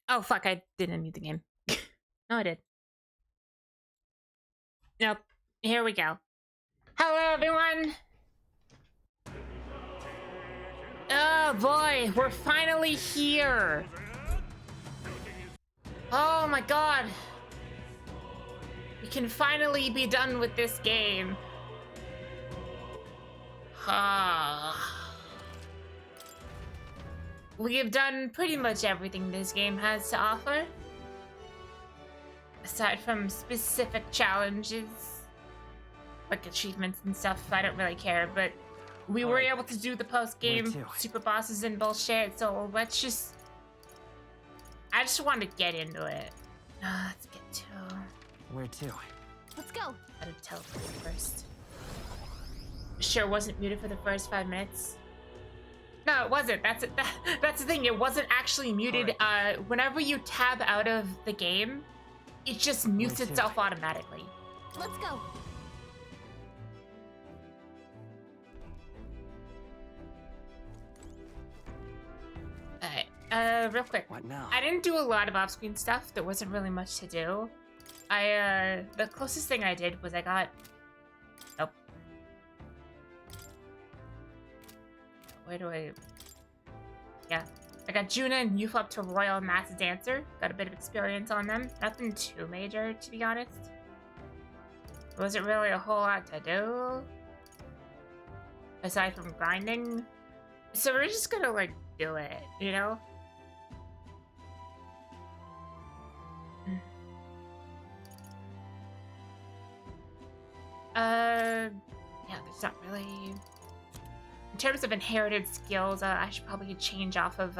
Oh, fuck, I didn't need the game. No, I did. Nope. Here we go. Hello, everyone! Oh, boy, we're finally here! Oh, my God. We can finally be done with this game. We have done pretty much everything this game has to offer. Aside from specific challenges, like achievements and stuff, I don't really care, but we were able to do the post-game super bosses and bullshit, so let's just... I just want to get into it. Let's get to... Where to? Let's go. Gotta teleport first. Sure wasn't muted for the first 5 minutes. No, it wasn't. That's the thing. It wasn't actually muted. Whenever you tab out of the game, it just mutes itself automatically. Let's go. Alright, real quick. What now? I didn't do a lot of off-screen stuff. There wasn't really much to do. The closest thing I did was I got... Nope. Where do I... Yeah. I got Juna and Youth up to Royal Mass Dancer. Got a bit of experience on them. Nothing too major, to be honest. There wasn't really a whole lot to do. Aside from grinding. So we're just gonna, like, do it, you know? Yeah, there's not really... In terms of inherited skills, I should probably change off of,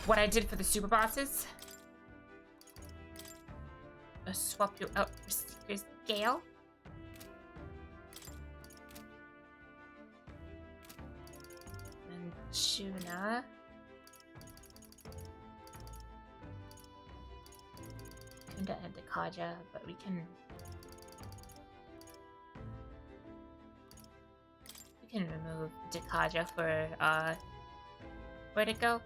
what I did for the super bosses. Swap you out for Seeker's Gale. And Juna. Kunda and Dekaja, but we can remove Dekaja for where'd it go?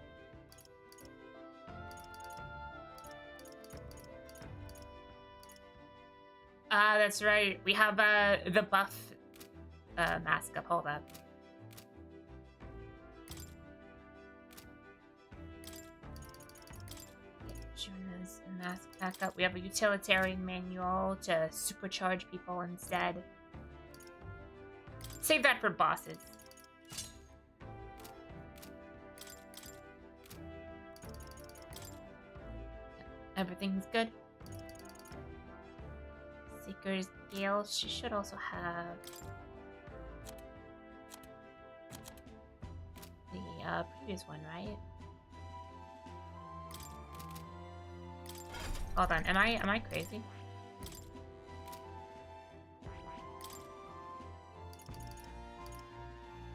That's right. We have the buff mask up. Hold up. Juna's mask back up. We have a utilitarian manual to supercharge people instead. Save that for bosses. Everything's good. Seeker's Gale. She should also have the previous one, right? Hold on. Am I crazy?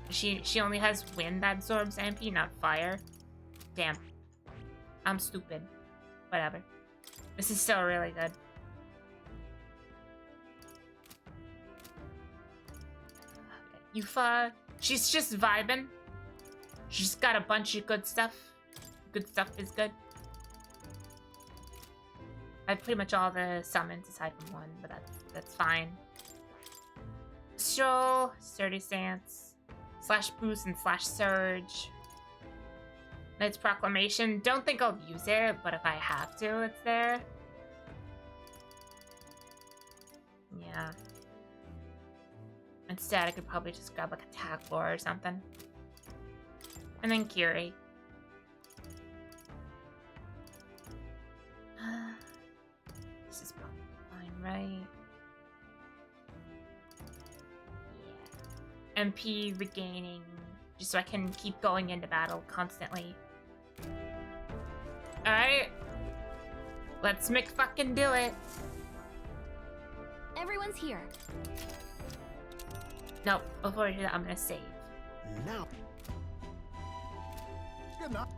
She only has wind that absorbs MP, not fire. Damn. I'm stupid. Whatever. This is still really good. Yufa, she's just vibing. She's got a bunch of good stuff. Good stuff is good. I have pretty much all the summons aside from one, but that's fine. Stroll, Sturdy Stance. Slash boost and slash surge. Knight's Proclamation. Don't think I'll use it, but if I have to, it's there. Yeah. Instead, I could probably just grab like Attack Lore or something. And then Kiri. This is probably fine, right? MP regaining, just so I can keep going into battle constantly. Alright. Let's fucking do it. Everyone's here. Nope, before I do that, I'm gonna save. Now. Good enough.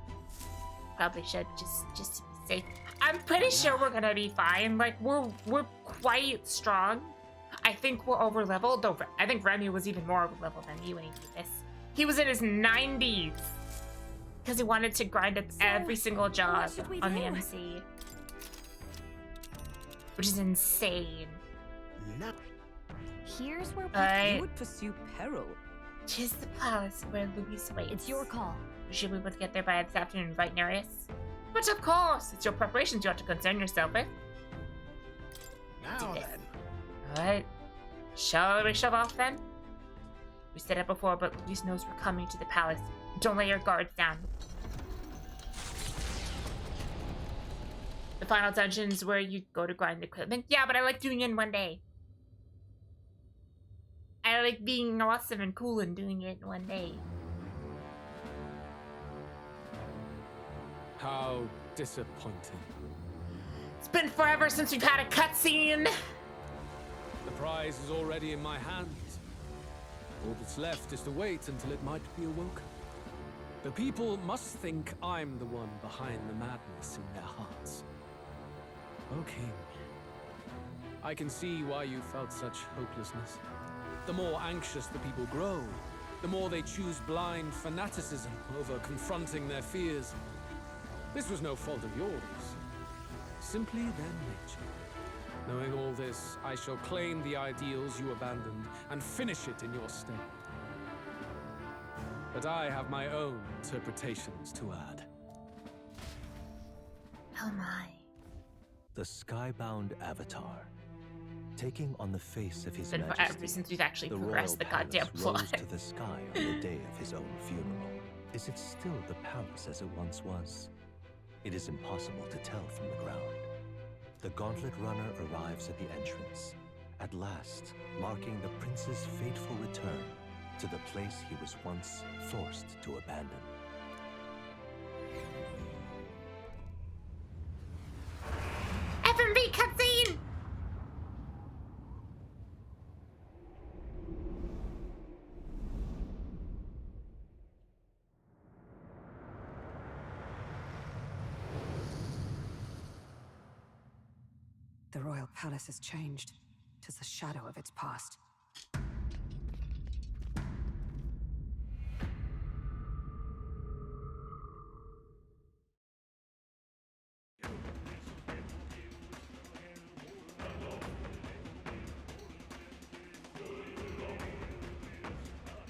Probably should just to be safe. I'm pretty sure we're gonna be fine. Like, we're quite strong. I think we're over leveled, though I think Remy was even more over leveled than me when he did this. He was in his 90s. Because he wanted to grind up every single job should we on the do? MC. Which is insane. Now, Here's where Alright. You would pursue peril. Tis the palace where Louis waits. It's your call. Should we both get there by this afternoon, right, Nereus? But of course, it's your preparations you ought to concern yourself with. now Yes. then. Alright. Shall we shove off then? We said it before, but Luis knows we're coming to the palace. Don't let your guards down. The final dungeon is where you go to grind equipment. Yeah, but I like doing it in one day. I like being awesome and cool and doing it in one day. How disappointing. It's been forever since we've had a cutscene. The prize is already in my hands. All that's left is to wait until it might be awoken. The people must think I'm the one behind the madness in their hearts. O King, I can see why you felt such hopelessness. The more anxious the people grow, the more they choose blind fanaticism over confronting their fears. This was no fault of yours, simply their nature. Knowing all this, I shall claim the ideals you abandoned and finish it in your stead. But I have my own interpretations to add. Oh my. The skybound avatar, taking on the face of his It's been majesty, forever since we've actually the royal progressed the goddamn palace plot. rose to the sky on the day of his own funeral. Is it still the palace as it once was? It is impossible to tell from the ground. The gauntlet runner arrives at the entrance, at last marking the prince's fateful return to the place he was once forced to abandon. FMV cutscene! The royal palace has changed. 'Tis a shadow of its past.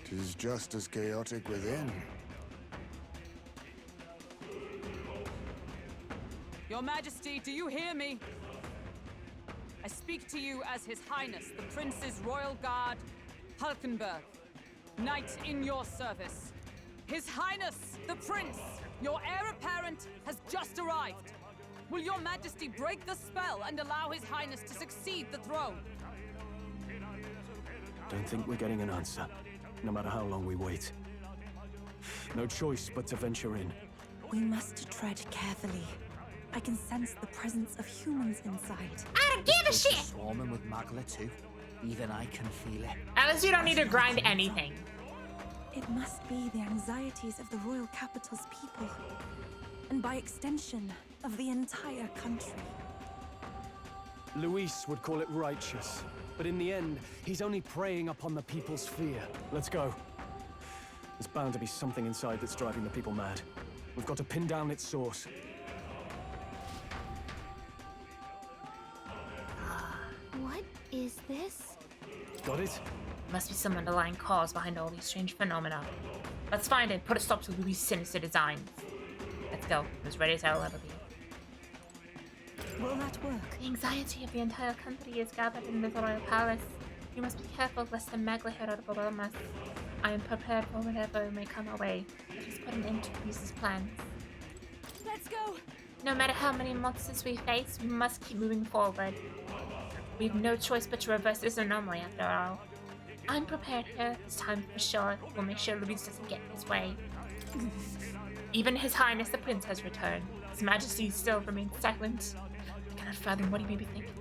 Tis just as chaotic within. Your Majesty, do you hear me? I speak to you as His Highness, the Prince's Royal Guard, Hulkenberg, Knight in your service. His Highness, the Prince, your heir apparent, has just arrived. Will your Majesty break the spell and allow His Highness to succeed the throne? Don't think we're getting an answer, no matter how long we wait. No choice but to venture in. We must tread carefully. I can sense the presence of humans inside. I don't give a shit! Swarming with Magla too. Even I can feel it. At least you don't need to grind anything. It must be the anxieties of the royal capital's people, and by extension, of the entire country. Luis would call it righteous, but in the end, he's only preying upon the people's fear. Let's go. There's bound to be something inside that's driving the people mad. We've got to pin down its source. What is this? Got it? Must be some underlying cause behind all these strange phenomena. Let's find it. Put a stop to Louis' sinister designs. Let's go. As ready as I'll ever be. Will that work? The anxiety of the entire country is gathered in the royal palace. You must be careful lest the Magla head overwhelm us. I am prepared for whatever may come our way. Let us put an end to Luis's plans. Let's go! No matter how many monsters we face, we must keep moving forward. We have no choice but to reverse this anomaly after all. I'm prepared here this time for sure. We'll make sure Luis doesn't get in his way. Even His Highness the Prince has returned. His Majesty still remains silent. I cannot fathom what he may be thinking.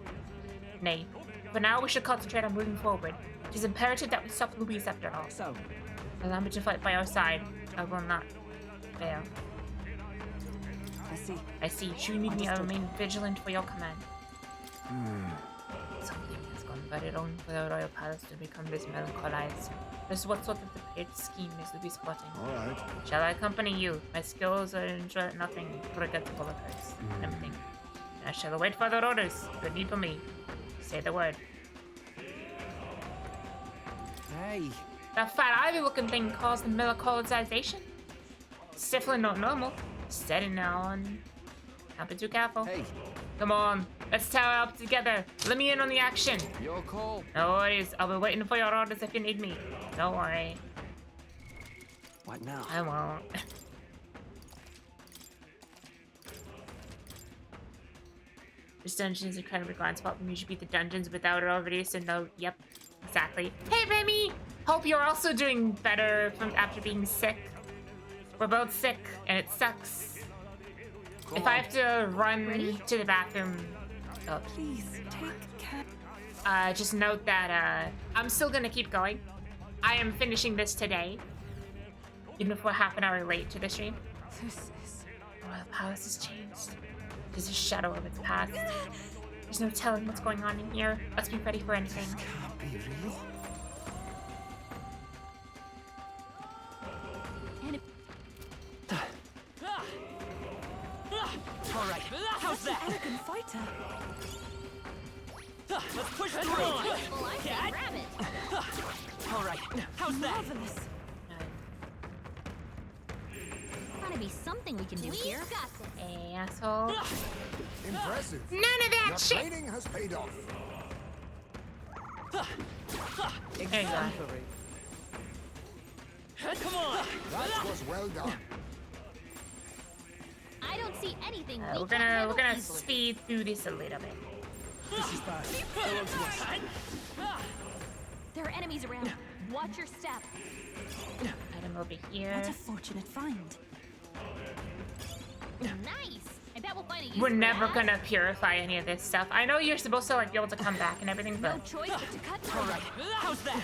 Nay, for now we should concentrate on moving forward. It is imperative that we stop Luis after all. So, Allow me to fight by our side. I will not fail. I see. I see. Should you need me, I remain vigilant for your command. Something has gone but it only for the royal palace to become this melancholised. This is what sort of the paid scheme is to be spotting. All right. Shall I accompany you? My skills are enjoy nothing forgettable occurs. Everything. I shall await further orders. Good need for me. Say the word. Hey. That fat ivy-looking thing caused the melancholisation. It's definitely not normal. Steady now and don't be too careful. Hey. Come on, let's tower up together. Let me in on the action. Your call. No worries, I'll be waiting for your orders if you need me. Don't worry. What now? I won't. This dungeon is incredibly grind spot when you should beat the dungeons without it already, so no, yep, exactly. Hey Remy! Hope you're also doing better from after being sick. We're both sick, and it sucks. Cool. If I have to run to the bathroom, Please take care. just note that I'm still gonna keep going. I am finishing this today, even if we're half an hour late to the stream. This is... The royal palace has changed. There's a shadow of its past. There's no telling what's going on in here. Let's be ready for anything. Can't be real. All right. How's that? Elegant fighter. Let's push through. All right. How's that? Marvelous. Gotta be something we can do here. Got this. Hey, asshole. Impressive. None of that Your shit! training has paid off. There you go. Come on. That was well done. I don't see anything we We're can't gonna handle easily. speed through this a little bit. This is bad. There are enemies around. Watch your step. Item over here. What a fortunate find. Nice. I bet we'll find a use We're for never that. gonna purify any of this stuff. I know you're supposed to like be able to come back and everything, No but choice but to cut through. All right. How's that?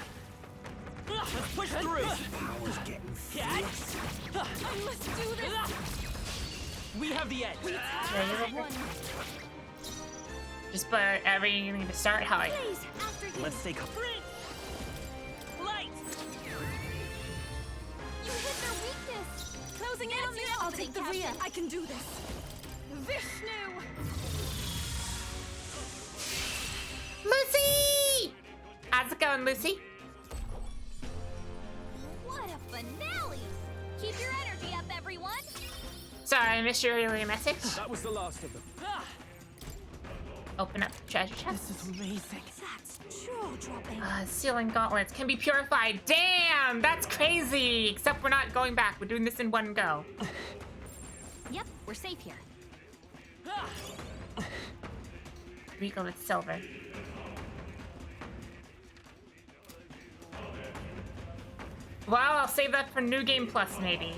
Let's push through. Power's getting fierce. I must do this. We have the edge. there you go. One. Just put everything to start high. Please, after you. Let's take a light. You hit their weakness. Closing in on the... I'll take the rear. I can do this. Vishnu. Lucy! How's it going, Lucy? What a finale. Keep your energy up, everyone. Sorry, I missed your earlier message. That was the last of them. Open up the treasure chest. This is amazing. That's jaw-dropping. Sealing gauntlets can be purified. Damn, that's crazy. Except we're not going back. We're doing this in one go. Yep, we're safe here. Regal with silver. Well, I'll save that for New Game Plus, maybe.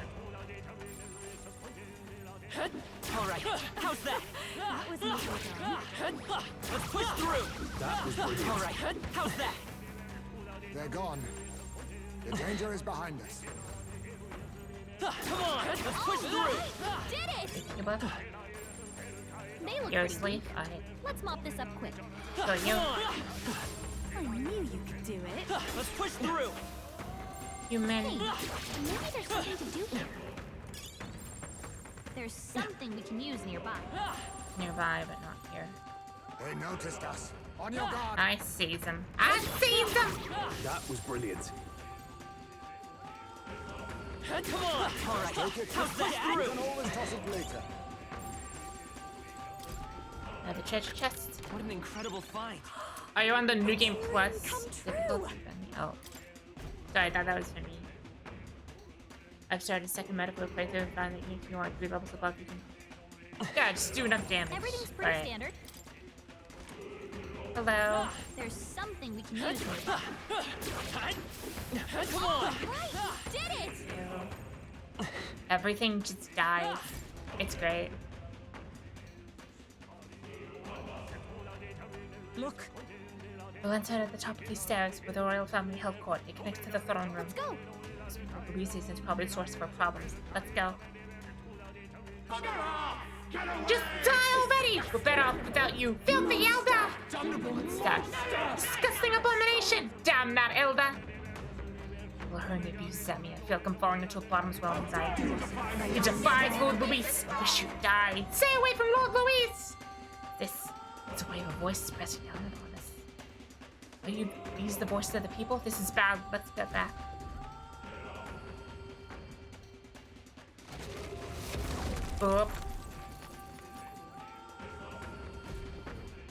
All right. How's that? That was easily done. Let's push through. That was brilliant. All right. How's that? They're gone. The danger is behind us. Come on. Let's push through. Did it. You both? They look You're pretty asleep? weak. Alright. Let's mop this up quick. So you, I knew you could do it. Let's push through. human. Hey, maybe there's something to do here. There's something we can use nearby. Nearby, but not here. They noticed us. On your guard. I seize him. I seize him! That was brilliant. Come on. All right. Take it. How's that? You can always toss it later. The treasure chest. What an incredible find. Are you on the New Game Plus? Come Difficulty? Oh. Sorry, I thought that was for me. I've started a second medical playthrough and found that if you want 3 levels above, you can... Yeah, just do enough damage. Everything's pretty Alright. standard. Hello. There's something we can use nearby. Come on. Right, did it. Everything just dies. It's great. Look. We'll enter at the top of these stairs where the royal family held court. It connects to the throne room. Let's go. Luigi's is probably the source of our problems. Let's go. Just die already! We're better off without you. Filthy elder! What's that? Disgusting abomination! Damn that Elder! Well, her and the abuse at me. I feel like I'm falling into a bottom's well anxiety. It defies Lord Louis. I wish you'd die. Stay away from Lord Louis! It's a wave of voices pressing down upon us. Are you these the voices of the people? This is bad. Let's get back. Up.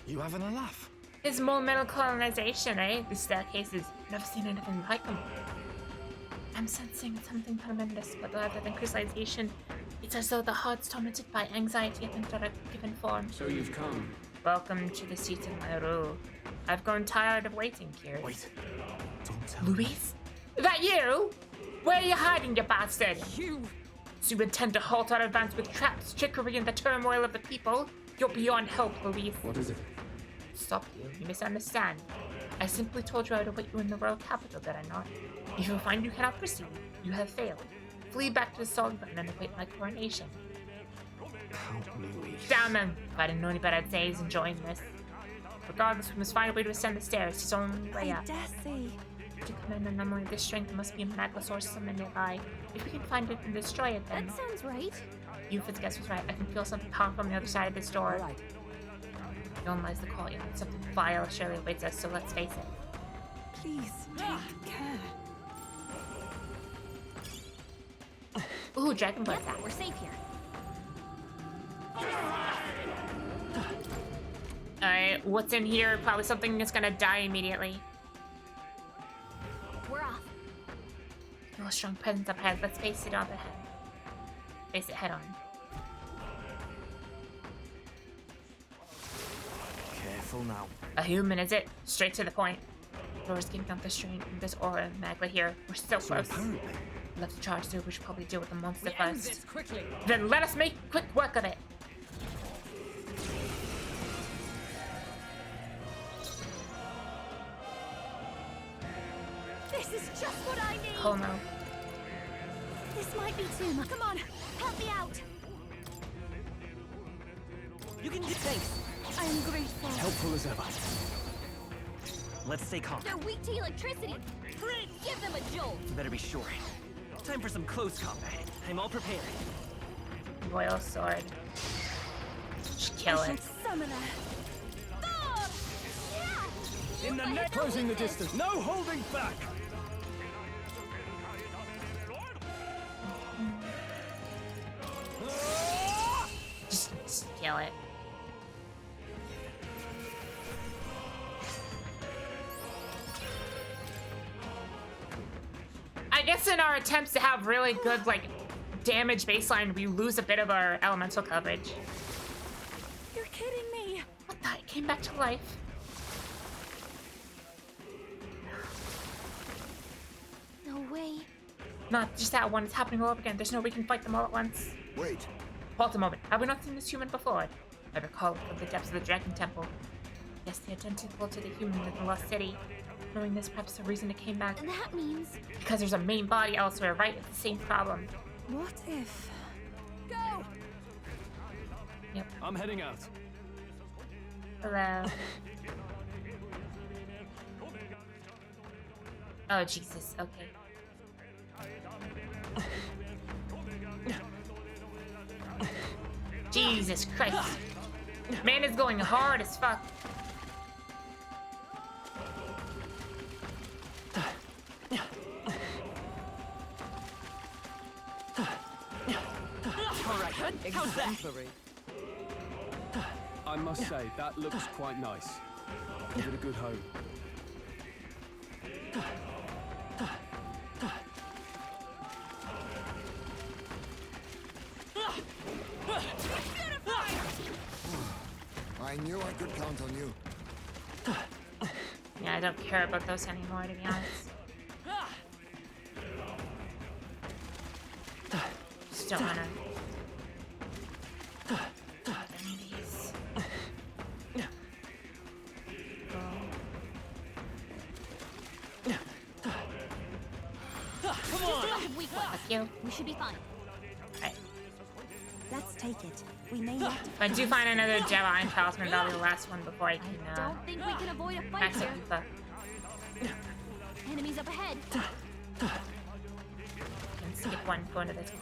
You having a laugh? It's more metal colonization, eh? The staircases. Never seen anything like them. I'm sensing something tremendous, but rather than crystallization, it's as though the heart's tormented by anxiety at the given form. So you've come. Welcome to the seat of my rule. I've grown tired of waiting, Kiri. Wait. Don't tell me. Louise? That you? Where are you hiding, you bastard? You! So you intend to halt our advance with traps, trickery, and the turmoil of the people? You're beyond help, Louise. What is it? Stop you. You misunderstand. I simply told you I'd await you in the royal capital, did I not? If you find you cannot proceed, you have failed. Flee back to the Salt Button and await my coronation. Help me, Louise. Damn him! If I didn't know any better, I'd say he's enjoying this. Regardless, we must find a way to ascend the stairs. It's the only way up. dare say. To command an anomaly of this strength, there must be a Maglosaurus somewhere nearby. If we can find it and destroy it, then... That sounds right. Euphra's guess was right. I can feel something powerful on the other side of this door. Right. Beyond lies the courtyard. Something vile surely awaits us, so let's face it. Please, take care. Ooh, Dragon Blood Yep, we're safe here. Alright, what's in here? Probably something that's gonna die immediately. We're off. Feel a strong presence up ahead. Let's face it on the head. Face it head on. Careful now. A human, is it? Straight to the point. Door's giving out the strain from this aura of magma here. We're so close. Apparently, Left to charge through, we should probably deal with the monster We end first. this quickly. Then let us make quick work of it. This is just what I need. Oh no. This might be too much. Come on, help me out. You can get thanks. I am grateful. Helpful as ever. Let's stay calm. They're weak to electricity. Give them a jolt. You better be sure. Time for some close combat. I'm all prepared. Royal sword. Just kill I it. shall summon her. Thor! Yeah! In the net, closing the distance. No holding back. Just kill it. I guess in our attempts to have really good, like, damage baseline, we lose a bit of our elemental coverage. You're kidding me. What the? It came back to life. No way. Not just that one, it's happening all over again. There's no way we can fight them all at once. wait. Halt a moment. Have we not seen this human before? I recall it from the depths of the Dragon Temple. Yes, the identical to the human in the Lost City. Knowing this, perhaps the reason it came back. And that means... Because there's a main body elsewhere, right? It's the same problem. What if? Go! Yep. I'm heading out. Hello. Oh, Jesus. Okay. Jesus Christ. Man is going hard as fuck. Exemplary. I must say, that looks quite nice. Give it a good home. I knew I could count on you. Yeah, I don't care about those anymore, to be honest. Just don't wanna... These. Come on! Weak one. Fuck you. We should be fine. Alright. Let's take it. We may yet. If I do find another Divine Talisman, that'll be the last one before I can Don't think we can avoid a fight max here. up Tifa. Enemies up ahead. And skip one, go into this one.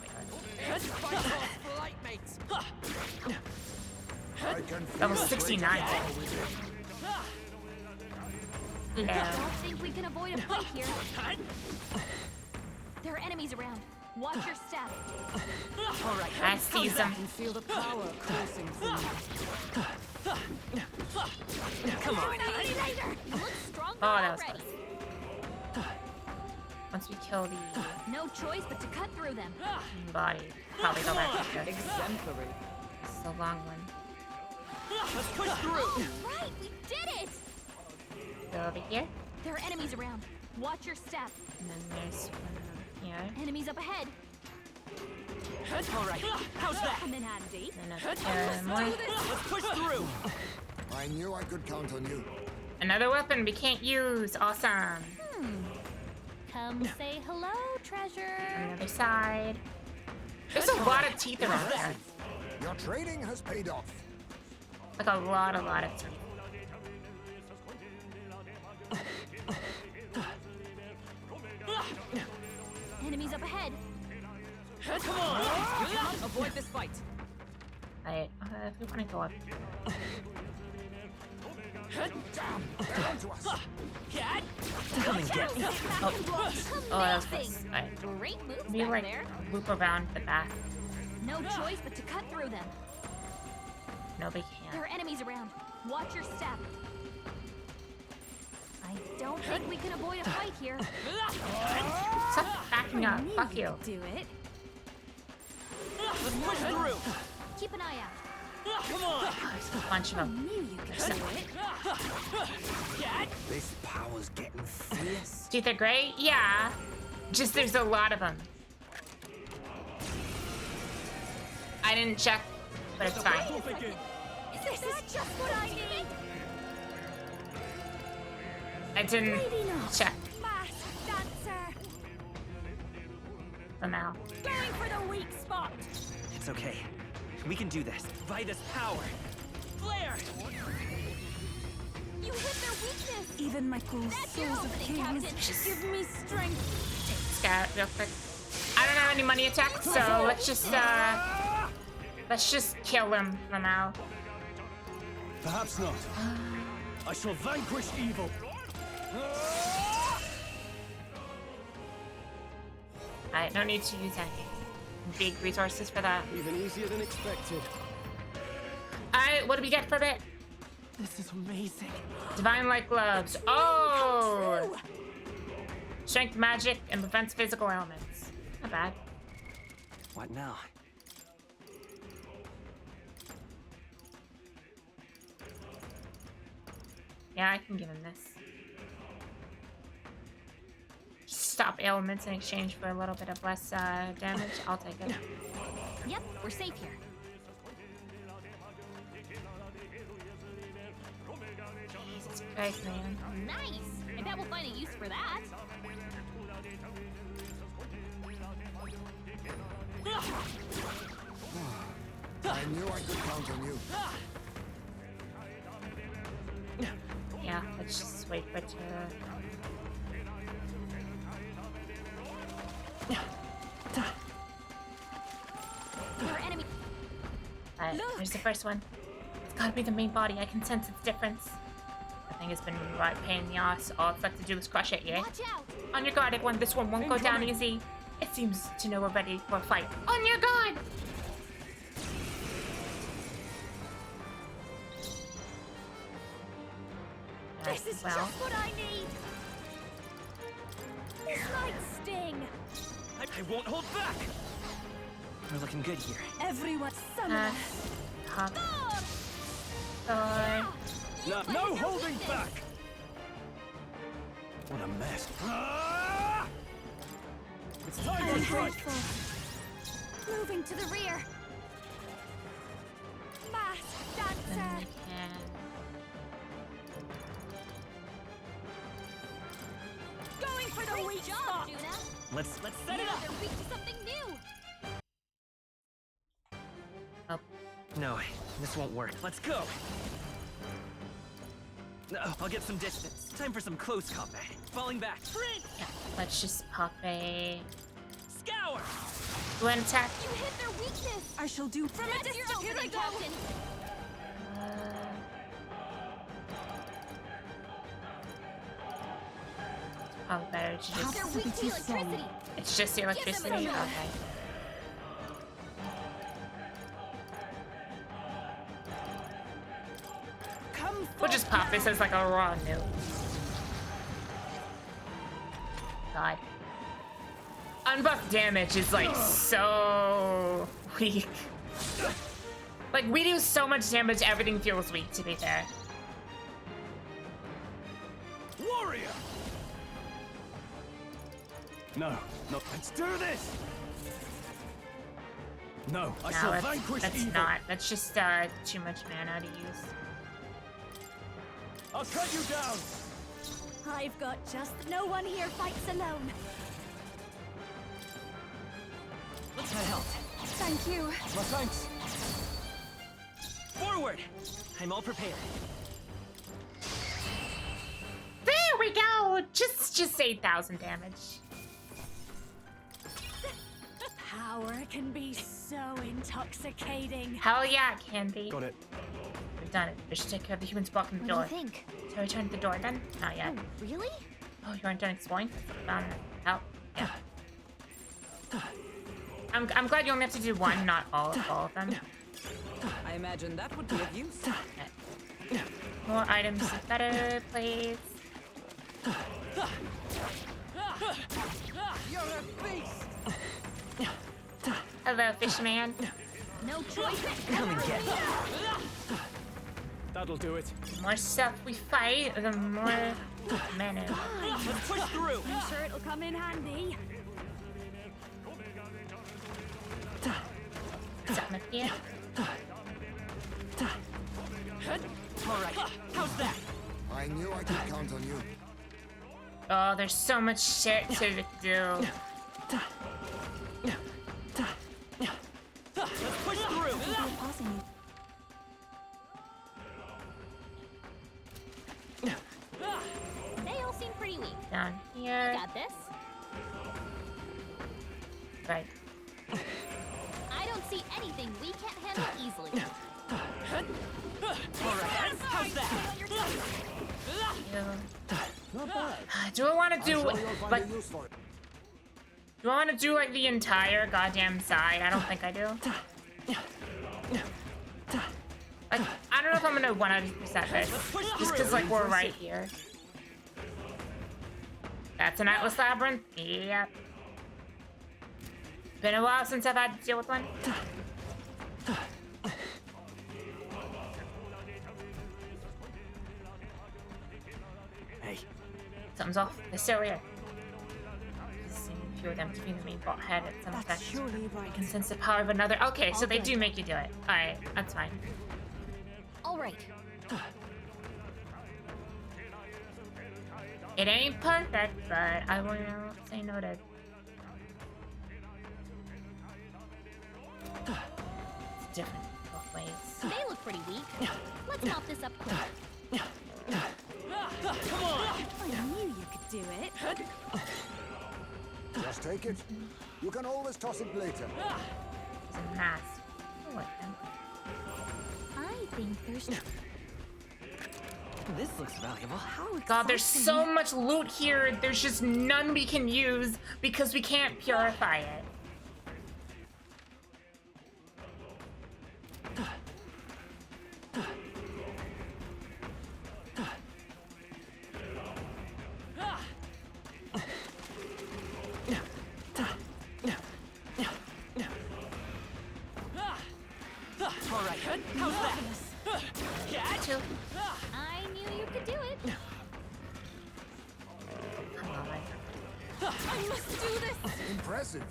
I can feel Level the 69. Don't Hello. think we can avoid a fight here. There are enemies around. Watch your step. I see some. can feel the power coursing through me. Come on. You look stronger Oh, that was already. close. Once we kill the No choice but to cut through them. body, probably go back to the Exemplary. This is a long one. Let's push through. Right, we did it! Go over here, There are enemies around. Watch your step. and then there's one here. Enemies up ahead. All right. How's that? Come in handy. And another more. Let's push through. I knew I could count on you. Another weapon we can't use. Awesome. Come say hello, treasure. On the other side. There's a lot of teeth around there. Your trading has paid off. Like a lot of teeth. Enemies up ahead. Come on. Avoid this fight. Alright, if we want to go up. Down to us. Come and get me. Oh, that was close. Alright. Great moves We back like there. loop around the back. No choice but to cut through them. Nobody There can. are enemies around. Watch your step. I don't think we can avoid a fight here. Stop backing up. Fuck you. Do it. Let's push through. Keep an eye out. Come on. There's a bunch of them. Knew you could do it. This power's getting fierce. Teeth are great? Yeah. Just there's a lot of them. I didn't check, but it's fine. This is just what I need. I didn't Maybe not. check Mask dancer. them out. Going for the weak spot. It's okay. We can do this. By this power. Flare! You hit their weakness. Even my cool That's your souls of opening, kings Captain. give me strength. Scout real quick. I don't have any money attacks, so let's just kill them now. Perhaps not. I shall vanquish evil. Alright, no need to use any big resources for that. Even easier than expected. Alright, what do we get for it? This is amazing. Divine Light Gloves. Oh! Strength magic and prevents physical ailments. Not bad. What now? Yeah, I can give him this. Stop ailments in exchange for a little bit of less damage. I'll take it. Yep, we're safe here. Jesus Christ, man. Nice. I bet we'll find a use for that. I knew I could count on you. Yeah, let's just wait for it to... There are enemies. Alright, there's the first one. It's gotta be the main body. I can sense its difference. I think it's been right pain in the ass. All it's left to do is crush it, yeah? Watch out. On your guard, everyone. This one won't go down easy. It seems to know we're ready for a fight. On your guard! This is well, just what I need. This might sting. I won't hold back. We're looking good here. Everyone summon. hop. Ah! No holding back. What a mess. It's time I'm to strike. grateful. Moving to the rear. Mask dancer. Going for the weak spot. Juna. Let's set it up. They're weak to something new. Oh, this won't work. Let's go. No, I'll get some distance. Time for some close combat. Falling back. Sprint! Yeah, let's just pop a... Scour! Go ahead and attack. You hit their weakness. I shall do from a That's your distance. Here I opening, go. Captain. Probably better to They're just... weak to electricity. It's just the electricity? Okay. We'll just pop this as like a raw nuke. God. Unbuffed damage is like so weak. Like we do so much damage, everything feels weak, to be fair. Warrior! No, let's do this! No, I shall vanquish that's evil. not. That's just too much mana to use. I'll cut you down! I've got just no one here fights alone. Let's head out. Thank you. My thanks. Forward! I'm all prepared. There we go! Just 8,000 damage. Power can be so intoxicating. Hell yeah, it can be. Got it. We've done it. We should take care of the humans blocking the door. What do you think? So we return to the door then? Not yet. Oh, really? Oh, you aren't done exploring? Oh, yeah. I'm glad you only have to do one, not all of them. I imagine that would be of use. Okay. More items is better, please. You're a beast! Hello, fishman. No choice. Come and get it. That'll do it. The more stuff we fight, the more mana. Let's push through. I'm sure it'll come in handy. Something up here. All right. How's that? I knew I could count on you. Oh, there's so much shit to do. Let's push through. They all seem pretty weak. Down here. Got this. Right. I don't see anything we can't handle easily. All right. How's that? Not bad. Do I want to do I'm sure you'll find like? a use for it. Do I want to do like the entire goddamn side? I don't think I do. Like, I don't know if I'm gonna 100% this, just because like we're right here. That's an Atlas Labyrinth. Yep. Been a while since I've had to deal with one. Hey. Something's off. They're still here. See a few of them keeping the main bot head at some effect. Surely right. I can sense the power of another. Okay, so they do make you do it. Alright, that's fine. All right. It ain't perfect, but I won't say no to it. It's different both ways. They look pretty weak. Let's mop this up quick. Come on. I knew you could do it. Just take it. You can always toss it later. It's a mask. I like them. I think there's This looks valuable. God, there's so much loot here. There's just none we can use because we can't purify it. All right. How's that? Gotcha. I knew you could do it. Come on. I must do this. Impressive.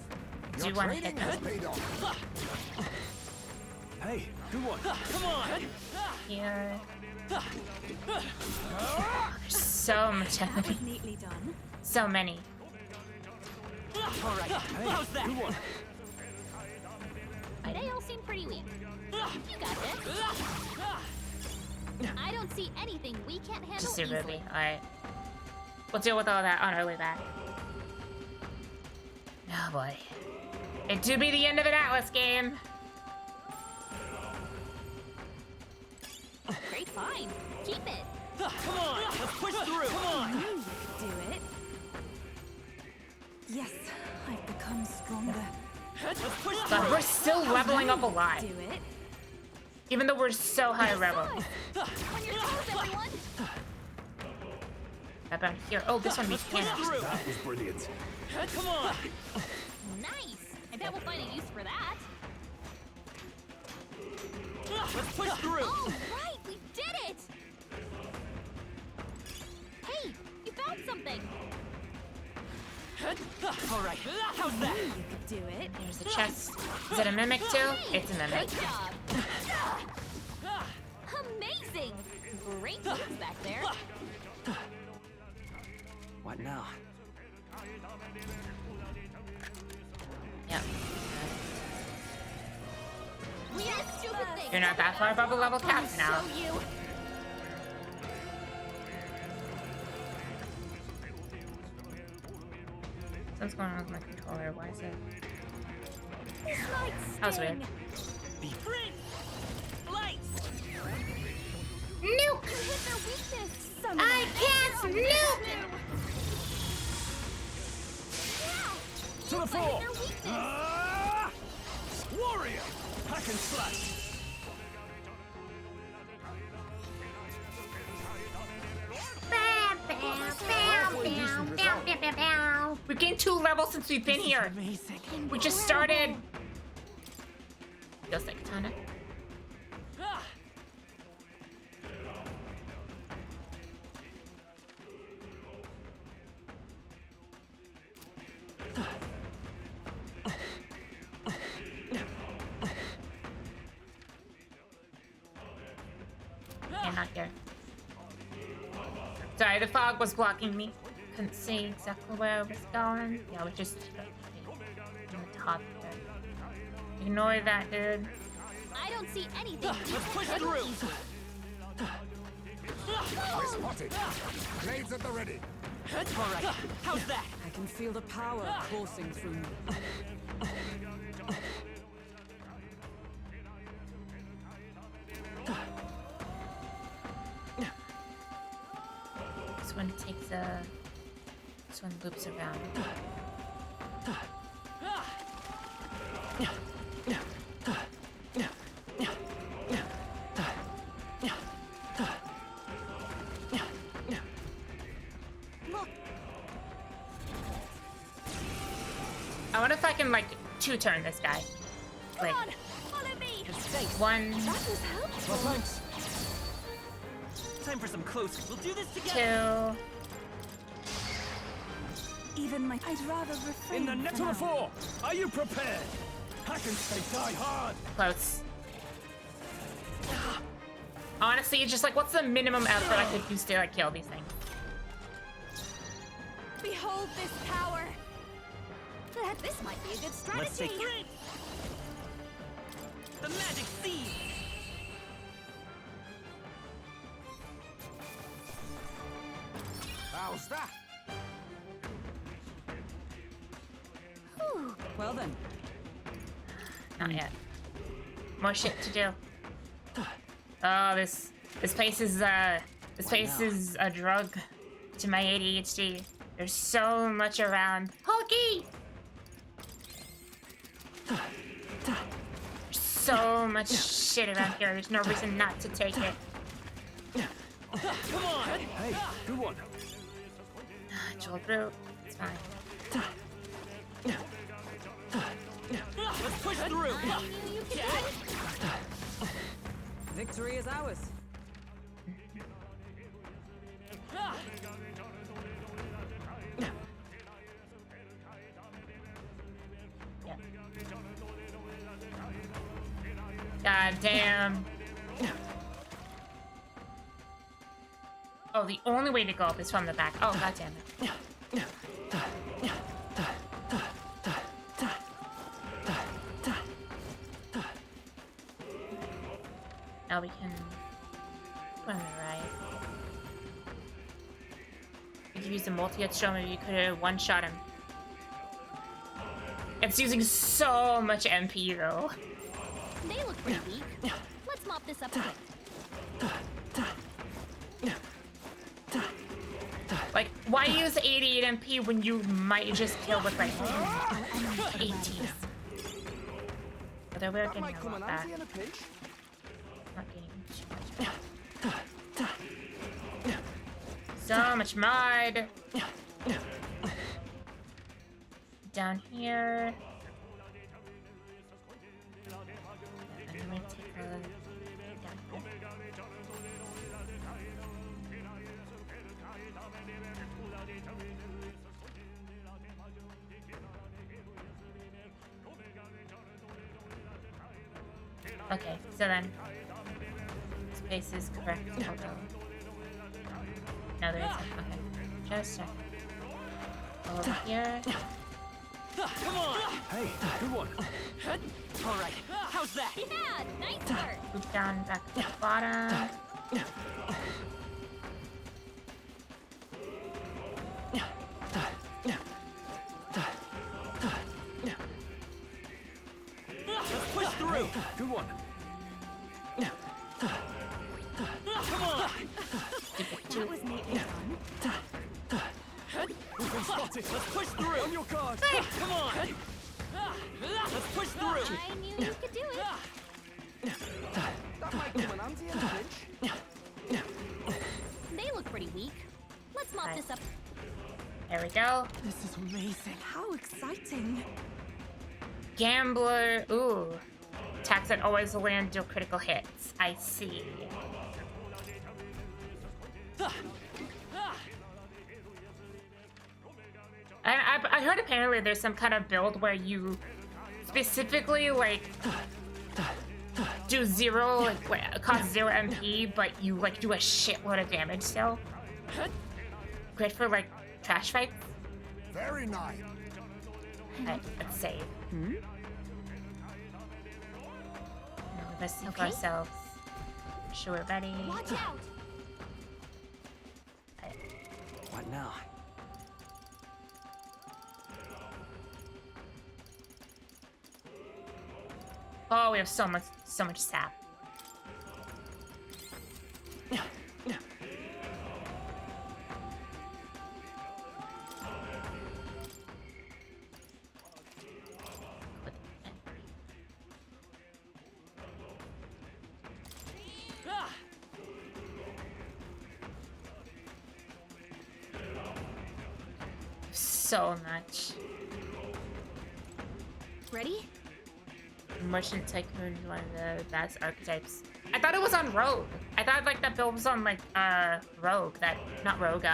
Do Your you wanna training hit has that? paid off. Hey, good one. Come on. Here. There's so much enemy. Neatly done. So many. All right. How's that? Good one. They all seem pretty weak. You got this. I don't see anything we can't handle Just a easily. Ruby. Alright. We'll deal with all that on our way back. Oh boy. It do be the end of an Atlas game. Great find. Keep it. Come on, let's push through. Come on. You do it. Yes, I've become stronger. Let's push But through. we're still leveling up a lot. Do it. Even though we're so high level. On your toes, everyone. How about here? Oh, this one needs Push mana. through. That was brilliant. Come on. Nice. I bet we'll find a use for that. Let's push through. Oh, right. We did it. Hey, you found something. All right. How's that? You could do it. There's a chest. Is it a mimic too? It's a mimic. Good job. Amazing. Great moves back there. What now? Yep. We are stupid things. You're not that far above the level cap now. Show you. What's going on with my controller? Why is it? This might That was weird. sting. Light. Nuke! You hit their weakness. I can't nuke! To the I floor! hit their weakness. Warrior! Hack and slash! We've gained 2 levels since we've been here. Amazing. We just started. Feels like a ton of. Yeah, not here. Sorry, the fog was blocking me. Couldn't see exactly where I was going. Yeah, we just on the top there. Ignore that, dude. I don't see anything. Let's push through. We're spotted. Blades at the ready. All right. How's that? I can feel the power coursing through me. This one takes a. This one loops around. I wonder if I can like 2-turn this guy. Like Come on, follow me. 1, That was helpful. Well, thanks. Time for some close. We'll do this together. 2. Even my... I'd rather refrain In the net for to the now. fore! Are you prepared? Hack and stay die hard! Close. Honestly, it's just like, what's the minimum effort I could use to like kill these things? Behold this power. This might be a good Let's strategy. take the magic seed. How's that? Whew. Well then, Not yet. More shit to do. Oh, this place is a drug to my ADHD. There's so much around. Hulky! There's so much shit around here. There's no reason not to take it. Come on. Hey, good one. Joel through. It's fine. Let's push through. You can do it. victory is ours. God damn. Oh, the only way to go up is from the back. Oh, god damn it. Now we can put him right. We could use the multi-hit show, maybe you could have one-shot him. It's using so much MP though. They look pretty weak. Let's mop this up quick. Like, why use 88 MP when you might just kill with like 18? Although we're getting a lot back. Not getting too much back. So much mud! Down here. And I'm gonna take a down here. Okay, so then space is correct. Although no, there isn't. Okay, just a second. Over here. Come on! Hey, good one. All right, how's that? Yeah, nice work. Move down back to the bottom. Let's push through! Good one. Come on! That was neatly done. We've been spotted. Let's push through! On your guard. Come on! Let's push through! I knew you could do it. They look pretty weak. Let's mop this up. There we go. This is amazing. How exciting. Gambler. Ooh. Attacks that always land deal critical hits. I see. I heard apparently there's some kind of build where you specifically like do zero, like cost 0 MP, but you like do a shitload of damage still. Great for like trash fights. Very nice. Alright, let's save. Now let's see for Okay. ourselves. Sure, we're ready. Watch out. What now? Oh, we have so much sap. So much. Ready? Merchant Tycoon is one of the best archetypes. I thought it was on Rogue. I thought like that build was on like Rogue. Not Rogue,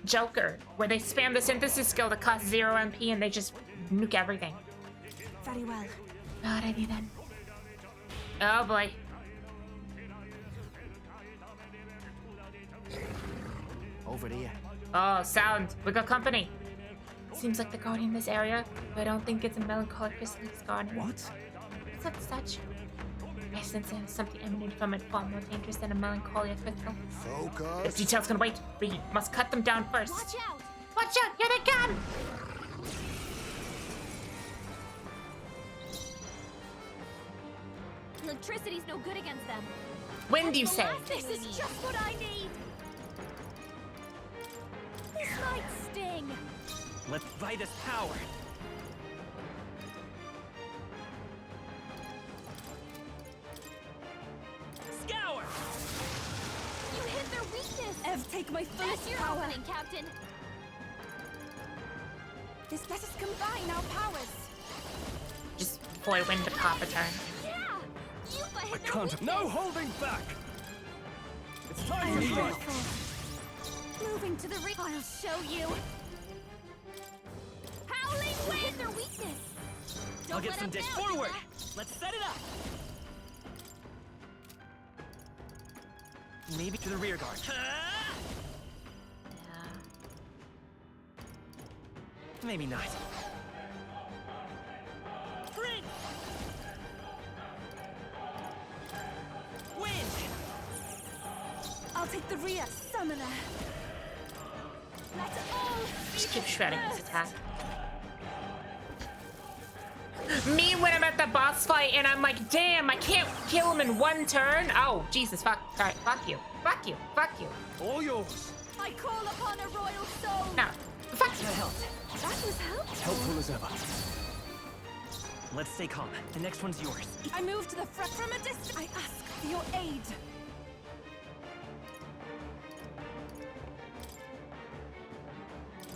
Joker, where they spam the synthesis skill that costs 0 MP and they just nuke everything. Very well. Alrighty then. Oh boy. Over here. Oh, sound. We got company. Seems like they're guarding this area, but I don't think it's a melancholic crystal he's guarding. What? What's up, statue? I sense something emanating from it far more dangerous than a melancholia crystal. This Focus. detail's gonna wait. We must cut them down first. Watch out. Watch out! Here they come! Electricity's no good against them. When do you The say? last thing This is just what I need. This might sting. Let's buy this power. Scour! You hit their weakness. Ev, take my fullest That's your power. opening, Captain. Let us combine our powers. Just before I win the pop a turn. Yeah. You hit I their can't. weakness. No holding back. It's time I to am strike. grateful. Moving to the ring. I'll show you. Howling wind. Their weakness. Don't I'll get let some up dish now, forward. Zilla. Let's set it up. Maybe to the rear guard. Maybe not. Prince! Take the rear, summoner. Let all Just keep shredding his attack. Me when I'm at the boss fight and I'm like, damn, I can't kill him in one turn. Oh, Jesus, fuck. Alright, fuck you. Fuck you. Fuck you. All yours. I call upon a royal soul. No. Fuck you. That was helpful. Helpful as ever. Let's stay calm. The next one's yours. I move to the front from a distance. I ask for your aid.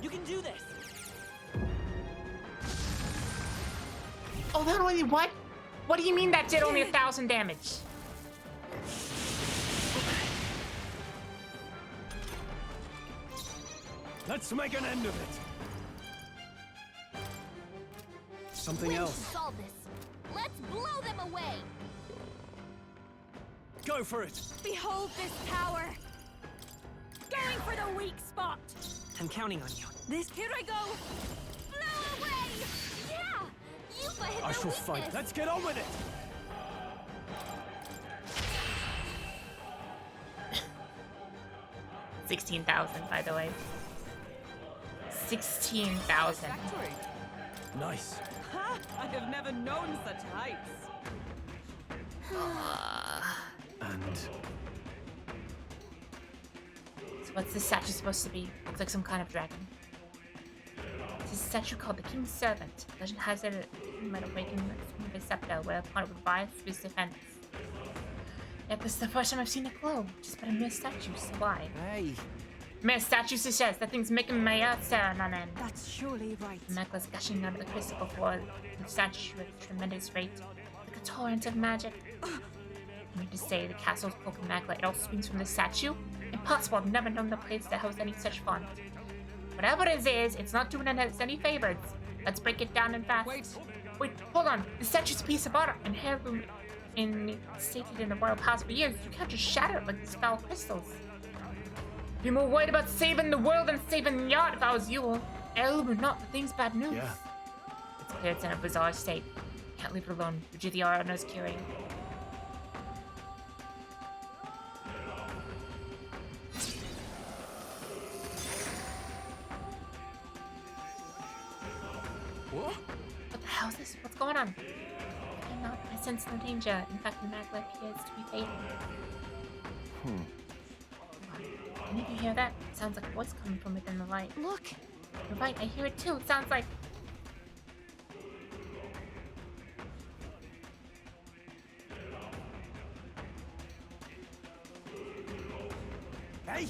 You can do this. Oh, that only what? What do you mean that did only 1,000 damage? Let's make an end of it. Something We else. should solve this. Let's blow them away. Go for it. Behold this power. Going for the weak spot. I'm counting on you. This here I go. Blow away. Yeah. You hit I their shall fight. weakness. Let's get on with it. 16,000, by the way. 16,000. Factory. Nice. Ha! I have never known such heights. And So what's this statue supposed to be? Looks like some kind of dragon. It's a statue called the King's Servant. Legend has it that might awaken from the scepter, whereupon it would rise to his defense. Yep, this is the first time I've seen it glow. Just but a mere statue, so why? Hey. Mere statue, she says. That thing's making my earth stand on end. That's surely right. The necklace gushing out of the crystal before the statue at a tremendous rate, like a torrent of magic. I mean to say, the castle's cloak and maglet, it all swings from the statue? Impossible, I've never known the place to house any such font. Whatever it is, it's not doing us any favors. Let's break it down and fast. Wait, hold on. The statue's a piece of art, and heirloom stated in the royal palace for years. You can't just shatter it like these foul crystals. Be more worried about saving the world than saving the art if I was you. Heirloom or not, the thing's bad news. yeah. It's clear it's in a bizarre state. Can't leave it alone. Due to the Arana's curing. What? What the hell is this? What's going on? I'm not. I sense no danger. In fact, the maglet appears to be fading. Can you hear that? It sounds like a voice coming from within the light. Look. You're right, I hear it too. It sounds like... Hey.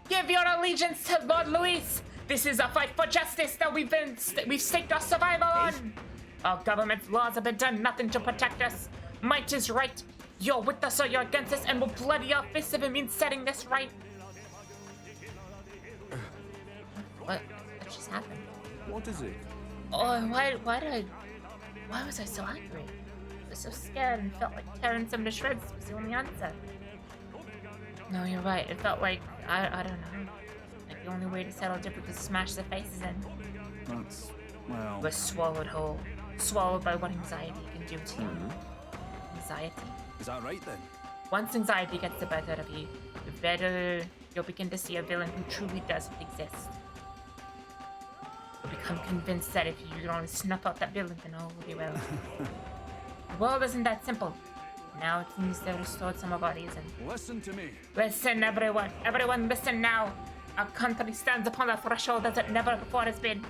Give your allegiance to Lord Luis! This is a fight for justice that we've staked our survival on! Our government's laws have been done nothing to protect us. Might is right. You're with us or you're against us, and we'll bloody our fists if it means setting this right. What just happened? What is it? Oh, why was I so angry? I was so scared and felt like tearing some to shreds was the only answer. No, you're right. It felt like, I don't know. Like the only way to settle different was to smash their faces in. That's, well... We're swallowed whole. Swallowed by what anxiety can do to you. Anxiety. Is that right then? Once anxiety gets the better of you, the better you'll begin to see a villain who truly doesn't exist. You'll become convinced that if you don't snuff out that villain, then all will be well. The world isn't that simple. Now it seems they've restored some of our reason. Listen to me. Listen, everyone. Everyone, listen now. Our country stands upon the threshold as it never before has been.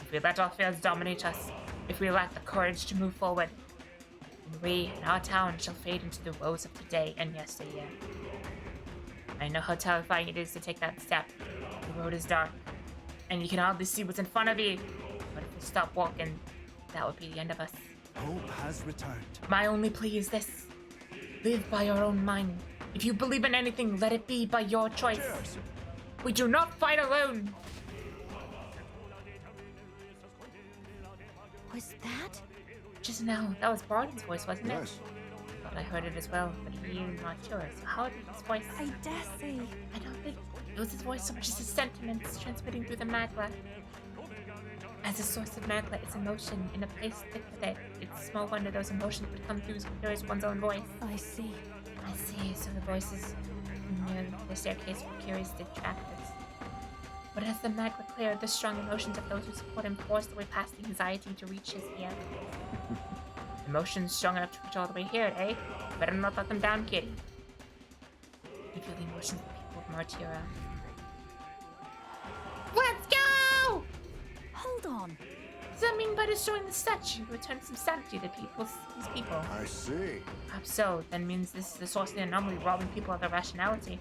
If we let our fears dominate us, if we lack the courage to move forward, then we and our town shall fade into the woes of today and yesteryear. I know how terrifying it is to take that step. The road is dark, and you can hardly see what's in front of you. But if we stop walking, that would be the end of us. Hope has returned. My only plea is this. Live by your own mind. If you believe in anything, let it be by your choice. Cheers. We do not fight alone. Was that? Just now, that was Barton's voice, wasn't it? Yes. Thought I heard it as well, but you're not sure. So how did his voice... I dare say. I don't think it was his voice so much as his sentiments transmitting through the maglet. As a source of maglet, its emotion in a place thick with it. It's small wonder those emotions would come through as clear as one's own voice. I see. I see, so the voice is near the staircase for curious detractors. But as the magma cleared, the strong emotions of those who support him forced their way past the anxiety to reach his ear. Emotions strong enough to reach all the way here, eh? Better not let them down, kitty. You feel the emotions of the people of Martira. Let's go! Hold on. Does that mean by destroying the statue, return some sanity to these people? I see. Perhaps so. Then means this is the source of the anomaly, robbing people of their rationality.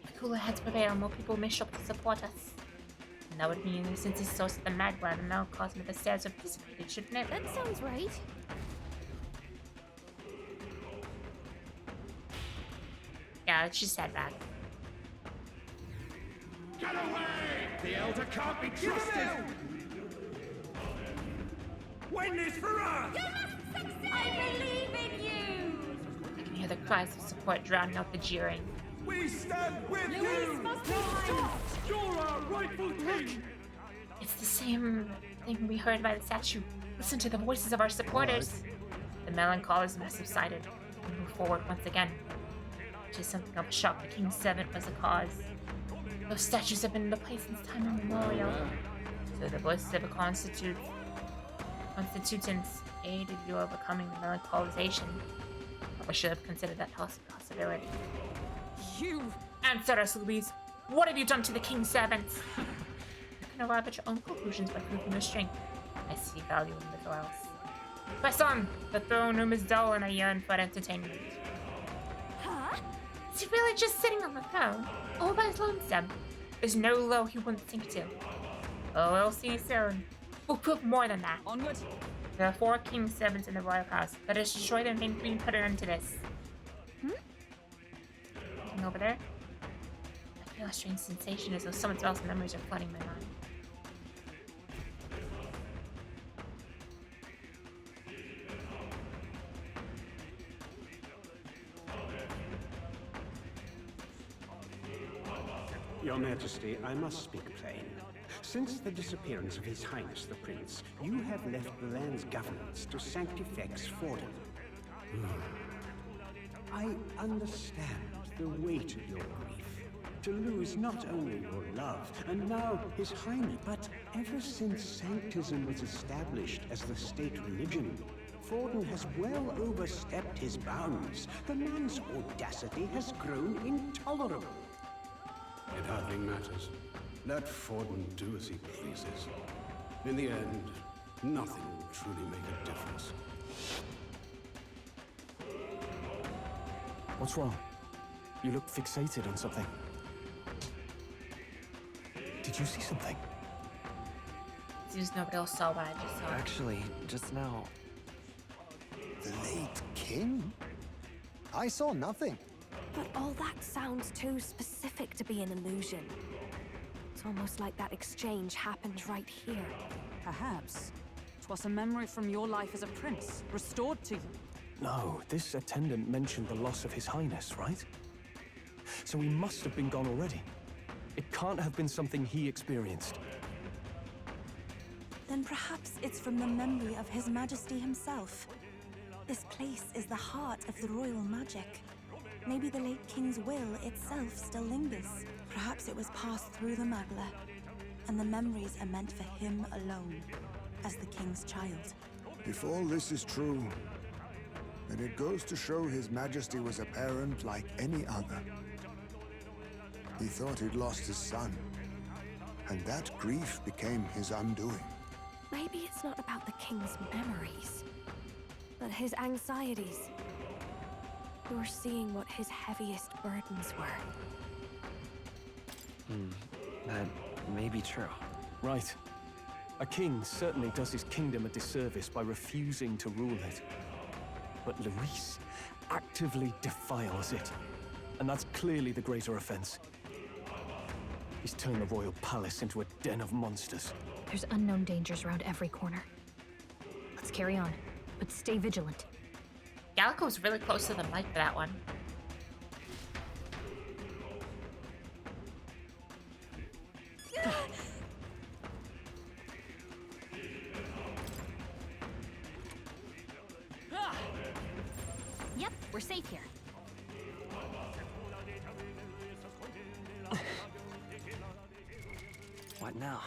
If cooler heads prevail, more people may show up to support us. And that would mean since this source of the magma, the microcosm of the stairs have dissipated, shouldn't it? That sounds right. Yeah, let's just head back. Get away! The Elder can't be trusted! Win this for us! You must succeed! I believe in you! I can hear the cries of support drowning out the jeering. We stand with you! You're our rightful king! It's the same thing we heard by the statue. Listen to the voices of our supporters. The melancholism has subsided and moved forward once again. Which is something of a shock. The King's Servant was the cause. Those statues have been in the place since time immemorial. So the voices of a constituents aided you overcoming the melancholisation. I should have considered that possibility. You! Answer us, Louise. What have you done to the King's Servants? You can arrive at your own conclusions by proving your strength. I see value in little else. Press on! The throne room is dull and I yearn for entertainment. Huh? Is he really just sitting on the throne, all by his lonesome? There's no low he wouldn't sink to. Oh, we'll see soon. We'll prove more than that. Onward! There are 4 King's Servants in the royal house. Let us destroy them and we put an end to this. Looking over there? I feel a strange sensation as though someone else's memories are flooding my mind. Your Majesty, I must speak plain. Since the disappearance of His Highness the Prince, you have left the land's governance to Sanctifex Forden. I understand the weight of your grief. To lose not only your love, and now His Highness, but ever since Sanctism was established as the state religion, Forden has well overstepped his bounds. The man's audacity has grown intolerable. It hardly matters. Let Forden do as he pleases. In the end, nothing will truly make a difference. What's wrong? You look fixated on something. Did you see something? Seems nobody else saw what I just saw. Actually, just now. The late king? I saw nothing. But all that sounds too specific to be an illusion. It's almost like that exchange happened right here. Perhaps. 'Twas a memory from your life as a prince, restored to you. No, this attendant mentioned the loss of His Highness, right? So he must have been gone already. It can't have been something he experienced. Then perhaps it's from the memory of His Majesty himself. This place is the heart of the royal magic. Maybe the late king's will itself still lingers. Perhaps it was passed through the Magla, and the memories are meant for him alone, as the king's child. If all this is true, then it goes to show His Majesty was a parent like any other. He thought he'd lost his son, and that grief became his undoing. Maybe it's not about the king's memories, but his anxieties. You're seeing what his heaviest burdens were. That may be true. Right. A king certainly does his kingdom a disservice by refusing to rule it. But Luis actively defiles it. And that's clearly the greater offense. He's turned the royal palace into a den of monsters. There's unknown dangers around every corner. Let's carry on, but stay vigilant. Gallico was really close to the mic for that one. Yep, we're safe here. What now?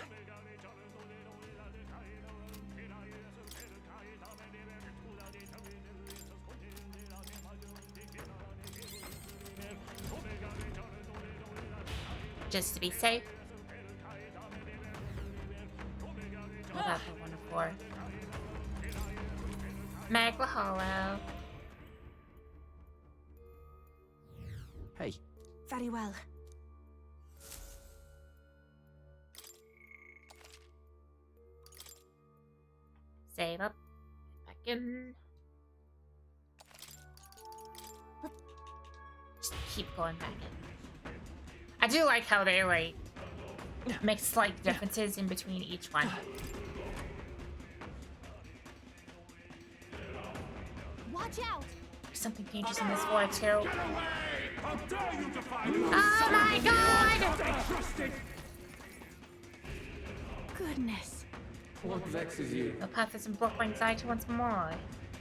Just to be safe. Hold up for 1 of 4. Magma Hollow. Hey. Very well. Save up. Back in. Just keep going back in. I do like how they like make slight differences in between each one. Watch out! There's something dangerous in this floor too. How dare you defy me? Oh my god! Goodness. What vexes you? The path is blocked by anxiety once more.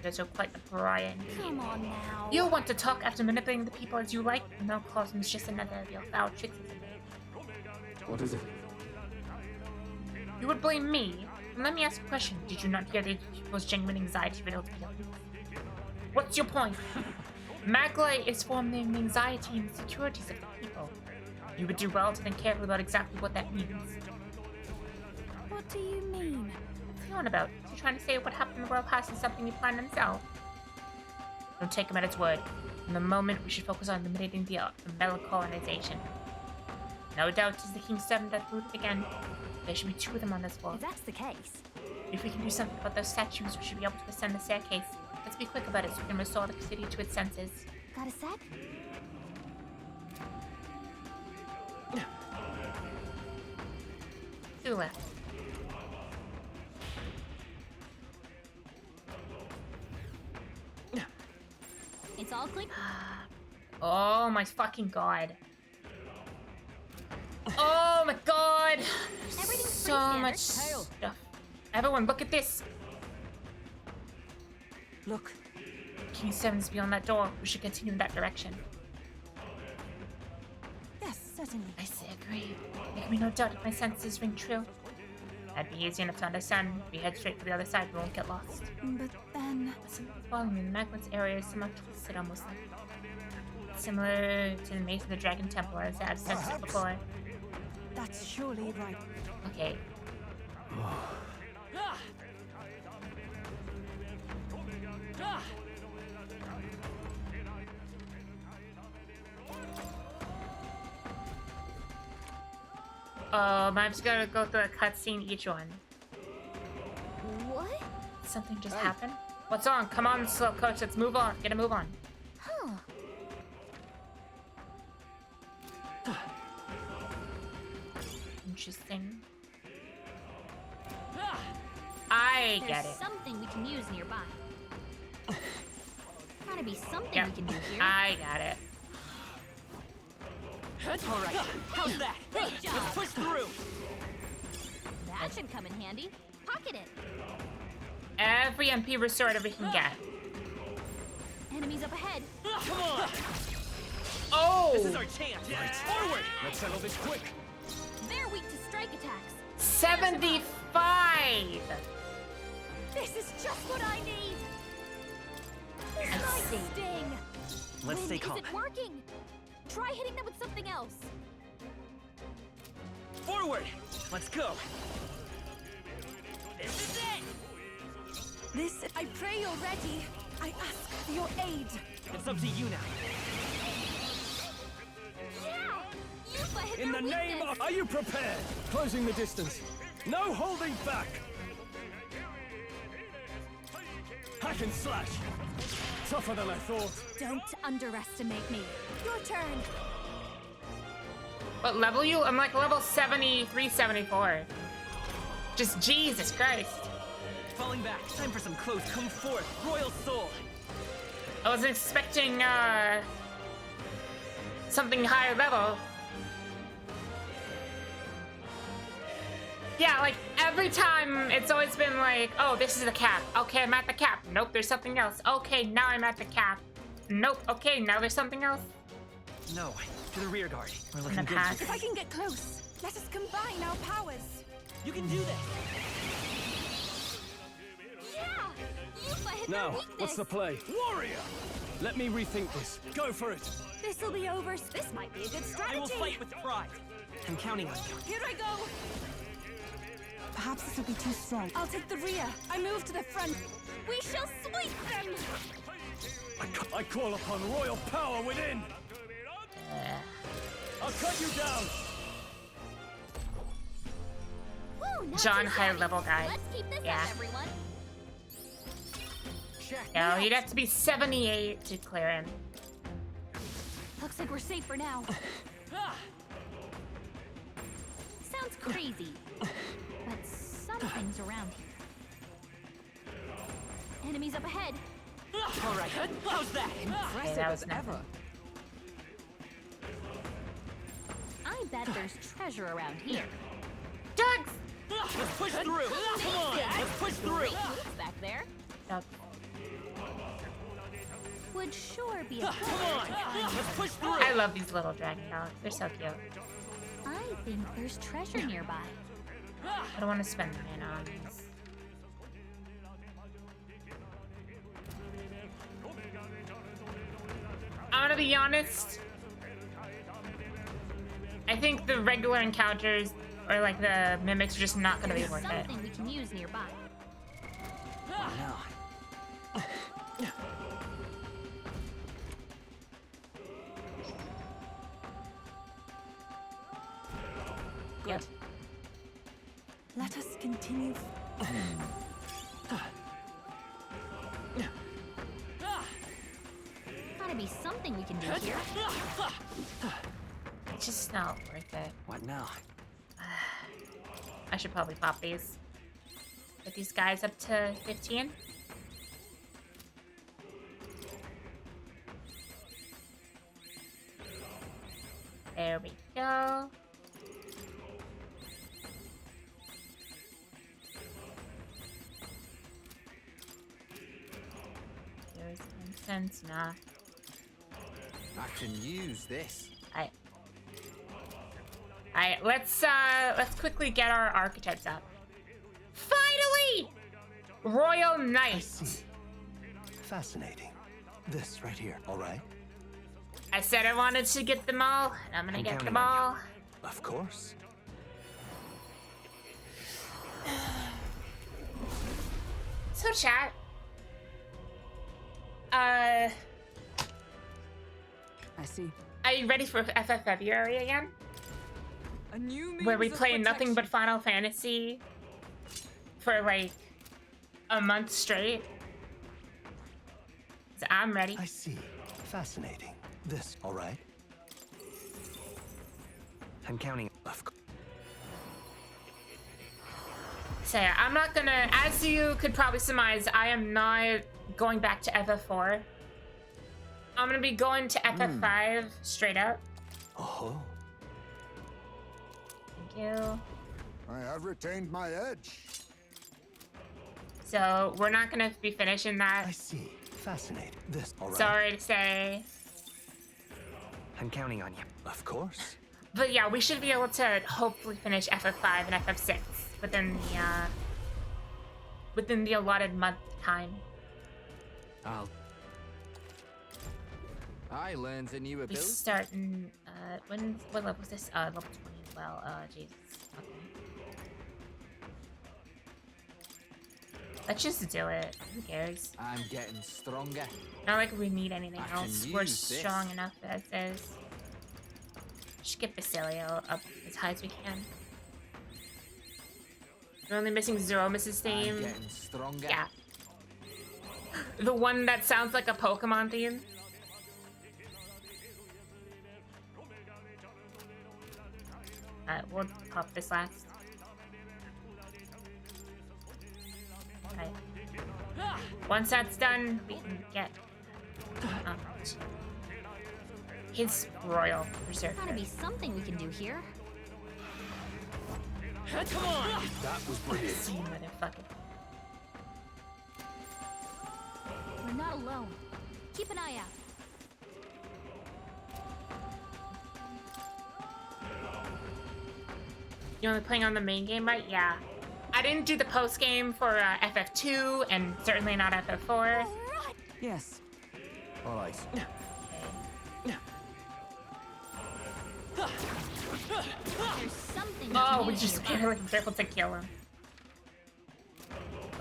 Those are quite the pariah. Come on now. You'll want to talk after manipulating the people as you like, and now Cosm is just another of your foul tricks. What is it? You would blame me? And let me ask you a question. Did you not hear the people's genuine anxiety riddled feelings? What's your point? Maglite is formed in the anxiety and insecurities of the people. You would do well to think carefully about exactly what that means. What do you mean? What's he on about? Is he trying to say what happened in the world past is something he planned himself? Don't take him at his word. In the moment, we should focus on eliminating the metal colonization. No doubt it's the King's Seven that rooted again. There should be 2 of them on this floor. If that's the case. If we can do something about those statues, we should be able to ascend the staircase. Let's be quick about it so we can restore the city to its senses. Got a sec? Two left. It's all clear. Oh my fucking god. Oh my god! Everything's So pretty much standard. stuff. Everyone, look at this! Look. King 7's beyond that door. We should continue in that direction. Yes, certainly. I say agree. There can be no doubt if my senses ring true. That'd be easy enough to understand. If we head straight to the other side, we won't get lost. But then... Something's following me. The Maglit's area is somewhat twisted, almost like... similar to the maze of the Dragon Temple, as I've said before. That's surely right. Okay. I'm just gonna go through a cutscene each one. What? Something just happened? What's on? Come on, slow coach, let's move on. Get a move on. Huh. Interesting. I get There's it. something we can use nearby. Gotta be something Yeah, we can do here. I got it. Alright, how's that? Great job. Let's push through! That should come in handy. Pocket it. Every MP restorative we can get. Enemies up ahead. Come on! Oh! This is our chance! Right. Forward! Let's settle this quick. They're weak to strike attacks. 75! This is just what I need. This might sting. Let's When stay calm. Is it working? Try hitting them with something else. Forward! Let's go! This is it! This... I pray you're ready. I ask for your aid. It's up to you now. Yeah! Yuffie hit In their the name weakness. of... Are you prepared? Closing the distance. No holding back. Hack and slash. Tougher than I thought. Don't underestimate me. Your turn. What level you? I'm like level 73, 74. Just Jesus Christ. Falling back. Time for some clothes. Come forth. Royal soul. I wasn't expecting, something higher level. Yeah, like, every time it's always been like, oh, this is the cap. Okay, I'm at the cap. Nope, there's something else. Okay, now I'm at the cap. Nope, okay, now there's something else. No, to the rear guard. We're In looking the good. past. If I can get close. Let us combine our powers. You can do this. Yeah! Yuffie hit Now, their weakness. what's the play? Warrior! Let me rethink this. Go for it! This'll be over. This might be a good strategy. I will fight with pride. I'm counting on you. Here I go. Perhaps this will be too strong. I'll take the rear. I move to the front. We shall sweep them! I call upon royal power within! I'll cut you down! Woo, not John too high shabby. level guy. Let's keep this Yeah. up, everyone. No, he'd have to be 78 to clear him. Looks like we're safe for now. Sounds crazy, but something's around here. Enemies up ahead. All right, how's that? Impressive that was as nothing. ever. I bet there's treasure around here. Dogs! Let's push through. Come on, let's push through. Who's back there? Dogs. Would sure be a Come on, let's push through. I love these little dragon dogs. They're so cute. I think there's treasure nearby. I don't want to spend mana on these. I'm gonna be honest. I think the regular encounters or like the mimics are just not gonna be There's worth it. something we can use nearby. Yep. Let us continue. Gotta be something we can do here. It's just not worth it. What now? I should probably pop these. Get these guys up to 15. There we go. There's incense, nah. I can use this. Alright, let's quickly get our archetypes up. Finally! Royal Knight. Fascinating. This right here, all right? I said I wanted to get them all, and I'm gonna get them all. Of course. So chat. I see. Are you ready for FF February again? A new Where we means of play nothing protection. but Final Fantasy for like a month straight. So I'm ready. I see. Fascinating. This, all right? I'm counting. So yeah, I'm not gonna, as you could probably surmise, I am not going back to FF4. I'm gonna be going to FF5 straight up. Oh. Thank you. I have retained my edge. So we're not gonna be finishing that. I see. Fascinating. This, all right? Sorry to say. I'm counting on you. Of course. But yeah, we should be able to hopefully finish FF5 and FF6 within the allotted month time. I learned a new We ability. start in what level was this? Level 20 as well. Jesus. Okay. Let's just do it. Who cares? I'm getting stronger. Not like we need anything I can else. We're use this. strong enough as is. Just get Basilio up as high as we can. We're only missing Zero Mrs. I'm theme. getting stronger. Yeah. The one that sounds like a Pokemon theme. We'll pop this last. Okay. Once that's done, we can get his Royal Berserker. Gotta be something we can do here. Come on! That was brilliant. See, motherfucker. We're not alone. Keep an eye out. You're only playing on the main game, right? Yeah. I didn't do the post game for FF2, and certainly not FF4. Yes. All right. There's something. Oh, we just barely were able to kill him.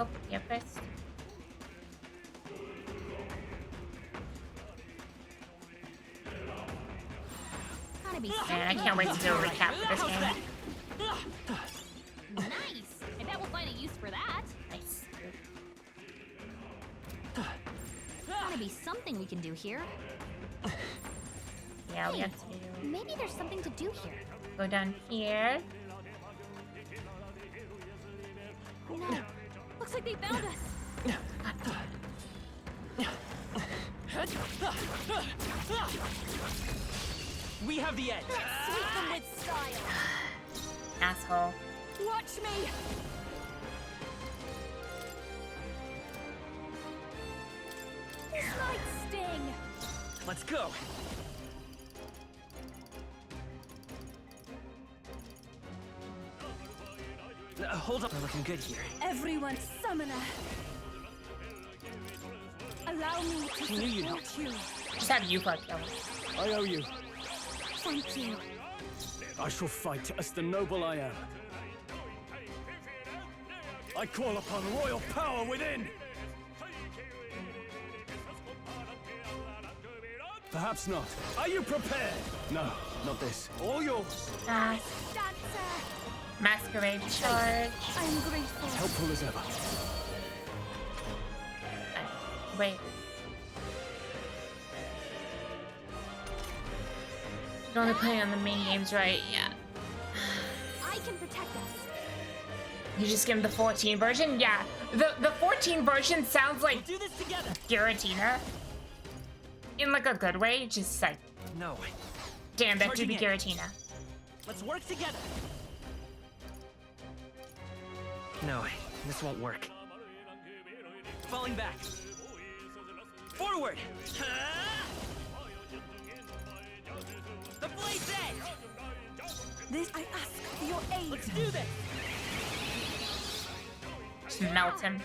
Oh, yeah, first. Man, I can't wait to do a recap for this game. Nice. I bet we'll find a use for that. Nice. Gotta be something we can do here. Yeah, we have to Maybe there's something to do here. go down here. No. Looks like they found us. We have the edge. Let's sweep them with style. Asshole. Watch me. This might sting. Let's go. Hold up. We're looking good here. Everyone, summoner. Allow me to support you. Just have you fuck kill him. I owe you. Thank you. I shall fight as the noble I am. I call upon royal power within! Perhaps not. Are you prepared? No, not this. All yours. Masquerade charge. I'm grateful. Helpful as ever. Wait. You're only playing on the main games, right? Yeah. I can protect us. You just give him the 14 version? Yeah. The 14 version sounds like We'll do this together. Giratina. In like a good way, just like, No. damn, that should be Charging Giratina. Let's work together. No, this won't work. Falling back. Forward. The blade's edge. This I ask for your aid. Let's do this. Just melt him.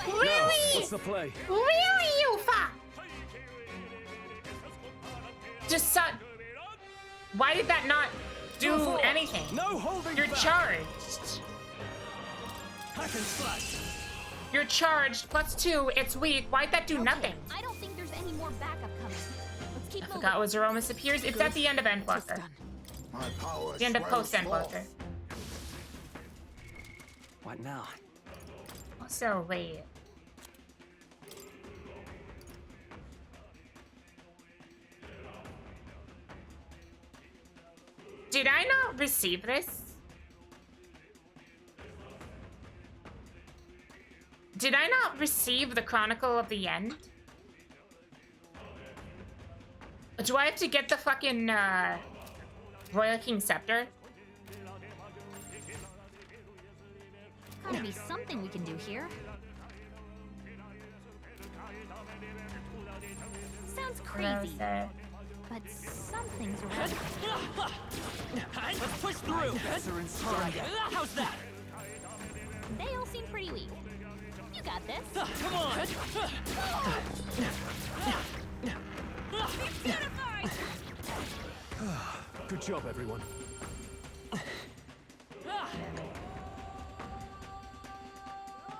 Now, Really? what's the play? Really, Yufa? Just why did that not do anything? No holding You're back. charged. Hack and slash. You're charged, +2, it's weak. Why'd that do nothing? I don't think there's any more backup coming. Let's keep I moving. forgot what Zeromus appears. It's at the end of Endwalker. My power The end of swells post Endwalker. forth. What now? Also, wait. Did I not receive this? Did I not receive the Chronicle of the End? Do I have to get the fucking, Royal King Scepter? Gotta be something we can do here. Sounds crazy, but something's right. Let's push through. How's that? They all seem pretty weak. You got this. Come on. Good job, everyone.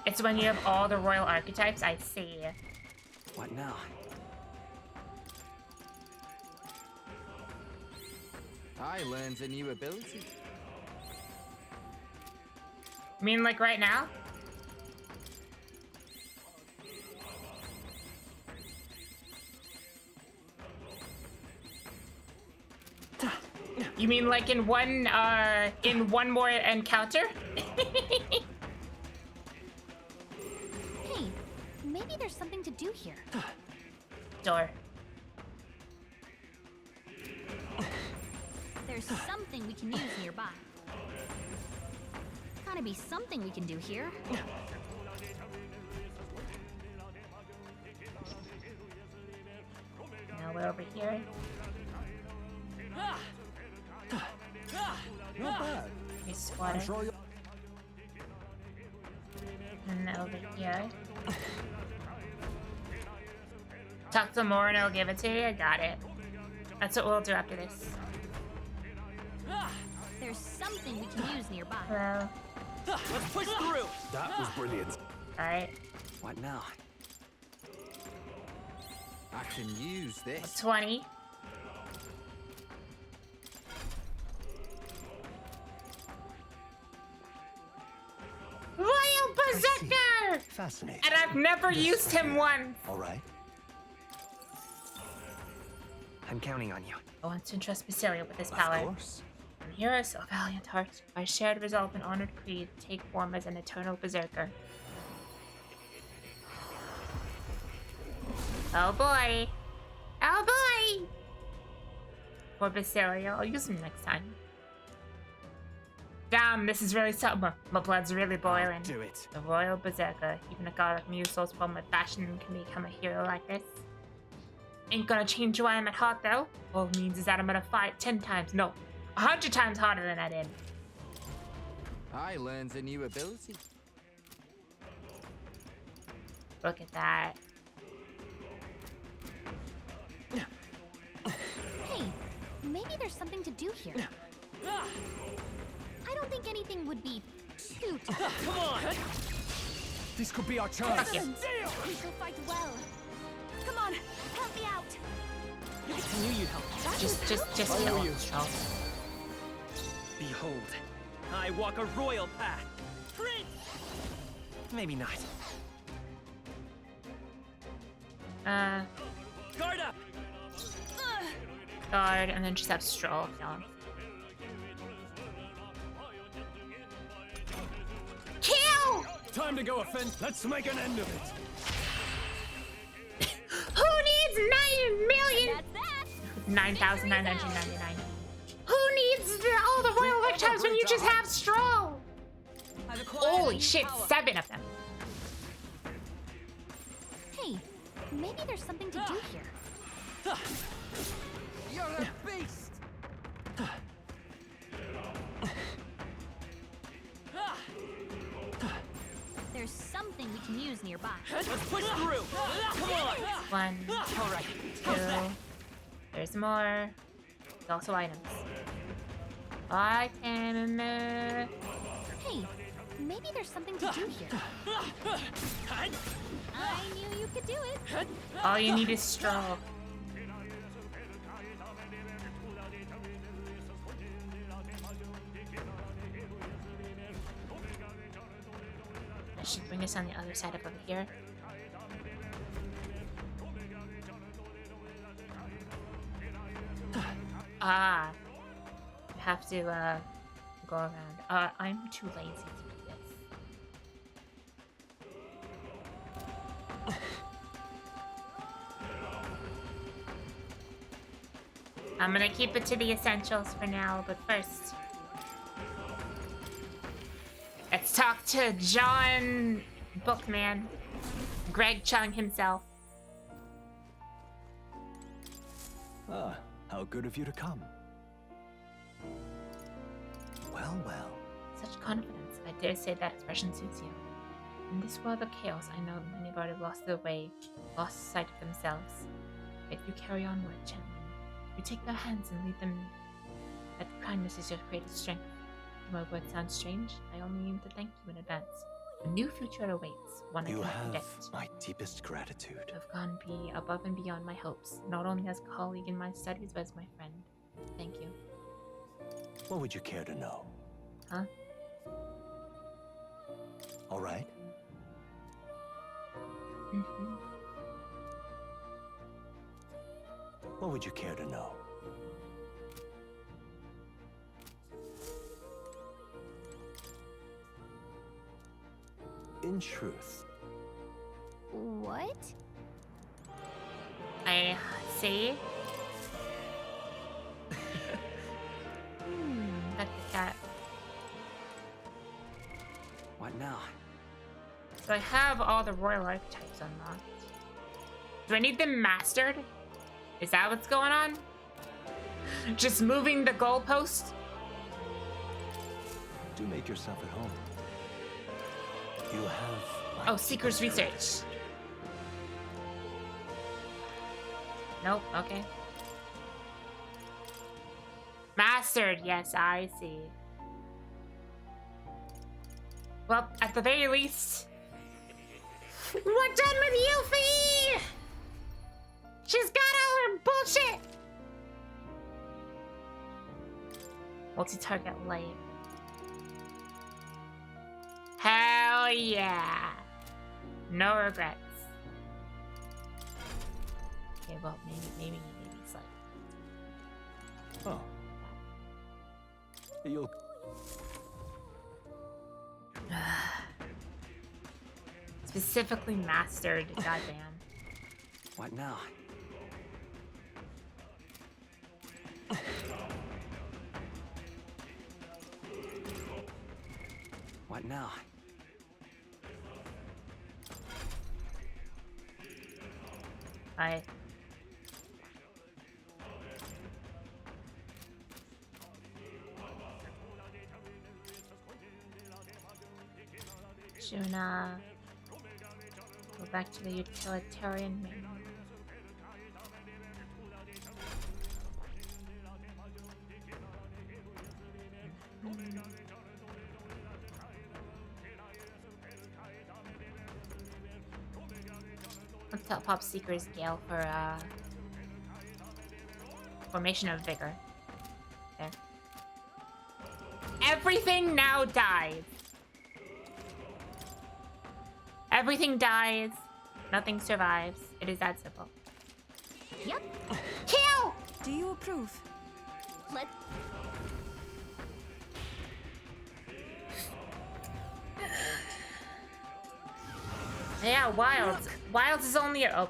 It's when you have all the royal archetypes, I see. What now? I learned a new ability. You mean like right now? You mean like in one more encounter? Hey, maybe there's something to do here. Door. There's something we can use nearby. Gotta be something we can do here. Now we're over here. Not bad. You use water. And over here. Talk to more and I'll give it to you. I got it. That's what we'll do after this. There's something we can use nearby. Hello. Let's push through! That was brilliant. Alright. What now? I can use this. 20. Royal Berserker! Fascinating. And I've never used him once. All right. I'm counting on you. I want to entrust Basilia with this Of power. course. From heroes of valiant hearts, by shared resolve and honored creed, take form as an eternal berserker. Oh boy! Oh boy! For Basilia, I'll use him next time. Damn, this is really something. My blood's really boiling. Do it. The Royal Berserker. Even a god like me who's so sprung with passion can become a hero like this. Ain't gonna change who I am at heart, though. All it means is that I'm gonna fight 10 times, no, 100 times harder than I did. I learns a new ability. Look at that. Hey, maybe there's something to do here. I don't think anything would be too tough. Come on! This could be our chance. Excellent. We shall fight well. Come on, help me out. I knew you'd help. Just kill him. Oh. Behold, I walk a royal path. Prince! Maybe not. Guard up! Guard, and then just have Stroll kill him. Kill! Time to go offend. Let's make an end of it. Who needs 9 million? 9,999. Who needs all the royal archetypes when you just have Stroll? Holy shit, 7 of them. Hey, maybe there's something to do here. You're a beast! There's something we can use nearby. Let's push through! Come on! 1, All right. 2. There's more. There's also items. Item. Hey, maybe there's something to do here. I knew you could do it. All you need is Stroll. I should bring us on the other side of over here. Ah. I have to, go around. I'm too lazy to do this. I'm gonna keep it to the essentials for now, but first... let's talk to John Bookman. Greg Chung himself. Ah, how good of you to come. Well, well. Such confidence. I dare say that expression suits you. In this world of chaos, I know many have lost their way, lost sight of themselves. If you carry onward, champion, you take their hands and lead them. That kindness is your greatest strength. If my words sound strange, I only mean to thank you in advance. A new future awaits, one I You cannot have predict. my deepest gratitude. You have gone above and beyond my hopes, not only as a colleague in my studies, but as my friend. Thank you. What would you care to know? Huh? All right. Mm-hmm. What would you care to know? In truth, What? I see. Look at that. What now? So I have all the royal archetypes unlocked. Do I need them mastered? Is that what's going on? Just moving the goalpost? Do make yourself at home. You have... Oh, Seeker's Research. Nope, okay. Mastered, yes, I see. Well, at the very least, we're done with Yuffie! She's got all her bullshit! Multi-target light. Hell yeah! No regrets. Okay, well, maybe it's like... Oh. You'll... Specifically mastered, goddamn. What now? What now? Alright. Shuna. Go back to the utilitarian menu. Let's tell Pop Seeker's Gale for formation of vigor. There. Everything now dies. Everything dies. Nothing survives. It is that simple. Yep. Kill! Do you approve? Let. Yeah, Wilds. Wilds is only a... Oh,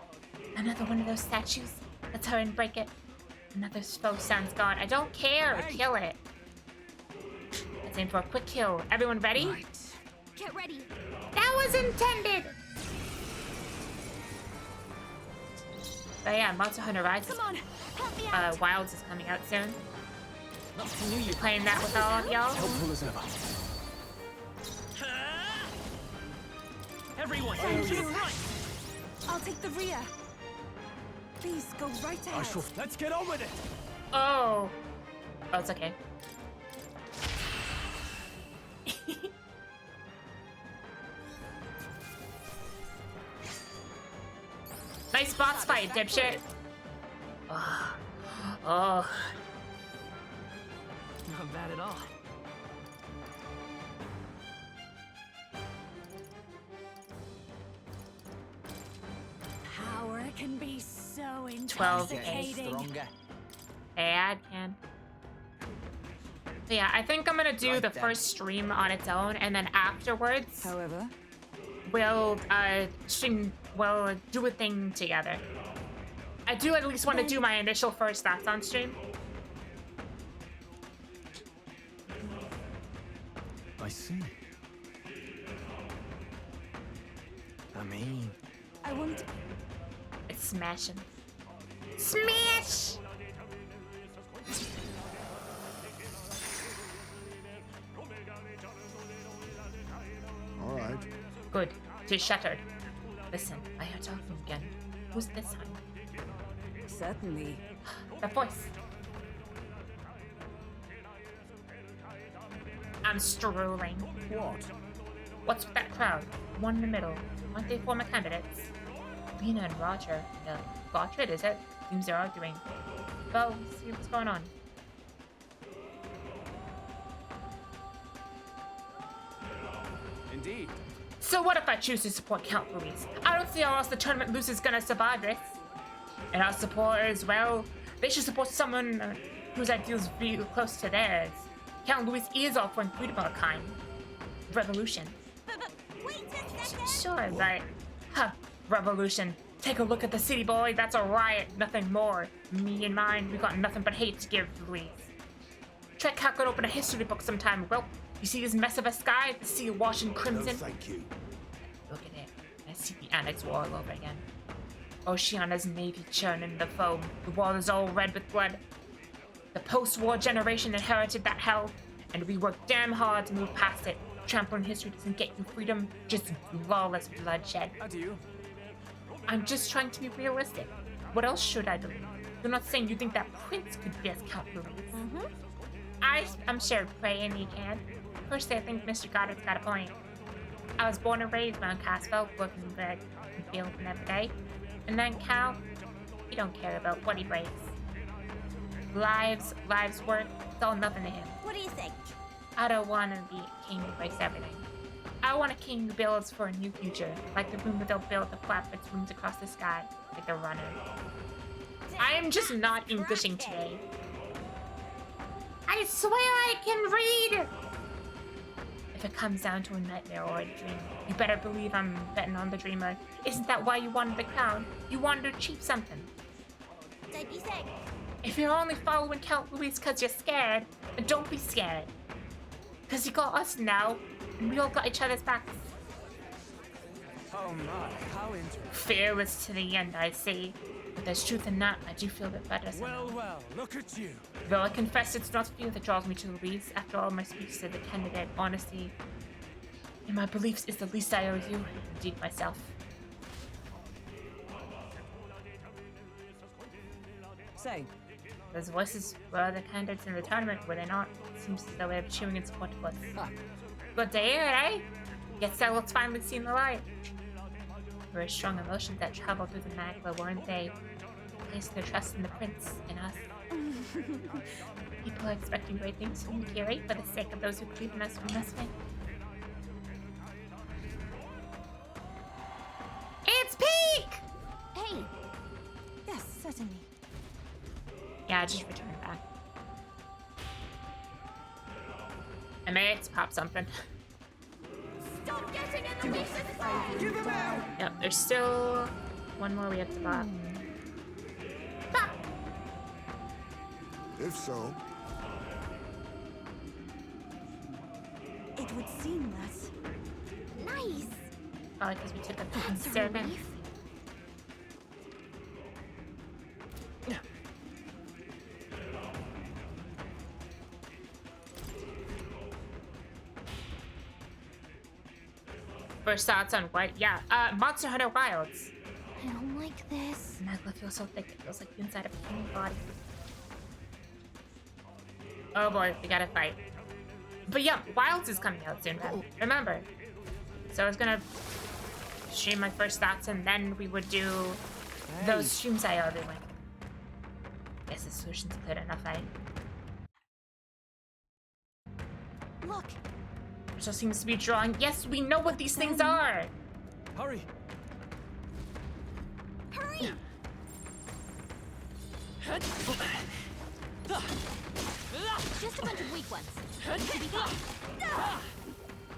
another one of those statues. Let's hurry and break it. Another foe sounds gone. I don't care. Hey. Kill it. Let's aim for a quick kill. Everyone ready? Right. Get ready. That was intended. But yeah, Monster Hunter Rise. Come on, help me out. Wilds is coming out soon. You playing that with all of y'all? Helpful as ever. Everyone, thank you. I'll take the rear. Please go right ahead. Let's get on with it. Oh. Oh, it's okay. Nice boss fight, dipshit. Oh. Oh. Not bad at all. Power can be so 12 intoxicating. Yeah, I can. So yeah, I think I'm gonna do the first stream on its own, and then afterwards, however, we'll we'll do a thing together. I do at least want to do my initial first thoughts on stream. I see. I mean... I won't... It's smashing. Smash! All right. Good. Tis shattered. Listen, I hear talking again. Who's this time? Certainly. That voice. I'm strolling. What? What's with that crowd? One in the middle. Aren't they former candidates? Rena and Roger. No. Gotrid, is it? Seems they're arguing. Go, see what's going on. Indeed. So what if I choose to support Count Luis? I don't see how else the tournament losers gonna survive this. And our supporters, well, they should support someone whose ideals be close to theirs. Count Luis is offering freedom of a kind. Revolution. Wait a second. Sure, but... Huh, revolution. Take a look at the city, boy. That's a riot, nothing more. Me and mine, we got nothing but hate to give Luis. Trek could open a history book sometime. Well, you see this mess of a sky? The sea washed in crimson? No, thank you. Look at it. I see the Annex War all over again. Oceana's navy churning the foam. The water's all red with blood. The post-war generation inherited that hell, and we work damn hard to move past it. Trampling history doesn't get you freedom, just lawless bloodshed. Adieu. I'm just trying to be realistic. What else should I believe? You're not saying you think that prince could be as Count Louis. I'm sure praying he can. Personally, I think Mr. Goddard's got a point. I was born and raised around Castle, working in the field every day. And then Cal, he don't care about what he breaks. Lives work, it's all nothing to him. What do you think? I don't want to be a king who breaks everything. I want a king who builds for a new future, like the room that they'll build the flatbed rooms across the sky, like the runner. I am just not Englishing today. I swear I can read! If it comes down to a nightmare or a dream, you better believe I'm betting on the dreamer. Isn't that why you wanted the crown? You wanted to achieve something. Don't be sick. If you're only following Count Louis because you're scared, then don't be scared. Because you got us now, and we all got each other's backs. Oh my, how interesting. Fearless to the end, I see. But there's truth in that, I do feel a bit better somehow. Well, look at you. Though I confess it's not fear that draws me to Louise. After all, my speech to the candidate, honesty in my beliefs is the least I owe you, indeed myself. Say, Those voices were other candidates in the tournament, were they not? Seems as though they're cheering in support of us. Good to hear, eh? Guess Selwood's finally seen the light. There were strong emotions that traveled through the Magla, weren't they? Placed their trust in the prince, in us. People are expecting great things from Kiri for the sake of those who believe in us from this way. It's Peak! Hey. Yes, certainly. Yeah, I just returned back. I may pop something. Stop getting in the mission's way! Give him out! Yep, there's still one more we have to pop. Pop! If so, It would seem that. Nice! Probably because we took a That's a servant. relief. First thoughts on what? Yeah, Monster Hunter Wilds. I don't like this. Magla feels so thick, it feels like the inside of a human body. Oh boy, we gotta fight. But yeah, Wilds is coming out soon, then. Remember. So I was gonna stream my first thoughts and then we would do those streams I owe everyone. Guess the solution's good enough, Look, Rachel seems to be drawing. Yes, we know what these things are! Hurry. hurry! Just a bunch of weak ones. Should be fine.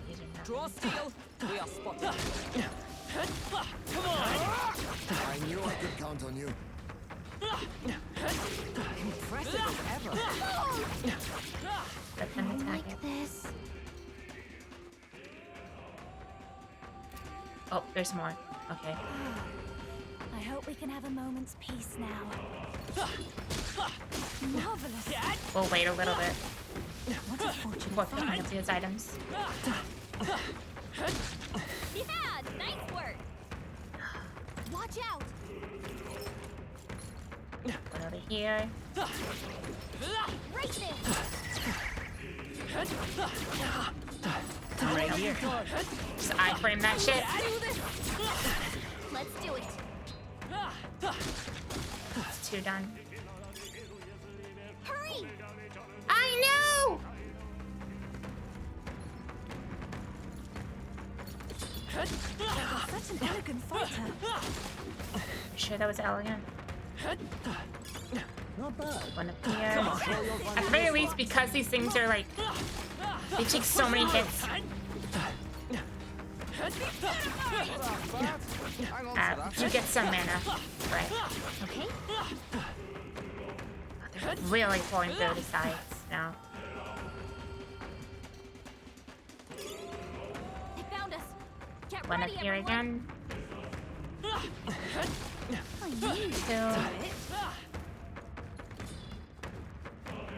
These are not- draw steel. We are spotted. I knew I could count on you. Impressive as ever. Let them I don't attack like it. this. Oh, there's more. Okay. I hope we can have a moment's peace now. Marvelous. We'll wait a little bit What a fortunate before picking find. up these items. Yeah, nice work. Watch out. One over here. Right there. Right here. Just iframe that shit. Let's do it. It's two done. Hurry! I know! Such an elegant fighter. You sure that was elegant? Not bad. One up here. At the very least, because these things are like, they take so many hits. You get some mana. Right. Okay. Oh, they're really pulling through the sides now. They found us. Get One up ready, here everyone. again. I knew you could Two. do it.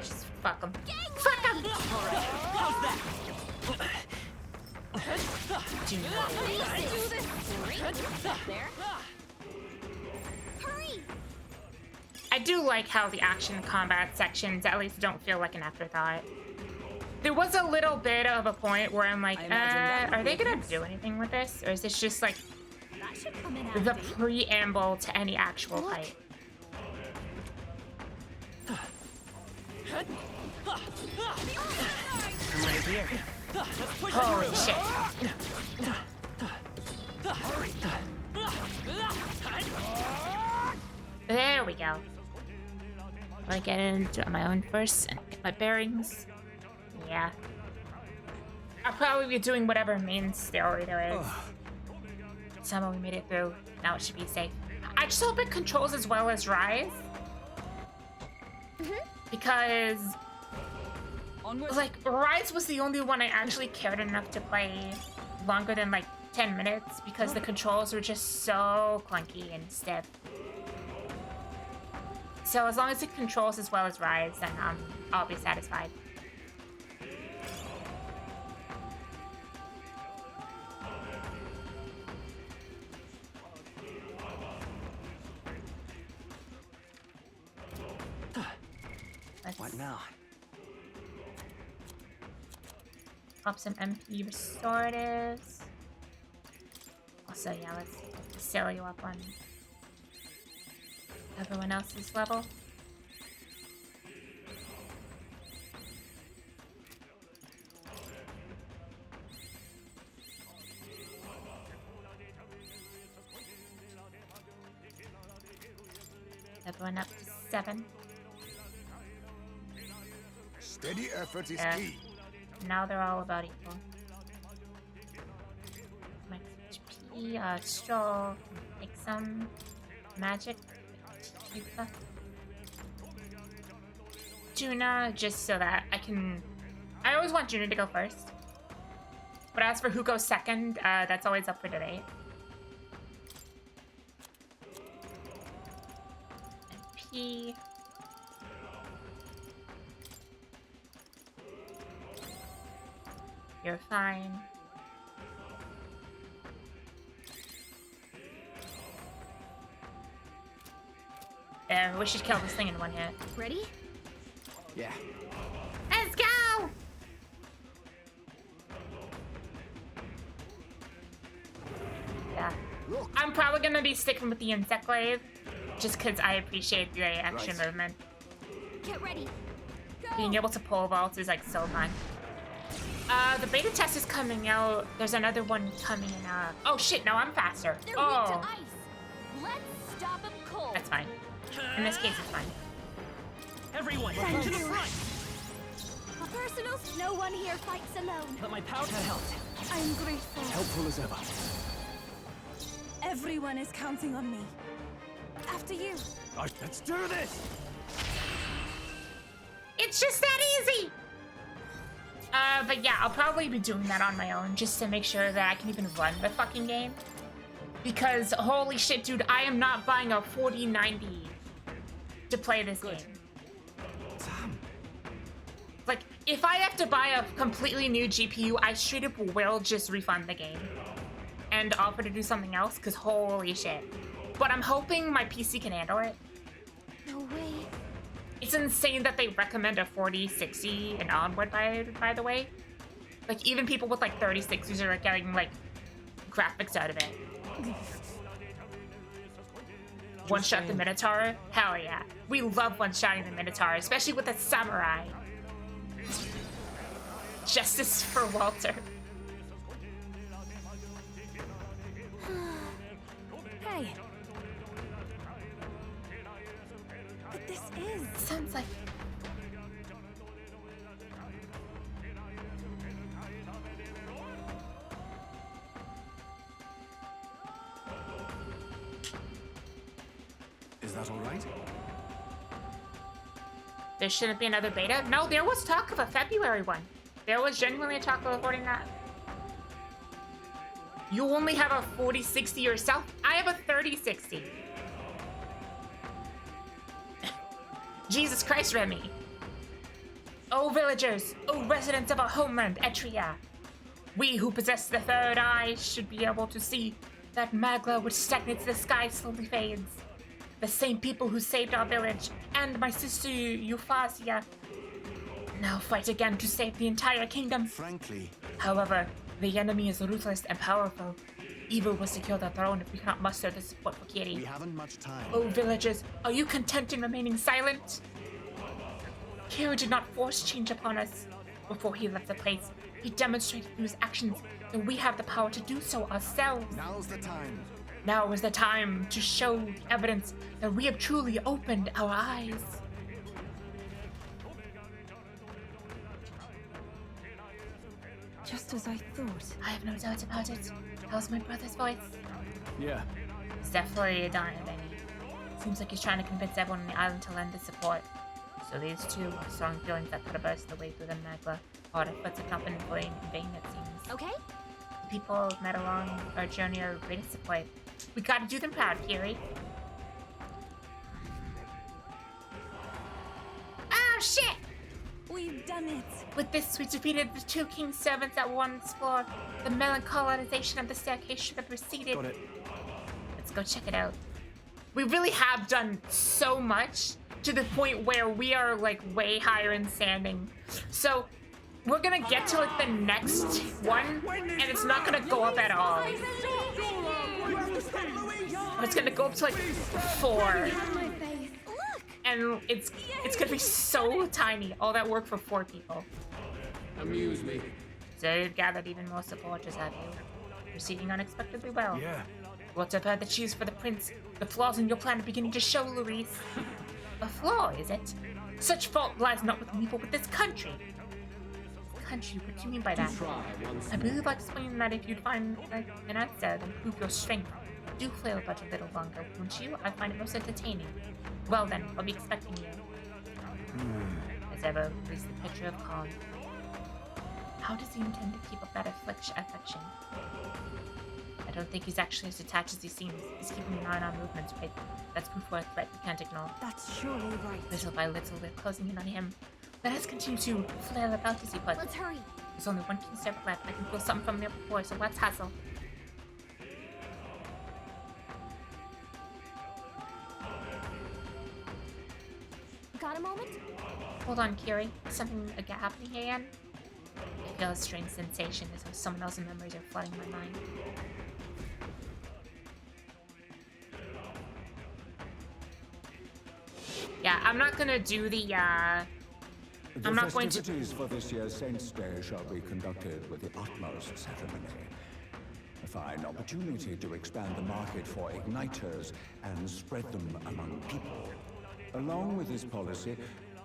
Just fuck them. Fuck them! Alright, how's that? Do not. Do this. There. Hurry! I do like how the action combat sections at least don't feel like an afterthought. There was a little bit of a point where I'm like, are they gonna do anything with this? Or is this just like That should come in handy. the preamble to any actual fight? I'm right here. Let's push Holy through. shit. There we go. I get into my own first and get my bearings. Yeah. I'll probably be doing whatever main story there is. Somehow we made it through. Now it should be safe. I just hope it controls as well as Rise. Because like Rise was the only one I actually cared enough to play longer than like 10 minutes because the controls were just so clunky and stiff. So as long as it controls as well as Rise, then I'll be satisfied. What now? Pop some MP restoratives. Also, yeah, let's sail you up on everyone else's level. Everyone up to 7. Steady effort is key. Now they're all about equal. Max HP, Stroll, take some magic. Juna, just so that I can... I always want Juna to go first. But as for who goes second, that's always up for debate. MP. You're fine. There, we should kill this thing in one hit. Ready? Yeah. Let's go! Yeah. I'm probably gonna be sticking with the insect glaive, just because I appreciate the extra movement. Get ready. Being able to pole vault is like so fun. The beta test is coming out. There's another one coming in. Oh shit! No, I'm faster. They're weak to ice. Let's stop them cold. That's fine. In this case, it's fine. Everyone, Thank to the you. front. Personals, no one here fights alone. But my power helped. I'm grateful. Helpful as ever. Everyone is counting on me. After you. Let's do this! It's just that easy! But yeah, I'll probably be doing that on my own just to make sure that I can even run the fucking game. Because, holy shit, dude, I am not buying a 4090 to play this game. Like, if I have to buy a completely new GPU, I straight up will just refund the game. And offer to do something else, because holy shit. But I'm hoping my PC can handle it. No way. It's insane that they recommend a 4060 and onward, by the way. Like, even people with, like, 3060s are getting, like, graphics out of it. One-shot the Minotaur? Hell yeah. We love one-shotting the Minotaur, especially with a samurai. Justice for Walter. Hey. But this is... Sounds like... Is that all right? There shouldn't be another beta? No, there was talk of a February one. There was genuinely a talk of reporting that. You only have a 4060 yourself? I have a 3060. Jesus Christ, Remy. O villagers, O residents of our homeland, Etria. We who possess the third eye should be able to see that magla which stagnates the sky slowly fades. The same people who saved our village and my sister Euphrasia now fight again to save the entire kingdom. Frankly. However, the enemy is ruthless and powerful. Evil will secure the throne if we cannot muster the support for Kiri. We haven't much time. Oh, villagers, are you content in remaining silent? Kiri did not force change upon us. Before he left the place, he demonstrated through his actions that we have the power to do so ourselves. Now's the time. Now is the time to show evidence that we have truly opened our eyes. Just as I thought. I have no doubt about it. How's my brother's voice? Yeah. It's definitely a dying baby. Seems like he's trying to convince everyone on the island to lend his support. So these two strong feelings that could have burst the way through the magla are efforts of company in vain, it seems. Okay. The people met along our journey are greatest support. We gotta do them proud, Kiri. Oh shit! We've done it! With this, we defeated the two king's servants that once explored. The melancholization of the staircase should have receded. Got it. Let's go check it out. We really have done so much to the point where we are like way higher in standing. So we're gonna get to like the next one, and it's not gonna go up at all. It's gonna go up to like 4. And it's gonna be so tiny. All that work for 4 people. Amuse me. So you've gathered even more supporters, have you? Proceeding unexpectedly well. Yeah. What I've heard that she's for the prince. The flaws in your plan are beginning to show, Louise. A flaw, is it? Such fault lies not with me, but with this country. Country? What do you mean by that? I believe I'll explain that if you'd find an answer, then prove your strength. Do flail about a little longer, won't you? I find it most entertaining. Well then, I'll be expecting you. As ever, release the picture of Kong. How does he intend to keep up that affection? I don't think he's actually as attached as he seems. He's keeping an eye on our movements, right? That's proof for a threat we can't ignore. That's surely right. Little by little, we're closing in on him. Let us continue to flail about, as he puts it. Let's hurry. There's only one king servant left. I can feel something from there before, so let's hustle. Got a moment? Hold on, Kiri. Is something happening again? I feel a strange sensation as though someone else's memories are flooding my mind. Yeah, I'm not gonna do the, I'm not going to... The festivities for this year's Saints' Day shall be conducted with the utmost ceremony. A fine opportunity to expand the market for igniters and spread them among people. Along with this policy,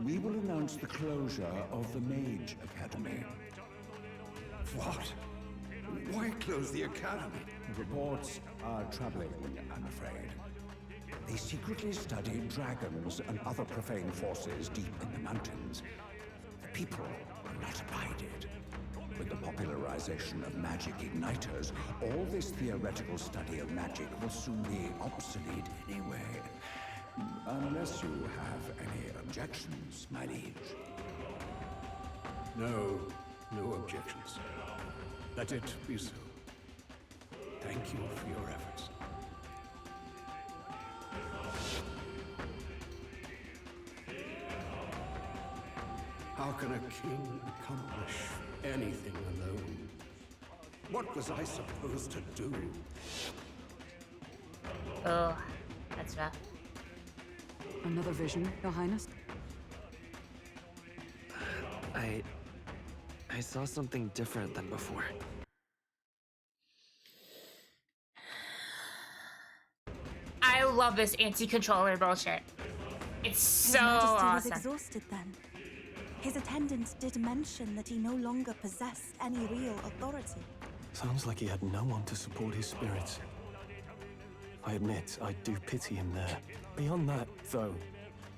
we will announce the closure of the Mage Academy. What? Why close the academy? Reports are troubling, I'm afraid. They secretly study dragons and other profane forces deep in the mountains. The people will not abide it. With the popularization of magic igniters, all this theoretical study of magic will soon be obsolete anyway. Unless you have any objections, my liege. No objections. Let it be so. Thank you for your efforts. How can a king accomplish anything alone? What was I supposed to do? Oh, that's rough. Another vision, Your Highness? I saw something different than before. I love this anti-controller bullshit. It's so His Majesty awesome. was exhausted then. His attendants did mention that he no longer possessed any real authority. Sounds like he had no one to support his spirits. I admit, I do pity him there. Beyond that, though,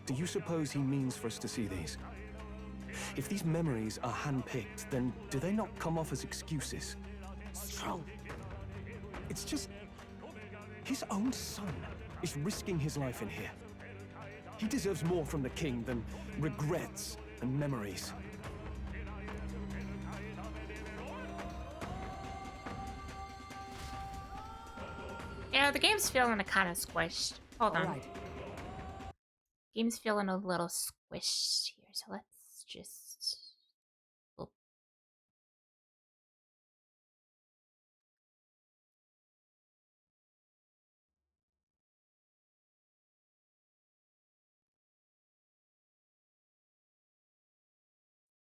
do you suppose he means for us to see these? If these memories are hand-picked, then do they not come off as excuses? Strong. It's just... his own son is risking his life in here. He deserves more from the king than regrets and memories. Yeah, the game's feeling kind of squished. Hold on. All right. Game's feeling a little squished here, so let's just... Oh.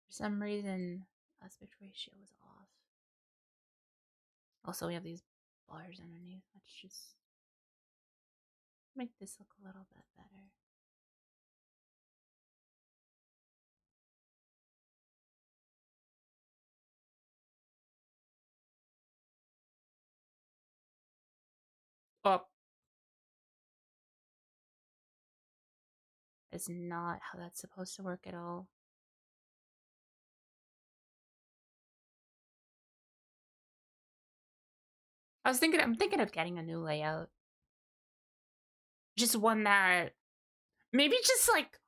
For some reason, aspect ratio was off. Also, we have these bars underneath. Let's just make this look a little bit better. Oh. It's not how that's supposed to work at all. I'm thinking of getting a new layout. Just one that, maybe just like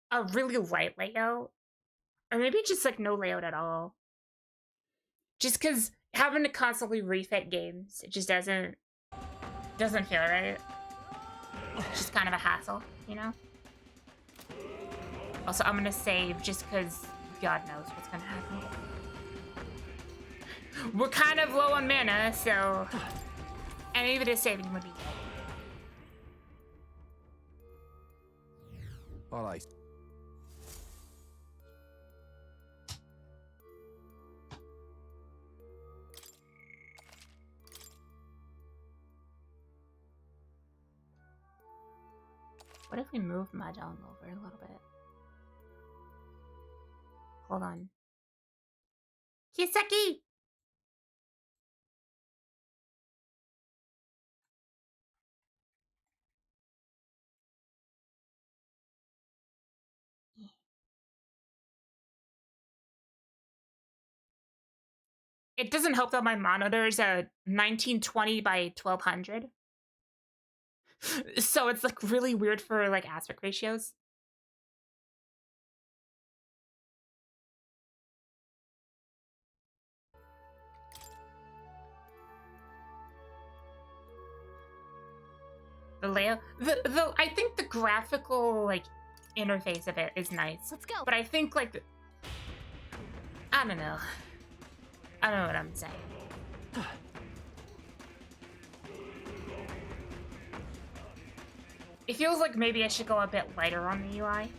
a really light layout. Or maybe just like no layout at all. Just because having to constantly refit games, it just doesn't feel right. It's just kind of a hassle, you know? Also, I'm gonna save just because God knows what's gonna happen. We're kind of low on mana, so any bit of saving would be good. All right. What if we move Mahjong over a little bit? Hold on. Kiseki! It doesn't help that my monitor is a 1920 by 1200. So it's like really weird for like aspect ratios. The layout, I think the graphical like interface of it is nice. Let's go. But I think like, I don't know. I don't know what I'm saying. It feels like maybe I should go a bit lighter on the UI.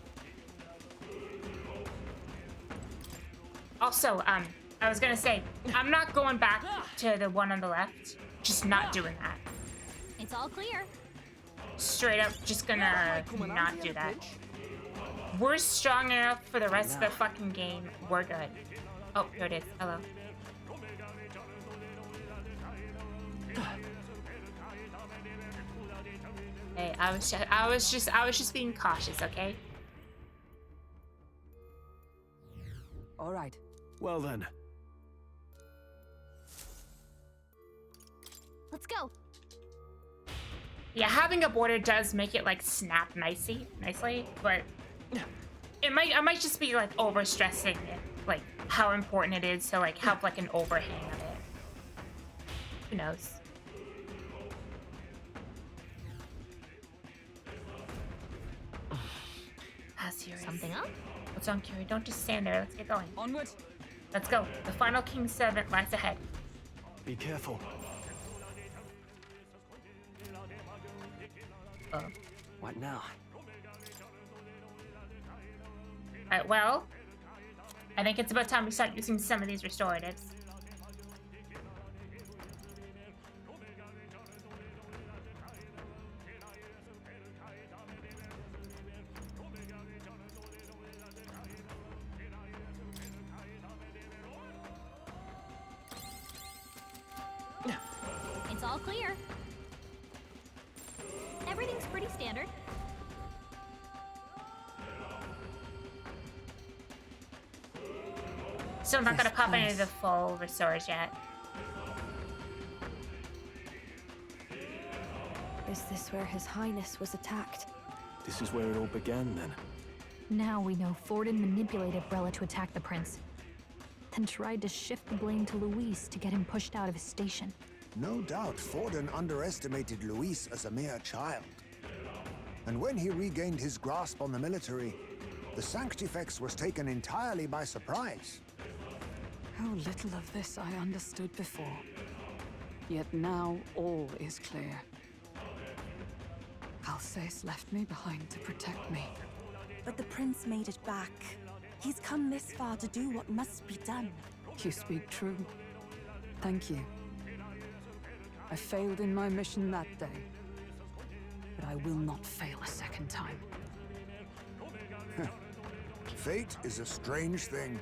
Also, I was gonna say, I'm not going back to the one on the left. Just not doing that. It's all clear. Straight up, just gonna not do that. We're strong enough for the rest of the fucking game. We're good. Oh, here it is. Hello. Hey, I was just being cautious, okay? All right. Well then. Let's go. Yeah, having a border does make it like snap nicely, but I might just be like overstressing it, like how important it is to like have like an overhang of it. Who knows? Serious. Something up? What's on, Curie? Don't just stand there. Let's get going. Onward. Let's go. The final King's Servant lies ahead. Be careful. What now? Alright, well, I think it's about time we start using some of these restoratives. It's all clear. Everything's pretty standard. So I'm not gonna pop any of the full restores yet. Is this where His Highness was attacked? This is where it all began, then. Now we know Forden manipulated Brella to attack the prince, then tried to shift the blame to Luis to get him pushed out of his station. No doubt Forden underestimated Luis as a mere child. And when he regained his grasp on the military, the Sanctifex was taken entirely by surprise. How little of this I understood before. Yet now all is clear. Alsace left me behind to protect me. But the prince made it back. He's come this far to do what must be done. You speak true. Thank you. I failed in my mission that day, but I will not fail a second time. Fate is a strange thing.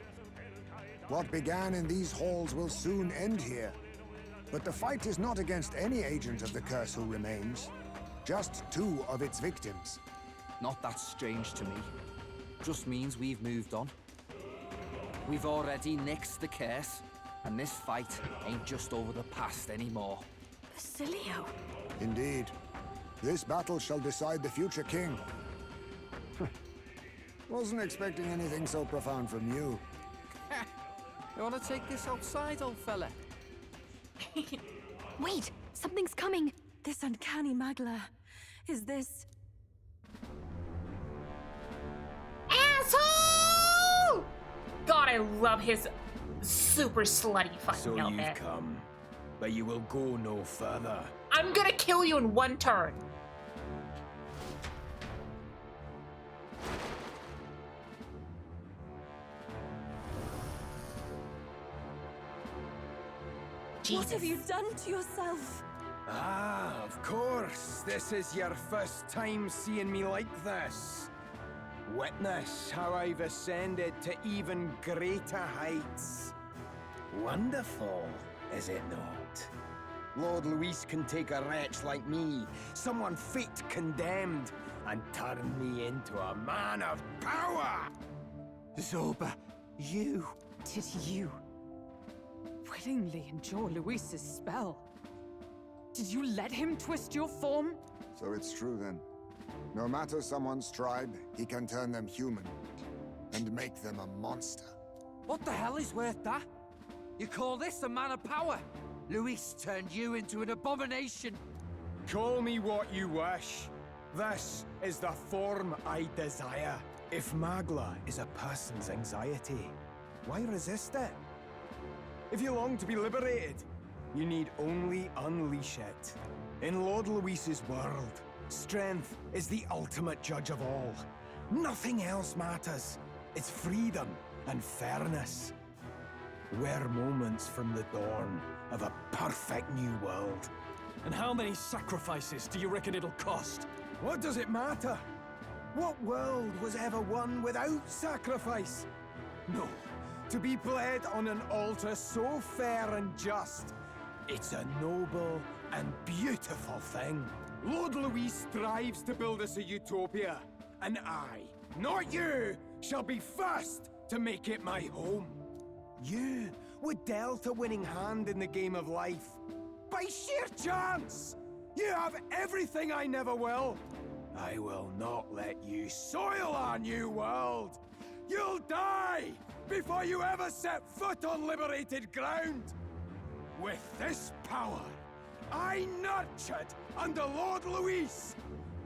What began in these halls will soon end here. But the fight is not against any agent of the curse who remains. Just 2 of its victims. Not that strange to me. Just means we've moved on. We've already nixed the curse, and this fight ain't just over the past anymore. Basilio. Indeed. This battle shall decide the future king. Wasn't expecting anything so profound from you. You wanna take this outside, old fella? Wait, something's coming. This uncanny Magla. Is this... Asshole! God, I love his super slutty fucking So outfit. you've come, but you will go no further. I'm gonna kill you in 1 turn. What have you done to yourself? Ah, of course. This is your first time seeing me like this. Witness how I've ascended to even greater heights. Wonderful, is it not? Lord Luis can take a wretch like me, someone fate condemned, and turn me into a man of power! Zoba, you... Did you willingly endure Luis's spell? Did you let him twist your form? So it's true then. No matter someone's tribe, he can turn them human and make them a monster. What the hell is worth that? You call this a man of power? Luis turned you into an abomination. Call me what you wish. This is the form I desire. If Magla is a person's anxiety, why resist it? If you long to be liberated, you need only unleash it. In Lord Luis's world, strength is the ultimate judge of all. Nothing else matters. It's freedom and fairness. We're moments from the dawn of a perfect new world. And how many sacrifices do you reckon it'll cost? What does it matter? What world was ever won without sacrifice? No. To be bled on an altar so fair and just, it's a noble and beautiful thing. Lord Luis strives to build us a utopia, and I, not you, shall be first to make it my home. You were dealt a winning hand in the game of life. By sheer chance! You have everything I never will. I will not let you soil our new world. You'll die before you ever set foot on liberated ground. With this power, I nurtured under Lord Luis,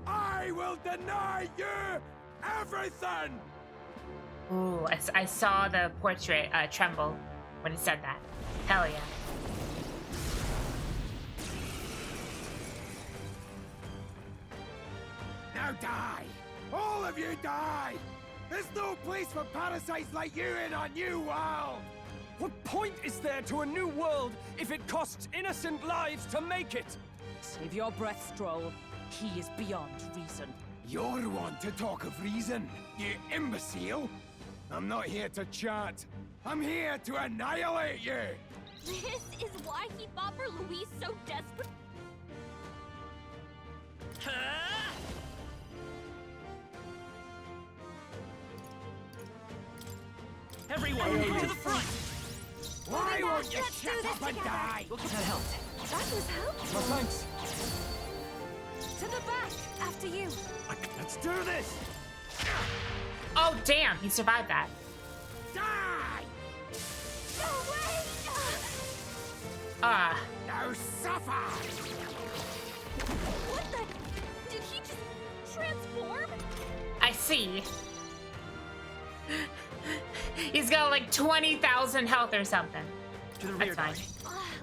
I will deny you everything! Ooh, I saw the portrait tremble when he said that. Hell yeah. Now die! All of you die! There's no place for parasites like you in our new world! What point is there to a new world if it costs innocent lives to make it? Save your breath, Stroll. He is beyond reason. You're one to talk of reason, you imbecile! I'm not here to chat. I'm here to annihilate you! This is why he fought for Luis so desperate. Everyone, move to the front! Why won't you shut up and die? Look, that helped. That was helpful. No thanks. To the back, after you. Let's do this! Oh, damn, he survived that. Die! No way! Now suffer! What the? Did he just transform? I see. He's got like 20,000 health or something. To the That's rear, fine.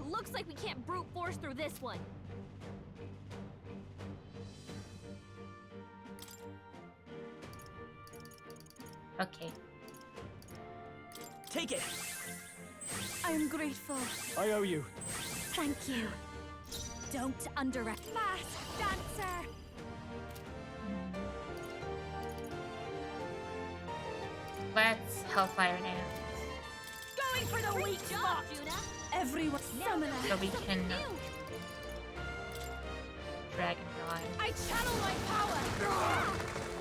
Looks like we can't brute force through this one. Okay. Take it! I'm grateful. I owe you. Thank you. Don't underestimate. Masked dancer! Let's Hellfire now. Going for the weak spot! Everyone, summoner. So we can Dragon God. I channel my power!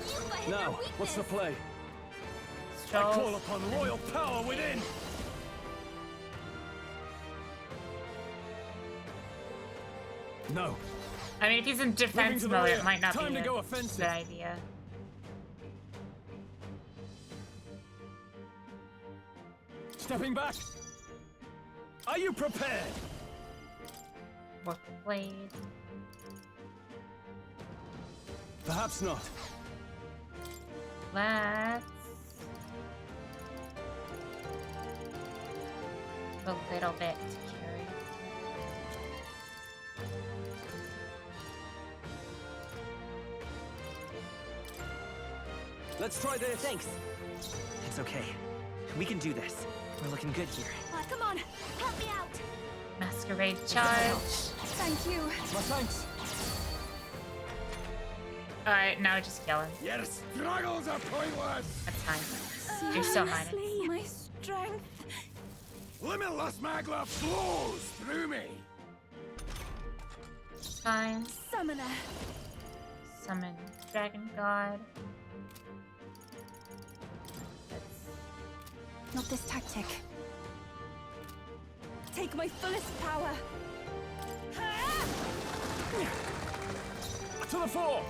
You hit Now, their what's the weakness. play? I Strolls. call upon royal power within. No. I mean, if he's in defense Moving to the mode, rear. it might not Time be to a go offensive. good idea. Stepping back. Are you prepared? Work blade. Perhaps not. Let's a little bit to carry. Let's try this. Thanks. It's okay. We can do this. We're looking good here. Come on, help me out! Masquerade charge. Thank you. My thanks. Alright, now just kill him. Your struggles are pointless! That's fine. You're so minus. My strength. Limitless magla flows through me! Fine. Summoner. Summon Dragon God. Not this tactic. Take my fullest power. To the fore.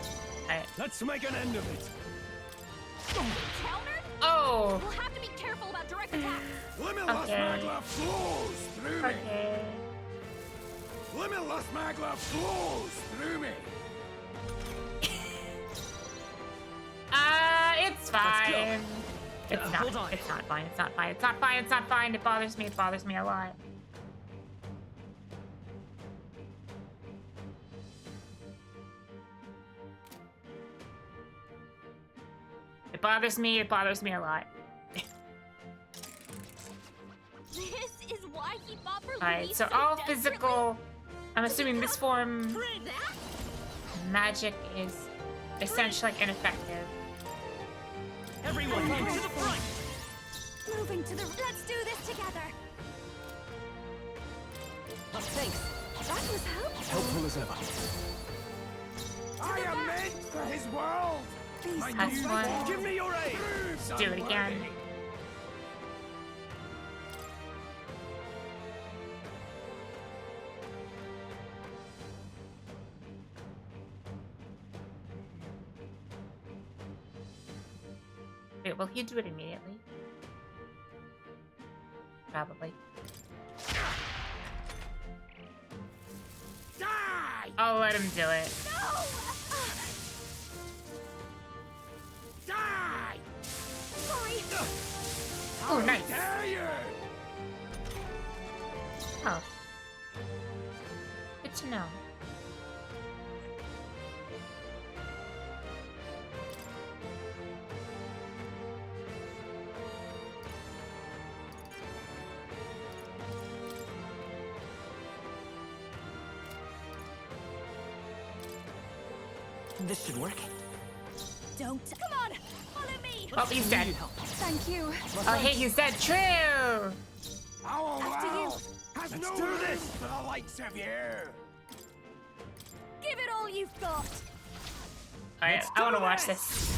Alright. Let's make an end of it. Countered? Oh! We'll have to be careful about direct attacks. Limitless Okay. magla flows through me! Okay. Limitless magla flows through me! It's fine. It's not. Hold on. It's not fine. It's not fine. It's not fine. It's not fine. It bothers me. It bothers me a lot. It bothers me. It bothers me a lot. This is why he fought for Alright, Louise so all desperately. physical. I'm assuming this form That? magic is essentially ineffective. Everyone, to the front! Moving to the. Let's do this together. Thanks. That was helpful. Helpful as ever. I am meant for his world! My That's new one. form Give me your aid. proves Do it again. unworthy. Wait, will he do it immediately? Probably. Die! I'll let him do it. No! Die! Sorry. Oh, nice. Dare you! Oh. Good to know. This should work. Don't. Come on, follow me. Oh, he's dead. Thank you. Oh, hey, he's dead. True! Our After you. world has Let's no do room this. for the likes of you! Give it all you've got. Alright, I want to watch this.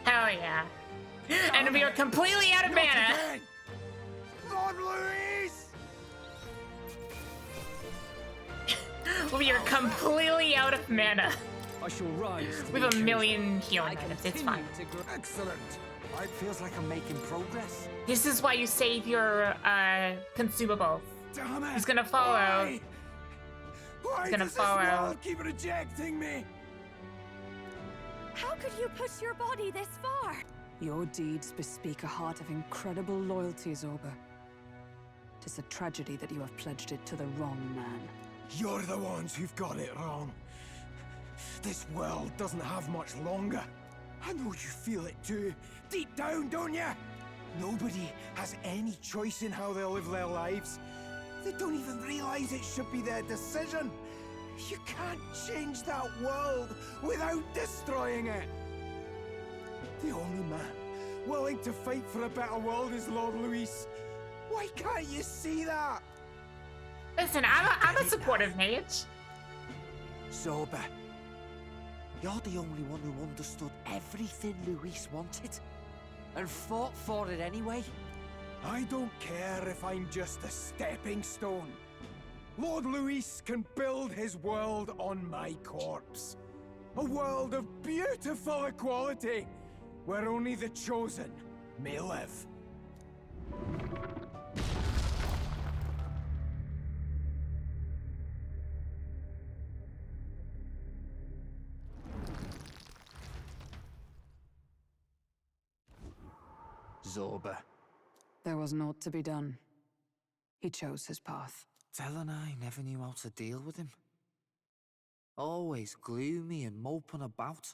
Hell yeah. And we are completely out of Not mana. again! Lord Louise! We are completely out of mana. I shall rise to We the have a occasion. million healing items. It's fine. Excellent. It feels like I'm making progress. This is why you save your consumables. Damn it! He's gonna follow. Why? Why He's gonna does follow. this world keep rejecting me? How could you push your body this far? Your deeds bespeak a heart of incredible loyalty, Zorba. 'Tis a tragedy that you have pledged it to the wrong man. You're the ones who've got it wrong. This world doesn't have much longer. I know you feel it too. Deep down, don't you? Nobody has any choice in how they'll live their lives. They don't even realize it should be their decision. You can't change that world without destroying it. The only man willing to fight for a better world is Lord Luis. Why can't you see that? Listen, I'm a supportive mage. Zorba, you're the only one who understood everything Luis wanted. And fought for it anyway. I don't care if I'm just a stepping stone. Lord Luis can build his world on my corpse. A world of beautiful equality, where only the chosen may live. Zorba. There was naught to be done. He chose his path. Tel and I never knew how to deal with him. Always gloomy and moping about.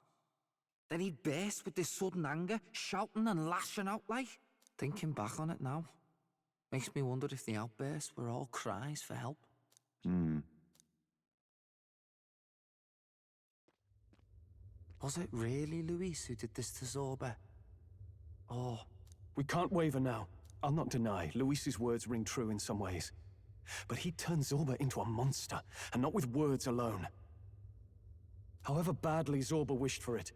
Then he'd burst with this sudden anger, shouting and lashing out like. Thinking back on it now, makes me wonder if the outbursts were all cries for help. Was it really Luis who did this to Zorba? Or... We can't waver now. I'll not deny, Luis's words ring true in some ways. But he turned Zorba into a monster, and not with words alone. However badly Zorba wished for it,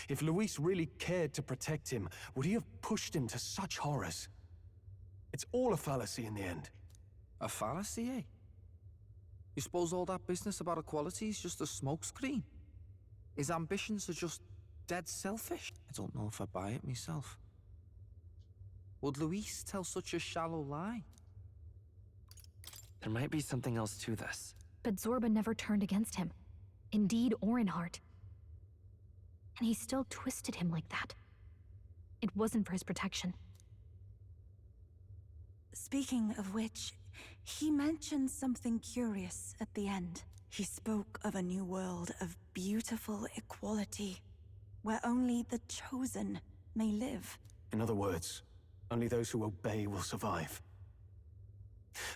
if Luis really cared to protect him, would he have pushed him to such horrors? It's all a fallacy in the end. A fallacy, eh? You suppose all that business about equality is just a smokescreen? His ambitions are just dead selfish? I don't know if I buy it myself. Would Luis tell such a shallow lie? There might be something else to this. But Zorba never turned against him, in deed or in heart. And he still twisted him like that. It wasn't for his protection. Speaking of which, he mentioned something curious at the end. He spoke of a new world of beautiful equality, where only the chosen may live. In other words, only those who obey will survive.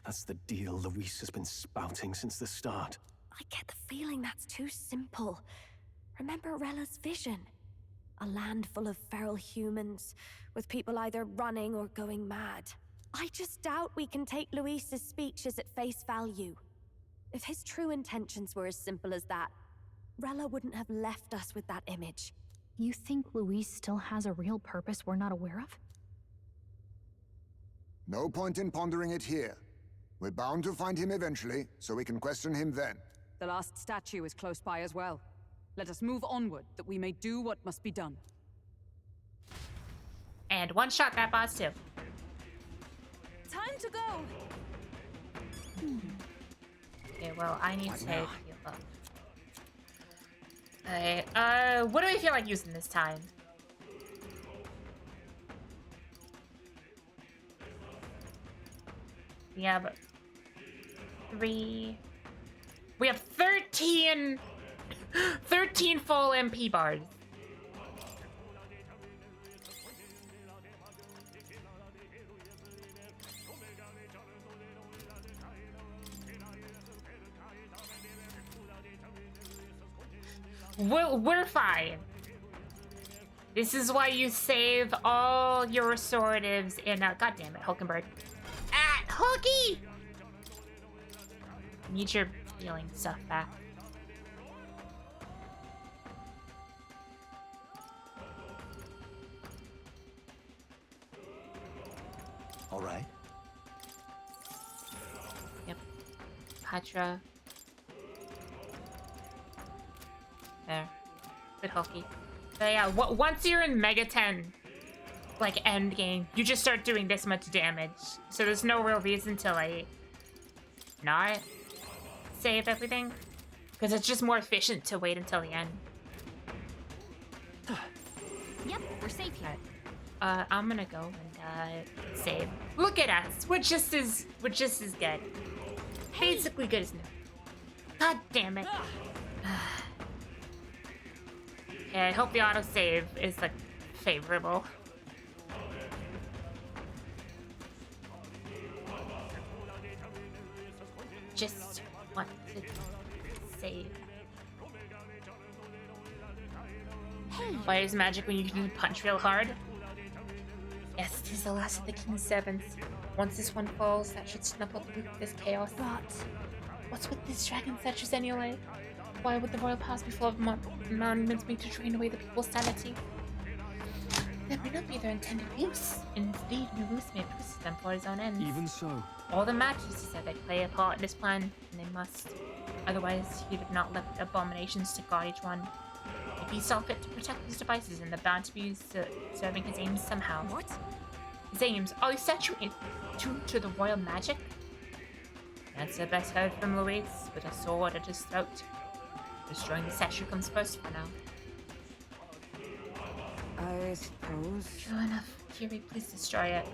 That's the deal Luis has been spouting since the start. I get the feeling that's too simple. Remember Rella's vision? A land full of feral humans, with people either running or going mad. I just doubt we can take Luis's speeches at face value. If his true intentions were as simple as that, Rella wouldn't have left us with that image. You think Luis still has a real purpose we're not aware of? No point in pondering it here. We're bound to find him eventually, so we can question him then. The last statue is close by as well. Let us move onward, that we may do what must be done. And one shot that boss too. Time to go! Okay, well, I need to heal up. Okay, what do we feel like using this time? We have 3... We have 13 full MP bars. We're fine. This is why you save all your restoratives in, God damn it, Hulkenberg. Ah, Hulky! Need your healing stuff back. All right. Yep. Patra. fair. Bit hokey. But yeah, once you're in Mega 10, like end game, you just start doing this much damage. So there's no real reason to like not save everything, because it's just more efficient to wait until the end. Yep, we're safe here. I'm gonna go and save. Look at us. We're just as good. Basically good as new. God damn it. Yeah, I hope the autosave is like favorable. Just want to save. Hey. Why is magic when you can punch real hard? Yes, it is the last of the King's Servants. Once this one falls, that should snap up this chaos. But what's with these dragon statues anyway? Why would the royal palace be full of monuments made to drain away the people's sanity? That may not be their intended use. Indeed, Nerus may have twisted them for his own ends. Even so. All the Majesty said they play a part in this plan, and they must. Otherwise, he'd have not left abominations to guard each one. If he saw fit to protect his devices, and they're bound to be serving his aims somehow. What? His aims? Are these statues tuned to the royal magic? That's the best heard from Luis, with a sword at his throat. Destroying the statue comes first for now. I suppose. True enough. Kiri, please destroy it.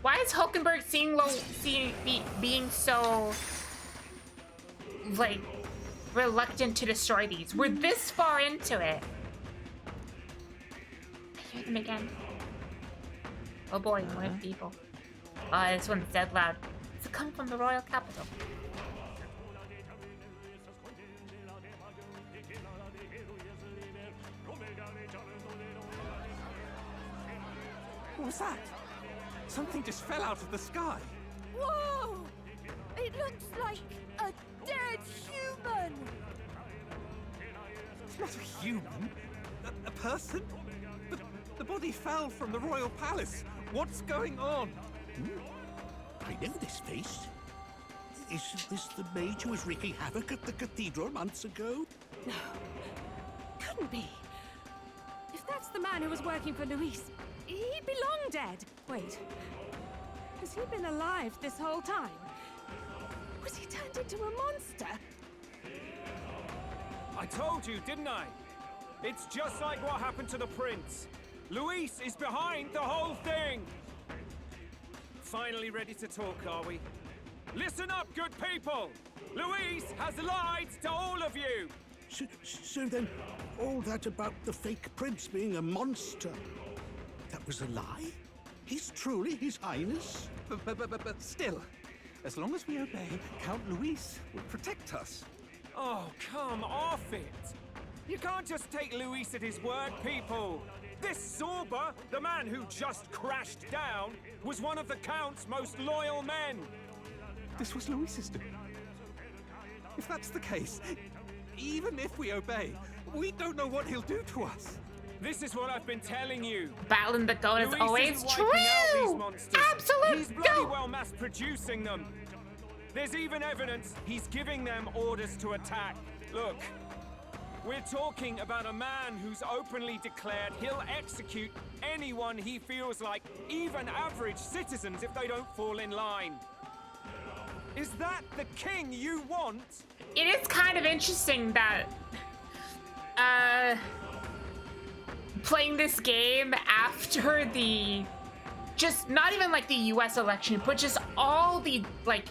Why is Hulkenberg being so like reluctant to destroy these? We're this far into it. I hear them again. Oh boy, more people. This one's dead loud. It's come from the royal capital. What was that? Something just fell out of the sky. Whoa! It looks like a dead human! It's not a human. A person? But the body fell from the royal palace. What's going on? I know this face. Isn't this the mage who was wreaking havoc at the cathedral months ago? No. Couldn't be. If that's the man who was working for Luis, he'd be long dead. Wait. Has he been alive this whole time? Was he turned into a monster? I told you, didn't I? It's just like what happened to the prince. Luis is behind the whole thing. Finally ready to talk, are we? Listen up, good people! Luis has lied to all of you! So then, all that about the fake prince being a monster, that was a lie? He's truly His Highness? But still, as long as we obey, Count Luis will protect us. Oh, come off it! You can't just take Luis at his word, people! This Zorba, the man who just crashed down, was one of the Count's most loyal men! This was Luis's doing. If that's the case, even if we obey, we don't know what he'll do to us. This is what I've been telling you. Battling the goat is always true! Absolute He's bloody well mass-producing them. There's even evidence he's giving them orders to attack. Look, we're talking about a man who's openly declared he'll execute anyone he feels like, even average citizens, if they don't fall in line. Is that the king you want? It is kind of interesting that, playing this game after the, just not even like the US election, but just all the, like,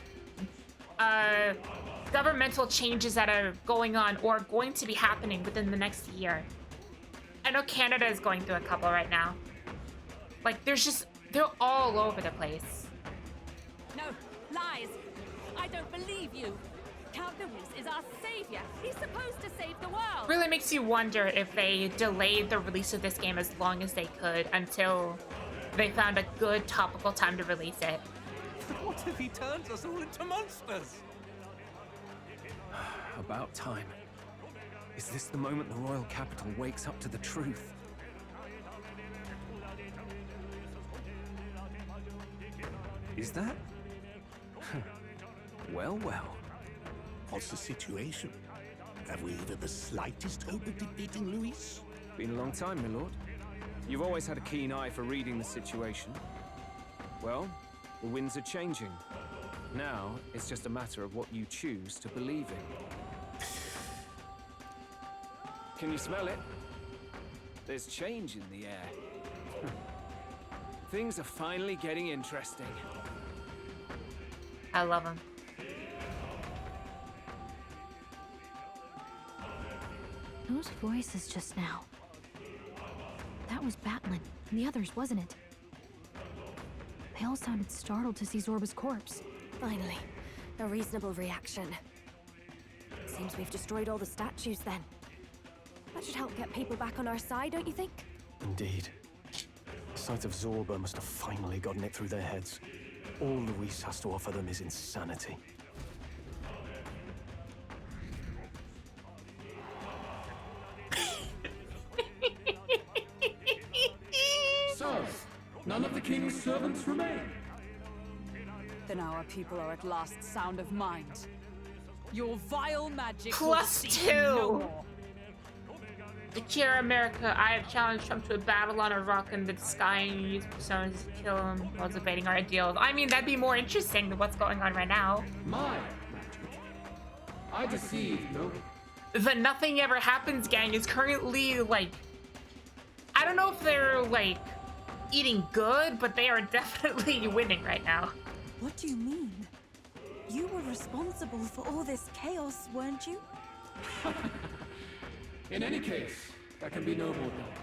governmental changes that are going on or going to be happening within the next year. I know Canada is going through a couple right now. Like, they're all over the place. No, lies. I don't believe you. Count Luis is our savior. He's supposed to save the world. Really makes you wonder if they delayed the release of this game as long as they could until they found a good topical time to release it. What if he turns us all into monsters? About time. Is this the moment the royal capital wakes up to the truth? Is that? Well, well. What's the situation? Have we even the slightest hope of defeating Luis? Been a long time, my lord. You've always had a keen eye for reading the situation. Well, the winds are changing. Now, it's just a matter of what you choose to believe in. Can you smell it? There's change in the air. Things are finally getting interesting. I love him. Those voices just now. That was Batlin and the others, wasn't it? They all sounded startled to see Zorba's corpse. Finally, a reasonable reaction. Seems we've destroyed all the statues then. That should help get people back on our side, don't you think? Indeed. The sight of Zorba must have finally gotten it through their heads. All Luis has to offer them is insanity. So, none of the king's servants remain. Then our people are at last sound of mind. Your vile magic Plus will deceive no 2. more. To cure America, I have challenged Trump to a battle on a rock in the sky and used personas to kill him while debating our ideals. I mean, that'd be more interesting than what's going on right now. My magic. I deceive no one. The Nothing Ever Happens gang is currently, like... I don't know if they're, like, eating good, but they are definitely winning right now. What do you mean? You were responsible for all this chaos, weren't you? In any case, there can be no more doubt.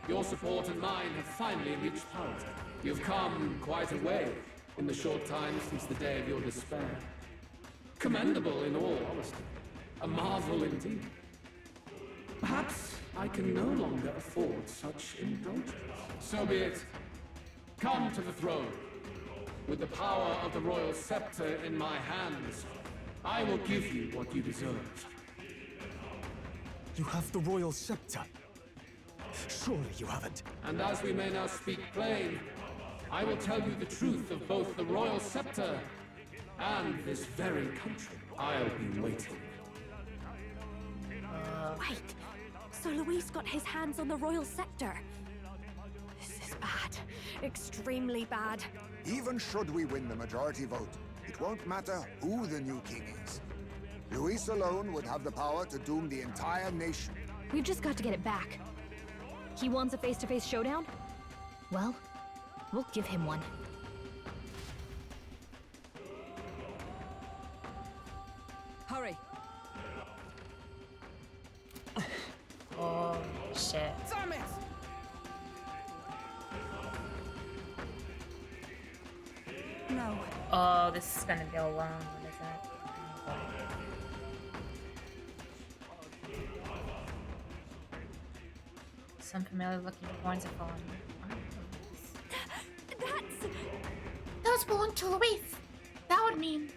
Your support and mine have finally reached parity. You've come quite a way in the short time since the day of your despair. Commendable in all honesty. A marvel indeed. Perhaps I can no longer afford such indulgence. So be it. Come to the throne. With the power of the royal scepter in my hands, I will give you what you deserve. You have the royal scepter. Surely you haven't. And as we may now speak plain, I will tell you the truth of both the royal scepter and this very country. I'll be waiting. Wait, so Luis got his hands on the royal scepter. This is bad. Extremely bad. Even should we win the majority vote, it won't matter who the new king is. Luis alone would have the power to doom the entire nation. We've just got to get it back. He wants a face-to-face showdown? Well, we'll give him one. Hurry. Oh, shit. Damn it! No. Oh, this is gonna go long. What is that? Oh, boy. Some familiar looking coins have fallen. Those belong to Luis. That would mean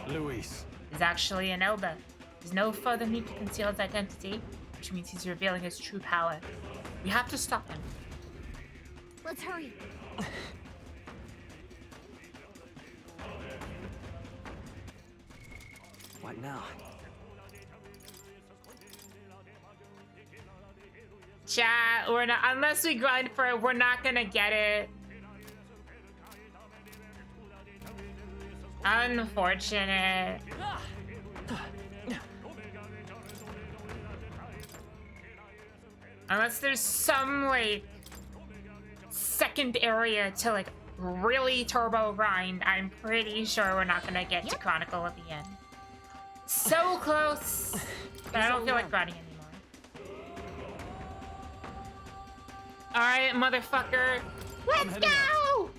Luis. he's actually an Elder. There's no further need to conceal his identity, which means he's revealing his true power. We have to stop him. Let's hurry. What now? Chat, we're not, unless we grind for it, we're not gonna get it. Unfortunate. Unless there's some, like, second area to, like, really turbo grind, I'm pretty sure we're not gonna get to Chronicle at the end. So close, but I don't feel like grinding anymore. Alright, motherfucker. Let's go!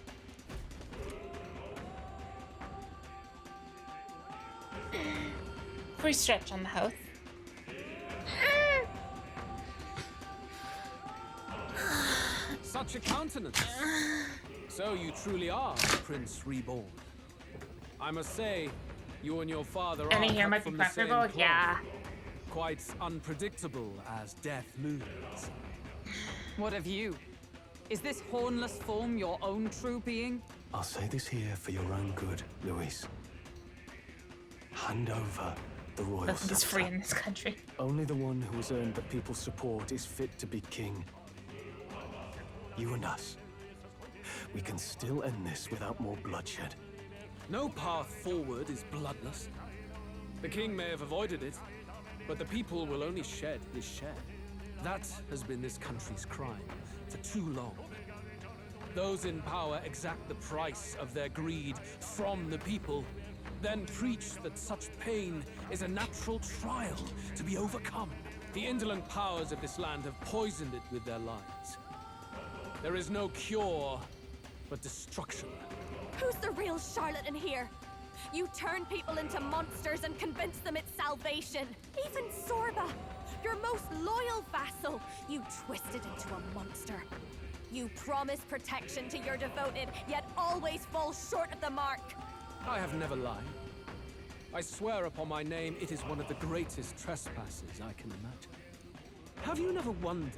Free stretch on the house. Such a countenance. So you truly are Prince Reborn. I must say, you and your father Any are here cut might be from the same preferable? cloth. Yeah. Quite unpredictable as death looms. What of you? Is this hornless form your own true being? I'll say this here for your own good, Luis. Hand over The royal Nothing is free scepter. in this country. Only the one who has earned the people's support is fit to be king. You and us. We can still end this without more bloodshed. No path forward is bloodless. The king may have avoided it, but the people will only shed his share. That has been this country's crime for too long. Those in power exact the price of their greed from the people, then preach that such pain is a natural trial to be overcome. The indolent powers of this land have poisoned it with their lies. There is no cure, but destruction. Who's the real Charlotte in here? You turn people into monsters and convince them it's salvation. Even Sorba, your most loyal vassal, you twisted into a monster. You promise protection to your devoted, yet always fall short of the mark. I have never lied. I swear upon my name, it is one of the greatest trespasses I can imagine. Have you never wondered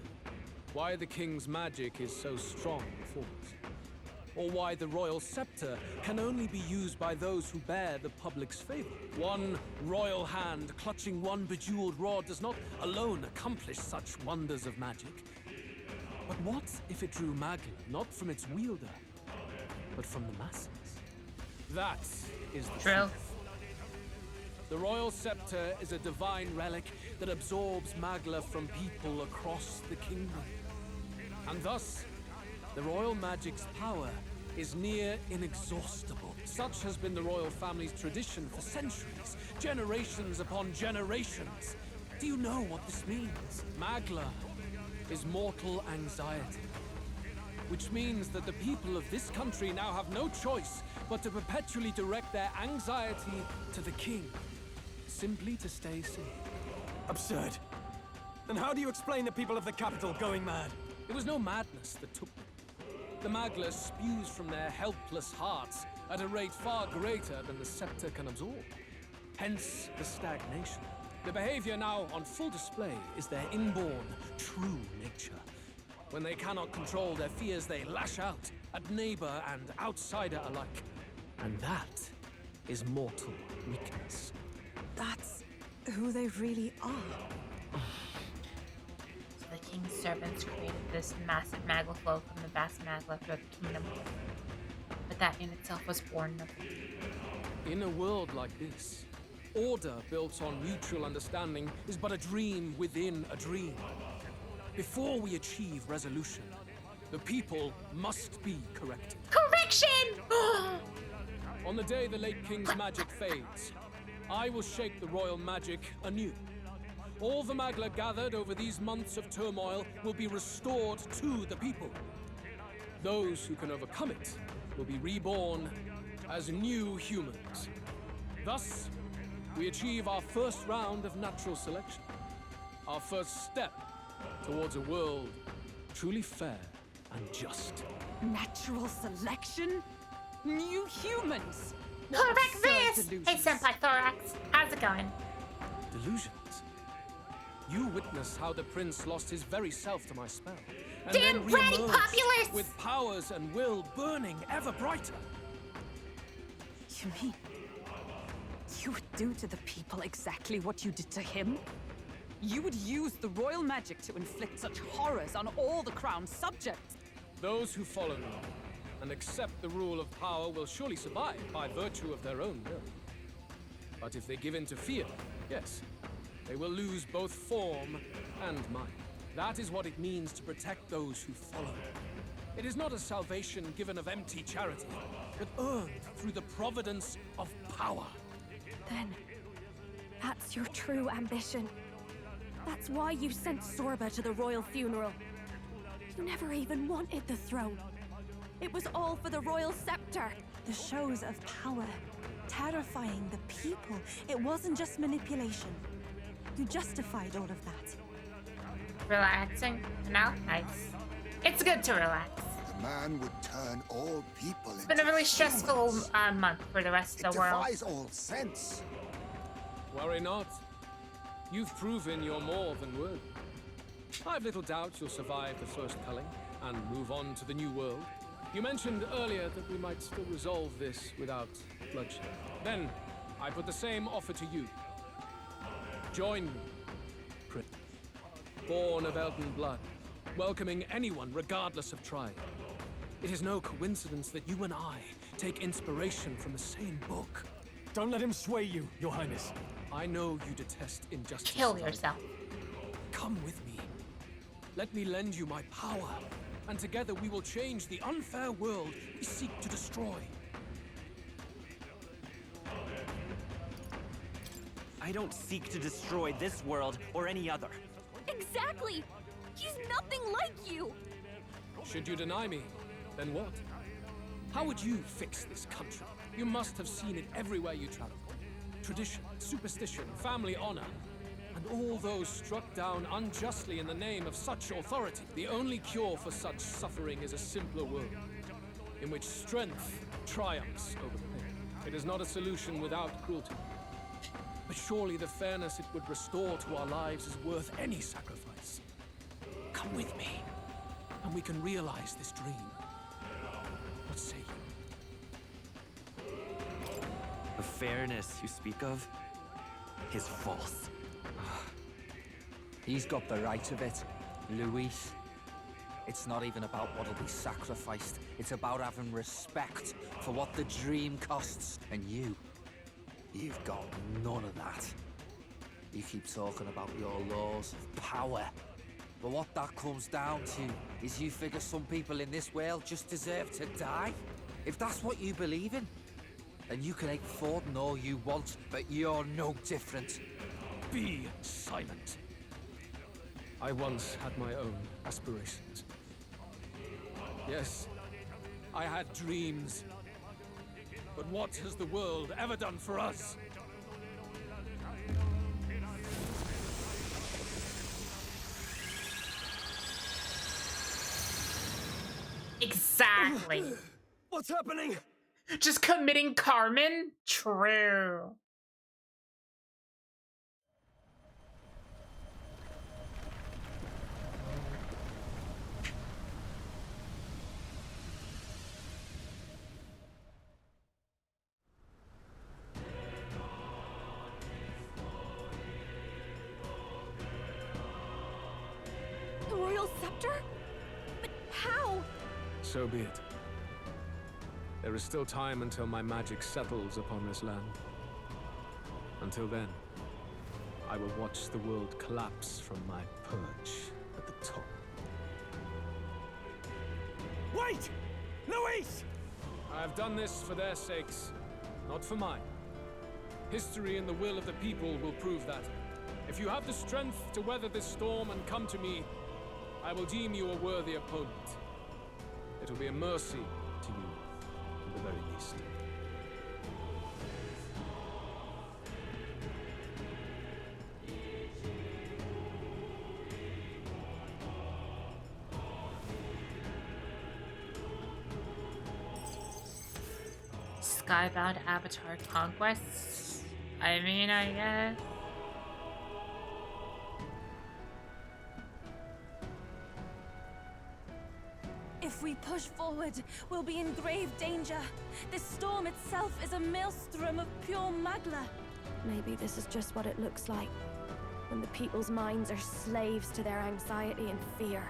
why the king's magic is so strong before us? Or why the royal scepter can only be used by those who bear the public's favor? One royal hand clutching one bejeweled rod does not alone accomplish such wonders of magic. But what if it drew Magla not from its wielder, but from the masses? That is the truth. The royal scepter is a divine relic that absorbs Magla from people across the kingdom. And thus, the royal magic's power is near inexhaustible. Such has been the royal family's tradition for centuries, generations upon generations. Do you know what this means? Magla is mortal anxiety, which means that the people of this country now have no choice but to perpetually direct their anxiety to the king, simply to stay safe. Absurd. Then how do you explain the people of the capital going mad? It was no madness that took them. The Magla spews from their helpless hearts at a rate far greater than the scepter can absorb. Hence the stagnation. The behavior now on full display is their inborn, true nature. When they cannot control their fears, they lash out at neighbor and outsider alike. And that is mortal weakness. That's who they really are. So the king's servants created this massive Magla flow from the vast Magla throughout the kingdom. But that in itself was born nothing. In a world like this, order built on mutual understanding is but a dream within a dream. Before we achieve resolution, the people must be corrected. Correction! On the day the late king's magic fades, I will shake the royal magic anew. All the Magla gathered over these months of turmoil will be restored to the people. Those who can overcome it will be reborn as new humans. Thus, we achieve our first round of natural selection. Our first step towards a world truly fair and just. Natural selection? New humans? Correct this! Hey, Senpai Thorax. How's it going? Delusions? You witnessed how the prince lost his very self to my spell. And Damn then ratty reemerged populace! with powers and will burning ever brighter. You mean you would do to the people exactly what you did to him? You would use the royal magic to inflict such horrors on all the crown's subjects? Those who follow me and accept the rule of power will surely survive by virtue of their own will. But if they give in to fear, yes, they will lose both form and mind. That is what it means to protect those who follow. It is not a salvation given of empty charity, but earned through the providence of power. Then, that's your true ambition. That's why you sent Sorba to the royal funeral. You never even wanted the throne. It was all for the royal scepter. The shows of power, terrifying the people. It wasn't just manipulation. You justified all of that. Relaxing? No? Nice. It's good to relax. The man would turn all people It's been a really stressful month for the rest of the world. It defies all sense. Worry not. You've proven you're more than worthy. I've little doubt you'll survive the first culling and move on to the new world. You mentioned earlier that we might still resolve this without bloodshed. Then, I put the same offer to you. Join me, Prince. Born of Elven blood, welcoming anyone regardless of tribe. It is no coincidence that you and I take inspiration from the same book. Don't let him sway you, Your Highness. I know you detest injustice. Kill yourself. Come with me. Let me lend you my power, and together we will change the unfair world we seek to destroy. I don't seek to destroy this world or any other. Exactly! He's nothing like you! Should you deny me, then what? How would you fix this country? You must have seen it everywhere you travel. Tradition, superstition, family honor, and all those struck down unjustly in the name of such authority. The only cure for such suffering is a simpler world, in which strength triumphs over pain. It is not a solution without cruelty. But surely the fairness it would restore to our lives is worth any sacrifice. Come with me, and we can realize this dream. What say you? The fairness you speak of is false. He's got the right of it, Luis. It's not even about what'll be sacrificed. It's about having respect for what the dream costs. And you've got none of that. You keep talking about your laws of power. But what that comes down to is you figure some people in this world just deserve to die. If that's what you believe in, then you can hate Forden all you want, but you're no different. Be silent. I once had my own aspirations. Yes, I had dreams. But what has the world ever done for us? Exactly. What's happening? Just committing Carmen? True. The royal scepter? But how? So be it. There is still time until my magic settles upon this land. Until then, I will watch the world collapse from my perch at the top. Wait! Luis! I have done this for their sakes, not for mine. History and the will of the people will prove that. If you have the strength to weather this storm and come to me, I will deem you a worthy opponent. It will be a mercy to you, at the very least. Skybound Avatar Conquests? I mean, I guess. If we push forward, we'll be in grave danger. This storm itself is a maelstrom of pure magla. Maybe this is just what it looks like. When the people's minds are slaves to their anxiety and fear.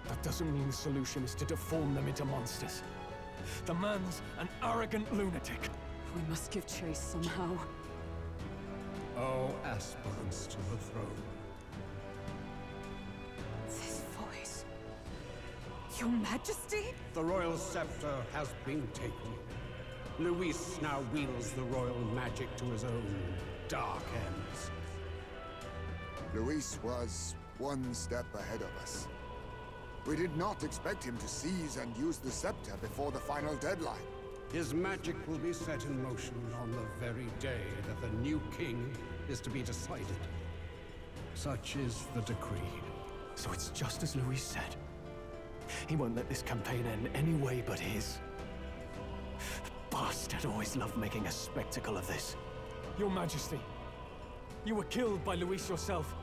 That doesn't mean the solution is to deform them into monsters. The man's an arrogant lunatic. We must give chase somehow. Oh, aspirants to the throne. This voice. Your Majesty? The royal scepter has been taken. Luis now wields the royal magic to his own dark ends. Luis was one step ahead of us. We did not expect him to seize and use the scepter before the final deadline. His magic will be set in motion on the very day that the new king is to be decided. Such is the decree. So it's just as Luis said. He won't let this campaign end any way but his. The bastard always loved making a spectacle of this. Your Majesty, you were killed by Luis yourself.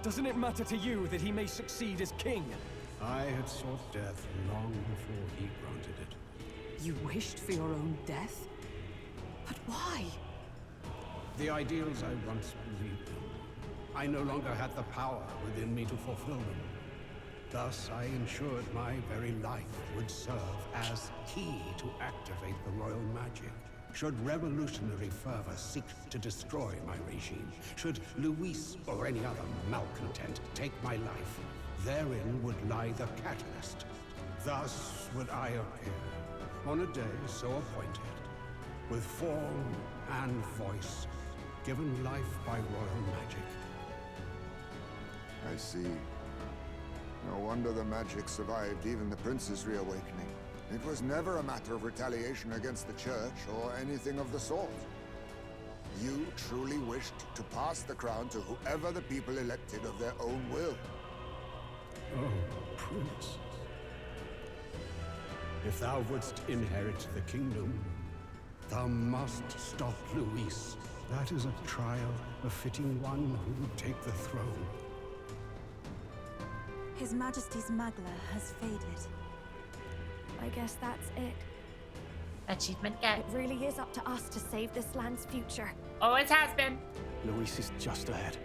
Doesn't it matter to you that he may succeed as king? I had sought death long before he granted it. You wished for your own death? But why? The ideals I once believed in I no longer had the power within me to fulfill them. Thus, I ensured my very life would serve as key to activate the royal magic. Should revolutionary fervor seek to destroy my regime, should Luis or any other malcontent take my life, therein would lie the catalyst. Thus would I appear, on a day so appointed, with form and voice, given life by royal magic. I see. No wonder the magic survived even the prince's reawakening. It was never a matter of retaliation against the church or anything of the sort. You truly wished to pass the crown to whoever the people elected of their own will. Oh, Prince. If thou wouldst inherit the kingdom, thou must stop Luis. That is a trial befitting one who would take the throne. His Majesty's Magla has faded. I guess that's it. Achievement get. It really is up to us to save this land's future. Always has been. Luis is just ahead.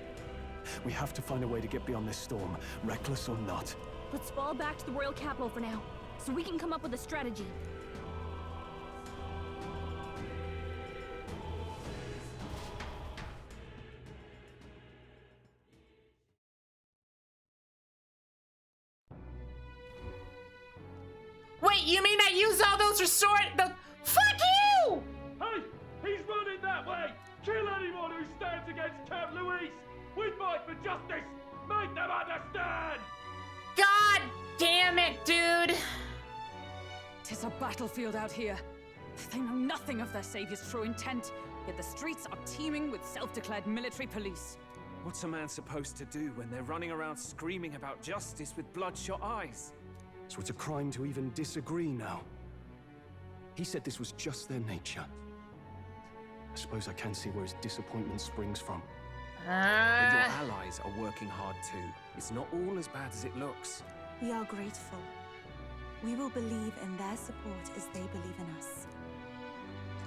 We have to find a way to get beyond this storm, reckless or not. Let's fall back to the royal capital for now, so we can come up with a strategy. Wait, you mean I use all those the fuck you! Hey, he's running that way! Kill anyone who stands against Count Luis! We fight for justice! Make them understand! God damn it, dude! Tis a battlefield out here. They know nothing of their savior's true intent, yet the streets are teeming with self-declared military police. What's a man supposed to do when they're running around screaming about justice with bloodshot eyes? So it's a crime to even disagree now. He said this was just their nature. I suppose I can see where his disappointment springs from. But your allies are working hard too. It's not all as bad as it looks. We are grateful. We will believe in their support as they believe in us.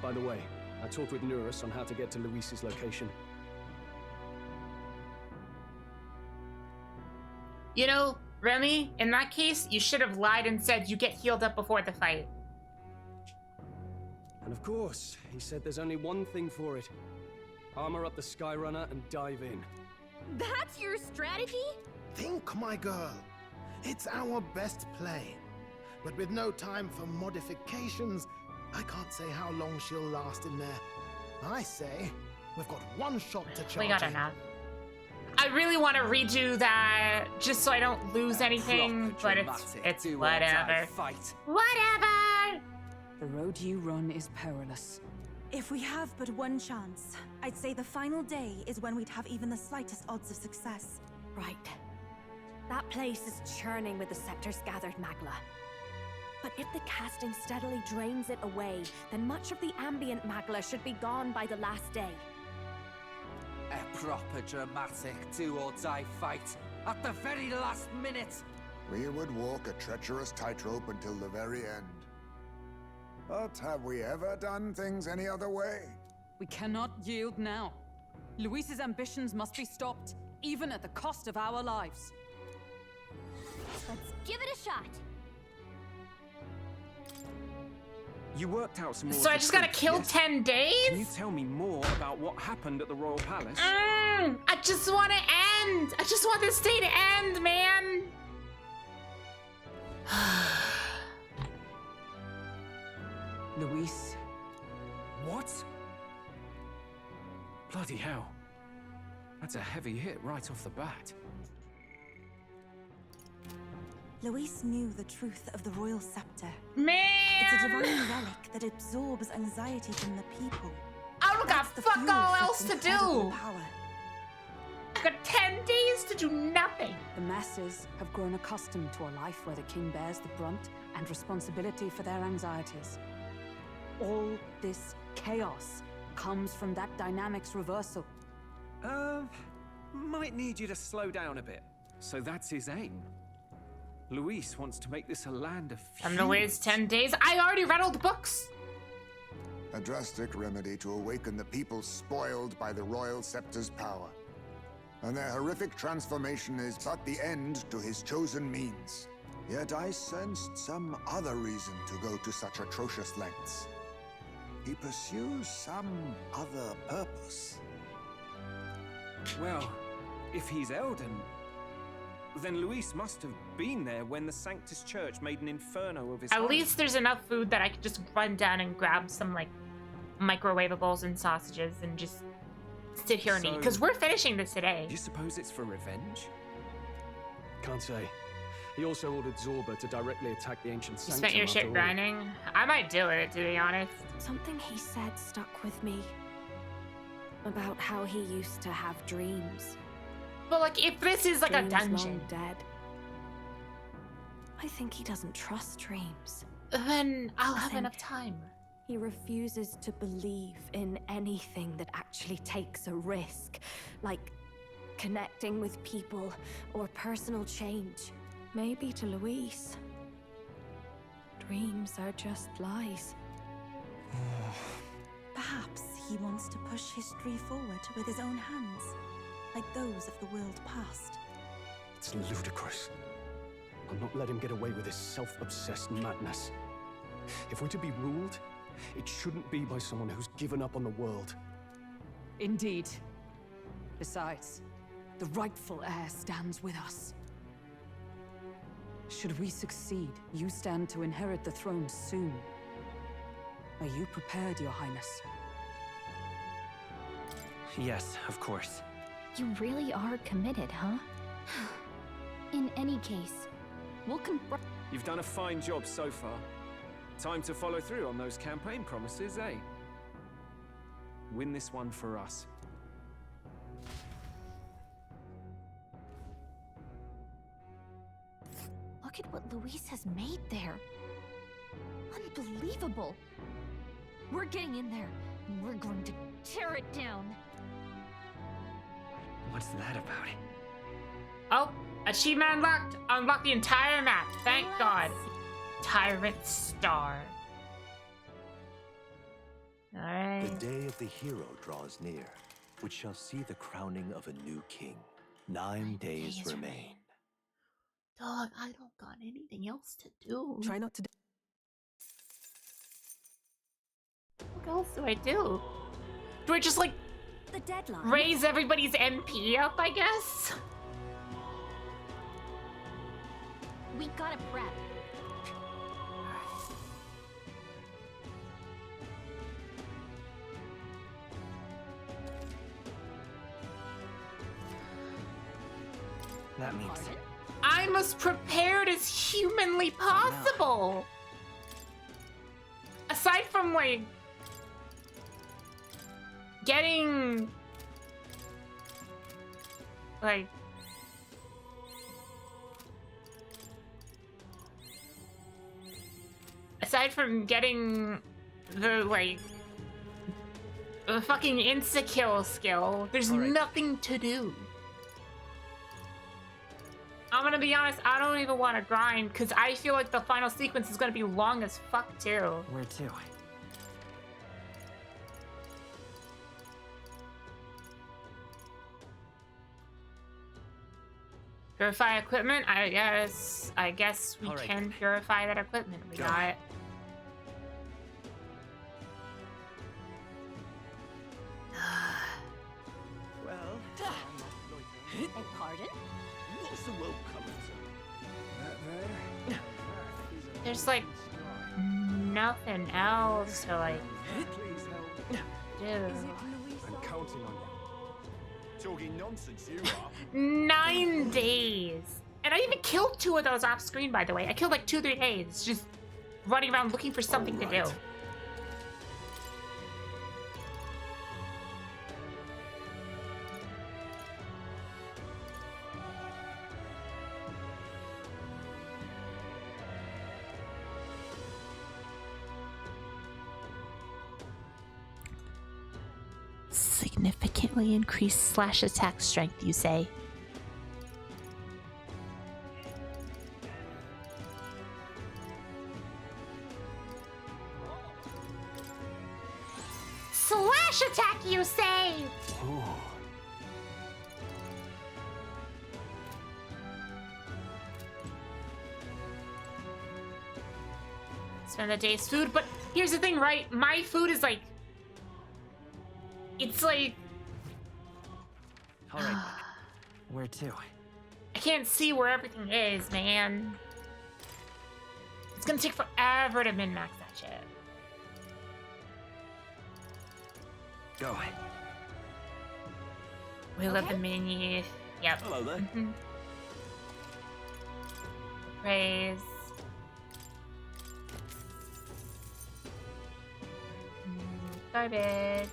By the way, I talked with Nurus on how to get to Luis's location. You know, Remy, in that case, you should have lied and said you get healed up before the fight. And of course, he said there's only one thing for it. Armor up the Skyrunner and dive in. That's your strategy? Think, my girl. It's our best play. But with no time for modifications, I can't say how long she'll last in there. I say, we've got one shot to charge. We got enough. I really want to redo that just so I don't lose anything, but it's whatever. Whatever! The road you run is perilous. If we have but one chance, I'd say the final day is when we'd have even the slightest odds of success. Right. That place is churning with the scepter's gathered magla. But if the casting steadily drains it away, then much of the ambient magla should be gone by the last day. A proper dramatic do-or-die fight at the very last minute. We would walk a treacherous tightrope until the very end. But have we ever done things any other way? We cannot yield now. Luis's ambitions must be stopped, even at the cost of our lives. Let's give it a shot. You worked out some more. So I just gotta kill 10 days? Can you tell me more about what happened at the Royal Palace? I just want to end. I just want this day to end, man. Luis. What? Bloody hell. That's a heavy hit right off the bat. Luis knew the truth of the royal scepter. Man! It's a divine relic that absorbs anxiety from the people. I don't got fuck all else to do. Power. I got 10 days to do nothing. The masses have grown accustomed to a life where the king bears the brunt and responsibility for their anxieties. All this chaos comes from that dynamic's reversal. Might need you to slow down a bit. So that's his aim. Luis wants to make this a land of I'm gonna waste 10 days. I already read all the books. A drastic remedy to awaken the people spoiled by the royal scepter's power. and their horrific transformation is but the end to his chosen means. Yet I sensed some other reason to go to such atrocious lengths. He pursues some other purpose. Well, if he's Elden, then Luis must have been there when the Sanctus Church made an inferno of his At home. least there's enough food that I could just run down and grab some, like, microwavables and sausages and just sit here and eat. Because we're finishing this today. You suppose it's for revenge? Can't say. He also ordered Zorba to directly attack the ancient You sanctum. spent your after shit all. grinding? I might do it, to be honest. Something he said stuck with me. About how he used to have dreams. But, like, if this is like a Dreams dungeon, long dead. I think he doesn't trust dreams. then I'll have enough time. He refuses to believe in anything that actually takes a risk, like connecting with people or personal change. Maybe to Luis, dreams are just lies. Perhaps he wants to push history forward with his own hands, like those of the world past. It's ludicrous. I'll not let him get away with his self-obsessed madness. If we're to be ruled, it shouldn't be by someone who's given up on the world. Indeed. Besides, the rightful heir stands with us. Should we succeed, you stand to inherit the throne soon. Are you prepared, Your Highness? Yes, of course. You really are committed, huh? In any case, we'll confront. You've done a fine job so far. Time to follow through on those campaign promises, eh? Win this one for us. Look at what Luis has made there. Unbelievable. We're getting in there, and we're going to tear it down. What's that about? Oh, achievement unlocked. Unlock the entire map. Thank God. Tyrant Star. Alright. The day of the hero draws near, which shall see the crowning of a new king. 9 days remain. Dog, I don't got anything else to do. Try not to. What else do I do? Do I just, like, the deadline? Raise everybody's MP up, I guess? We gotta prep. That means I'm as prepared as humanly possible. Aside from, like, getting, like, aside from getting the, like, the fucking insta-kill skill, there's nothing to do. I'm gonna be honest, I don't even want to grind, because I feel like the final sequence is gonna be long as fuck, too. Where to? Purify equipment? I guess we can purify that equipment. We got it. Well, Beg pardon? what's the world coming to? There's like nothing else to like do. I'm counting on you. Talking nonsense, you are. 9 days. And I even killed 2 of those off screen, by the way. I killed like 2-3 days, just running around looking for something to do. Significantly increased slash attack strength, you say? Slash attack, you say? spend the day's food. But here's the thing, right? My food is like, it's like, All right, then. Where to? I can't see where everything is, man. It's gonna take forever to min-max that shit. Go. Wheel of the menu. Yep. Hello there. Praise. Garbage.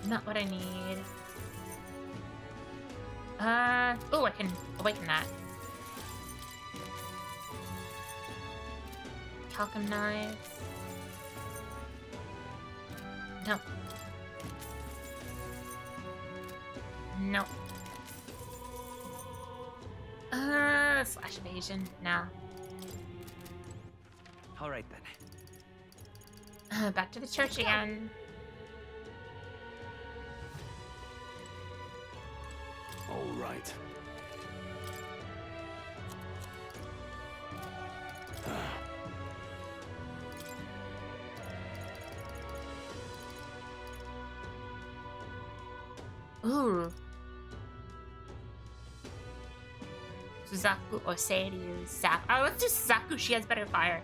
Not what I need. Oh, I can awaken that. Talcum knives. No. No. Slash evasion. Nah. All right, then. Back to the church again. All right. Ooh. Suzaku or Seiryu. Sap. Oh, let's do Suzaku. She has better fire.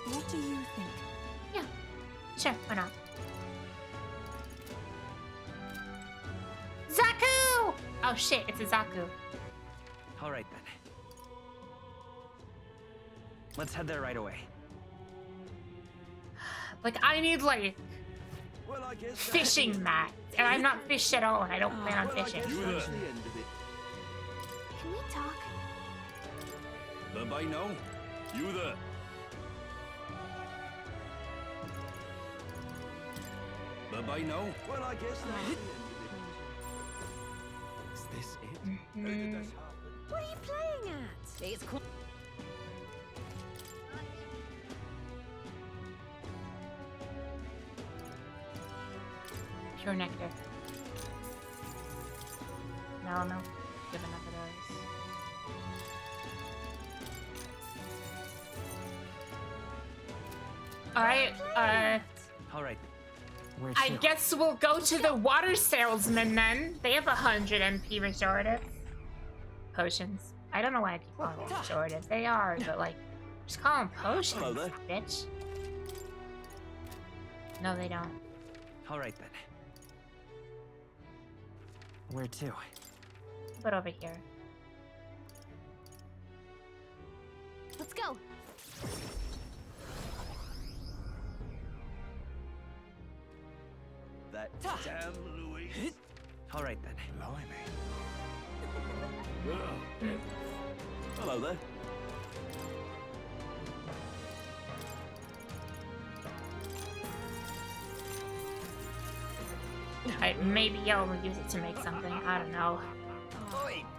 What do you think? Yeah. Sure, why not? Zaku! Oh shit, it's a Zaku. All right, then. Let's head there right away. Like, I need, like, Well, I guess fishing mat. And I'm not fished at all, and I don't plan on fishing. that's the end of it. Can we talk? By now, you there. By now. Well, I guess that's the end of it. Is this it? How did this happen? What are you playing at? It's cool. Pure nectar. No, no. Give enough of those. Alright, All right. Where I to? guess we'll go to the water salesman then. They have 100 MP restorative potions. I don't know why I keep calling them restorative. They are, but like, just call them potions, Hello there. bitch. No, they don't. All right, then. Where to? But over here. Let's go. That damn Louis. All right, then. Hello there. Alright, maybe I'll use it to make something. I don't know.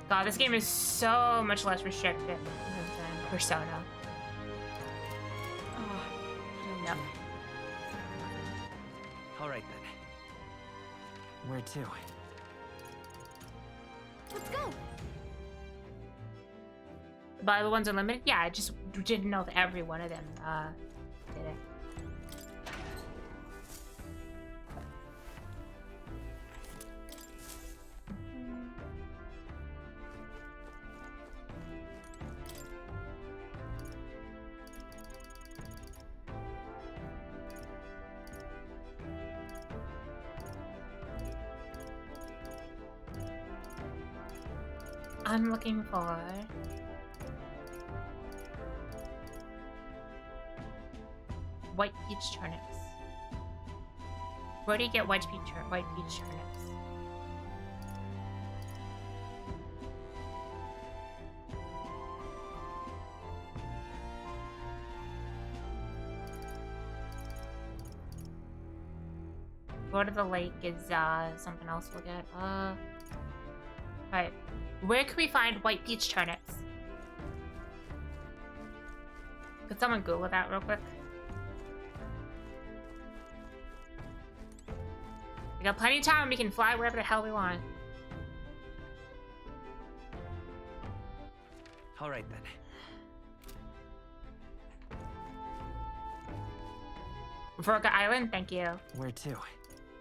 God, this game is so much less restrictive than Persona. No. All right, then. Where to? Let's go. Buy the ones unlimited? Yeah, I just didn't know that every one of them did it. I'm looking for white peach turnips. Where do you get white peach turnips? Go to the lake is something else we'll get. Alright. Where can we find white peach turnips? Could someone Google that real quick? We got plenty of time. We can fly wherever the hell we want. All right then. Vorka Island, thank you. Where to?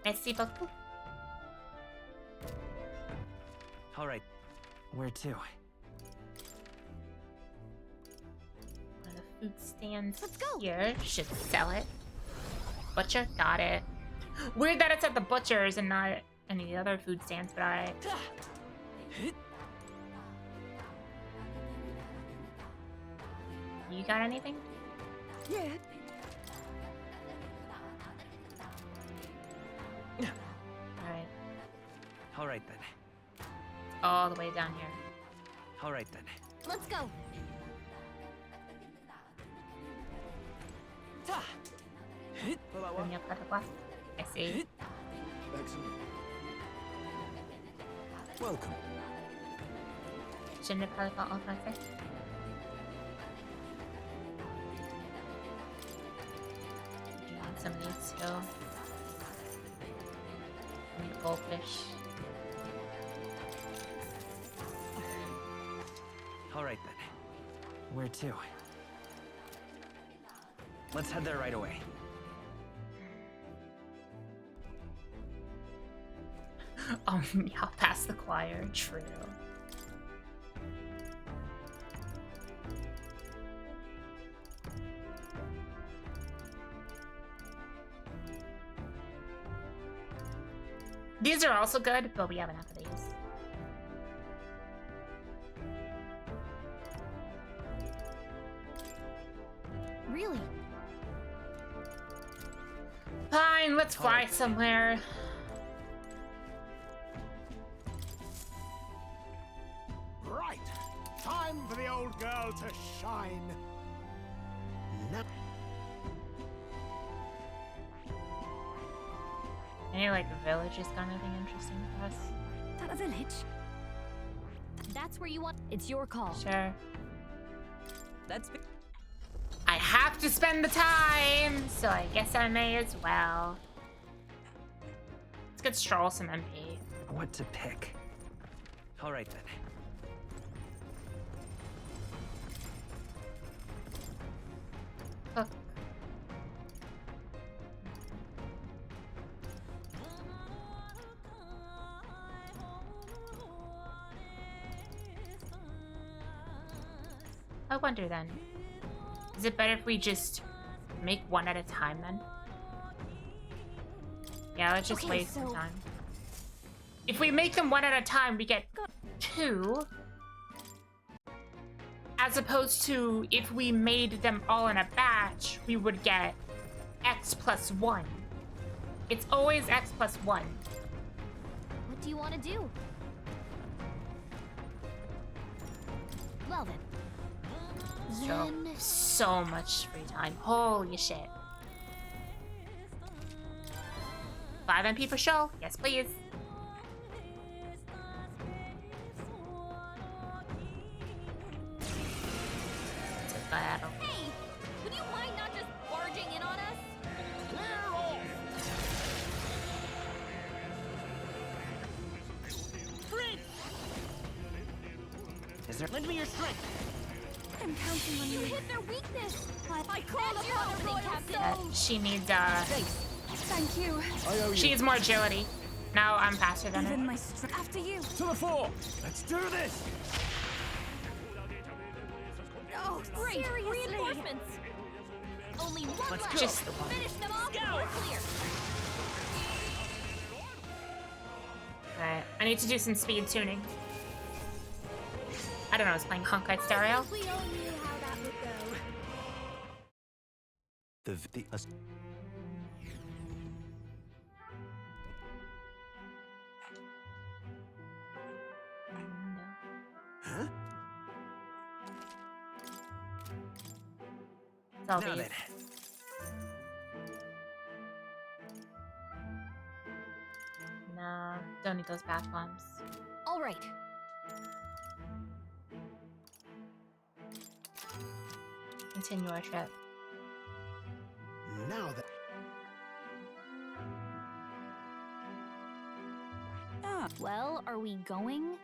Merci beaucoup. All right. Where to? One of the food stands here should sell it. Butcher, got it. Weird that it's at the butcher's and not any other food stands, but alright. You got anything? Yeah. Alright. All right then. All the way down here. All right then. Let's go. Bring up perfect glass. I see. Excellent. Welcome. Shouldn't have probably felt off right there. Some of these too. I need a goldfish. All right then. Where to? Let's head there right away. Yeah, past the choir. True. These are also good, but we have enough of these. Really? Fine, let's fly somewhere. Right. Time for the old girl to shine. Now. Any like villages got anything interesting for us? That a village? That's where you want. It's your call. Sure. Let's be. I have to spend the time, so I guess I may as well. Let's get Stroll some MP. What to pick? All right then. Cook. I wonder then. Is it better if we just make one at a time then? Yeah, let's just waste some time. If we make them one at a time, we get 2. As opposed to if we made them all in a batch, we would get X plus 1. It's always X plus 1. What do you want to do? Well then. So much free time. Holy shit. 5 MP per show? Yes, please. It's a battle. Hey, would you mind not just barging in on us? Clear off. Prince! Is there? Lend me your strength. I'm counting on you. You hit their weakness. I call upon the royal Yeah, soul. she needs Thank you. she needs more agility. Now I'm faster than Even her. my strength. After you. To the fore! Let's do this! Oh, great. Seriously. Reinforcements. Only one Let's left. go. Just the one. Finish them off. We're clear. Alright, I need to do some speed tuning. I don't know, I was playing Honkai Star Rail. We all knew how that would go. Huh? It's all Now these. then. Nah, don't need those bath bombs. All right. Continue our trip. Now that. Well, are we going?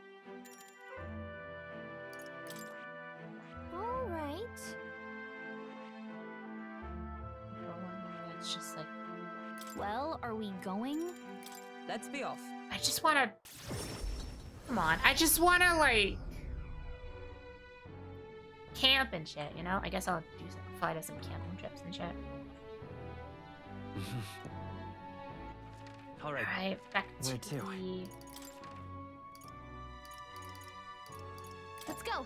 All right. It's just like. Well, are we going? Let's be off. I just wanna. Come on. I just wanna, like. Camp and shit, you know? I guess I'll do some, fly to some camping trips and shit. Alright. Alright, back to Where to? the... Let's go.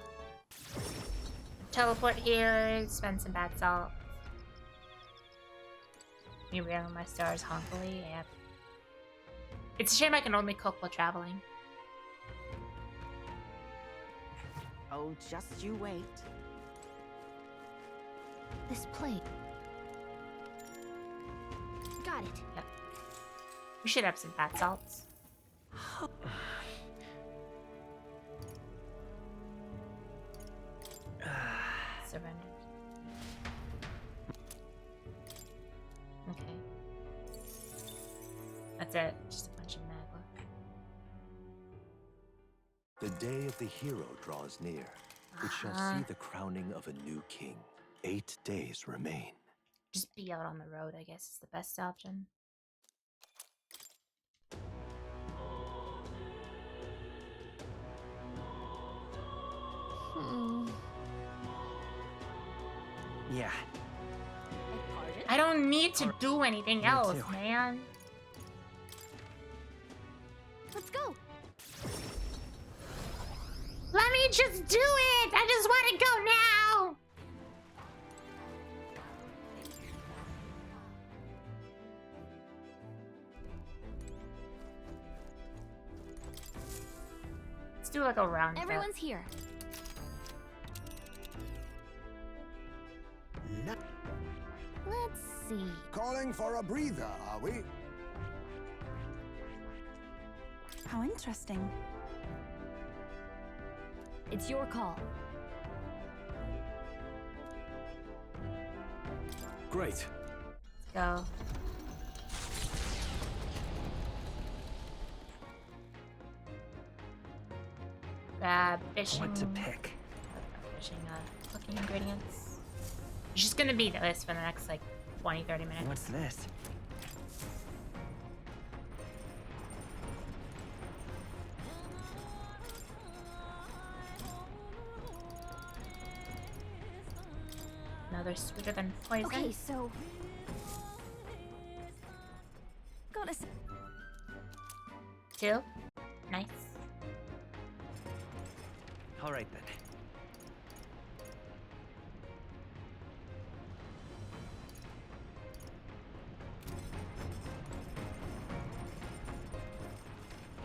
Teleport here, spend some bad salt. You real my stars hunkily, yep. It's a shame I can only cook while traveling. Oh, just you wait. This plate. Got it. Yep. We should have some bath salts. Surrendered. Okay. That's it. Just a bunch of magma. The day of the hero draws near, which shall see the crowning of a new king. 8 days remain. Just be out on the road, I guess, is the best option. Yeah. I don't need to do anything else, man. Let's go. Let me just do it! I just want to go now! Let's do like a round. Everyone's here. Let's see. Calling for a breather, are we? How interesting. It's your call. Great. Let's go. Grab fishing. What to pick? Fishing, cooking ingredients. It's just gonna be this for the next like 20-30 minutes. What's this? Another sweeter than poison. Okay, so got us. 2. Nice. All right then.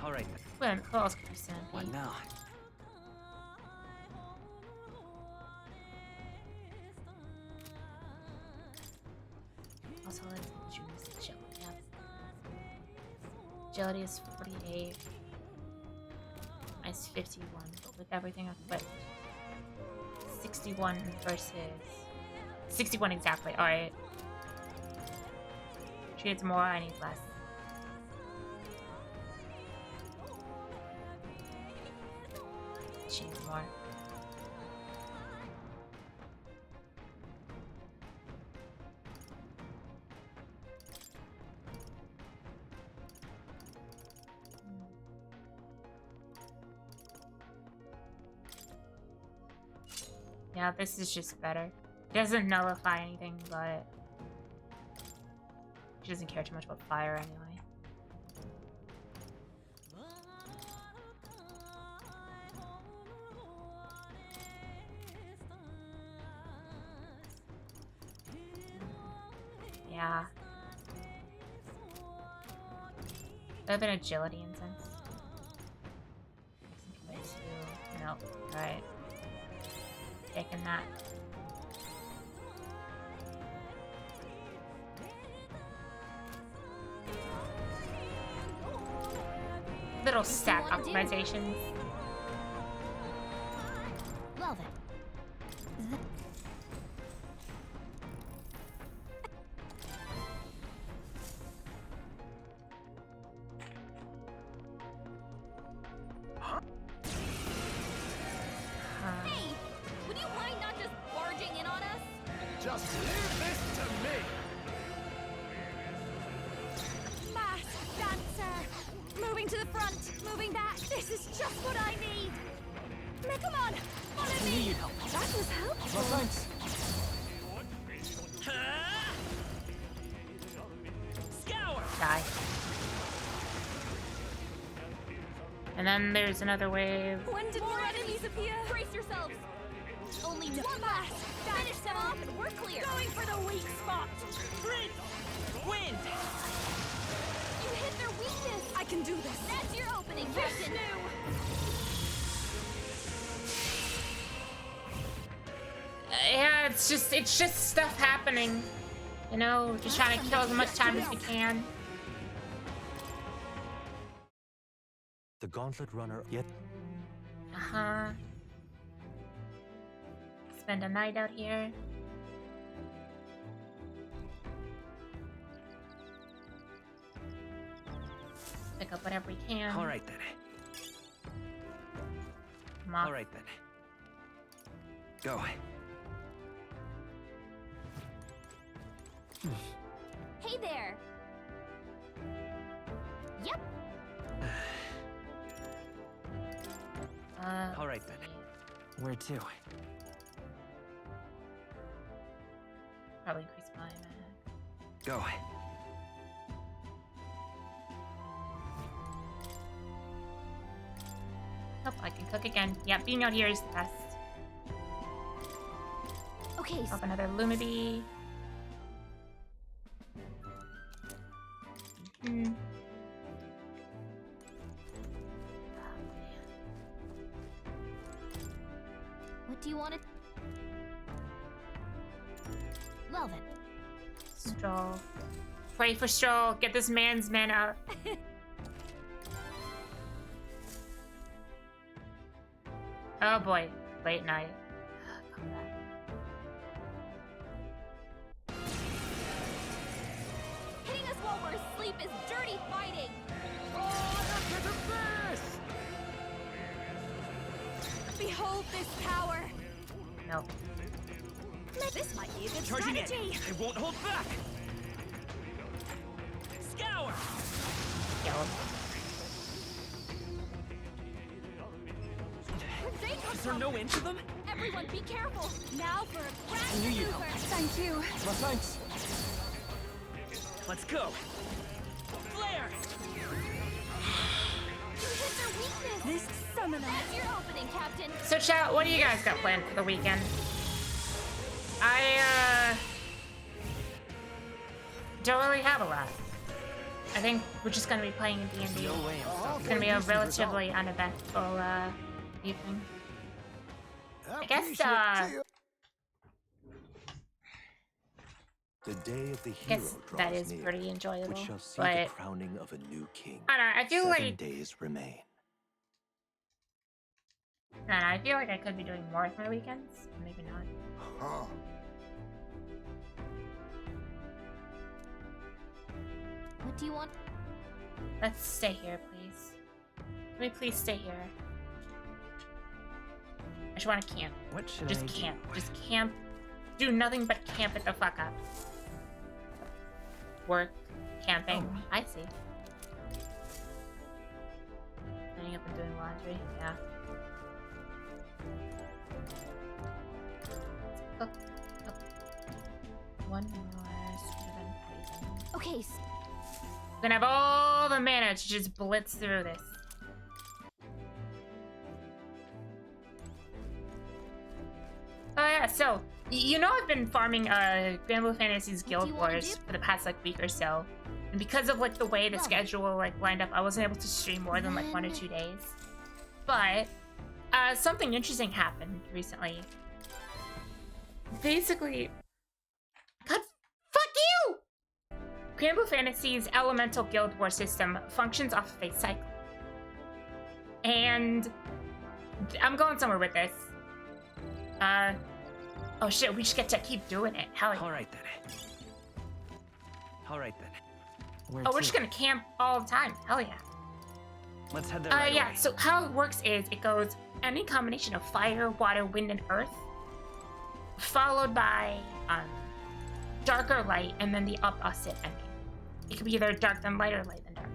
All right then. Who else can I send? What now? Also, let's choose agility. Yep. Agility is 48. Mine's 51, but with everything equipped. 61 versus 61 exactly. Alright. She needs more, I need less. She needs more. Yeah, this is just better. It doesn't nullify anything, but she doesn't care too much about fire anyway. Yeah. I have an agility incense. Nope. Alright. Taking that. Little stat optimizations. Well then. Moving to the front, moving back. This is just what I need. Now, come on, follow I me. knew you'd help. That was helpful. Well, thanks. Scour! Die. And then there's another wave. When did more enemies appear? Brace yourselves. Only one last. Finish them off and we're clear. Going for the weak spot. Prince! Wind! You hit their weakness. I can do this. That's your opening, Captain. Yeah, it's just stuff happening. You know, just trying to kill as much time as we can. The Gauntlet Runner yet. Uh-huh. Spend a night out here. Pick up whatever we can. All right then. Mop. All right then. Go. Hey there. Yep. All right then. Where to? Probably increase my mag. Go. Oh, I can cook again. Yeah, being out here is the best. Okay. Up another Lumity. Hmm. What do you want to... Well then. Stroll. Pray for Stroll. Get this man's man out. Oh boy. Late night. Come back. Hitting us while we're asleep is dirty fighting. Behold this power. No. This might be a good Charging in. strategy. I won't hold back. Scour. Where'd they come Is there from? no end to them? Everyone, be careful. Now for a grand I knew you'd maneuver. help. Thank you. Well, thanks. Let's go. Flare. You hit their weakness. This summoner. That's your opening, Captain. So chat, what do you guys got planned for the weekend? I don't really have a lot. I think we're just gonna be playing in D&D. No way I'm stopping. It's gonna be a relatively uneventful evening. I guess The day of the I hero guess draws that is near, pretty enjoyable. which shall see But the crowning of a new king. I don't know, I feel 7 like days remain. I don't know, I feel like I could be doing more with my weekends. Maybe not. Oh, What do you want? Let's stay here, please. Can we please stay here? I just want to camp. What should Just I camp. do? Just camp. Do nothing but camp it the fuck up. Work. Camping. Oh. I see. Cleaning up and doing laundry. Yeah. Cook. Cook. One more. Scriven poison. Okay. We're gonna have all the mana to just blitz through this. Oh yeah, so you know I've been farming Grand Blue Fantasy's Guild Wars for the past like week or so. And because of like the way the schedule like lined up, I wasn't able to stream more than like 1 or 2 days. But something interesting happened recently. Basically, God, fuck you! Grand Blue Fantasy's Elemental Guild War system functions off of a cycle. And I'm going somewhere with this. Oh shit, we just get to keep doing it. Hell yeah. All right then. All right then. Where Oh, we're to? just gonna camp all the time. Hell yeah. Let's head there right Yeah, away. so how it works is it goes any combination of fire, water, wind, and earth, followed by dark or light, and then the opposite ending. It could be either dark then light or light then dark.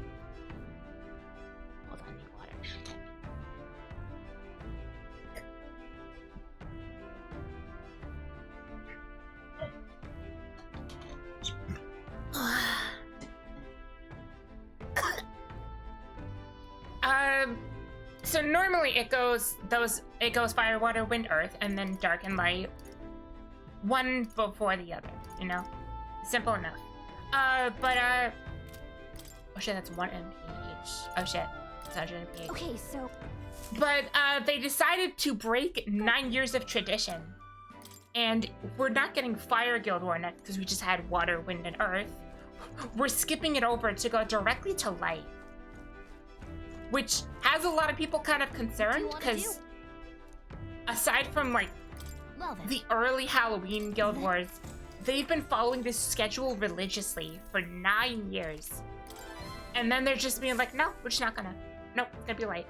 So normally it goes fire, water, wind, earth, and then dark and light. One before the other, you know? Simple enough. Oh shit, that's 1 MPH. Oh shit, it's 100 MPH. Okay, so... But they decided to break 9 years of tradition. And we're not getting Fire Guild War next because we just had water, wind, and earth. We're skipping it over to go directly to light. Which has a lot of people kind of concerned because aside from like the early Halloween Guild Wars, they've been following this schedule religiously for 9 years. And then they're just being like, no, we're just not gonna. Nope, it's gonna be light.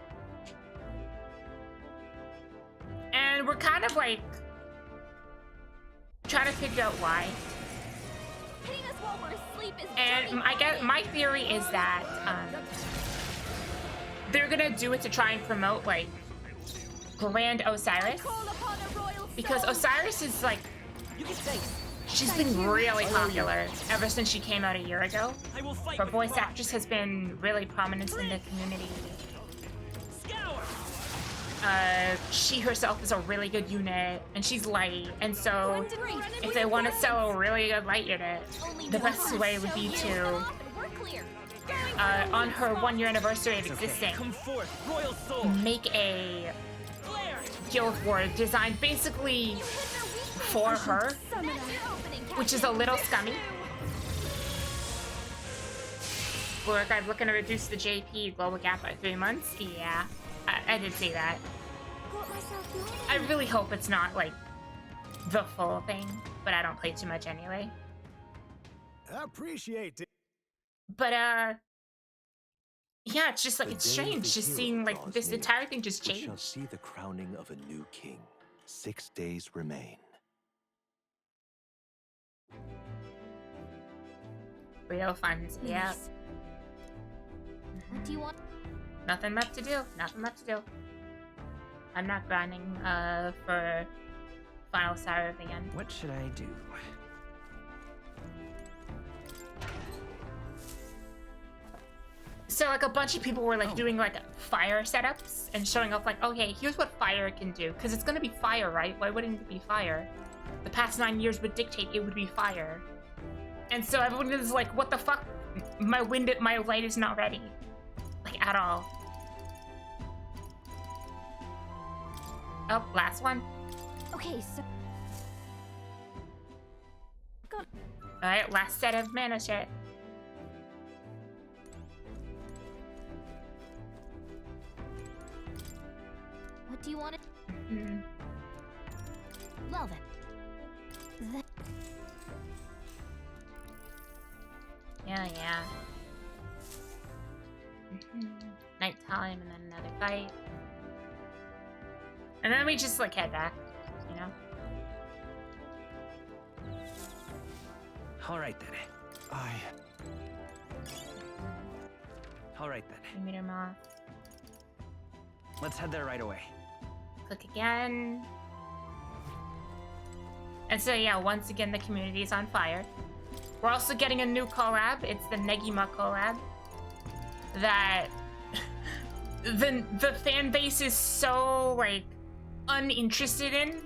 And we're kind of like trying to figure out why. And I guess my theory is that they're gonna do it to try and promote like Grand Osiris, because Osiris is like, she's been really popular ever since she came out a year ago. Her voice actress has been really prominent in the community. She herself is a really good unit, and she's light, and so if they want to sell a really good light unit, the best way would be to, on her 1-year anniversary of existing, make a Guild War designed basically for her, which is a little scummy. Look, I'm looking to reduce the JP global gap by 3 months. Yeah, I did say that. I really hope it's not like the full thing, but I don't play too much anyway. I appreciate it. But yeah, it's just like it's strange just seeing like this entire thing just change. We shall see the crowning of a new king. 6 days remain. Real funds, yeah. What do you want? Nothing left to do. Nothing left to do. I'm not grinding for Final Sire again. What should I do? So like a bunch of people were like doing like fire setups and showing off like, okay, here's what fire can do, because it's gonna be fire, right? Why wouldn't it be fire? The past 9 years would dictate it would be fire. And so everyone is like, what the fuck? My light is not ready. Like at all. Oh, last one. Okay, so... Alright, last set of mana shit. What do you want to... Well then. Yeah. Nighttime and then another fight. And then we just like head back, you know? Alright then. Alright then. Meter moth. Let's head there right away. Click again. And so yeah, once again the community is on fire. We're also getting a new collab. It's the Negima collab. That the fan base is so like uninterested in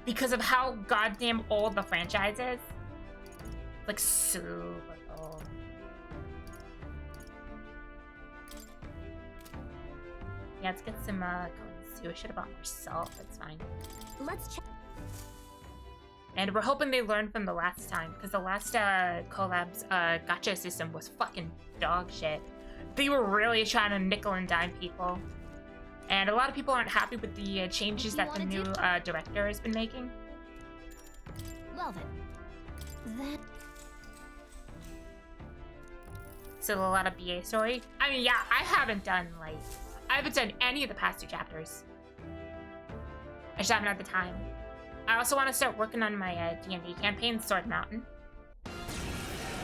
because of how goddamn old the franchise is. Like super old. Yeah, let's get some coins too. I should have bought more salt. That's fine. Let's check. And we're hoping they learned from the last time, because the last collab's gacha system was fucking dog shit. They were really trying to nickel and dime people. And a lot of people aren't happy with the changes that the new director has been making. Well then. So a lot of BA story. I mean, yeah, I haven't done any of the past 2 chapters. I just haven't had the time. I also want to start working on my D&D campaign, Sword Mountain.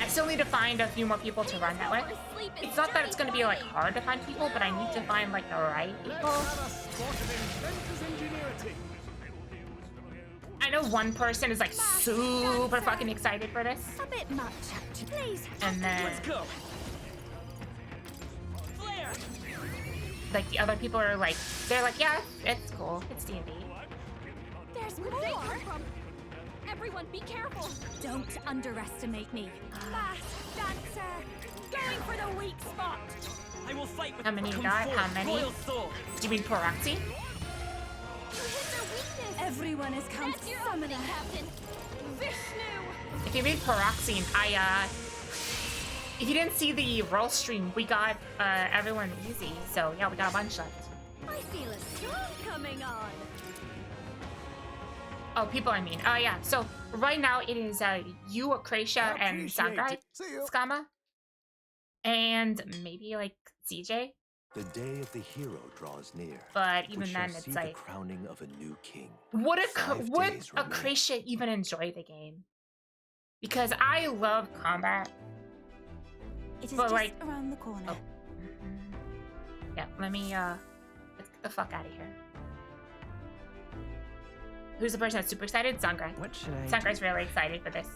I still need to find a few more people to run that way. It's not that it's going to be like hard to find people, but I need to find like the right people. I know one person is like super fucking excited for this. A bit much, please. And then... Let's go. like the other people are like, they're like, yeah, it's cool, it's D&D. There's more! Everyone, be careful! Don't underestimate me. Masked dancer! Going for the weak spot! I will fight with How many you got? How many? Royal sword. Do you mean Proxy? Everyone is counted. That's your summoning, Captain! Vishnu! If you mean Proxy, if you didn't see the roll stream, we got everyone easy, so yeah, we got a bunch left. I feel a storm coming on! Oh, people, I mean. Oh, yeah. So right now it is you, Akrasia, and Sangrai, Skama, and maybe like CJ. The day of the hero draws near. But even we shall then, it's see like, the crowning of a new king. would 5 would days remain. Akrasia even enjoy the game? Because I love combat. It is but just like, around the corner. Oh. Yeah, let me let's get the fuck out of here. Who's the person that's super excited? Sangrai. What should I Sangrai's really excited for this.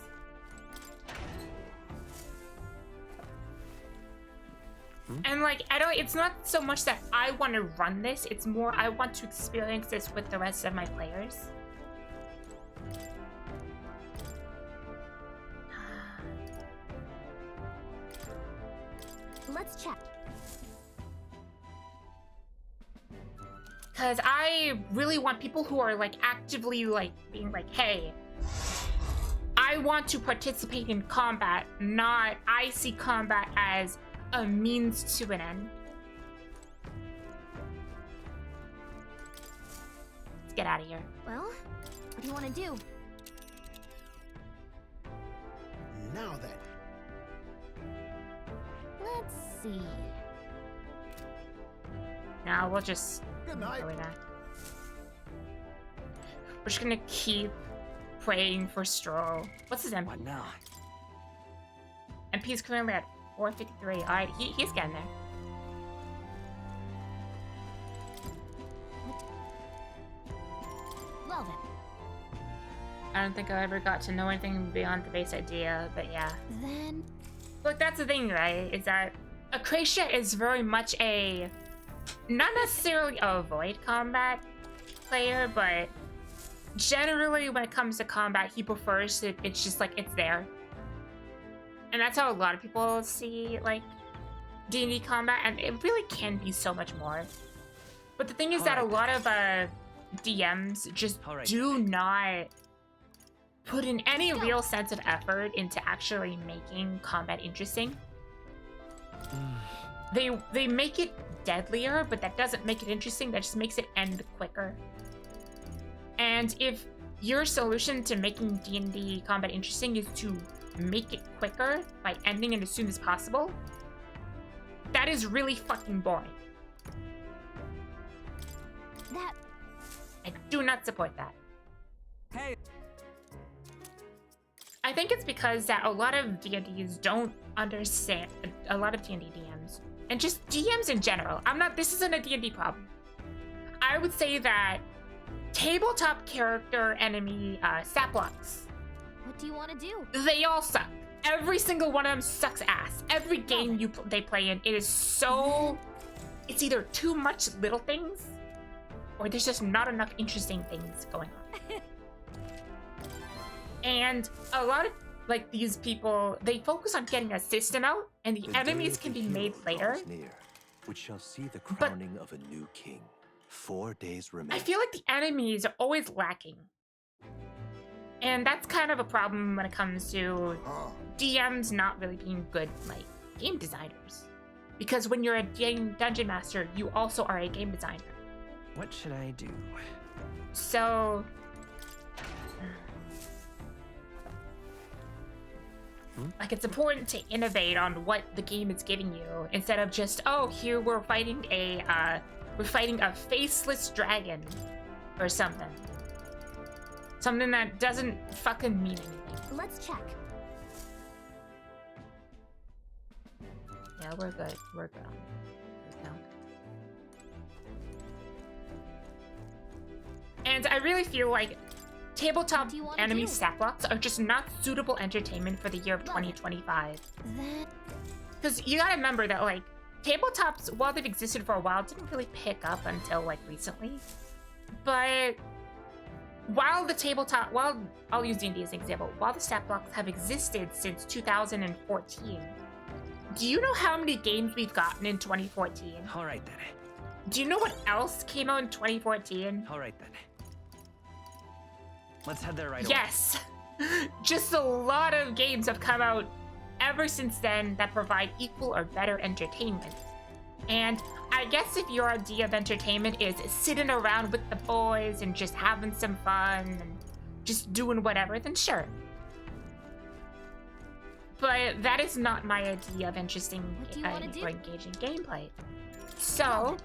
And like, it's not so much that I want to run this, it's more I want to experience this with the rest of my players. Let's check. Because I really want people who are like actively like being like, hey, I want to participate in combat, not I see combat as a means to an end. Let's get out of here. Well, what do you want to do? Now then. Let's see. Now we'll just Good night. go with that. We're just gonna keep praying for Stroll. What's his MP? What now? MP's currently at 453. Alright, he's getting there. Well then. I don't think I ever got to know anything beyond the base idea, but yeah. Then... Look, that's the thing, right? Is that Akrasia is very much a... not necessarily a avoid combat player, but generally when it comes to combat, he prefers it. It's just like, it's there. And that's how a lot of people see, like, D&D combat, and it really can be so much more. But the thing is that a lot of DMs just do not put in any real sense of effort into actually making combat interesting. They make it deadlier, but that doesn't make it interesting. That just makes it end quicker. And if your solution to making D&D combat interesting is to make it quicker by ending it as soon as possible, that is really fucking boring. That... I do not support that. Hey. I think it's because that a lot of D&Ds don't understand, a lot of D&D DMs, and just DMs in general. This isn't a D&D problem. I would say that tabletop character enemy stat blocks, What do you want to do? they all suck. Every single one of them sucks ass. Every game they play in, it is so... It's either too much little things, or there's just not enough interesting things going on. And a lot of, like, these people, they focus on getting a system out, and the enemies can be made later. Near, which shall see the crowning of a new king. 4 days remain. I feel like the enemies are always lacking. And that's kind of a problem when it comes to DMs not really being good, like, game designers. Because when you're a dungeon master, you also are a game designer. What should I do? So... like, it's important to innovate on what the game is giving you, instead of just, oh, here we're fighting a faceless dragon, or something. Something that doesn't fucking mean anything. Let's check. Yeah, we're good. We're good. No. And I really feel like tabletop enemy stat blocks are just not suitable entertainment for the year of 2025. Because you gotta remember that, like, tabletops, while they've existed for a while, didn't really pick up until like recently. But while I'll use D&D as an example, while the stat blocks have existed since 2014, do you know how many games we've gotten in 2014? All right then. Do you know what else came out in 2014? All right then. Let's head there right away. Yes! Just a lot of games have come out ever since then that provide equal or better entertainment. And I guess if your idea of entertainment is sitting around with the boys and just having some fun and just doing whatever, then sure. But that is not my idea of interesting or engaging gameplay. So,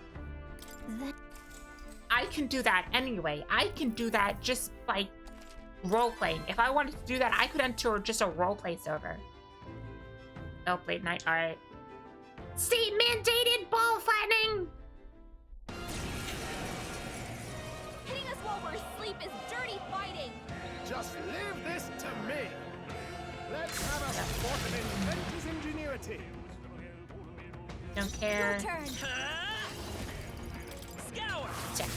I can do that anyway. I can do that just by role-playing. If I wanted to do that, I could enter just a role-play server. Oh, late night, alright. State-mandated ball flattening! Hitting us while we're asleep is dirty fighting! Just leave this to me! Let's have a sport of inventor's ingenuity! Don't care. Your turn! Scour! Check.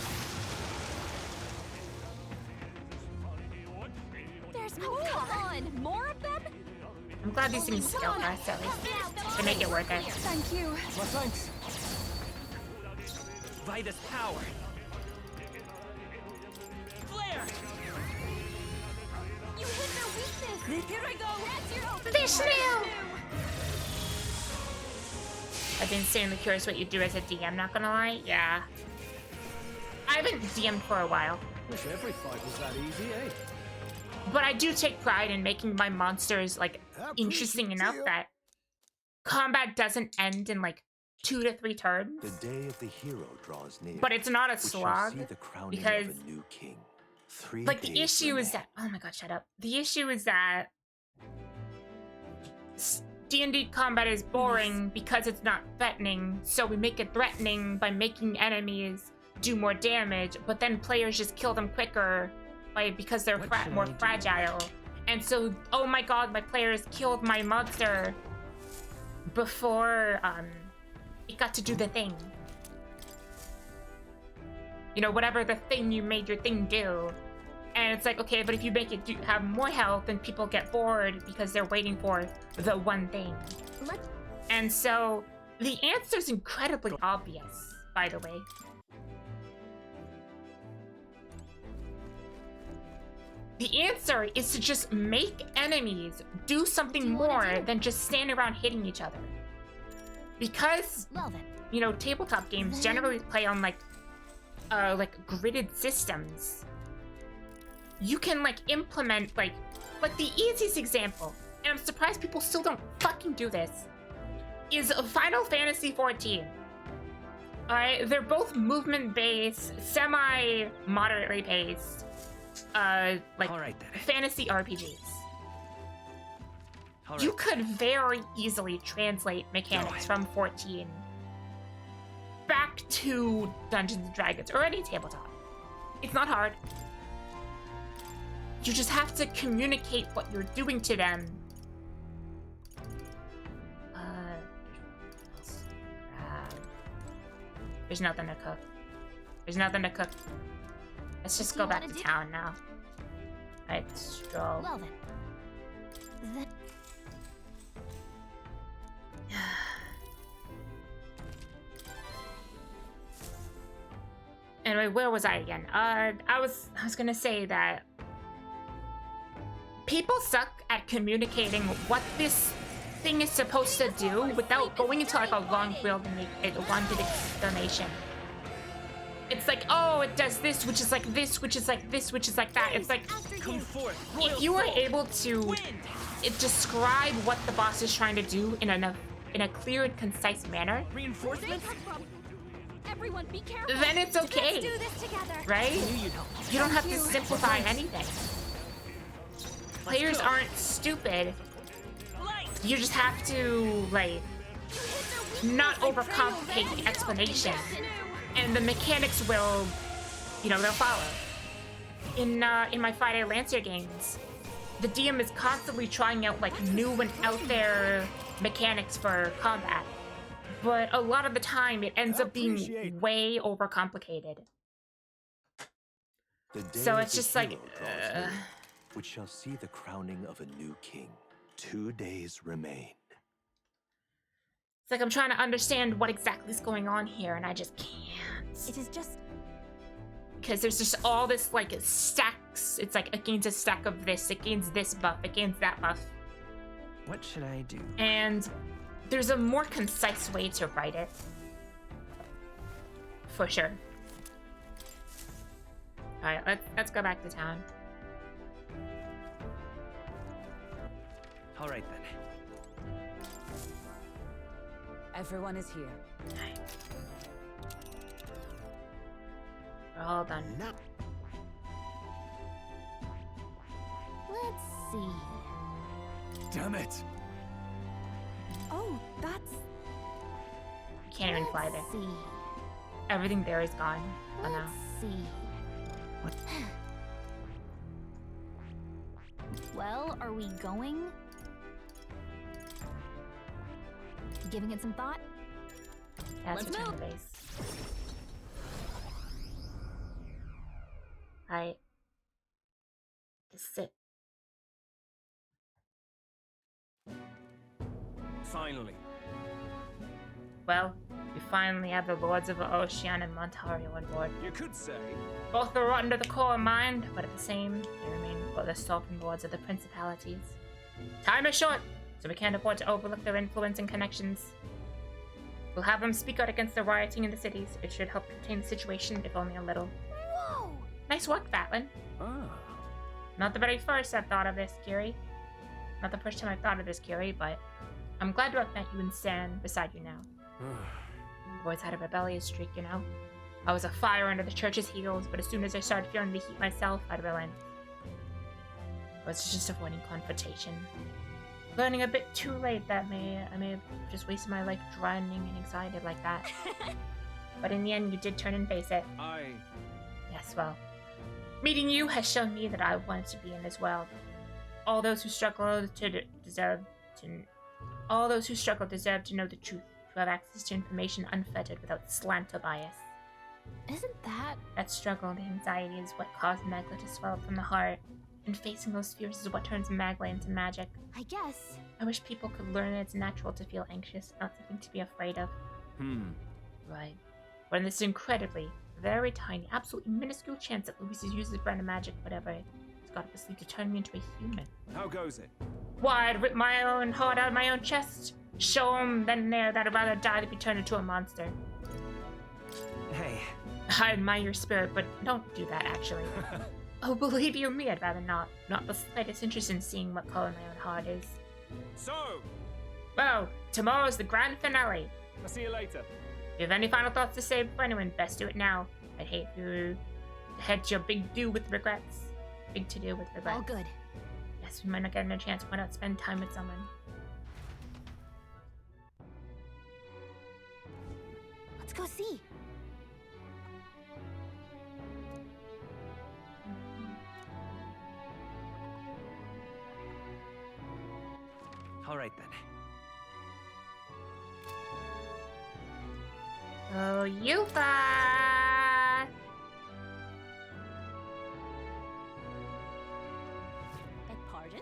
There's more! Come on! More of them? I'm glad these things skill fast at least to make it work out. Thank you. Well, thanks. Vitus power! Flare! You hit their weakness! Here I go! That's your open Vishnu! I've been insanely curious what you do as a DM, not gonna lie. Yeah. I haven't DM'd for a while. Wish every fight was that easy, eh? But I do take pride in making my monsters, like, interesting enough that combat doesn't end in, like, 2 to 3 turns. The day of the hero draws near. But it's not a we shall slog, see the crowning because, of a new king. 3 like, the days issue is remain. that... Oh my god, shut up. The issue is that D&D combat is boring because it's not threatening, so we make it threatening by making enemies do more damage, but then players just kill them quicker because they're more fragile. And so, oh my god, my players killed my monster before it got to do the thing. You know, whatever the thing you made your thing do. And it's like, okay, but if you make it have more health, then people get bored because they're waiting for the one thing. And so, the answer's incredibly obvious, by the way. The answer is to just make enemies do something more than just stand around hitting each other. Because, you know, tabletop games generally play on like gridded systems. You can like implement like the easiest example, and I'm surprised people still don't fucking do this, is Final Fantasy XIV. Alright, they're both movement-based, semi-moderately paced, fantasy RPGs. You could very easily translate mechanics from 14 back to Dungeons & Dragons or any tabletop. It's not hard. You just have to communicate what you're doing to them. There's nothing to cook. There's nothing to cook. Let's just go back to town now. Alright, stroll. Well then. Anyway, where was I again? I was gonna say that people suck at communicating what this thing is supposed to do without going into like a long-winded explanation. It's like, oh, it does this, which is like this, which is like this, which is like that. It's like, come forth, if you were able to describe what the boss is trying to do in a clear and concise manner, reinforcements. Everyone, be careful. Then it's okay, Let's do this together. right? You don't have to simplify anything. Players aren't stupid. You just have to, like, not overcomplicate the explanation. And the mechanics will, you know, they'll follow. In my Friday Lancer games, the DM is constantly trying out, like, new and out there mechanics for combat. but a lot of the time it ends up being way overcomplicated. The day So of it's the just like, hero draws near, which shall see the crowning of a new king. 2 days remain. it's like I'm trying to understand what exactly is going on here, and I just can't. It is just... Because there's just all this, like, stacks. It's like, it gains a stack of this, it gains this buff, it gains that buff. What should I do? And there's a more concise way to write it. For sure. Alright, let's go back to town. All right then. Everyone is here. We're all done. Let's see. Damn it! Oh, that's... Can't even fly there. See. Everything there is gone. Oh no. Let's see. What? Well, are we going? Giving it some thought? That's Let's return to move. base. Alright. Just sit. Finally. Well, we finally have the Lords of Ocean and Montario on board. You could say. Both are under the core mind, but at the same, they remain but the sovereign lords of the principalities. Time is short, so we can't afford to overlook their influence and connections. We'll have them speak out against the rioting in the cities. It should help contain the situation, if only a little. Whoa! Nice work, Batlin. Ah. Not the very first I've thought of this, Kiri. Not the first time I've thought of this, Kiri, but I'm glad to have met you and stand beside you now. I've always had a rebellious streak, you know? I was a fire under the church's heels, but as soon as I started feeling the heat myself, I'd relent. I was just avoiding confrontation. Learning a bit too late that I may have just wasted my life drowning in anxiety like that. But in the end, you did turn and face it. Yes, well, meeting you has shown me that I wanted to be in this world. All those who struggle deserve to know the truth, to have access to information unfettered without slant or bias. Isn't that struggle and anxiety is what caused Magla to swell up from the heart, and facing those fears is what turns Magla into magic. I guess. I wish people could learn that it's natural to feel anxious, not something to be afraid of. Right. But in this incredibly, very tiny, absolutely minuscule chance that Luis uses brand of magic, whatever it's got up his sleeve to turn me into a human. How goes it? Why, I'd rip my own heart out of my own chest. Show him then and there that I'd rather die than be turned into a monster. Hey. I admire your spirit, but don't do that, actually. Oh, believe you me, I'd rather not. Not the slightest interest in seeing what color my own heart is. So? Well, tomorrow's the grand finale. I'll see you later. If you have any final thoughts to say for anyone, best do it now. I'd hate to head to your big do with regrets. Big to do with regrets. All good. Yes, we might not get a chance. Why not spend time with someone? Let's go see. All right then. Oh, Yufa! Pardon?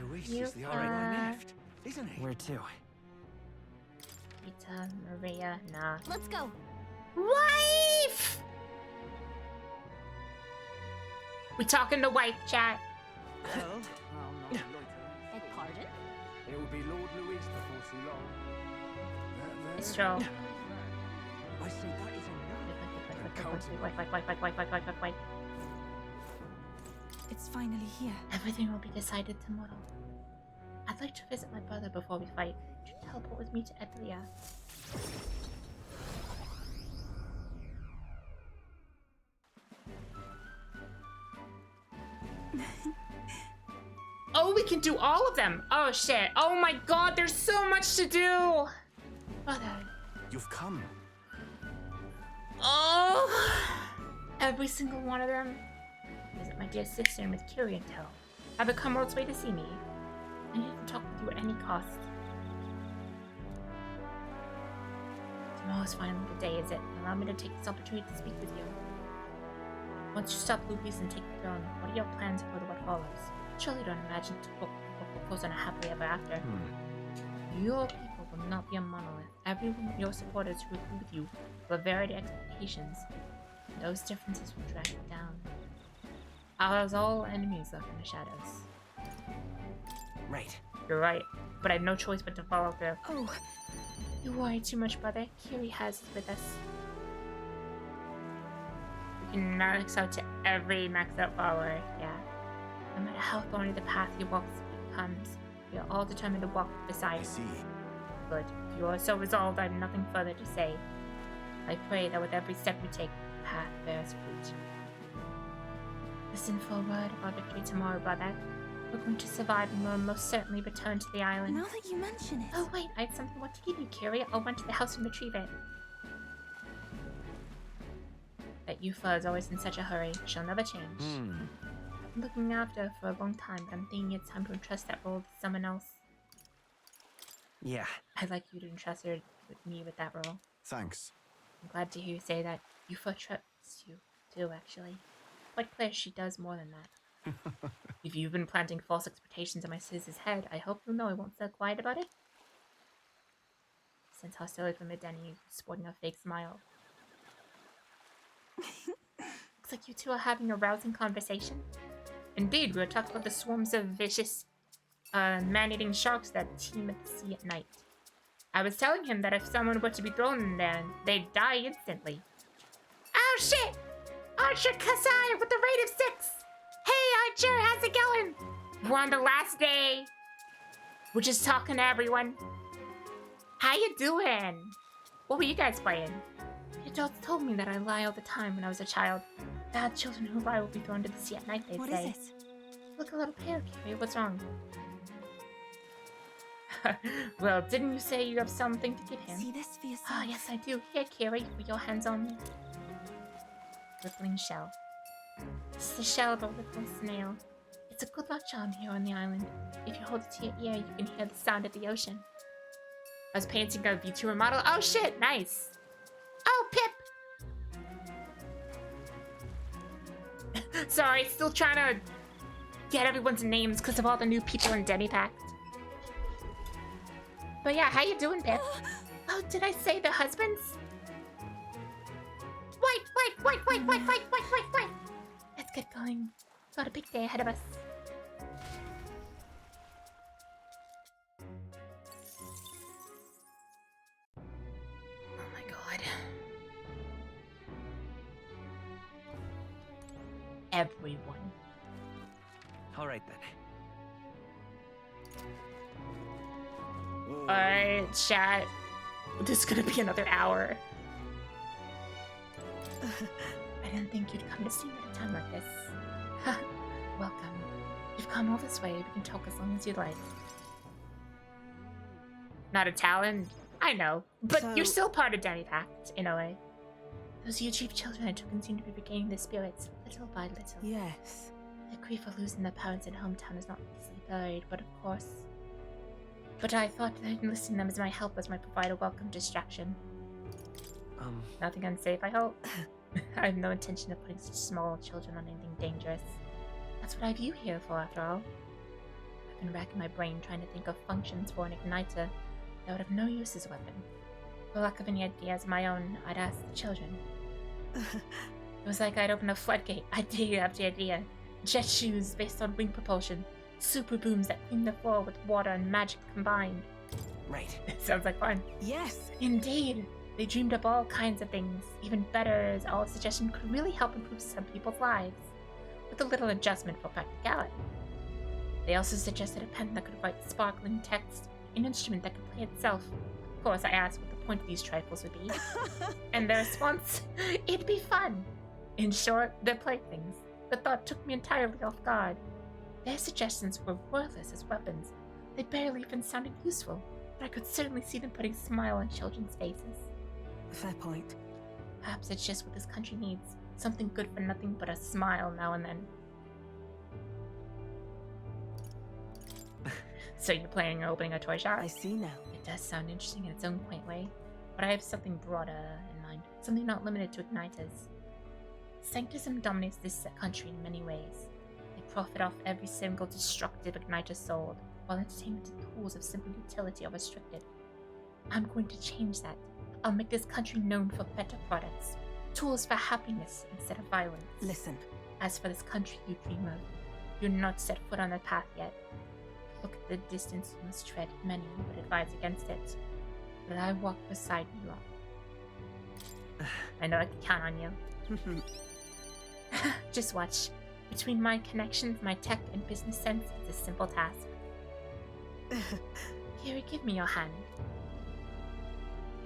Luis is the only one left, isn't he? Where to? Rita, Maria, nah. Let's go. Wife! We talking to wife, chat. Well, I'll not Pardon? It will be Lord Luis before too long. It's true. I say that is enough. Wait. It's finally here. Everything will be decided tomorrow. I'd like to visit my brother before we fight. Would you teleport with me to Edlia? Oh, we can do all of them! Oh shit! Oh my god, there's so much to do! Brother. You've come. Oh! Every single one of them. Visit my dear sister and with Kiri and tell. Have her come all this way to see me. I need to talk with you at any cost. Tomorrow's finally the day, is it? Allow me to take this opportunity to speak with you. Once you stop Luis and take the throne, what are your plans for what follows? Surely you don't imagine what goes on a happily ever after. Your people will not be a monolith. Every one of your supporters who agree with you will have varied expectations. And those differences will drag you down. As all enemies lurk in the shadows. Right. You're right, but I have no choice but to follow through. Oh, you worry too much, brother. Kiri has us with us. We can max out to every maxed out follower, yeah. No matter how thorny the path he walks becomes, we are all determined to walk beside him. I see. Good. If you are so resolved, I have nothing further to say. I pray that with every step you take, the path bears fruit. Listen for a word of our victory tomorrow, brother. We're going to survive and we'll most certainly return to the island. Now that you mention it. Oh wait, I had something I want to give you, Kiri. I'll run to the house and retrieve it. That Yufa is always in such a hurry. She'll never change. I've been looking after her for a long time, but I'm thinking it's time to entrust that role to someone else. Yeah. I'd like you to entrust her with me with that role. Thanks. I'm glad to hear you say that. Yufa trusts you, too, actually. Quite clear she does more than that. If you've been planting false expectations in my sister's head, I hope you know I won't stay quiet about it. Since hostility from Mideni, sporting a fake smile. Looks like you two are having a rousing conversation. Indeed, we were talking about the swarms of vicious, man-eating sharks that teem at the sea at night. I was telling him that if someone were to be thrown in there, they'd die instantly. Oh shit! Archer Kasai with the rate of 6! Hey Archer, how's it going? We're on the last day. We're just talking to everyone. How you doing? What were you guys playing? The adults told me that I lie all the time when I was a child. Bad children who lie will be thrown to the sea at night, they'd say. What is it? Look a little pale, Kiri. What's wrong? Well, didn't you say you have something to give him? See this for yourself. Ah, yes, I do. Here, Kiri, put your hands on me. Rippling shell. This is the shell of a rippling snail. It's a good luck charm here on the island. If you hold it to your ear, you can hear the sound of the ocean. I was painting a VTuber model. Oh shit, nice. Oh, Pip! Sorry, still trying to get everyone's names because of all the new people in Demi Pact. But yeah, how you doing, Pip? Oh, did I say the husbands? Wait. Let's get going. Got a big day ahead of us. Oh my god. Everyone. All right then. Alright, chat. This is gonna be another hour. I didn't think you'd come to see me at a time like this. Welcome. You've come all this way. We can talk as long as you'd like. Not a talent? I know. But you're still part of Demi Pact, in a way. Those huge children I took in seem to be regaining their spirits, little by little. Yes. The grief of losing their parents in hometown is not easily buried, but of course. But I thought that enlisting them as my helpers might provide a welcome distraction. Nothing unsafe, I hope. I have no intention of putting such small children on anything dangerous. That's what I have you here for, after all. I've been racking my brain trying to think of functions for an igniter that would have no use as a weapon. For lack of any ideas of my own, I'd ask the children. It was like I'd open a floodgate, idea after idea. Jet shoes based on wing propulsion. Super booms that clean the floor with water and magic combined. Right. Sounds like fun. Yes. Indeed. They dreamed up all kinds of things. Even better, as all suggestion could really help improve some people's lives, with a little adjustment for practicality. They also suggested a pen that could write sparkling text, an instrument that could play itself. Of course, I asked what the point of these trifles would be. And their response, it'd be fun. In short, they're playthings. The thought took me entirely off guard. Their suggestions were worthless as weapons. They barely even sounded useful, but I could certainly see them putting a smile on children's faces. Fair point. Perhaps it's just what this country needs. Something good for nothing but a smile now and then. So you're planning on opening a toy shop? I see now. It does sound interesting in its own quaint way, but I have something broader in mind, something not limited to igniters. Sanctism dominates this country in many ways. They profit off every single destructive igniter sold, while entertainment and tools of simple utility are restricted. I'm going to change that. I'll make this country known for better products, tools for happiness instead of violence. Listen. As for this country you dream of, you're not set foot on the path yet. Look at the distance you must tread. Many would advise against it, but I walk beside you. I know I can count on you. Just watch. Between my connections, my tech, and business sense, it's a simple task. Here, give me your hand.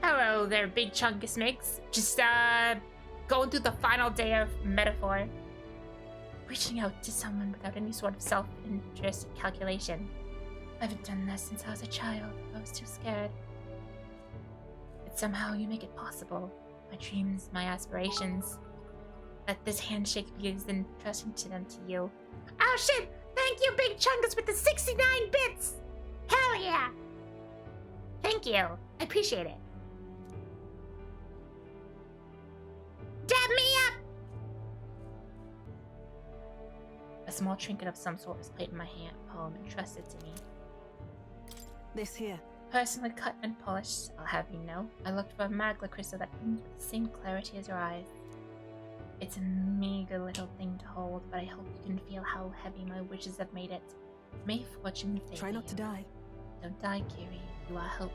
Hello there, big chungus mix. Just, going through the final day of metaphor. Reaching out to someone without any sort of self-interest calculation. I haven't done this since I was a child. I was too scared. But somehow you make it possible. My dreams, my aspirations. Let this handshake be as interesting to them to you. Oh shit! Thank you, Big Chungus, with the 69 bits! Hell yeah! Thank you. I appreciate it. Dab me up! A small trinket of some sort was placed in my hand, palm, entrusted to me. This here. Personally cut and polished, I'll have you know. I looked for a magla crystal that beams with the same clarity as your eyes. It's a meager little thing to hold, but I hope you can feel how heavy my wishes have made it. May fortune favor Try not to you. die. Don't die, Kiri. You are hope.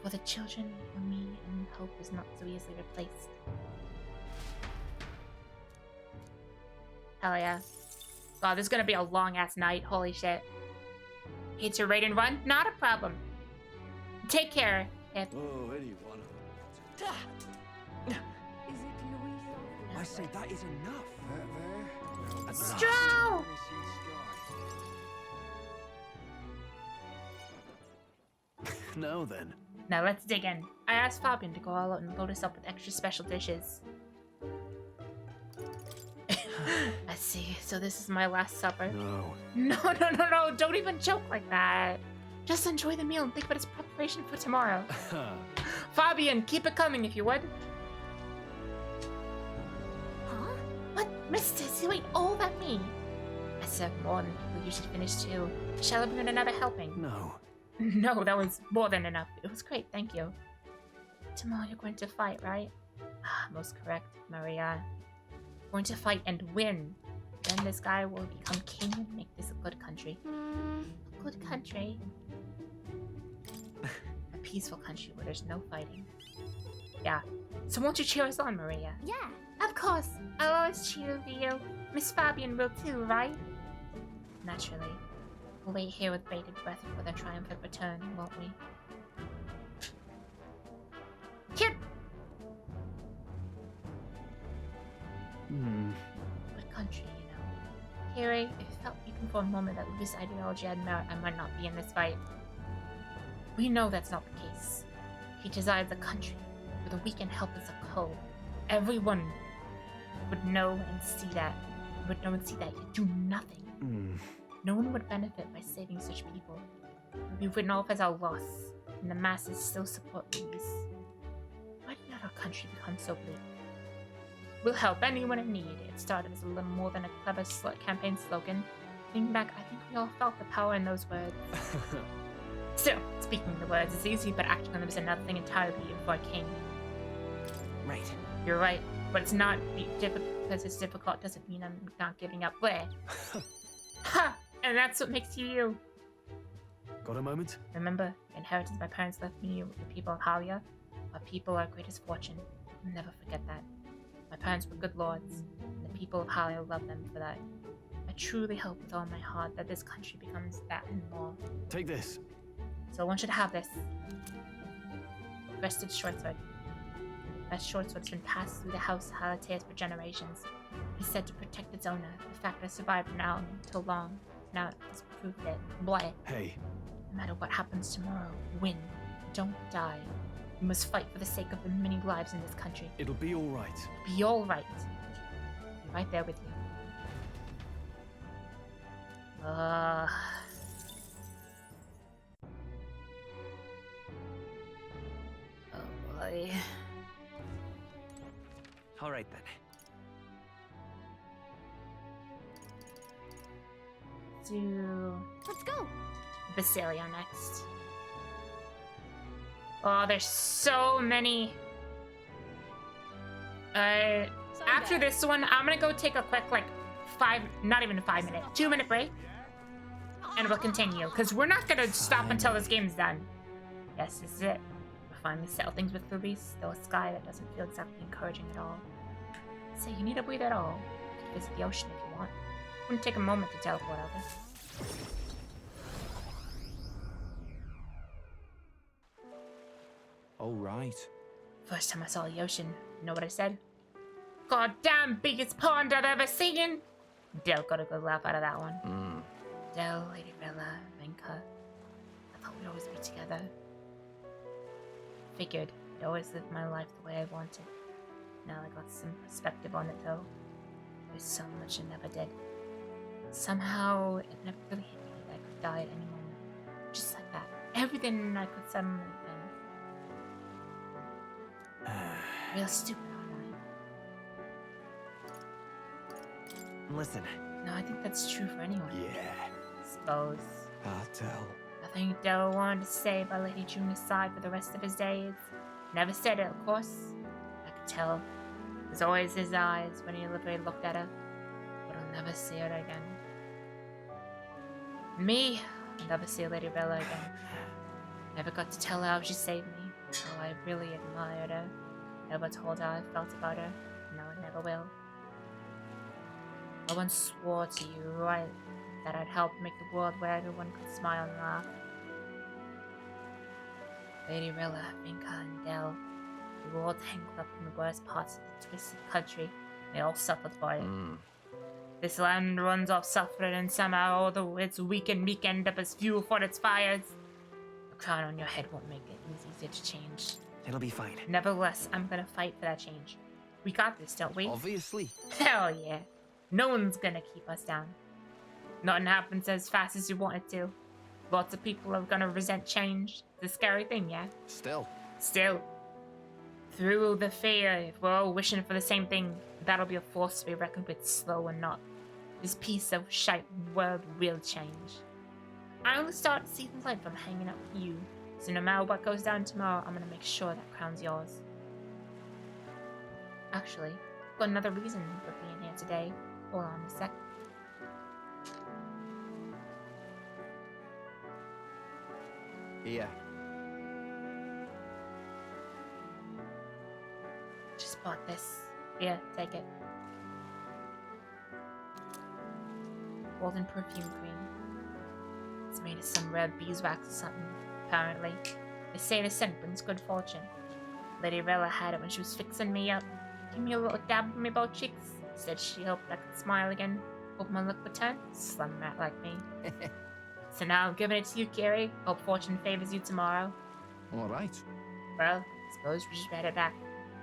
For the children, for me, and hope is not so easily replaced. Hell yeah. Wow, this is gonna be a long-ass night. Holy shit. Hate to raid and run? Not a problem. Take care. Yep. Oh, anyone. I say that is enough. Straw! Now then. Now let's dig in. I asked Fabian to go all out and load us up with extra special dishes. I see. So this is my last supper. No. No. Don't even joke like that. Just enjoy the meal and think about its preparation for tomorrow. Fabian, keep it coming if you would. Huh? What? Mistress, you ate all that meat? I served more than people usually finish too. Shall I bring in another helping? No. No, that was more than enough. It was great, thank you. Tomorrow you're going to fight, right? Most correct, Maria. Going to fight and win. Then this guy will become king and make this a good country. A good country. A peaceful country where there's no fighting. Yeah. So won't you cheer us on, Maria? Yeah. Of course. I'll always cheer for you. Miss Fabian will too, right? Naturally. We'll wait here with bated breath for their triumphant return, won't we? Cute! Good country, you know. Kiri, if it felt even for a moment that this ideology had merit, I might not be in this fight. We know that's not the case. He desires a country where the weak and helpless are cold. Everyone would know and see that. Would know and see that you do nothing. No one would benefit by saving such people. It would be written off as our loss, and the masses still support Louise. Why did not our country become so bleak? We'll help anyone in need. It started as a little more than a clever campaign slogan. Thinking back, I think we all felt the power in those words. Still, speaking the words is easy, but acting on them is another thing entirely for a king. Right. You're right, but it's not difficult because it's difficult doesn't mean I'm not giving up. Bleh. Ha! And that's what makes you you. Got a moment? Remember, the inheritance my parents left me with the people of Halia? Our people are our greatest fortune. I'll never forget that. My parents were good lords, and the people of Halia love them for that. I truly hope with all my heart that this country becomes that and more. Take this. So one should have this. Crested shortsword. That shortsword's been passed through the house of Halateus for generations. It is said to protect its owner. The fact that it survived now until long. Now it's proved it. Bleh. Hey. No matter what happens tomorrow, win. Don't die. We must fight for the sake of the many lives in this country. It'll be all right. Be all right. I'm right there with you. boy. All right then. Let's go. Basilio next. Oh, there's so many. After this one, I'm gonna go take a quick, like, not even a 5 minute, 2 minute break. And we'll continue, because we're not gonna stop until this game's done. Yes, this is it. We'll finally settle things with Luis, though a sky that doesn't feel exactly encouraging at all. So you need to breathe at all. You could visit the ocean if you want. Wouldn't take a moment to teleport over. All right. First time I saw the ocean, you know what I said? Goddamn biggest pond I've ever seen! Del got a good laugh out of that one. Del, Lady Bella, Venka. I thought we'd always be together. Figured I'd always live my life the way I wanted. Now I got some perspective on it though. There's so much I never did. Somehow it never really hit me that I could die at any moment. Just like that. Everything I could suddenly been. Real stupid, aren't I? Listen. No, I think that's true for anyone. Yeah. Suppose. Del. Nothing Del wanted to say by Lady Junior's side for the rest of his days. Never said it, of course. I could tell. It was always his eyes when he looked at her. But I'll never see her again. Me, I'll never see Lady Bella again. Never got to tell her how she saved me. How I really admired her. Never told her how I felt about her. No, I never will. I once swore to you, right, that I'd help make the world where everyone could smile and laugh. Lady Rilla, Minka, and Del, we were all tangled up in the worst parts of the twisted country. They all suffered for it. This land runs off suffering, and somehow all its weak and meek end up as fuel for its fires. The crown on your head won't make it easy to change. It'll be fine. Nevertheless, I'm gonna fight for that change. We got this, don't we? Obviously. Hell yeah. No one's gonna keep us down. Nothing happens as fast as you want it to. Lots of people are gonna resent change. It's a scary thing, yeah? Still. Through the fear, if we're all wishing for the same thing, that'll be a force to be reckoned with, slow or not. This piece of shite world will change. I only start to see the light from hanging out with you. So no matter what goes down tomorrow, I'm gonna make sure that crown's yours. Actually, I've got another reason for being here today. Hold on a sec. Yeah. Just bought this. Here, take it. Golden perfume cream. It's made of some rare beeswax or something, apparently. They say the scent brings good fortune. Lady Rella had it when she was fixing me up. Give me a little dab on my both cheeks. Said she hoped I could smile again. Hope my luck would turn. Slum rat like me. So now I'm giving it to you, Gary. Hope fortune favors you tomorrow. All right. Well, suppose we just read it back.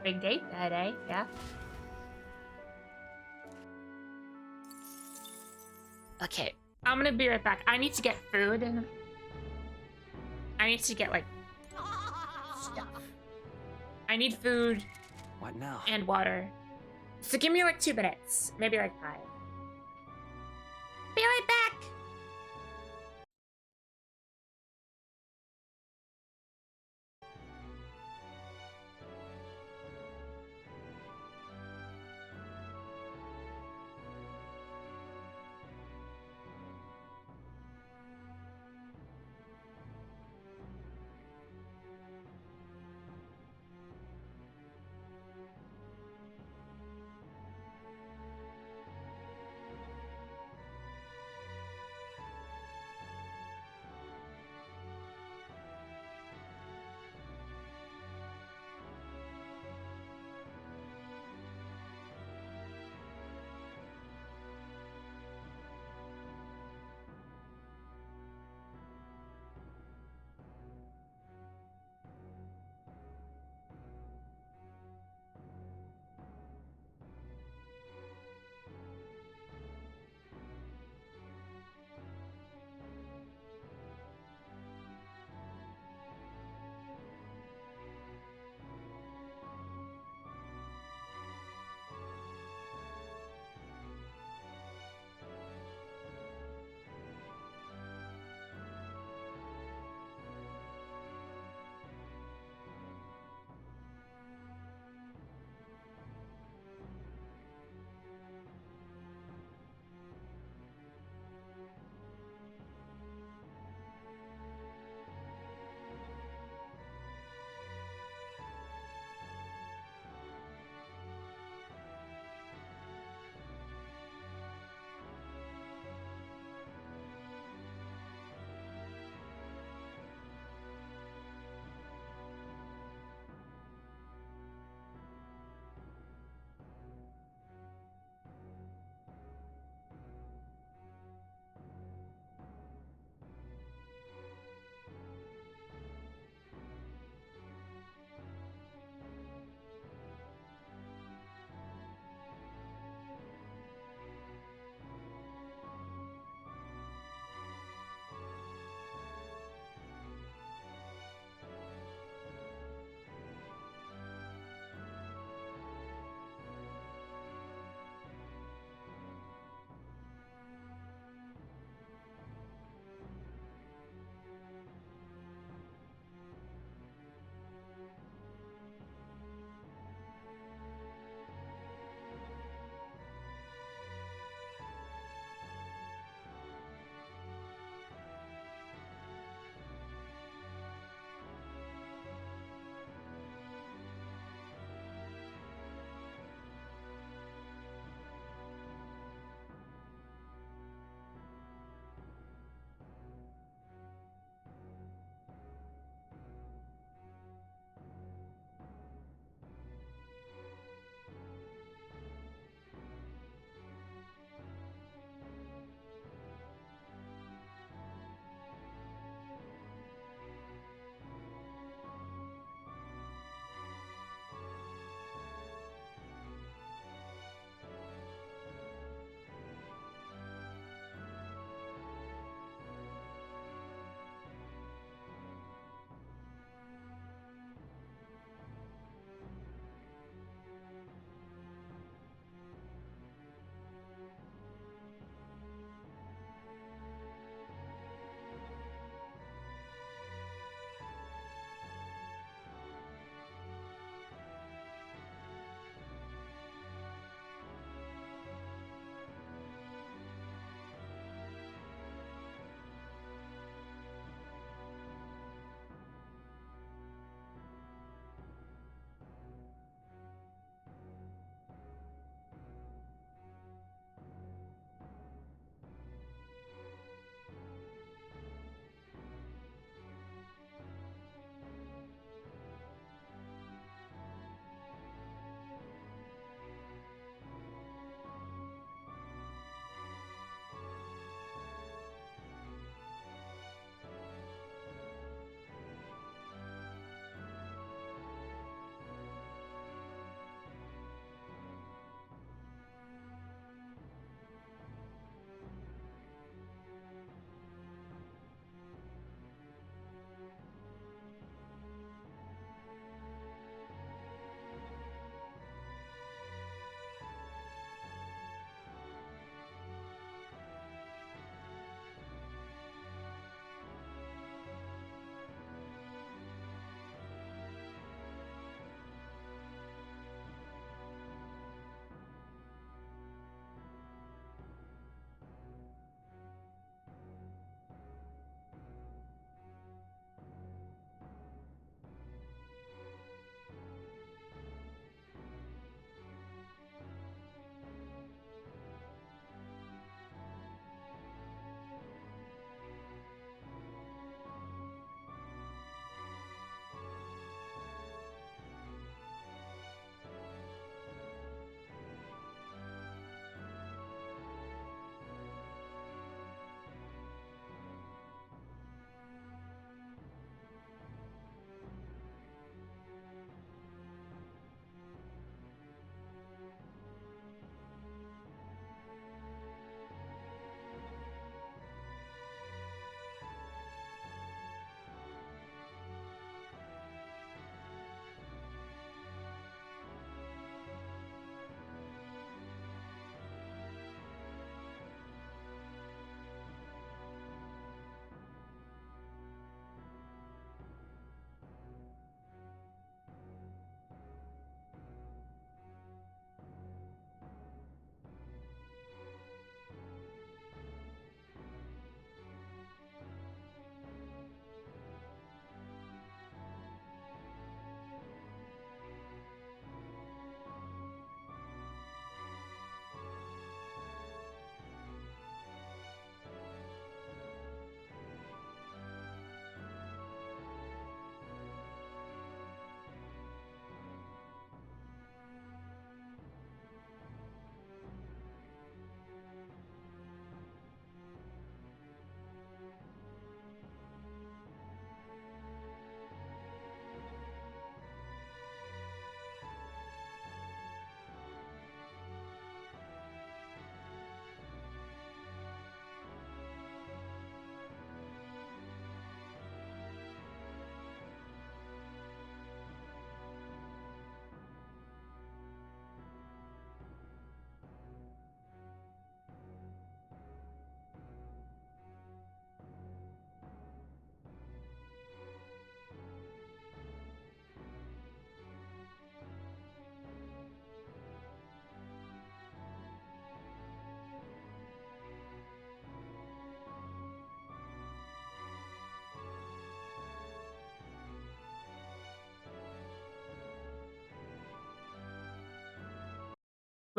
Big date that day, yeah? Okay, I'm gonna be right back. I need to get food. I need to get, like, stuff. I need food. What now? And water. So give me, like, 2 minutes. Maybe, like, 5. Be right back!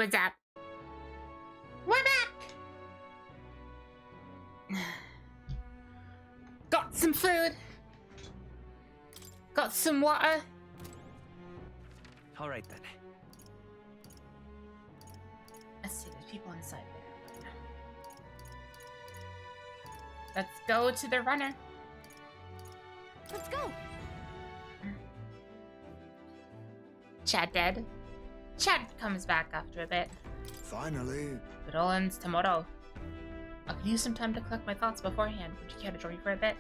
What's up? We're back! Got some food. Got some water. All right then. Let's see, there's people inside there. Let's go to the runner. Let's go. Chad dead. Chad comes back after a bit. Finally. It all ends tomorrow. I could use some time to collect my thoughts beforehand. Would you care to join me for a bit?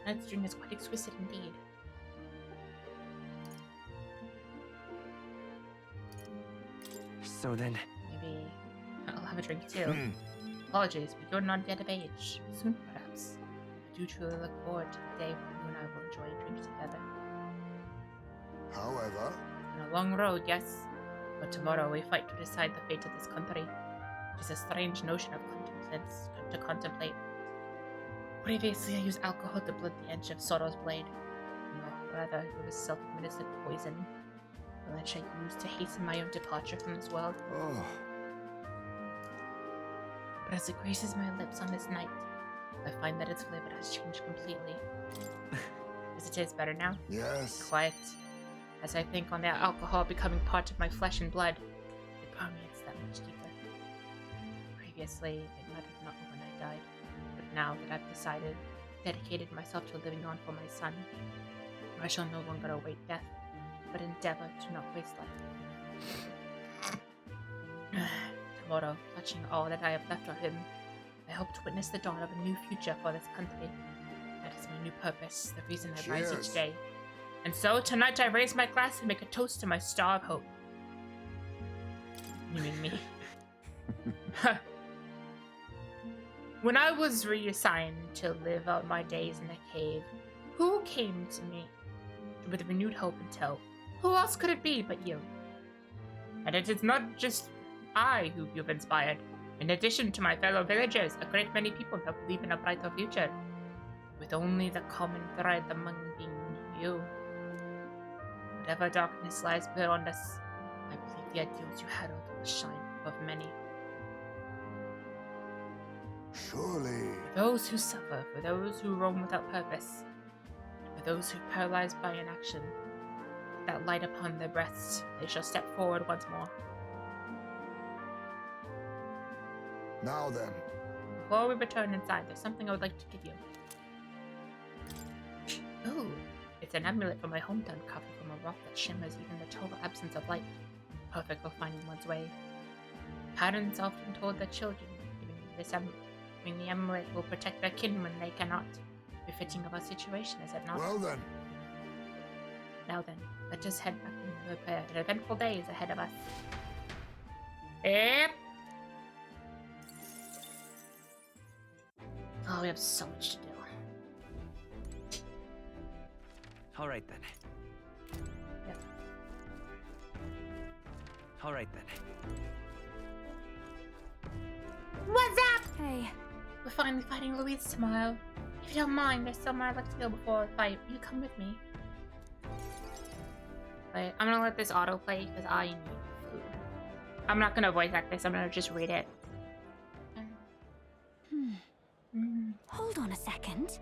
Tonight's drink is quite exquisite indeed. So then... Maybe I'll have a drink too. Apologies, but you're not yet of age. Soon, perhaps. I do truly look forward to the day when you and I will enjoy a drink together. However... It's been a long road, yes. But tomorrow we fight to decide the fate of this country. It is a strange notion of to contemplate. Previously, I used alcohol to blunt the edge of Sorrow's blade. No, rather, it was self-administered poison, which I used to hasten my own departure from this world. Oh. But as it graces my lips on this night, I find that its flavor has changed completely. As it is better now? Yes. Quiet. As I think on that alcohol becoming part of my flesh and blood, it permeates that much deeper. Previously, it might have not when I died, but now that I've decided, dedicated myself to living on for my son, I shall no longer await death, but endeavor to not waste life. Tomorrow, clutching all that I have left of him, I hope to witness the dawn of a new future for this country. That is my new purpose, the reason I rise each day. And so, tonight I raise my glass and make a toast to my star of hope. You mean me? When I was reassigned to live out my days in the cave, who came to me with renewed hope until who else could it be but you? And it is not just I who you've inspired. In addition to my fellow villagers, a great many people have believed in a brighter future, with only the common thread among being you. Whatever darkness lies beyond us, I believe the ideals you had will shine above many. Surely. For those who suffer, for those who roam without purpose, for those who are paralyzed by inaction, that light upon their breasts, they shall step forward once more. Now then. Before we return inside, there's something I would like to give you. Ooh, it's an amulet from my hometown carved from a rock that shimmers even in the total absence of light, perfect for finding one's way. Parents often told their children, giving the amulet will protect their kin when they cannot. Befitting of our situation, is it not? Well then. Now then, let us head back and prepare. An eventful day is ahead of us. Yep. Oh, we have so much to do. All right then. Yep. All right then. What's up? Hey. We're finally fighting Louise tomorrow. If you don't mind, there's somewhere I'd like to go before the fight. Will you come with me? Wait, I'm gonna let this autoplay because I need food. I'm not gonna voice act this, I'm gonna just read it. Hold on a second.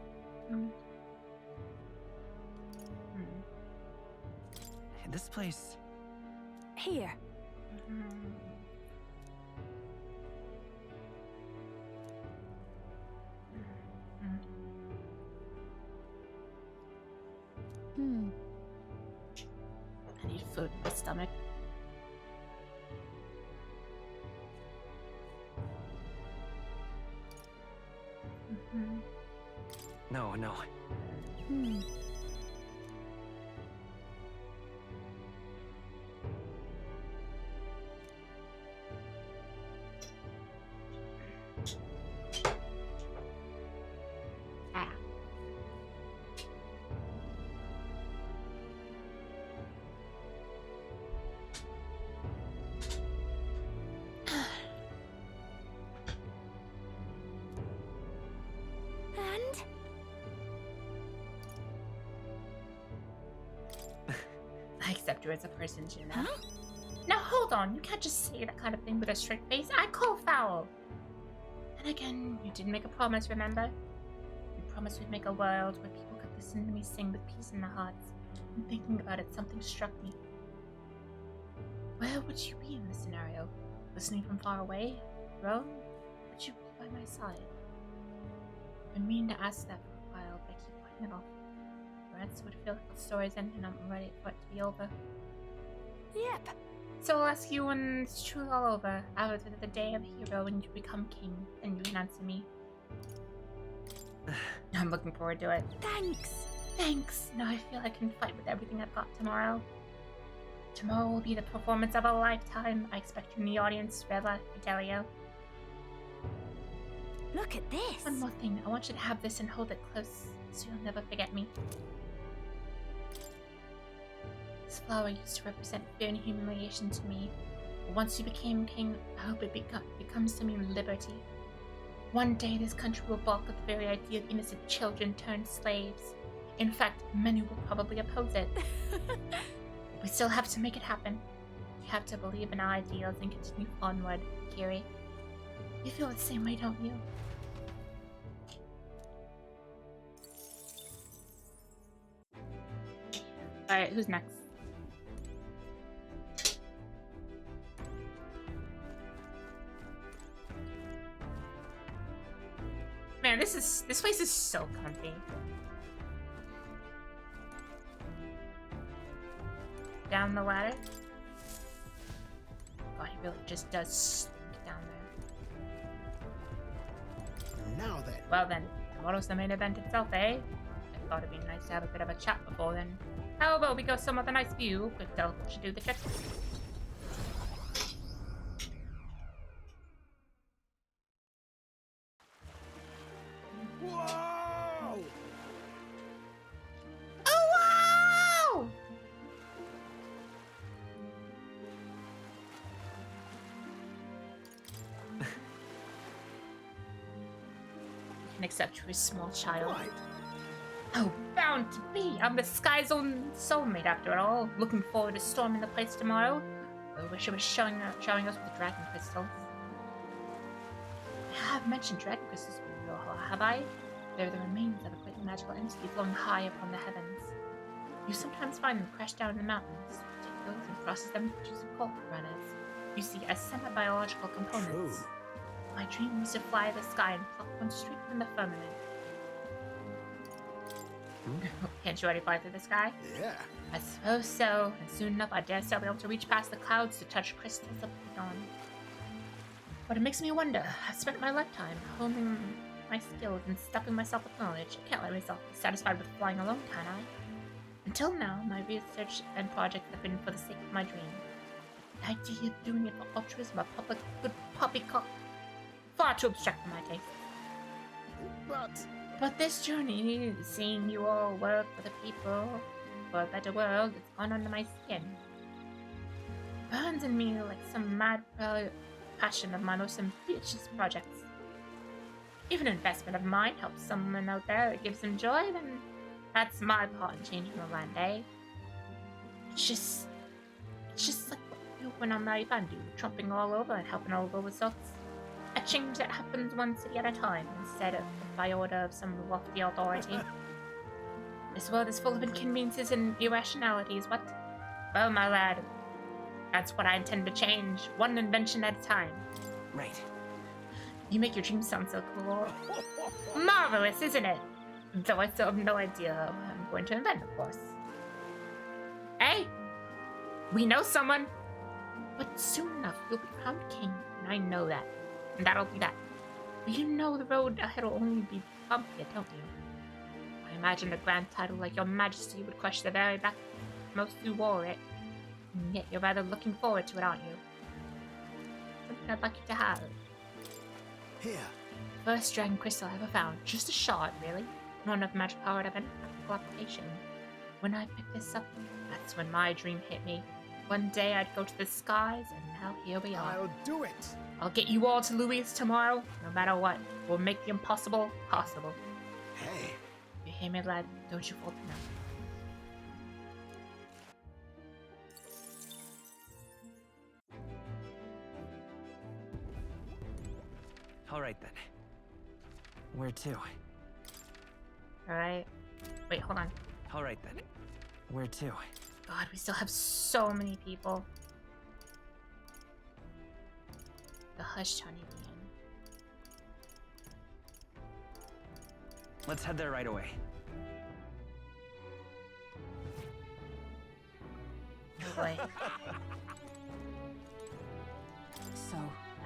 This place... Here. I need food in my stomach. No, no. I accept you as a person, Juna. Huh? Now hold on, you can't just say that kind of thing with a straight face. I call foul. And again, you did make a promise, remember? You promised we'd make a world where people could listen to me sing with peace in their hearts. And thinking about it, something struck me. Where would you be in this scenario? Listening from far away? Rome? Would you be by my side? I've been meaning to ask that for a while, but I keep putting it off. Perhaps would feel like the story's ending and I'm ready for it to be over. Yep. So I'll ask you when it's truly all over, after the day of a hero when you become king, and you can answer me. I'm looking forward to it. Thanks! Thanks! Now I feel I can fight with everything I've got tomorrow. Tomorrow will be the performance of a lifetime. I expect you in the audience, Reva, Fidelio. Look at this! One more thing. I want you to have this and hold it close, so you'll never forget me. This flower used to represent fear and humiliation to me. But once you became king, I hope it becomes to me liberty. One day this country will balk at the very idea of innocent children turned slaves. In fact, many will probably oppose it. We still have to make it happen. We have to believe in our ideals and continue onward, Kiri. You feel the same way, don't you? Alright, who's next? Man, this place is so comfy. Down the ladder. Oh, he really just does stink down there. Now then. Well then, tomorrow's the main event itself, eh? I thought it'd be nice to have a bit of a chat before then. How about we go somewhere with a nice view? Quick teleport should do the trick. Whoa! Oh wow! Can accept you as a small child. Right. Oh, bound to be. I'm the sky's own soulmate after all. Looking forward to storming the place tomorrow. I wish it was showing us with the dragon crystals. I have mentioned dragon crystals before, have I? They're the remains of a great magical entity flowing high upon the heavens. You sometimes find them crashed down in the mountains. Take those and process them to some coal runners. You see, as semi-biological components. True. My dream was to fly the sky and pluck one straight from the firmament. Can't you already fly through the sky? Yeah. I suppose so, and soon enough I dare still be able to reach past the clouds to touch crystals of the dawn. But it makes me wonder, I've spent my lifetime honing my skills and stuffing myself with knowledge. I can't let myself be satisfied with flying alone, can I? Until now, my research and projects have been for the sake of my dream. The idea of doing it for altruism, a public good poppycock, far too abstract for my taste. But this journey, seeing you all work for the people, for a better world, it's gone under my skin. It burns in me like some mad passion of my most ambitious projects. If an investment of mine helps someone out there that gives them joy, then that's my part in changing the land, eh? It's just like what I do when I'm ReFantazio, trumping all over and helping all over sorts. A change that happens one city at a time, instead of by order of some lofty authority. This world is full of inconveniences and irrationalities, what? Well, my lad, that's what I intend to change, one invention at a time. Right. You make your dreams sound so cool. Marvelous, isn't it? Though I still have no idea what I'm going to invent, of course. Hey! We know someone! But soon enough, you'll be crowned king, and I know that. And that'll be that. But you know the road ahead will only be bumpier, don't you? I imagine a grand title like your majesty would crush the very back of most who wore it. And yet you're rather looking forward to it, aren't you? Something I'd like you to have. Here. First dragon crystal I ever found. Just a shard, really. Not enough magic power to have any practical application. When I picked this up, that's when my dream hit me. One day I'd go to the skies, and now here we are. I'll do it. I'll get you all to Louise tomorrow, no matter what. We'll make the impossible possible. Hey. You hear me, lad? Don't you falter All right then. Where to? Alright. Wait, hold on. All right then. Where to? God, we still have so many people. The hush honey bean. Let's head there right away. Oh boy. So,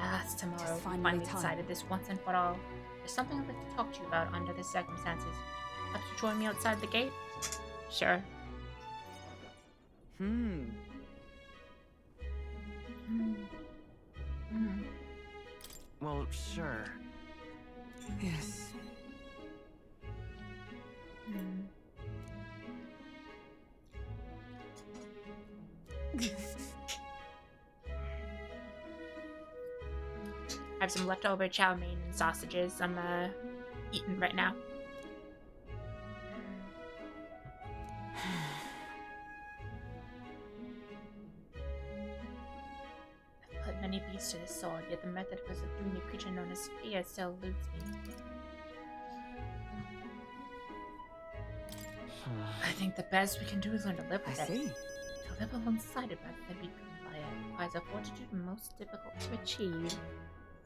That's tomorrow. Just We finally finally time. decided this once and for all. There's something I'd like to talk to you about under the circumstances. Perhaps you join me outside the gate? Sure. Hmm. Well, sure. yes. I have some leftover chow mein and sausages I'm eating right now. I've put many beasts to the sword, yet the method for subduing a creature known as fear still eludes me. I think the best we can do is learn to live with it. To live alongside it rather than be governed by it requires a fortitude most difficult to achieve.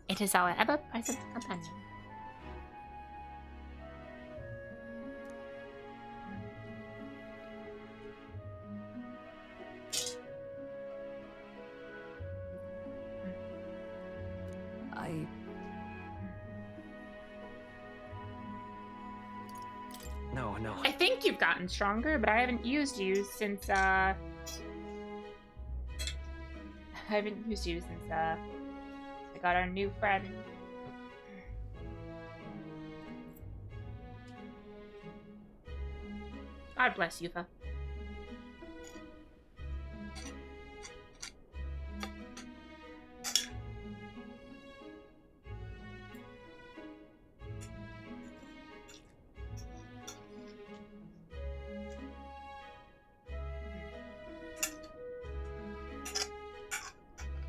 It is our ever-present companion. No. I think you've gotten stronger, but I haven't used you since, we got our new friend. God bless you, Fa.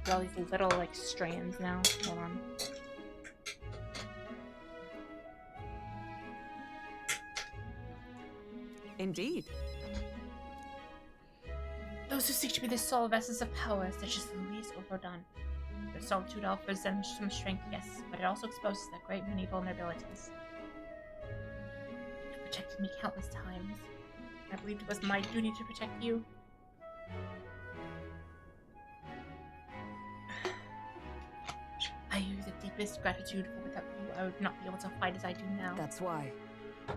All these little like strands now. Hold on. Indeed. Those who seek to be the soul vessels of power, such as Louise or Rodin. Their solitude offers them some strength, yes, but it also exposes a great many vulnerabilities. You protected me countless times. I believed it was my duty to protect you. I owe you the deepest gratitude, for without you, I would not be able to fight as I do now. That's why.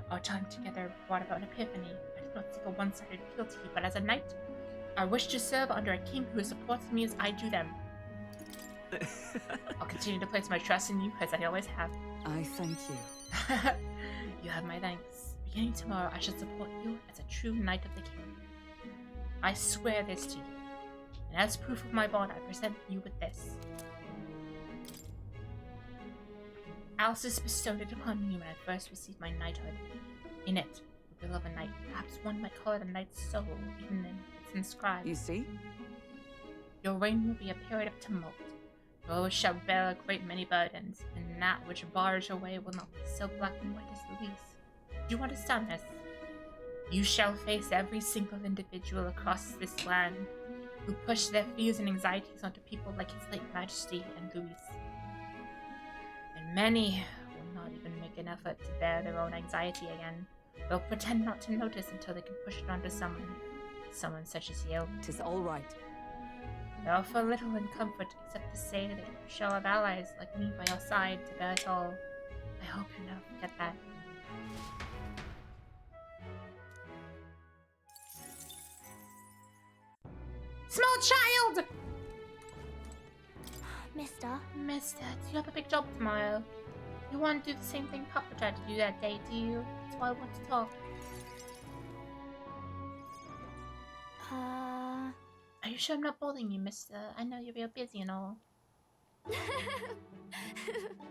Our time together brought about an epiphany. I did not seek a one-sided appeal to you, but as a knight, I wish to serve under a king who supports me as I do them. I'll continue to place my trust in you, as I always have. I thank you. You have my thanks. Beginning tomorrow, I shall support you as a true knight of the king. I swear this to you, and as proof of my bond, I present you with this. Alice bestowed it upon me when I first received my knighthood. In it, the will of a knight, perhaps one might call it a knight's soul, even in it's inscribed. You see? Your reign will be a period of tumult. Yours shall bear a great many burdens, and that which bars your way will not be so black and white as Louise. Do you understand this? You shall face every single individual across this land who push their fears and anxieties onto people like His late Majesty and Louise. And many will not even make an effort to bear their own anxiety again. They'll pretend not to notice until they can push it onto someone such as you. 'Tis all right. They offer little in comfort except to say that you shall have allies like me by your side to bear it all. I hope you never forget that. Small child! Mister, do you have a big job tomorrow? You want to do the same thing Papa tried to do that day, do you? That's why I want to talk. Are you sure I'm not bothering you, mister? I know you're real busy and all.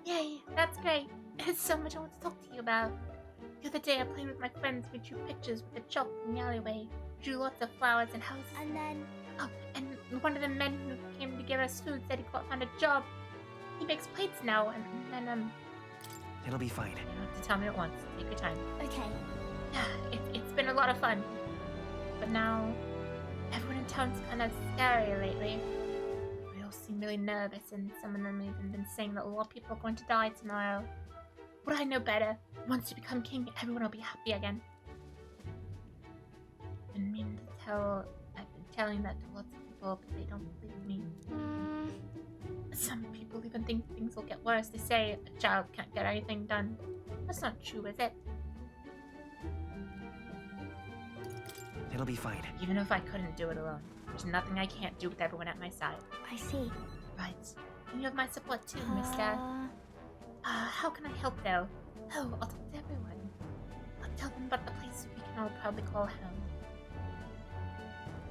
Yay, that's great. There's so much I want to talk to you about. The other day I played with my friends. We drew pictures with the chalk in the alleyway. Drew lots of flowers and houses. And then... Oh, and one of the men who came to give us food said he found a job. He makes plates now, and It'll be fine. you don't have to tell me at once. Take your time. Okay. It's been a lot of fun. But now, everyone in town's kind of scary lately. They all seem really nervous, and some of them even been saying that a lot of people are going to die tomorrow. Would I know better? Once you become king, everyone will be happy again. I've been telling that to lots of people, but they don't believe me. Some people even think things will get worse. They say a child can't get anything done. That's not true, is it? It'll be fine. Even if I couldn't do it alone, there's nothing I can't do with everyone at my side. I see. Right. And you have my support too, mister. How can I help though? Oh, I'll talk to everyone. I'll tell them about the place we can all probably call home.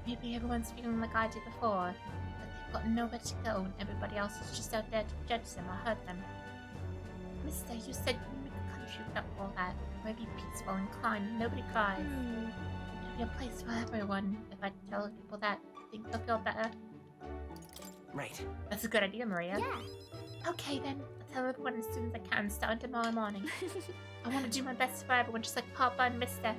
Maybe everyone's feeling like I did before, but they've got nowhere to go and everybody else is just out there to judge them or hurt them. Mister, you said you'd make a country without all that, where it'd be peaceful and kind, nobody cries. It'd be a place for everyone. If I tell people that, think they'll feel better? Right. That's a good idea, Maria. Yeah. Okay then, I'll tell everyone as soon as I can, starting tomorrow morning. I want to do my best for everyone, just like Papa and Mister.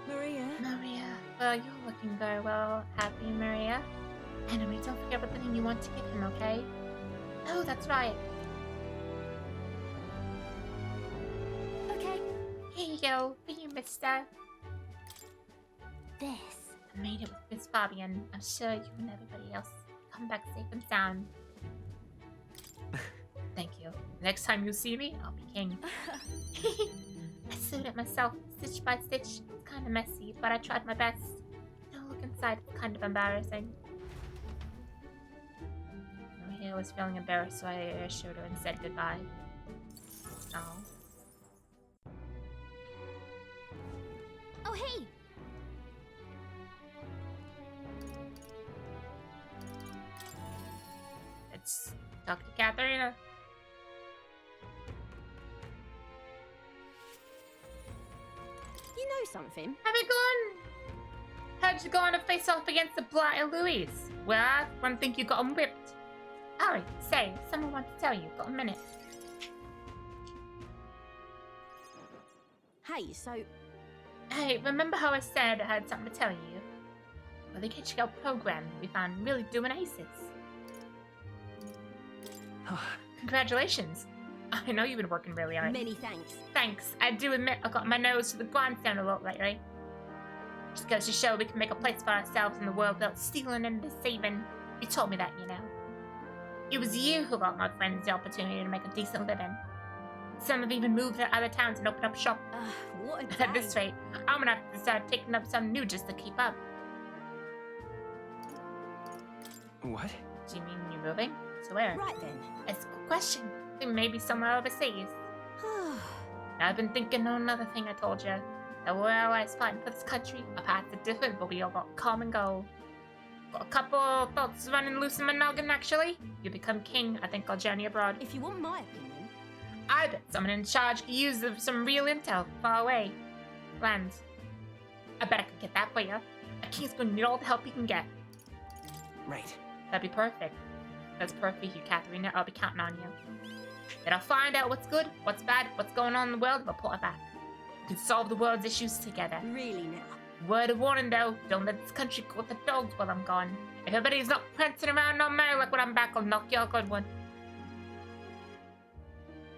Maria? Maria, well, you're looking very well. Happy, Maria? Anyway, don't forget about the thing you want to give him, okay? Oh, that's right. Okay. Here you go, for you, Mister. This. I made it with Miss Fabian. I'm sure you and everybody else come back safe and sound. Thank you. Next time you see me, I'll be king. I sewed it myself, stitch by stitch. It's kind of messy, but I tried my best. Don't look inside, it's kind of embarrassing. Maria was feeling embarrassed, so I reassured her and said goodbye. Oh. Oh, hey! Let's talk to Katharina. You know something? Have you gone? How'd you go on to face off against the blighter Louise? Well, I one think you got him whipped. Alright, say, someone wants to tell you. Got a minute. Hey, so... Hey, remember how I said I had something to tell you? Well, the Kitchen Girl program we found really doing aces. Congratulations. I know you've been working really hard. Many thanks. Thanks. I do admit I got my nose to the grindstone a lot lately. Just goes to show we can make a place for ourselves in the world without stealing and deceiving. You told me that, you know. It was you who got my friends the opportunity to make a decent living. Some have even moved to other towns and opened up shop. What a At this rate, I'm gonna have to start taking up something new just to keep up. What? Do you mean you're moving? So where? Right then. That's a good question. I think maybe somewhere overseas. I've been thinking on another thing I told you. That we're always fighting for this country. Our paths are different, but we all got common goal. Got a couple of thoughts running loose in my noggin, actually. You become king, I think I'll journey abroad. If you want my opinion. I bet someone in charge could use some real intel far away. Lands. I bet I could get that for you. A king's gonna need all the help he can get. Right. That'd be perfect. That's perfect for you, Katharina. I'll be counting on you. Then I'll find out what's good, what's bad, what's going on in the world, and report it back. We can solve the world's issues together. Really now? Word of warning though, don't let this country go with the dogs while I'm gone. If everybody's not prancing around on Mary like when I'm back, I'll knock you a good one.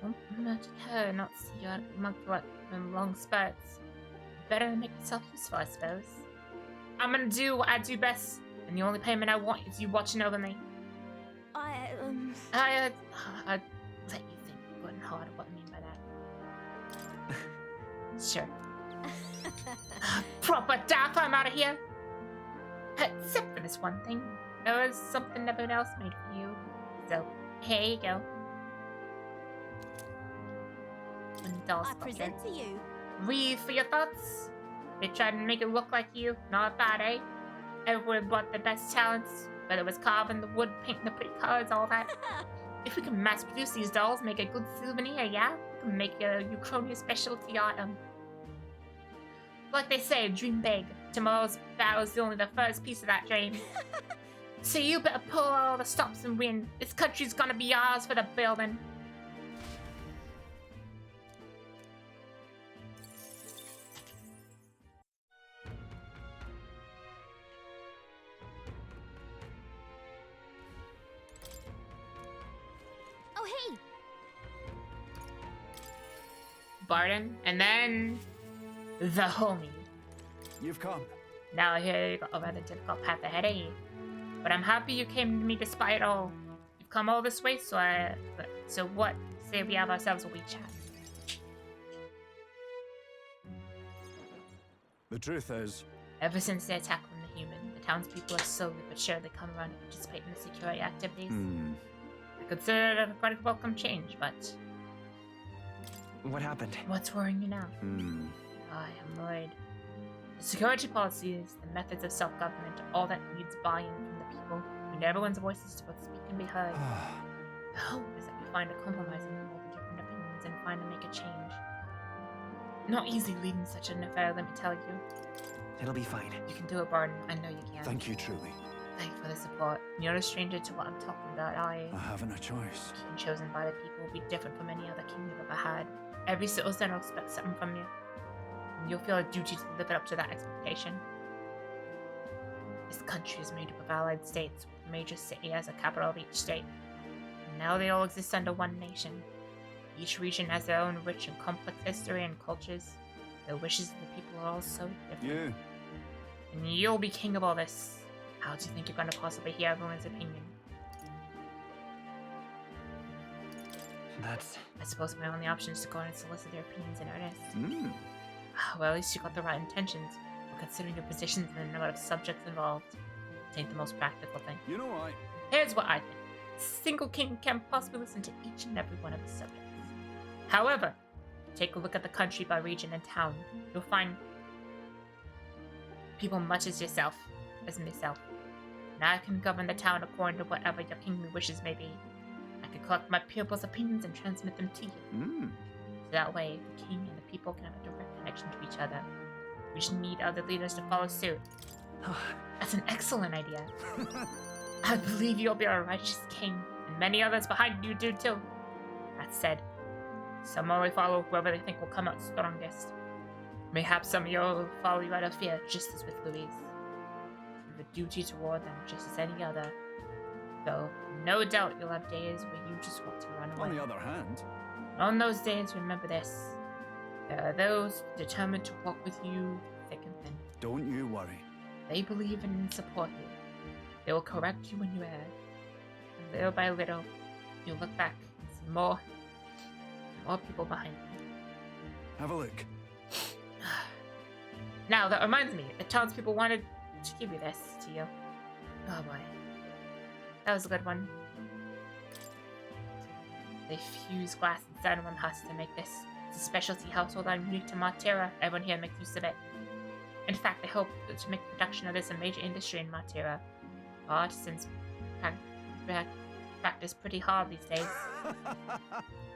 Don't imagine her not see you out amongst what in long spurts. Better make yourself useful, I suppose. I'm gonna do what I do best, and the only payment I want is you watching over me. I I'd let you think good and hard what I mean by that. Sure. Proper daft, I'm out of here. Except for this one thing. There was something everyone else made for you. So, here you go. I present to you. Read for your thoughts. They tried to make it look like you. Not bad, eh? Everyone brought their best talents. Whether it was carving the wood, painting the pretty colors, all that. If we can mass produce these dolls, make a good souvenir, yeah? We can make a Uchronia specialty item. Like they say, dream big. Tomorrow's battle is only the first piece of that dream. So you better pull all the stops and win. This country's gonna be ours for the building. Oh, hey! Barden, and then the homie. You've come. Now here you got a rather difficult path ahead of you. But I'm happy you came to me despite it all. You've come all this way, so what? Say we have ourselves a wee chat. The truth is, Ever since the attack on the human, the townspeople have slowly but surely come around and participate in the security activities. I consider it a quite a welcome change, but What happened? what's worrying you now? I am worried. The security policies, the methods of self-government, all that needs buy-in from the people, when everyone's voices to both speak and be heard. The hope is that we find a compromise among all the different opinions and find to make a change. Not easy leading such an affair, let me tell you. It'll be fine. You can do it, Barton. I know you can. thank you truly. Thank you for the support. You're no stranger to what I'm talking about. I haven't a choice. Being chosen by the people will be different from any other king you've ever had. Every citizen will expect something from you. And you'll feel a duty to live up to that expectation. This country is made up of allied states, with a major city as a capital of each state. And now they all exist under one nation. Each region has their own rich and complex history and cultures. The wishes of the people are all so different. And you'll be king of all this. How do you think you're going to possibly hear everyone's opinion? I suppose my only option is to go and solicit their opinions in earnest. Well, at least you got the right intentions. But considering your positions and the number of subjects involved, it ain't the most practical thing. You know, Here's what I think. A single king can't possibly listen to each and every one of his subjects. However, take a look at the country by region and town. You'll find people much as yourself, as myself. And I can govern the town according to whatever your kingly wishes may be. I can collect my people's opinions and transmit them to you. So that way, the king and the people can have a direct connection to each other. We just need other leaders to follow suit. That's an excellent idea. I believe you'll be a righteous king, and many others behind you do too. That said, some only follow whoever they think will come out strongest. Mayhaps some of you will follow you out of fear, just as with Louise. You have a duty toward them, just as any other. Though, no doubt you'll have days where you just want to run away. on the other hand, On those days, remember this. There are those determined to walk with you thick and thin. don't you worry. They believe in and support you. They will correct you when you err. And little by little, you'll look back and see more people behind you. Have a look. Now, that reminds me, the townspeople wanted to give you this to you. Oh boy. That was a good one. They fuse glass inside of one husk to make this. It's a specialty household item unique to Matera. Everyone here makes use of it. In fact, they hope to make the production of this a major industry in Matera. Artisans practice pretty hard these days.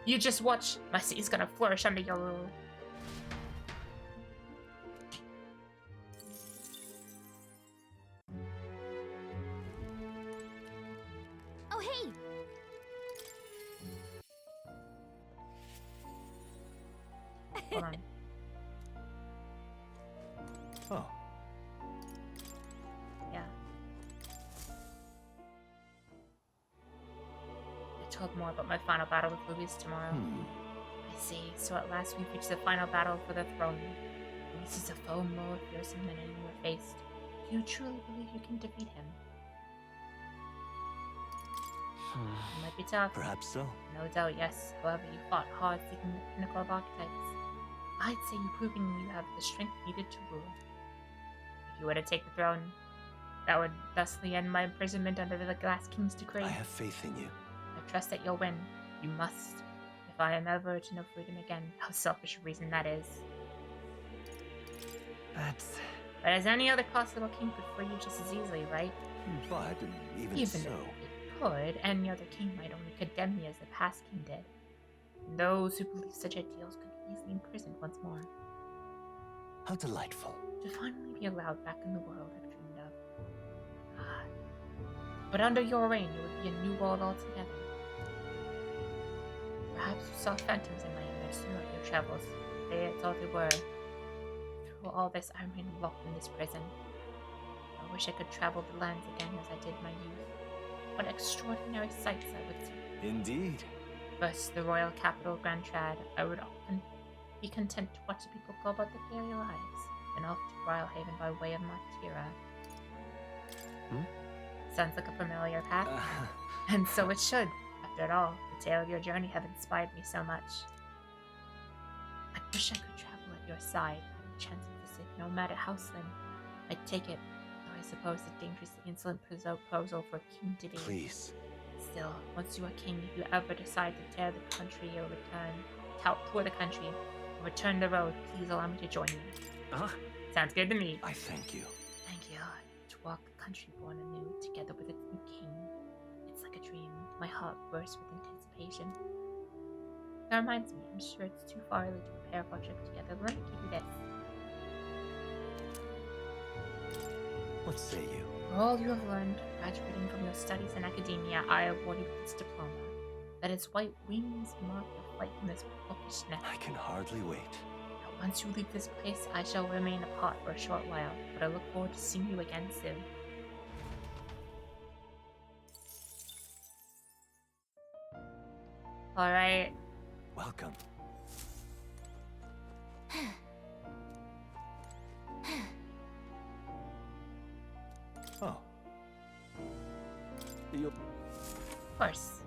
You just watch. My city's gonna flourish under your rule. Oh, hey! Hold on. Oh. Yeah. I told more about my final battle with Louise tomorrow. I see. So at last we've reached the final battle for the throne. Louise is a foe more fearsome than any you have faced. Do you truly believe you can defeat him? It might be tough. Perhaps so. No doubt, yes. However, you fought hard seeking the pinnacle of archetypes. I'd say you're proving you have the strength needed to rule. If you were to take the throne, that would thusly end my imprisonment under the Glass King's decree. I have faith in you. I trust that you'll win. You must. If I am ever to know freedom again, how selfish a reason that is. That's... But as any other possible king could free you just as easily, right? But even Even so, if it could, any other king might only condemn me as the past king did. And those who believe such ideals could be easily imprisoned once more. how delightful. To finally be allowed back in the world I've dreamed of. But under your reign, it would be a new world altogether. Perhaps you saw phantoms in my image throughout your travels. They thought they were. Through all this, I remain locked in this prison. I wish I could travel the lands again as I did in my youth. What extraordinary sights I would see. Indeed. First, the royal capital, Grand Trad. I would often be content to watch the people go about their daily lives, and off to Royal Haven by way of Martira. Sounds like a familiar path. And so it should. After all, the tale of your journey have inspired me so much. I wish I could travel at your side, and the chance of visit, no matter how slim. I'd take it, though I suppose a dangerously insolent proposal for a king to be. Please. Still, once you are king, if you ever decide to tear the country or tour the country, or return the road, please allow me to join you. Sounds good to me. I thank you. Thank you. To walk the country born anew, together with its new king. It's like a dream. My heart bursts with anticipation. That reminds me, I'm sure it's too far early to prepare for a trip together. Let me give you this. What say you? For all you have learned, graduating from your studies in academia, I award you this diploma. That its white wings mark your flight from this bookish nest. I can hardly wait. Now, once you leave this place, I shall remain apart for a short while, but I look forward to seeing you again soon. Alright. Welcome. Oh. Of course.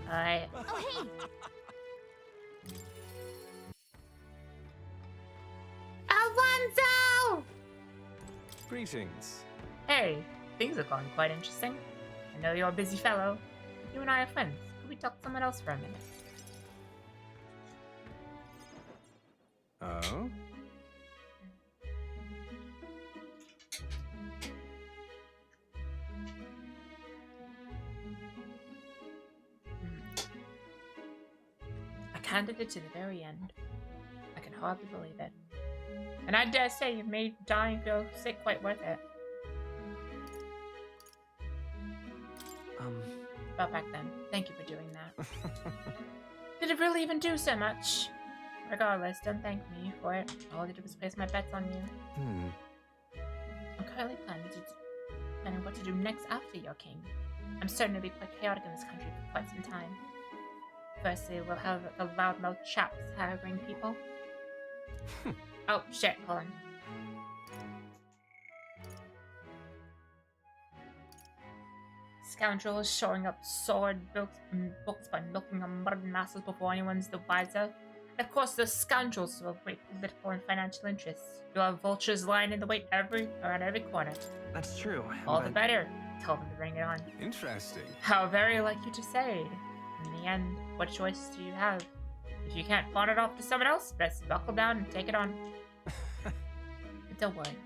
Alright. Oh, hey! Alonzo! Greetings. Hey, things have gone quite interesting. I know you're a busy fellow. You and I are friends. Could we talk to someone else for a minute? Oh? I counted it to the very end. I can hardly believe it. And I dare say you've made dying feel sick quite worth it. About back then. Thank you for doing that. Did it really even do so much? Regardless, don't thank me for it. All I did was place my bets on you. I'm currently planning what to do next after you're king. I'm certain it'll be quite chaotic in this country for quite some time. Firstly, we'll have the loudmouth chaps harboring people. Oh, shit, hold on. Scoundrels showing up sword books by milking on modern masses before anyone's the wiser. And of course, those scoundrels will have great political and financial interests. You'll have vultures lying in the wait around every corner. That's true. All the better. Tell them to bring it on. Interesting. How very like you to say. In the end, what choice do you have? If you can't pawn it off to someone else, best buckle down and take it on. But don't worry.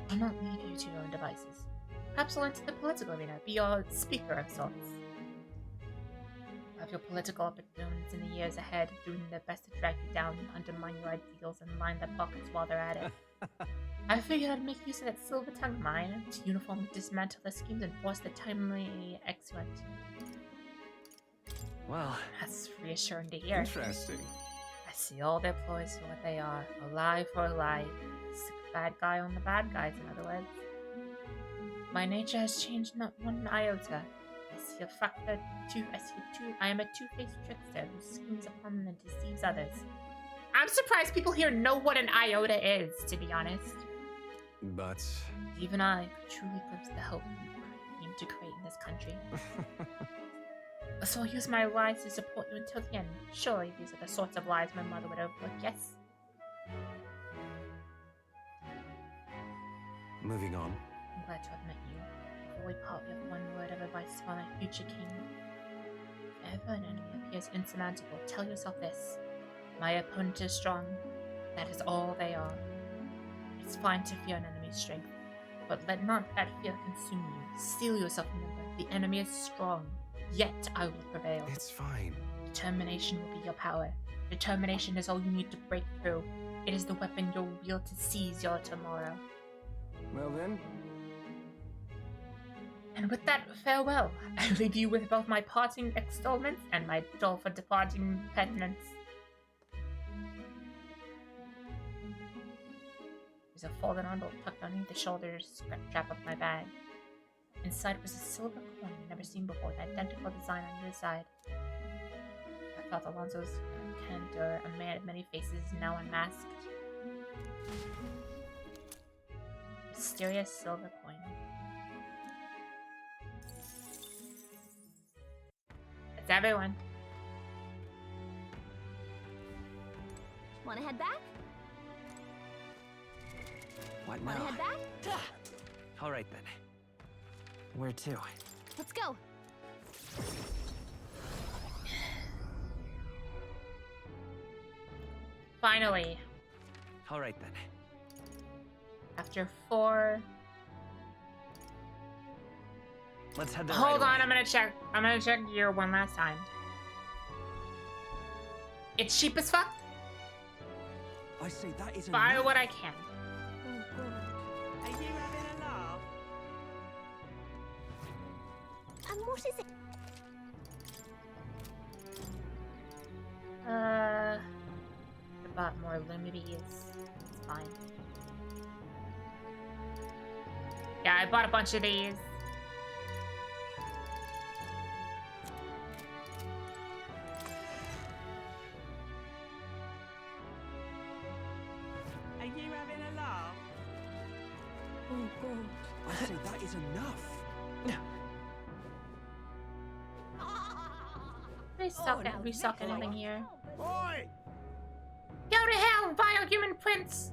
I'll not leave you to your own devices. Perhaps I'll enter the political arena, be your speaker of sorts. Have your political opportunities in the years ahead, doing their best to drag you down, undermine your ideals, and line their pockets while they're at it. I figured I'd make use of that silver tongue of mine to uniformly dismantle their schemes and force the timely exeunt. Well, that's reassuring to hear. Interesting. I see all their ploys for what they are. A lie for a lie. Sick bad guy on the bad guys, in other words. My nature has changed not one iota. I am a two-faced trickster who schemes upon and deceives others. I'm surprised people here know what an iota is, to be honest. But even I could truly glimpse the hope you aim to create in this country. So I'll use my lies to support you until the end. Surely these are the sorts of lies my mother would overlook, yes? moving on. I'm glad to have met you. Before we part, we have one word of advice for my future king. If ever an enemy appears insurmountable, tell yourself this. My opponent is strong. That is all they are. It's fine to fear an enemy's strength, but let not that fear consume you. Steel yourself, remember. The enemy is strong, yet I will prevail. It's fine. Determination will be your power. Determination is all you need to break through. It is the weapon you'll wield to seize your tomorrow. Well then, And with that, farewell. I leave you with both my parting extolments and my toll for departing penance. There's a folded envelope tucked underneath the shoulders strap of my bag. Inside was a silver coin never seen before, the identical design on either side. I felt Alonso's candor, a man of many faces, now unmasked. Mysterious silver coin. That's everyone. Wanna head back? What Wanna now? head back? All right then. Where to? Let's go. Finally. All right then. After 4. Let's head there. Hold right on, away. I'm gonna check gear one last time. It's cheap as fuck. I say that is Buy enough. what I can. Are you having a laugh? And what is it? I bought more Lumities. It's fine. Yeah, I bought a bunch of these. Are you having a laugh? Oh God! I say that is enough. We suck anything here. Oi! Go to hell, vile human prince!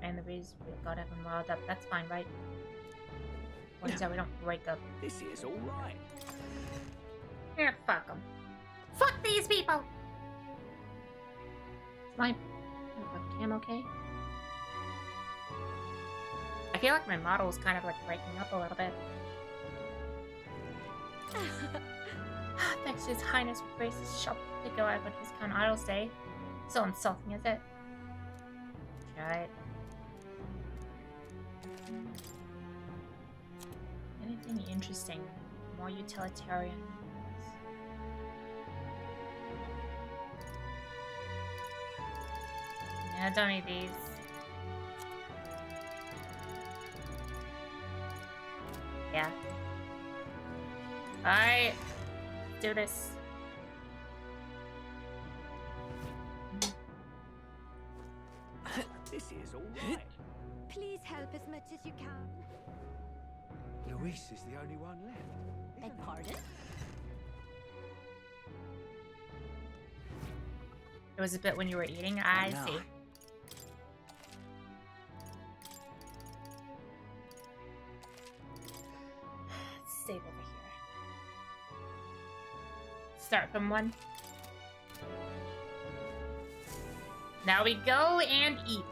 And the reason we got everyone riled up. That's fine, right? What is that? We don't break up. This is all right. Yeah, fuck them. Fuck these people! Is my cam okay? I feel like my model is kind of like breaking up a little bit. Thanks to His Highness with graces shall they go out with his Count Idle's day. So insulting, is it? Alright. Anything interesting? More utilitarian. Yeah, I don't need these. Yeah. Alright. Do this. This is all right. Please help as much as you can. Luis is the only one left. Beg pardon? It was a bit when you were eating. I now? see. Save over here. Start from 1. Now we go and eat.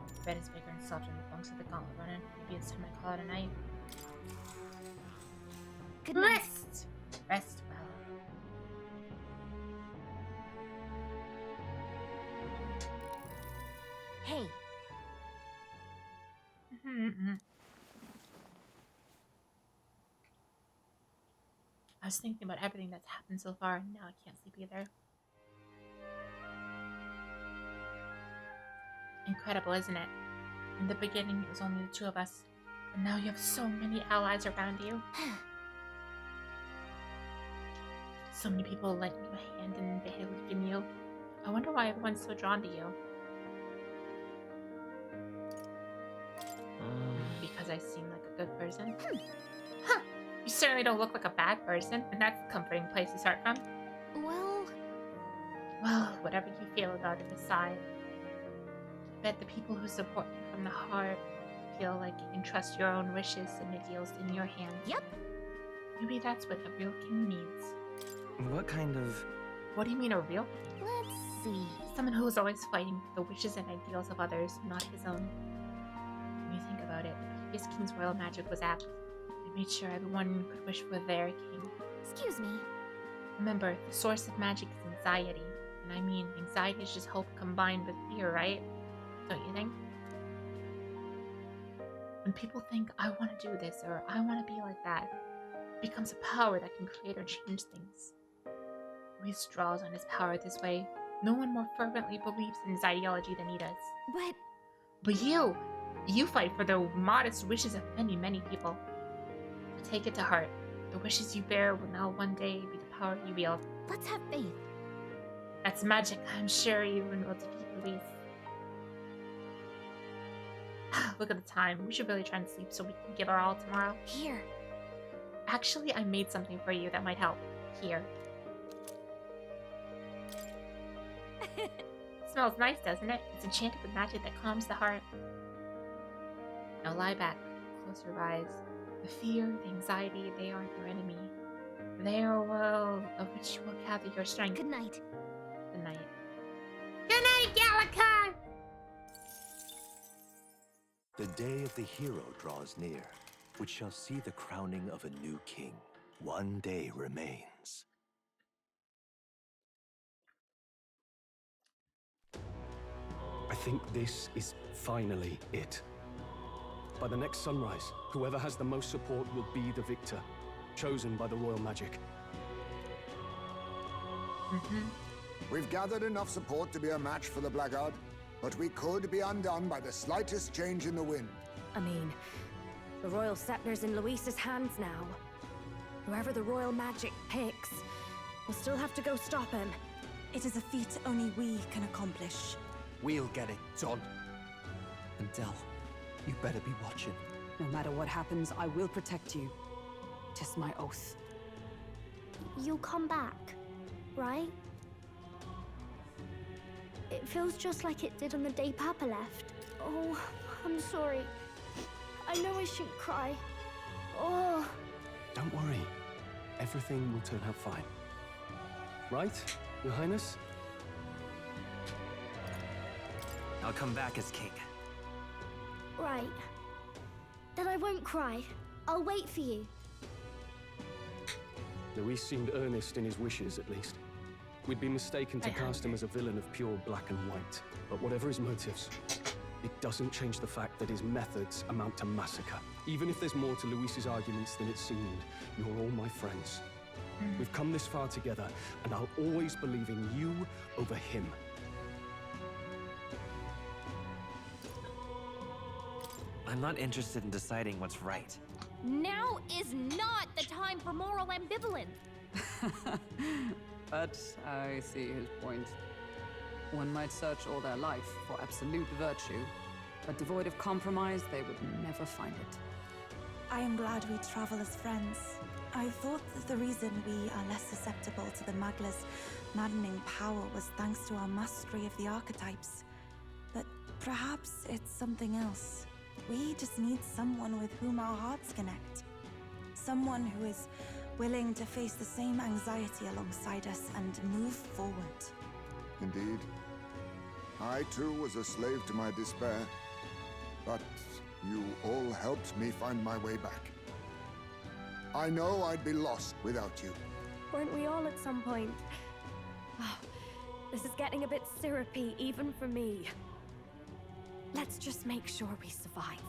The bed is bigger and softer than the bunks of the gauntlet runner. Maybe it's time I call it a night. Good night. Rest! Rest well. Hey, I was thinking about everything that's happened so far, and now I can't sleep either. Incredible, isn't it? In the beginning, it was only the 2 of us, and now you have so many allies around you. So many people lent you a hand and they believed in you. I wonder why everyone's so drawn to you. Because I seem like a good person? Huh! You certainly don't look like a bad person, and that's a comforting place to start from. Well, whatever you feel about it aside, I bet the people who support you from the heart feel like you can trust your own wishes and ideals in your hands. Yep. Maybe that's what a real king needs. What kind of... What do you mean a real? Let's see. Someone who is always fighting for the wishes and ideals of others, not his own. When you think about it, the previous king's royal magic was apt. They made sure everyone could wish for their king. Excuse me. Remember, the source of magic is anxiety. And I mean, anxiety is just hope combined with fear, right? Don't you think? When people think, I want to do this, or I want to be like that, it becomes a power that can create or change things. Luis draws on his power this way. No one more fervently believes in his ideology than he does. But you fight for the modest wishes of many, many people. Take it to heart. The wishes you bear will now one day be the power you wield. Let's have faith. That's magic. I'm sure you will defeat Luis. Look at the time. We should really try and sleep so we can give our all tomorrow. Here. Actually, I made something for you that might help. Here. Smells nice, doesn't it? It's enchanted with magic that calms the heart. Now lie back, close your eyes. The fear, the anxiety, they aren't your enemy. They are a world of which you will gather your strength. Good night. Good night. Good night, Gallica! The day of the hero draws near, which shall see the crowning of a new king. One day remains. I think this is finally it. By the next sunrise, whoever has the most support will be the victor, chosen by the royal magic. We've gathered enough support to be a match for the Blackguard, but we could be undone by the slightest change in the wind. I mean, the royal scepter's in Luis's hands now. Whoever the royal magic picks, will still have to go stop him. It is a feat only we can accomplish. We'll get it done. And Del, you better be watching. No matter what happens, I will protect you. 'Tis my oath. You'll come back, right? It feels just like it did on the day Papa left. Oh, I'm sorry. I know I shouldn't cry. Oh. Don't worry. Everything will turn out fine. Right, Your Highness? I'll come back as king. Right. Then I won't cry. I'll wait for you. Luis seemed earnest in his wishes, at least. We'd be mistaken to cast him as a villain of pure black and white. But whatever his motives, it doesn't change the fact that his methods amount to massacre. Even if there's more to Luis's arguments than it seemed, you're all my friends. We've come this far together, and I'll always believe in you over him. I'm not interested in deciding what's right. Now is not the time for moral ambivalence. But I see his point. One might search all their life for absolute virtue, but devoid of compromise, they would never find it. I am glad we travel as friends. I thought that the reason we are less susceptible to the Magla's maddening power was thanks to our mastery of the archetypes. But perhaps it's something else. We just need someone with whom our hearts connect. Someone who is willing to face the same anxiety alongside us and move forward. Indeed. I too was a slave to my despair, but you all helped me find my way back. I know I'd be lost without you. Weren't we all at some point? Oh, this is getting a bit syrupy, even for me. Let's just make sure we survive.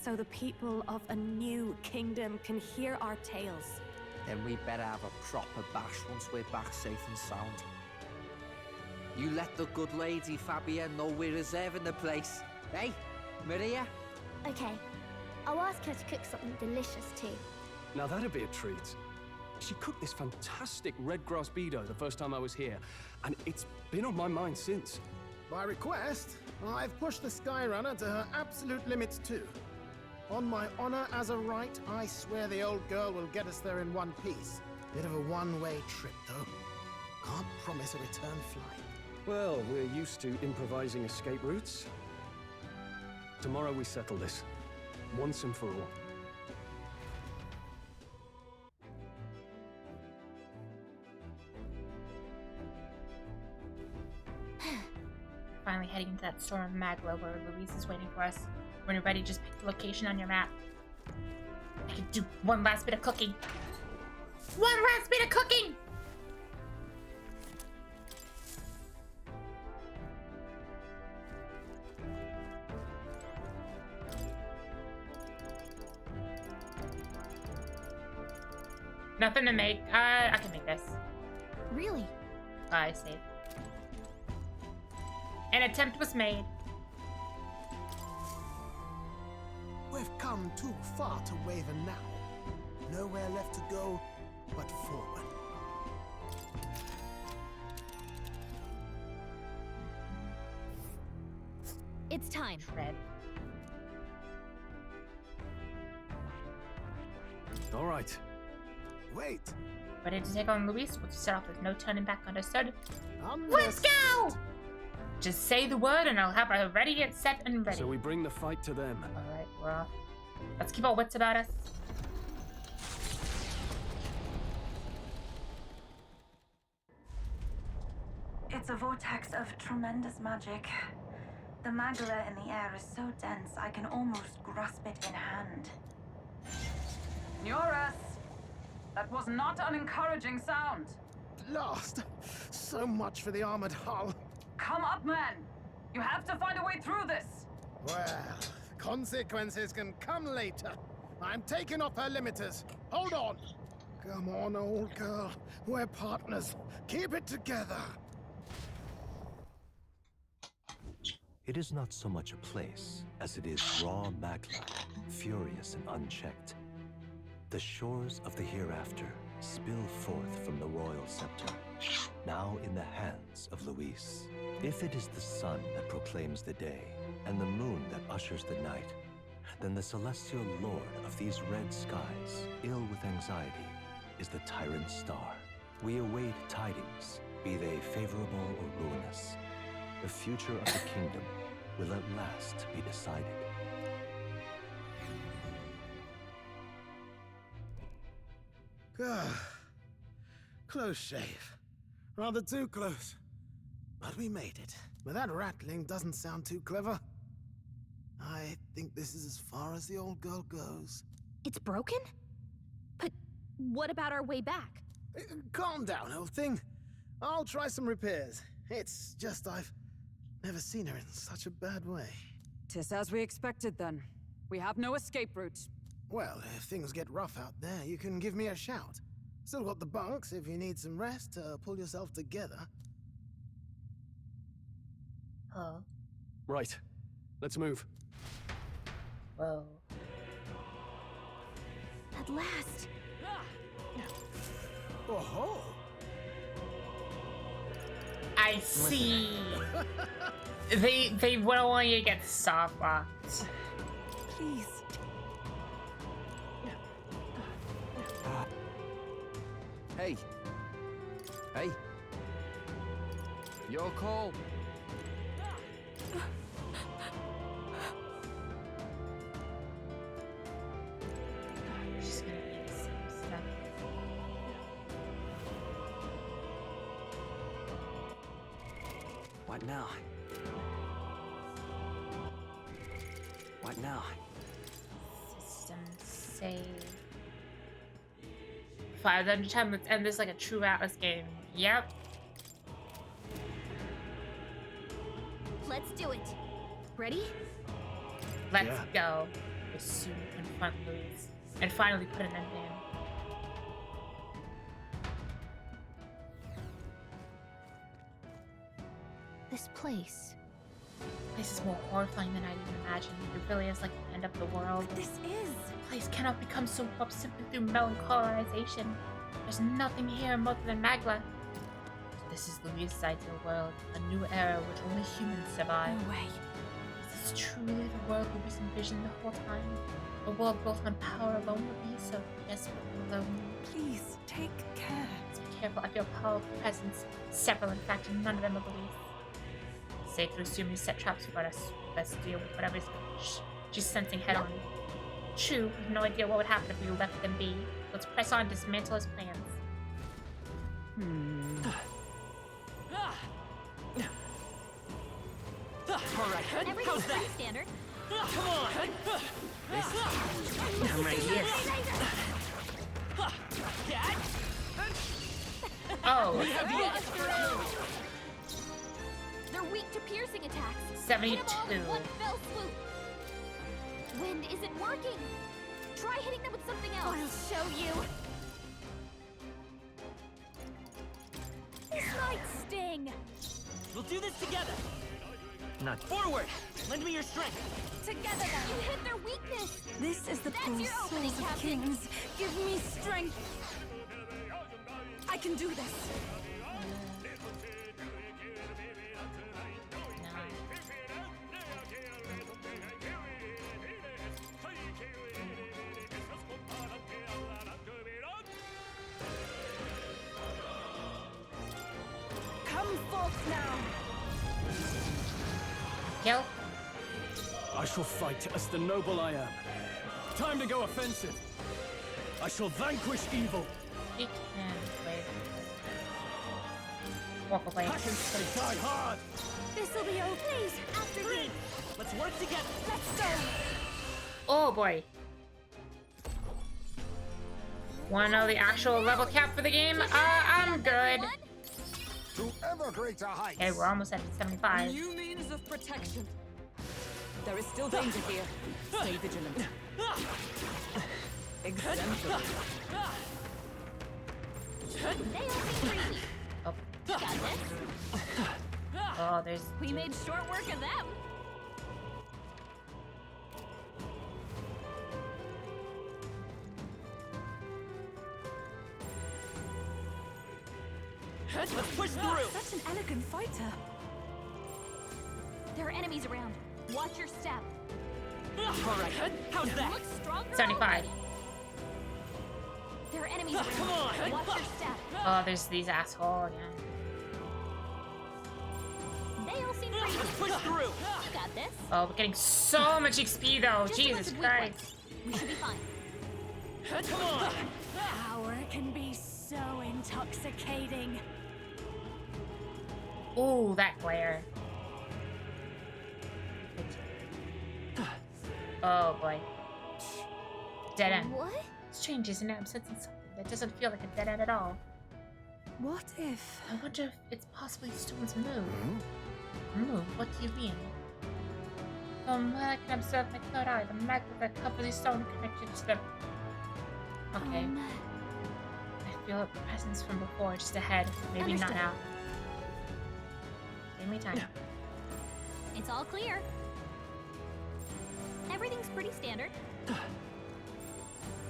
So the people of a new kingdom can hear our tales. Then we better have a proper bash once we're back safe and sound. You let the good lady Fabia know we're reserving the place. Hey, Maria? Okay, I'll ask her to cook something delicious too. Now that'd be a treat. She cooked this fantastic red grass beedo the first time I was here, and it's been on my mind since. By request, I've pushed the Skyrunner to her absolute limits too. On my honor as a right, I swear the old girl will get us there in one piece. Bit of a one-way trip, though. Can't promise a return flight. Well, we're used to improvising escape routes. Tomorrow we settle this, once and for all. Finally heading into that storm of Magla where Luis is waiting for us. When you're ready, just pick the location on your map. I can do one last bit of cooking. One last bit of cooking! Nothing to make. I can make this. Really? I see. An attempt was made. We've come too far to waver now. Nowhere left to go but forward. It's time. Red. All right. Wait. Ready to take on Luis? We'll set off with no turning back, understood? Let's go! Just say the word and I'll have her ready and set and ready. So we bring the fight to them. Alright, we're off. Let's keep our wits about us. It's a vortex of tremendous magic. The magla in the air is so dense I can almost grasp it in hand. Neurus! That was not an encouraging sound. Blast! So much for the armored hull. Come up, man! You have to find a way through this! Well, consequences can come later. I'm taking off her limiters. Hold on! Come on, old girl. We're partners. Keep it together. It is not so much a place as it is raw magla, furious and unchecked. The shores of the hereafter spill forth from the royal scepter, now in the hands of Luis. If it is the sun that proclaims the day, and the moon that ushers the night, then the celestial lord of these red skies, ill with anxiety, is the tyrant star. We await tidings, be they favorable or ruinous. The future of the kingdom will at last be decided. Close shave. Rather too close. But we made it. But that rattling doesn't sound too clever. I think this is as far as the old girl goes. It's broken? But what about our way back? Calm down, old thing. I'll try some repairs. It's just I've never seen her in such a bad way. 'Tis as we expected then. We have no escape route. Well, if things get rough out there, you can give me a shout. Still got the bunks if you need some rest to pull yourself together. Oh. Right. Let's move. Whoa. At last. Oh-ho! I see. they don't want you to get soft locked. Please. Hey. Hey. Your call. She's gonna be the same stuff. What now? What now? System save. 500 times. Let's end this like a true Atlas game. Yep. Let's do it. Ready? Let's go. We'll soon confront Luis and finally put an end to him. This place. This is more horrifying than I even imagined. It really is like the end of the world. This is. The place cannot become so warped simply through melancholisation. There's nothing here more than magla. This is Luis' ideal world, a new era which only humans survive. No way. Is this truly the world Luis envisioned the whole time? A world built on power alone would be so desperately alone. Please, take care. Let's be careful. I feel powerful presence. Several, in fact, and none of them are Luis. Safe to assume you set traps for us. Let's deal with whatever's she's sensing head on. True, we have no idea what would happen if we left them be. Let's press on and dismantle his plans. Alright, how's that? Standard. Come on! I'm right here. Oh. They're weak to piercing attacks. 72. Hit 'em all in one fell swoop. Wind isn't working. Try hitting them with something else. I'll show you. sting. We'll do this together. Not forward. Lend me your strength. Together then. You hit their weakness. This is the That's poor your opening, souls of Captain. kings. Give me strength. I can do this. Come forth now. Kill. I shall fight as the noble I am. Time to go offensive. I shall vanquish evil. Peek and wait. Walk away. I can stay die hard. This'll be over. Please, after me. Let's work together. Let's go. Oh boy. Wanna know the actual level cap for the game? I'm good. To ever greater heights. Okay, we're almost at 75. New means of protection. There is still danger here. Stay vigilant. Exemplary. Oh. Got this. Oh, there's. We made short work of them. Let's push through. Such an elegant fighter. There are enemies around. Watch your step. All right, how's that? Look stronger 75. already. There are enemies around. Come on. Watch your step. Oh, there's these assholes again. They all seem pretty. Let's push through. You got this. Oh, we're getting so much XP though. Just a bunch Jesus of weak Christ. ones. We should be fine. Come on. Power can be so intoxicating. Ooh, that glare. Oh boy. Dead end. What? Strange, isn't it? I'm sensing something that doesn't feel like a dead end at all. What if? I wonder if it's possibly Stone's move. Move? What do you mean? From what I can observe my third eye, the magnet that covers the stone connected to them. Okay. I feel a presence from before, just ahead. Maybe not Understood. now. Give me time. It's all clear. Everything's pretty standard.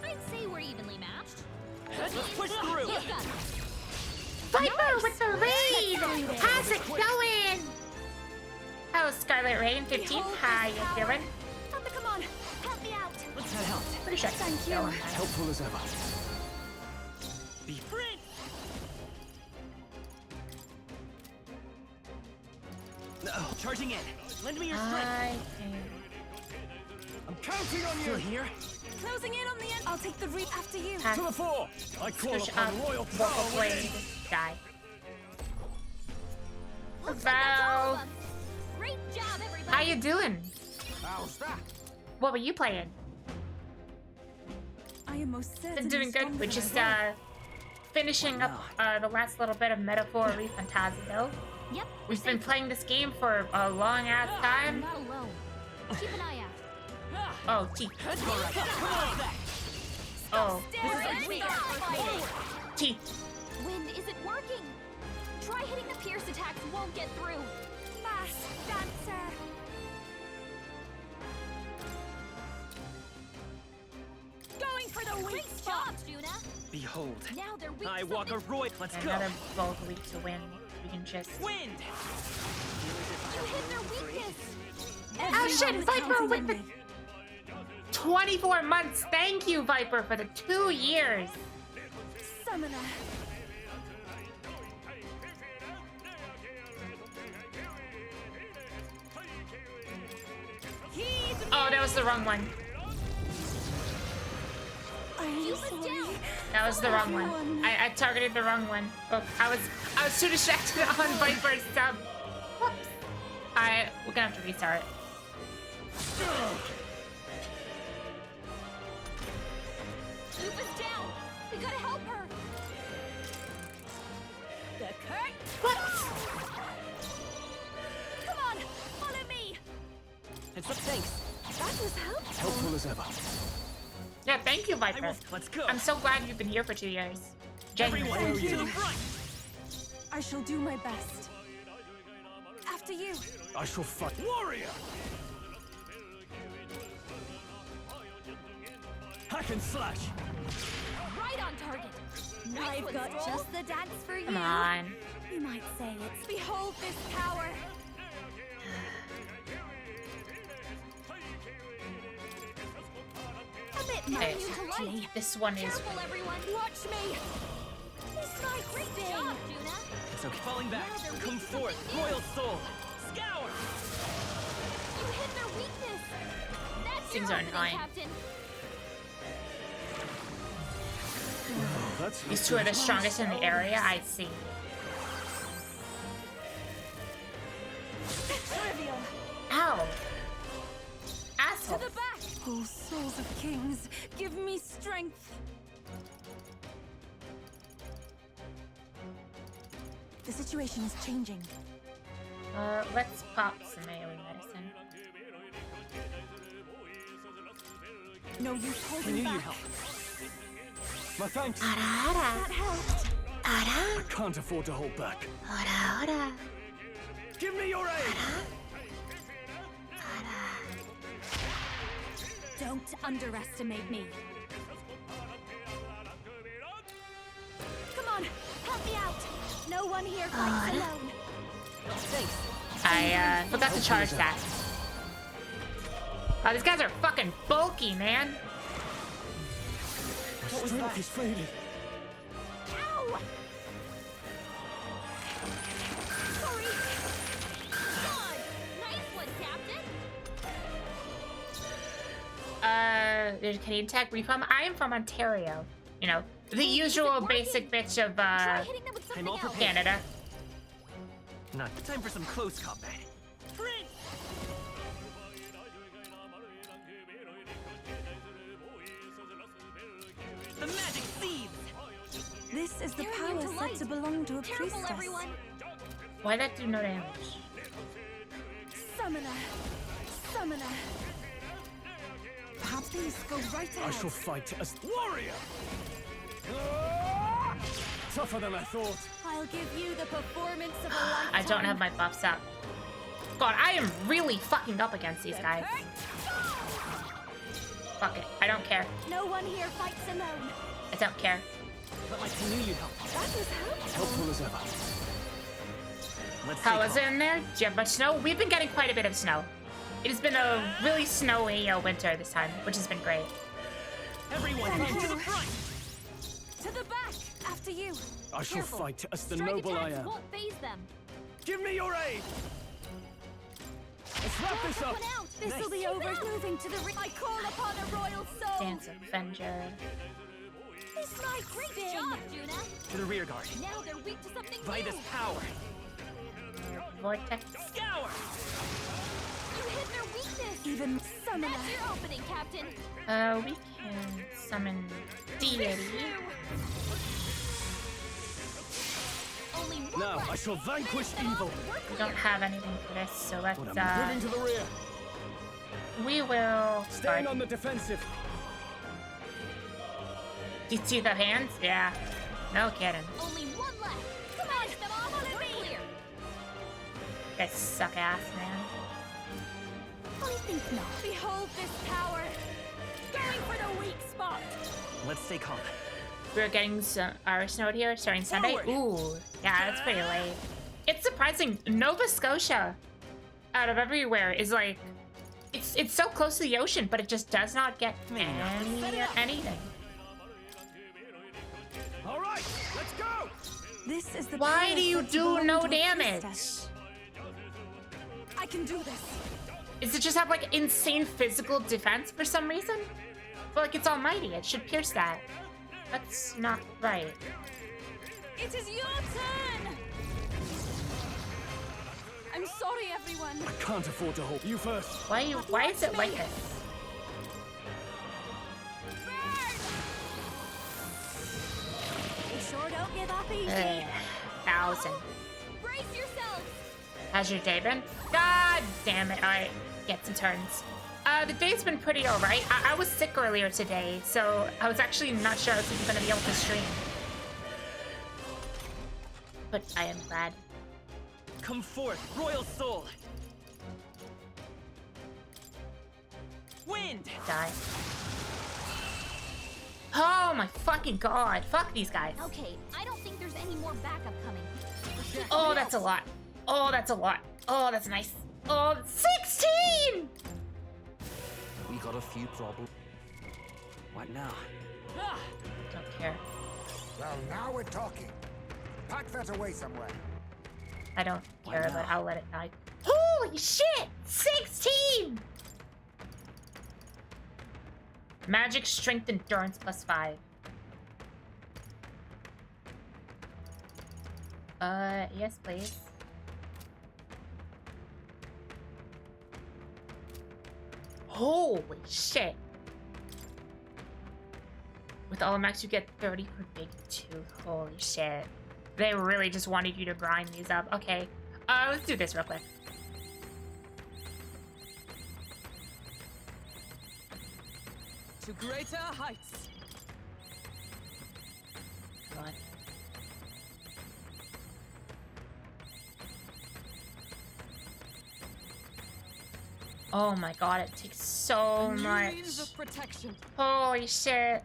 I'd say we're evenly matched. Let's push through. You got it. Viper with the raid! How's it going? Hello, Scarlet Rain 15. How you doing? Papa, come on. Help me out. Let's head out. Pretty sure. Thank you. Helpful as ever. Be free. Charging in. Lend me your strength. I'm counting on Still you. here? Closing in on the end. I'll take the reap after you. To the fore. I call Push upon up, royal walk power. away, die. Looks like that's all Val, of them. Great job, everybody. how you doing? How's that? What were you playing? I am most certainly Been doing good. stronger We're than just I finishing up the last little bit of Metaphor ReFantazio. Yep. We've been playing this game for a long ass I'm time. not alone. Keep an eye out. Oh, teeth. Oh, teeth. Wind isn't working. Try hitting the pierce attacks. Won't get through. Mass dancer. Going for the weak spot, Juna. Behold. Now they're weak. I walk a roy. Let's And go. now they're both weak to win. We can just. Wind. You hit their weakness. Oh shit, Viper with the 24 months. Thank you, Viper, for the 2 years. Summoner. Oh, that was the wrong one. I'm sorry. That was the wrong one. I targeted the wrong one. Oh, I was too distracted on Viper's sub. Whoops. We're gonna have to restart. Lupa's down. We gotta help her. The Kurt. What? Come on, follow me. It's up, thanks. That was helpful. Helpful as ever. Yeah, thank you, Viper. Let's go. I'm so glad you've been here for 2 years. Everyone, Genuinely. to the front. I shall do my best. After you. I shall fight. Warrior! Hack and slash! Right on target. I've one, got Scroll. just the dance for you. Come on. You might say it's Behold this power. a bit Okay. much, actually. This one is. Careful, everyone. Watch me. It's my Great thing. job, Juna. It's okay. Falling back. Now they're Come weak to forth, something new. royal soul. Scour! You hit their weakness. That's Things your are opening, annoying. Captain. That's These two are the strongest in the area, I see. Trivial. Ow! To Asshole. the back. Oh, souls of kings, give me strength. The situation is changing. Let's pop some AoE medicine. No use Can holding you back. help? My thanks. That helped. I can't afford to hold back. Give me your aid! Don't underestimate me. Come on, help me out. No one here fights alone. I forgot to charge that. Oh, these guys are fucking bulky, man. My strength is fading. Ow! Sorry. God. Nice one, Captain. There's a Canadian tech refund. I am from Ontario. You know, the usual basic bitch of Try hitting them with something I'm all else. prepared. Canada. Not time for some close combat. Prince! The magic seeds! This is the Carry power him to said light. to belong to a Careful, priestess. everyone. Why'd that do no damage? Summoner. Summoner. Perhaps these go right I ahead. shall fight as warrior! Tougher than I thought. I'll give you the performance of a lifetime. I don't have my buffs up. God, I am really fucking up against these guys. Fuck it. I don't care. No one here fights alone. I don't care. Let my canoe you help. That was helpful. Helpful as ever. Let's How stay is it in there? Do you have much snow? We've been getting quite a bit of snow. It has been a really snowy winter this time, which has been great. calm. Everyone, Thank to you. the front! To the back. After you. I shall Careful. fight as the Strike noble I attacks am. won't phase them. Give me your aid! Let's wrap this up! This'll be over. Moving to the I call upon a royal soul. Dance of Avenger. It's my Great thing. job, Juna. To the rear guard. Now they're weak to something By new. this power. Vortex. Scour! You hit their weakness. Even summoner. That's your opening, Captain. We can summon deity. Only one Now left. I shall vanquish evil. We don't have anything for this, so let's But I'm moving to the rear. we will Staying on the defensive. Do you see the hands? Yeah. No kidding. Only one left. Come on, them all. We're clear. You guys suck ass, man. I think not. Behold this power. Going for the weak spot. Let's stay calm. We're getting our snowed here starting Sunday. Ooh, yeah, that's pretty late. It's surprising. Nova Scotia, out of everywhere, is like, it's so close to the ocean, but it just does not get anything. All right, let's go. This is the Why power do you said to do belong no to a damage? priestess. I can do this. Does it just have like insane physical defense for some reason? I feel like it's almighty. It should pierce that. That's not right. It is your turn. I'm sorry, everyone. I can't afford to hold you first. Why is it like this? You sure don't give up easy. 1,000. Brace yourselves. How's your day been? God damn it. Alright, get some turns. The day's been pretty alright. I was sick earlier today, so I was actually not sure I was even going to be able to stream. but I am glad. Come forth, royal soul! Wind! Die. Oh my fucking god. Fuck these guys. Okay, I don't think there's any more backup coming. Oh, that's a lot. Oh, that's a lot. Oh, that's nice. Oh, 16! We got a few problems. What now? Don't care. Well, now we're talking. Pack that away somewhere. I don't care, but I'll let it die. Holy shit! 16! Magic, strength, endurance +5. Yes, please. Holy shit! With all the max, you get 30 per big tooth. Holy shit. They really just wanted you to grind these up. Okay. Let's do this real quick. To greater heights. God. Oh my god, it takes so much. Means of protection. Holy shit.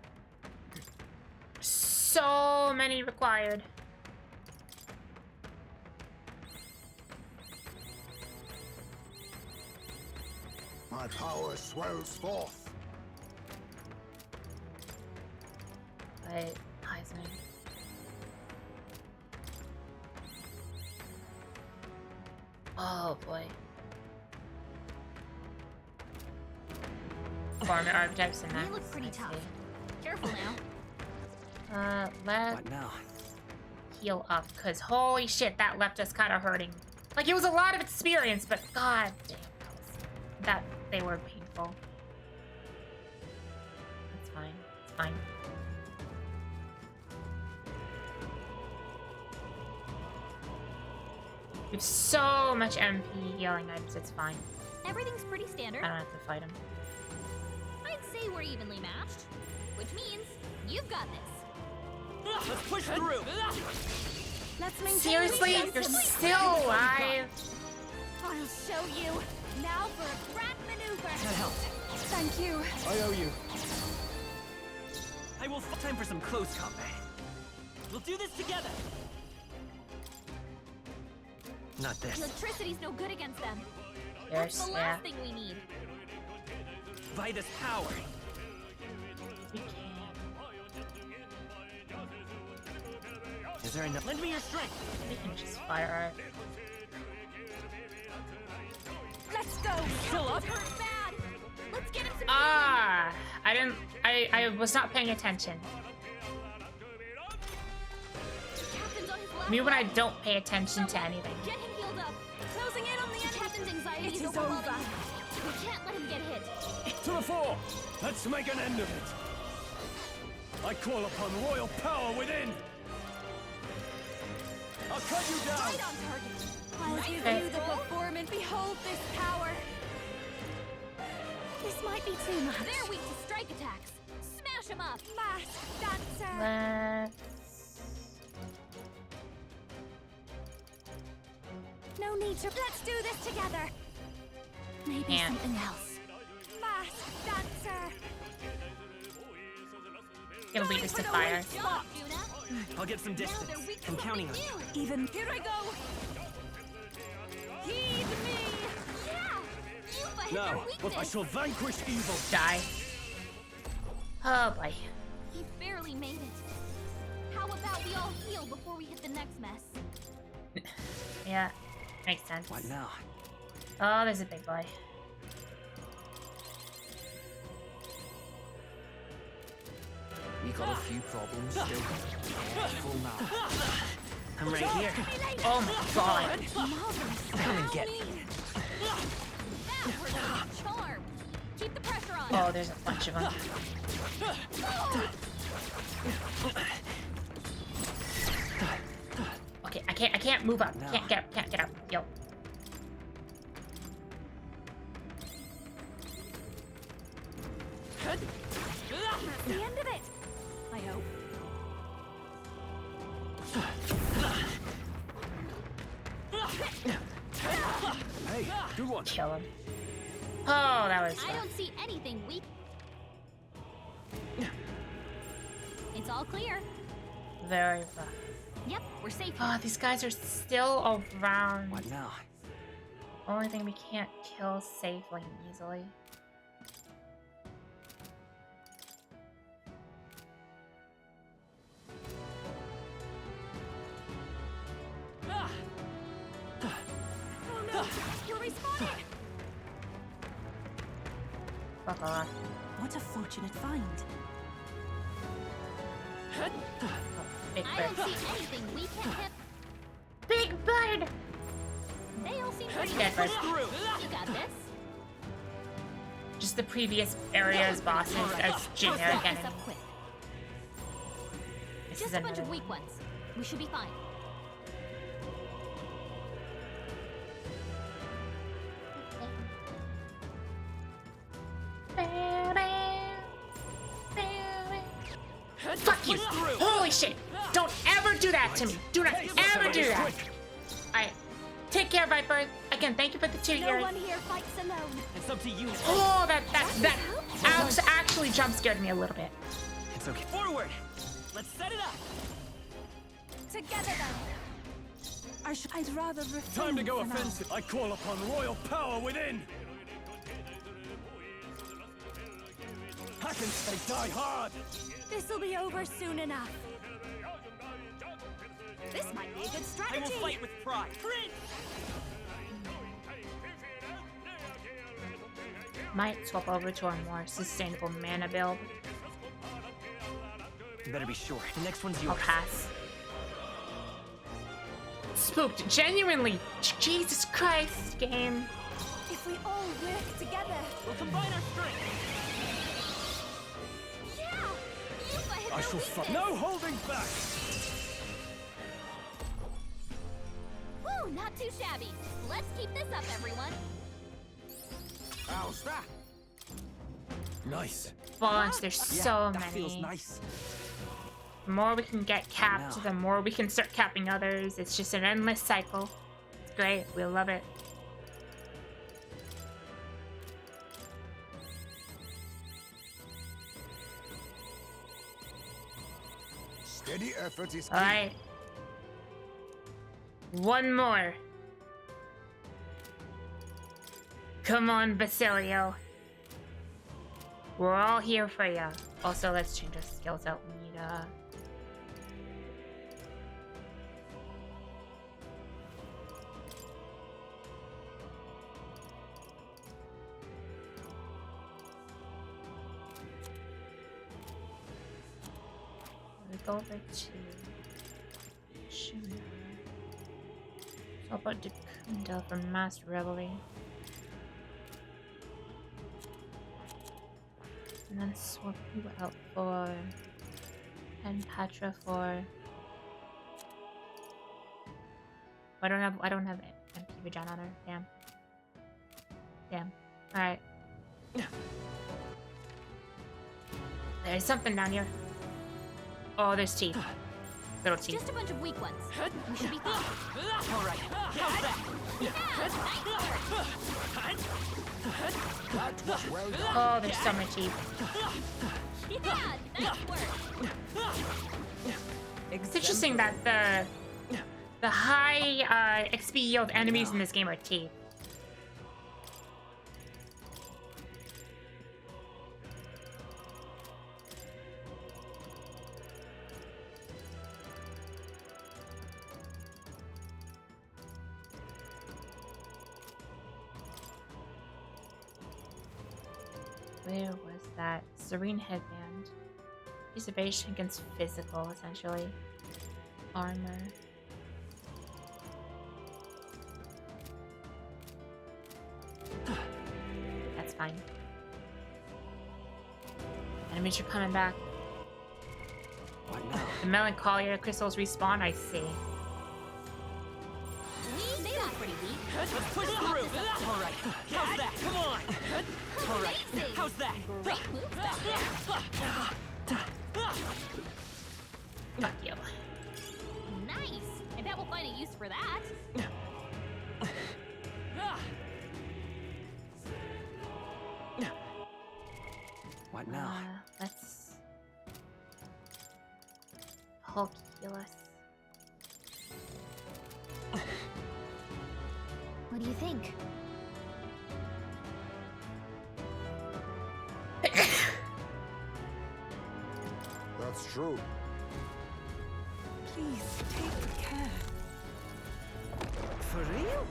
So many required. My power swells forth. But Heisman. Oh boy. Farmer archetypes and They max. look pretty I tough. see. Careful now. Let's What now? heal up, because holy shit, that left us kind of hurting. Like, it was a lot of experience, but god damn, that they were painful. It's fine. It's fine. We have so much MP healing items, it's fine. Everything's pretty standard. I don't have to fight him. I'd say we're evenly matched, which means you've got this. Let's push through! Let's maintain Seriously? the You're distance. still alive? I'll show you. Now for a grand maneuver. That helped. Thank you. I owe you. I will find time for some close combat. We'll do this together! Not this. Electricity's no good against them. There's, That's the last thing we need. Vitus power. We can. Is there enough? Lend me your strength. We can just fire art. Let's go. Still up? Hurt bad. Let's get him some. Ah! I was not paying attention. Captain's on his left. Me when I don't pay attention to anything. Get him healed up. Closing in on the enemy. Captain's anxiety It is is overwhelming. over. We can't let him get hit. To the fore! Let's make an end of it! I call upon royal power within! I'll cut you down! Right on target. I'll give Okay. you the performance. Behold this power. This might be too much. They're weak to strike attacks. Smash him up. Masked dancer. Let's... No need to. Let's do this together. Maybe Can't. something else. Masked dancer. It'll lead us to fire. Stop, Juna. I'll get some distance. Now they're weak to I'm counting on something you. new. Even here I go. Heed me. Yeah. You've hit Now, their but weakness. I shall vanquish evil. Die. Oh boy. He barely made it. How about we all heal before we hit the next mess? Yeah, makes sense. What now? Oh, there's a big boy. We got a few problems still. Careful now. I'm right here. Oh my god. Come and get me. That was a charm. Keep the pressure on. Oh, there's a bunch of them. Okay, I can't move up. Can't get up. Yo. That's the end of it. I hope. one. Kill him. Oh, that was I rough. don't see anything weak. It's all clear. Very rough. Yep, we're safe. Oh, these guys are still around. What now? Only thing we can't kill safely and easily. Oh no, we're respawning. Fuck off. What a fortunate find. Big I don't bird. see anything we can't hit. Big bird! They all seem pretty Dead bird. You got this. Just the previous area's bosses as generic Wrap this enemies. up quick. This Just is a bunch another of weak ones. We should be fine. Fuck you! Holy shit! Don't ever do that to me! Do not ever do that! Alright. Take care, Viper. Again, thank you for the 2 No years. one here fights alone. It's up to you. Oh, that actually jump scared me a little bit. It's okay. Forward. Let's set it up. Together then. I'd rather refrain Time to go for now. offensive. I call upon royal power within. Hack and stay die hard. This'll be over soon enough. This might be a good I strategy. will fight with pride. Prince! Might swap over to a more sustainable mana build. You better be sure. The next one's I'll yours. pass. Spooked, genuinely. Jesus Christ, game. If we all work together. We'll combine our strength. Yeah! Yuba hit I their shall weakness. No holding back. Woo, not too shabby. Let's keep this up, everyone. How's that? Nice. Bunch, there's so that many. feels nice. The more we can get capped, the more we can start capping others. It's just an endless cycle. It's great. We love it. Steady effort is key. All right. One more. Come on, Basilio. We're all here for you. Also, let's change our skills out. We need we go over to Shuna. How about Dekunda from Mass Reveille? And then swap you out for and Patra for. I don't have MP Regen on her. Damn. Damn. Alright. There's something down here. Oh, there's teeth. Little teeth. Just a bunch of weak ones. We should be fine. All right. How's that? That was well done. Oh, there's so many teeth. Yeah, nice work. It's interesting that the high XP yield enemies in this game are teeth. Where was that? Serene headband. Evasion against physical, essentially. Armor. That's fine. Enemies are coming back. What now? The melancholia crystals respawn, I see. They look pretty weak. Let's push through. All right. How's that? Come on. All right. Amazing. How's that? Great moves back there. Fuck you. Nice. I bet we'll find a use for that. now? Let's Hulk heal us. What do you think? That's true. Please take care. For real?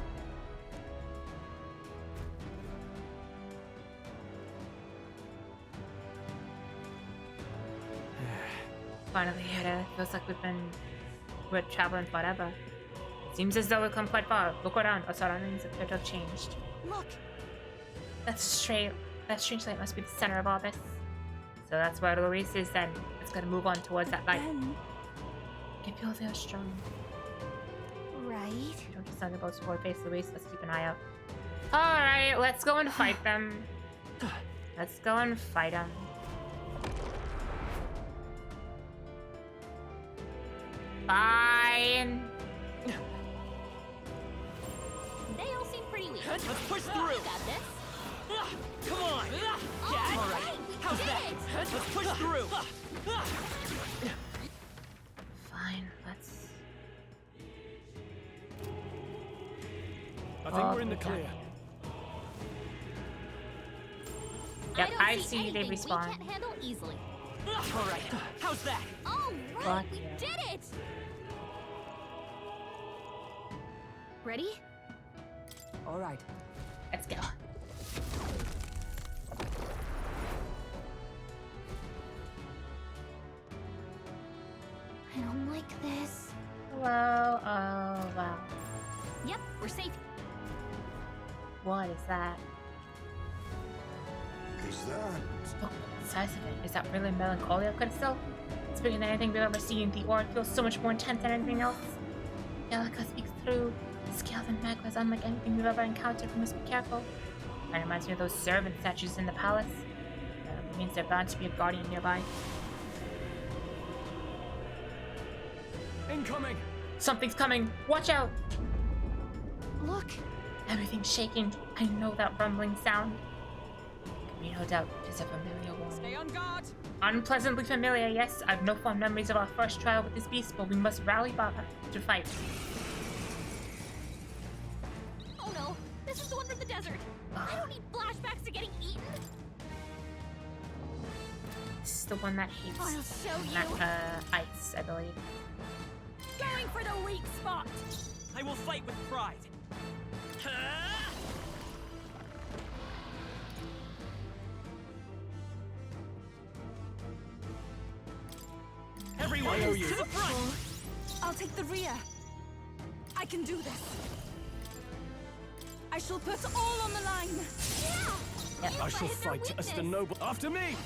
Finally hit it. Feels like we're traveling forever. Seems as though we've come quite far. Look around. Our surroundings appear to have changed. Look. That strange light must be the center of all this. So that's where Luis is then. It's gonna move on towards that light. If you're there strong. Right. You don't just send about forward face Luis. Let's keep an eye out. Alright, let's go and fight them. Let's go and fight them. Fine. They all seem pretty weak. Let's push through. You got this. Come on. All All right. How's did that? it. Let's push through. Fine, let's... I think we're in the clear. Yep, I don't see they anything respawn. We can't handle easily. All right. How's that? All right, Fuck we yeah. did it. Ready? All right. Let's go. I don't like this. Hello. Oh, wow. Yep, we're safe. What is that? Is that? Oh, the size of it. Is that really Melancholia crystal? It's bigger than anything we've ever seen. The aura feels so much more intense than anything else. Gallica speaks through. The scale of the magma is unlike anything we've ever encountered. We must be careful. It reminds me of those servant statues in the palace. It means there's bound to be a guardian nearby. Incoming! Something's coming! Watch out! Look! Everything's shaking. I know that rumbling sound. Can be no doubt it is a familiar warning. Stay on guard. Unpleasantly familiar, yes. I've no fond memories of our first trial with this beast, but we must rally back to fight. Oh no, this is the one from the desert. I don't need flashbacks to getting eaten. This is the one that hates I'll show you. ice, I believe. Going for the weak spot. I will fight with pride. Everyone, I owe to you. the front! I'll take the rear. I can do this. I shall put all on the line. I shall fight as the noble. After me!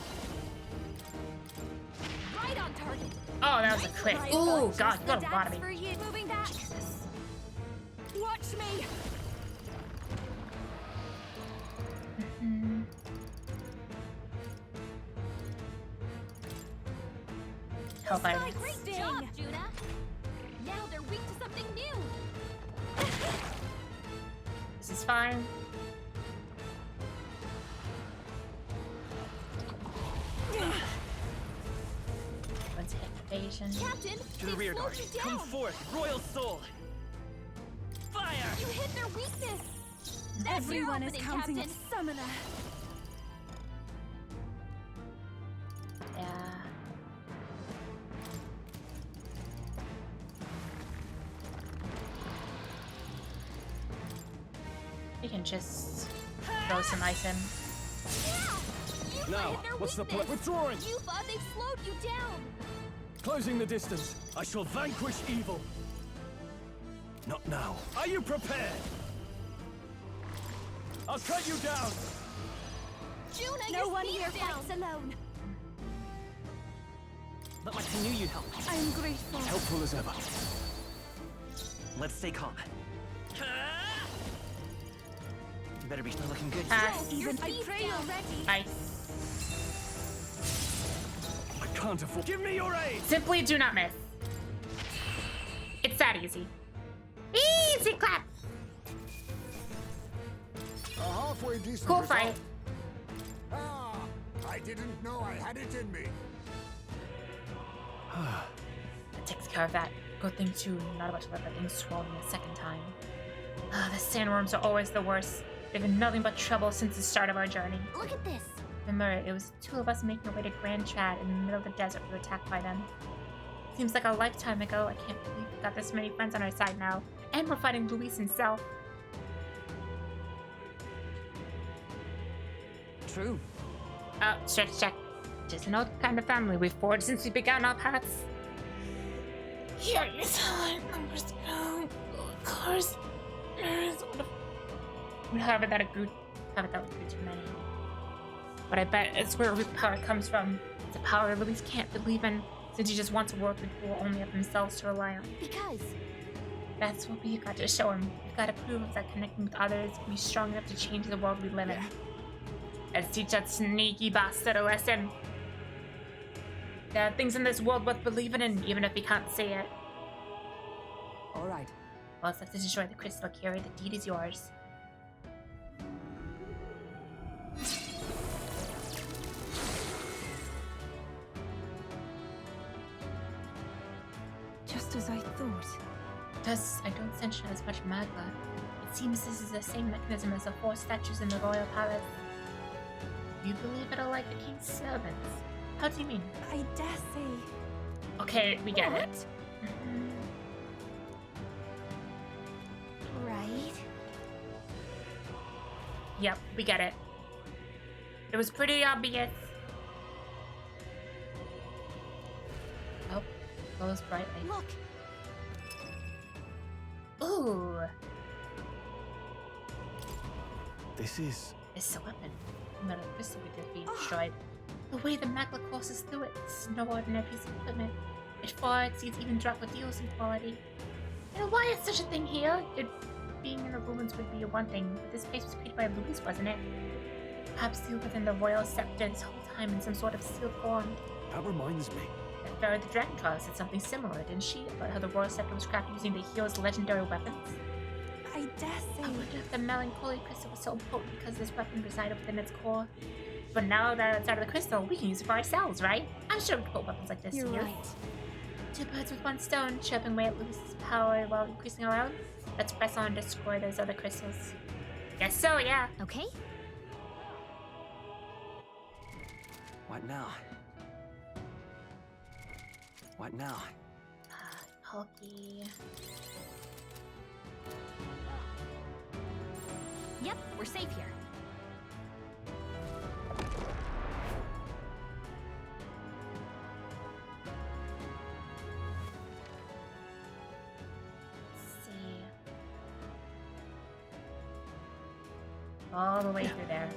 Right on target. Oh, that was a crit. Oh, God, you got a lot of me. For you. Moving back. Watch me. Hellfire. Great job, Juna. Now they're weak to something new. This is fine. Let's hit evasion. Captain, To the rear guard. Come forth, royal soul. Fire! You hit their weakness. That's Everyone your is opening, counting Captain. a summoner. Yeah. We can just throw some ice in. You Now, hit their what's the weakness. point? Withdrawing! You thought they slowed you down. Closing the distance. I shall vanquish evil. Not now. Are you prepared? I'll cut you down! Juna, No your one speed's here down. fights alone. Let my canoe help. I am grateful. Helpful as ever. Let's stay calm. You better be looking good. Pass. Even I pray already. Ice. I can't afford. Give me your aid! Simply do not miss. It's that easy. Easy clap. A halfway decent Cool result. fight. Ah, I I didn't know I had it in me. That takes care of that. Good thing too, not about to let that thing swallow me a second time. The sandworms are always the worst. They've been nothing but trouble since the start of our journey. Look at this. Remember, it was the two of us making our way to Grand Trad in the middle of the desert we were attacked by them. Seems like a lifetime ago. I can't believe we've got this many friends on our side now. And we're fighting Luis himself. True. Oh, stretch check. Just an old kind of family we've forged since we began our paths. Here is how our numbers go. Of course, however that would be too many. But I bet it's where root power comes from. It's a power Luis can't believe in, since he just wants a world with people only of themselves to rely on. Because that's what we've got to show him. We've got to prove that connecting with others can be strong enough to change the world we live in. Let's teach that sneaky bastard a lesson. There are things in this world worth believing in, even if we can't see it. All right. Well, let's have to destroy the crystal, Kiri. The deed is yours. Just as I thought. Thus, I don't sense as much magma. It seems this is the same mechanism as the 4 statues in the royal palace. You believe it'll like the king's servants? How do you mean? I dare say. Okay, we get it. Right. Yep, we get it. It was pretty obvious. Oh, glows brightly. Look. Ooh. This is... It's a weapon. No metal crystal we did being destroyed. The way the magma courses through it, it's no ordinary piece of equipment. It far exceeds even Dracodeos in quality. And why is such a thing here? Being in the ruins would be one thing, but this place was created by Luis, wasn't it? Perhaps sealed within the royal scepter this whole time in some sort of sealed form. That reminds me. That Pharaoh the Dragon Trial said something similar, didn't she? About how the royal scepter was crafted using the hero's legendary weapons? I dare say. I wonder if the melancholy crystal was so potent because this weapon resided within its core. But now that it's out of the crystal, we can use it for ourselves, right? I'm sure we can put weapons like this You're to use. right. 2 birds with 1 stone, chipping away at Luis's power while increasing our own. Let's press on to destroy those other crystals. Guess so, yeah. Okay. What now? What now? Pokey. Yep, we're safe here. All the way through there.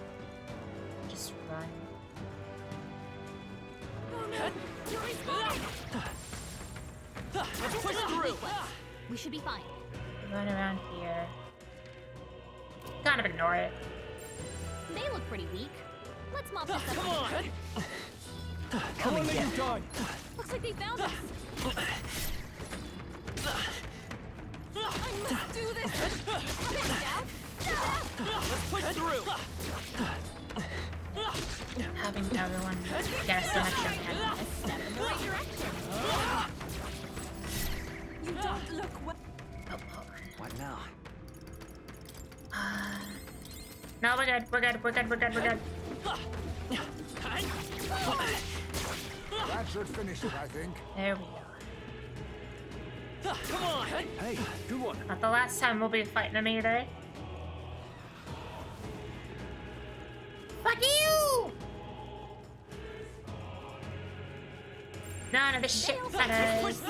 Just run. Let's push through. We should be fine. Run around here. Kind of ignore it. They look pretty weak. Let's mop this up. Come on! Come and again. die. Looks like they found us. I must do this. Let's push through. Having everyone get us some extra mana. Step in the right direction. You don't look well. Oh, hold on. What now? No, we're good. We're good. We're good. We're good. We're good. That should finish it, I think. There we go. Come on! Hey, good one. Not the last time we'll be fighting them either. Fuck you! None of the shit matters.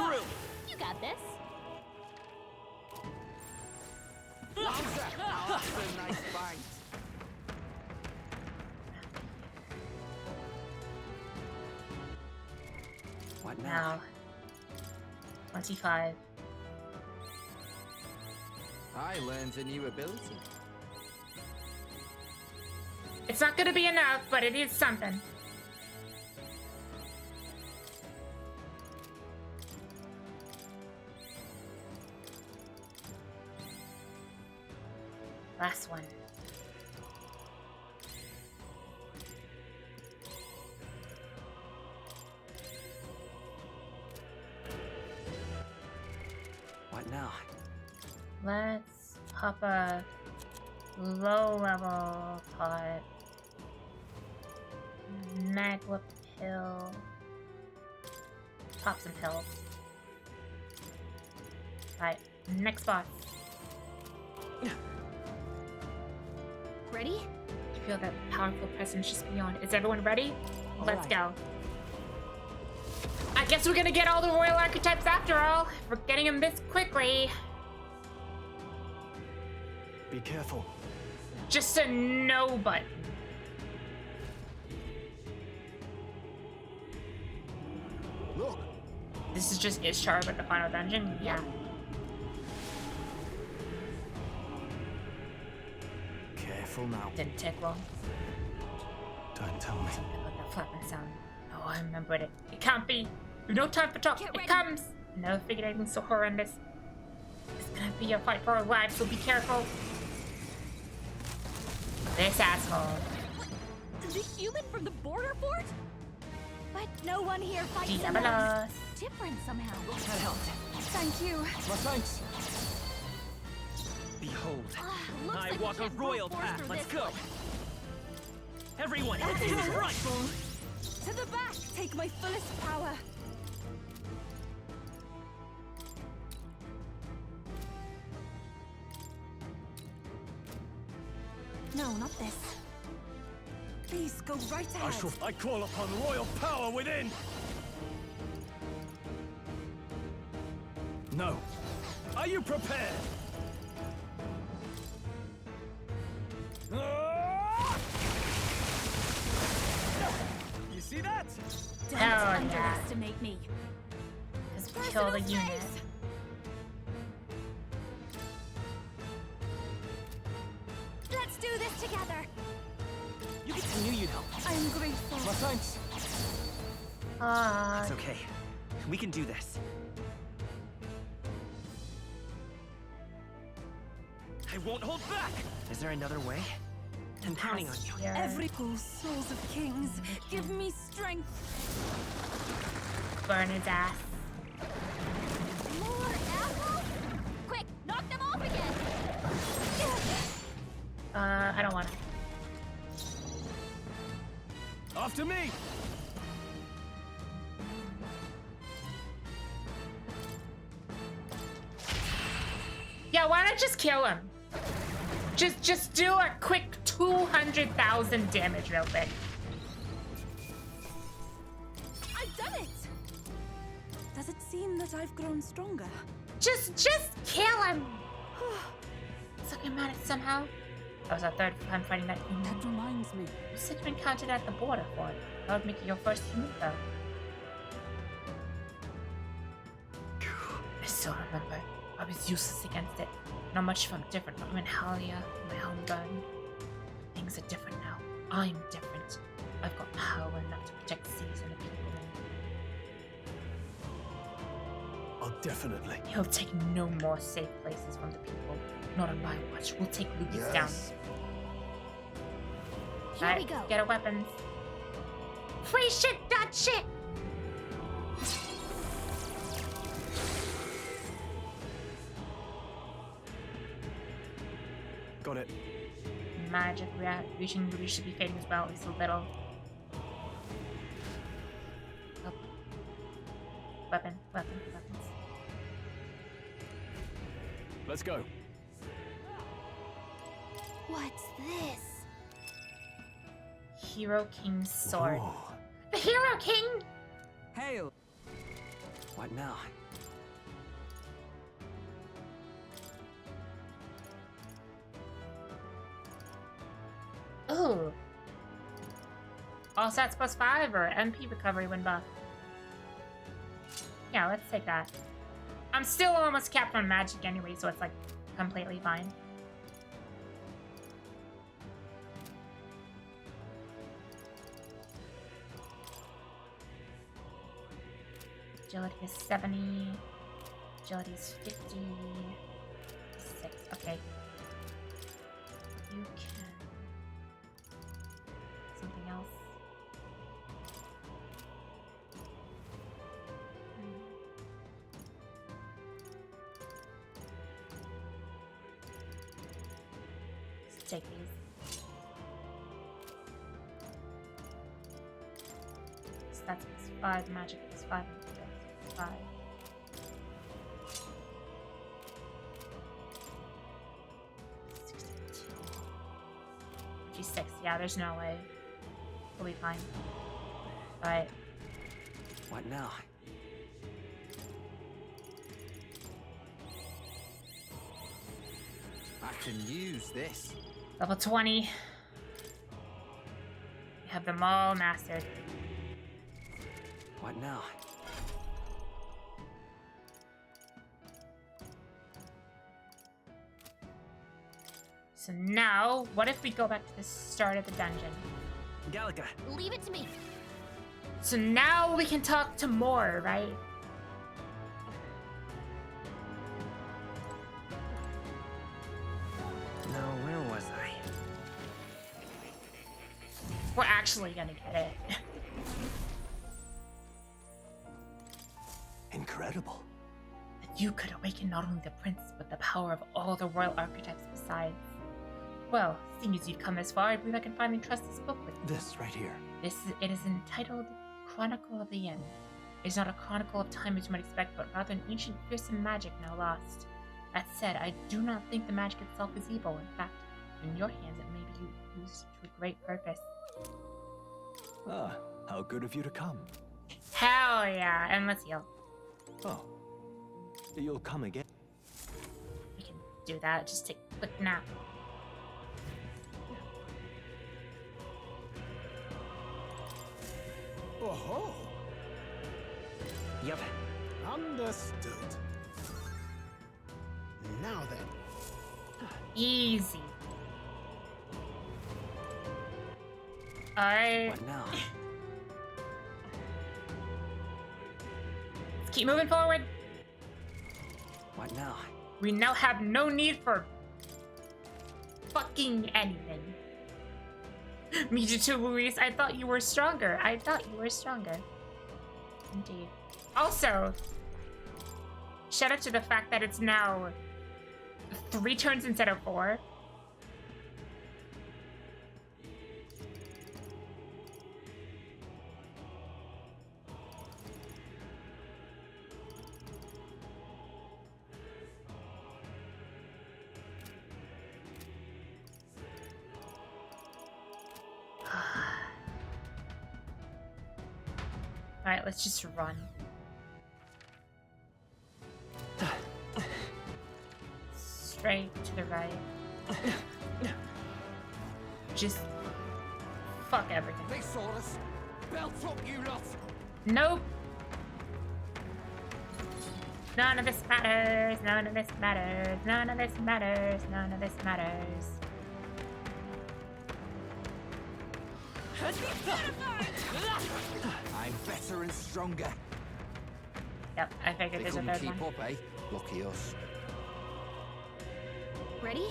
You got this. That's a nice bite. What Now. 25. I learned a new ability. It's not gonna be enough, but it is something. Last one. now? Let's pop a low-level pot. Magla pill. Pop some pills. Alright, next boss. Ready? I feel that powerful presence just beyond. Is everyone ready? Let's go. I guess we're gonna get all the royal archetypes after all. We're getting them this quickly. Be careful. Just a no button. Look. This is just Ishtar with the final dungeon? Yeah. Careful now. Didn't take long. Don't tell me. Something about that flapping sound. Oh, I remembered it. It can't be. We've no time for talk. It comes. I never figured anything so horrendous. It's gonna be a fight for our lives, so be careful. This asshole. The human from the border fort? But no one here fights Diabolos. alone. Different somehow. That helped. Thank you. My thanks. Behold, Looks I like walk we a can't brute royal force path. through Let's this go. one. Everyone, head to the front. To the back! Take my fullest power! No, not this. Please, go right ahead. I call upon royal power within! No. Are you prepared? You see that? Don't Hell yeah. underestimate me. Just kill the unit. Let's do this together. I knew you'd help. I'm grateful. My thanks. It's okay. We can do this. I won't hold back. Is there another way? I'm counting on you. Every souls of kings, give me strength. Burn his ass. More ammo? Quick, knock them off again. I don't want to. After me! Yeah, why not just kill him? Just do a quick 200,000 damage real quick. I've done it! Does it seem that I've grown stronger? Just kill him! Suck him at it somehow. That was our third time fighting that human. That reminds me. You said you encountered at the border fort. That would make you your first human though. I still remember. I was useless against it. Not much if I'm different. I'm in Halia, my home burned. Things are different now. I'm different. I've got power enough to protect cities and the people. Oh, definitely. He'll take no more safe places from the people. Not on my watch. We'll take Lucas down. Here we go. Get our weapons. Free shit, that shit! Got it. Magic reaching should be fading as well, at least a little. Oh. Weapons. Let's go. What's this? Hero King's sword. Ooh. The Hero King! Hail. What now? Ooh. All stats +5 or MP recovery when buff. Yeah, let's take that. I'm still almost capped on magic anyway, so it's like completely fine. Agility is 70. Agility is 56. Okay. You can. Something else. take these. So that's +5, magic +5, and dex +5. 56, yeah, there's no way. We'll be fine. Alright. What now? I can use this. Level 20. We have them all mastered. What now? So now, what if we go back to the start of the dungeon? Gallica. Leave it to me. So now we can talk to more, right? No, where was I? We're actually gonna get it. Incredible. That you could awaken not only the prince, but the power of all the royal archetypes besides. Well, seeing as you've come this far, I believe I can finally trust this book with you. This right here. It is entitled Chronicle of the End. It is not a chronicle of time as you might expect, but rather an ancient fearsome magic now lost. That said, I do not think the magic itself is evil. In fact, in your hands it may be used to a great purpose. Ah, how good of you to come. Hell yeah, and let's heal. Oh, you'll come again. We can do that, just take a quick nap. Oh-ho! Yep. Understood. Now then. Easy. Alright. What now? Let's keep moving forward. What now? We now have no need for fucking anything. Me too, Luis. I thought you were stronger. I thought you were stronger. Indeed. Also, shout out to the fact that it's now 3 turns instead of 4. Alright, let's just run. Straight to the right. Just fuck everything. They saw us. Belt up, you lot. Nope. None of this matters. None of this matters. None of this matters. None of this matters. I'm better and stronger. Yep, I figured They there's a couldn't third keep one. up, eh? Lucky us. Ready?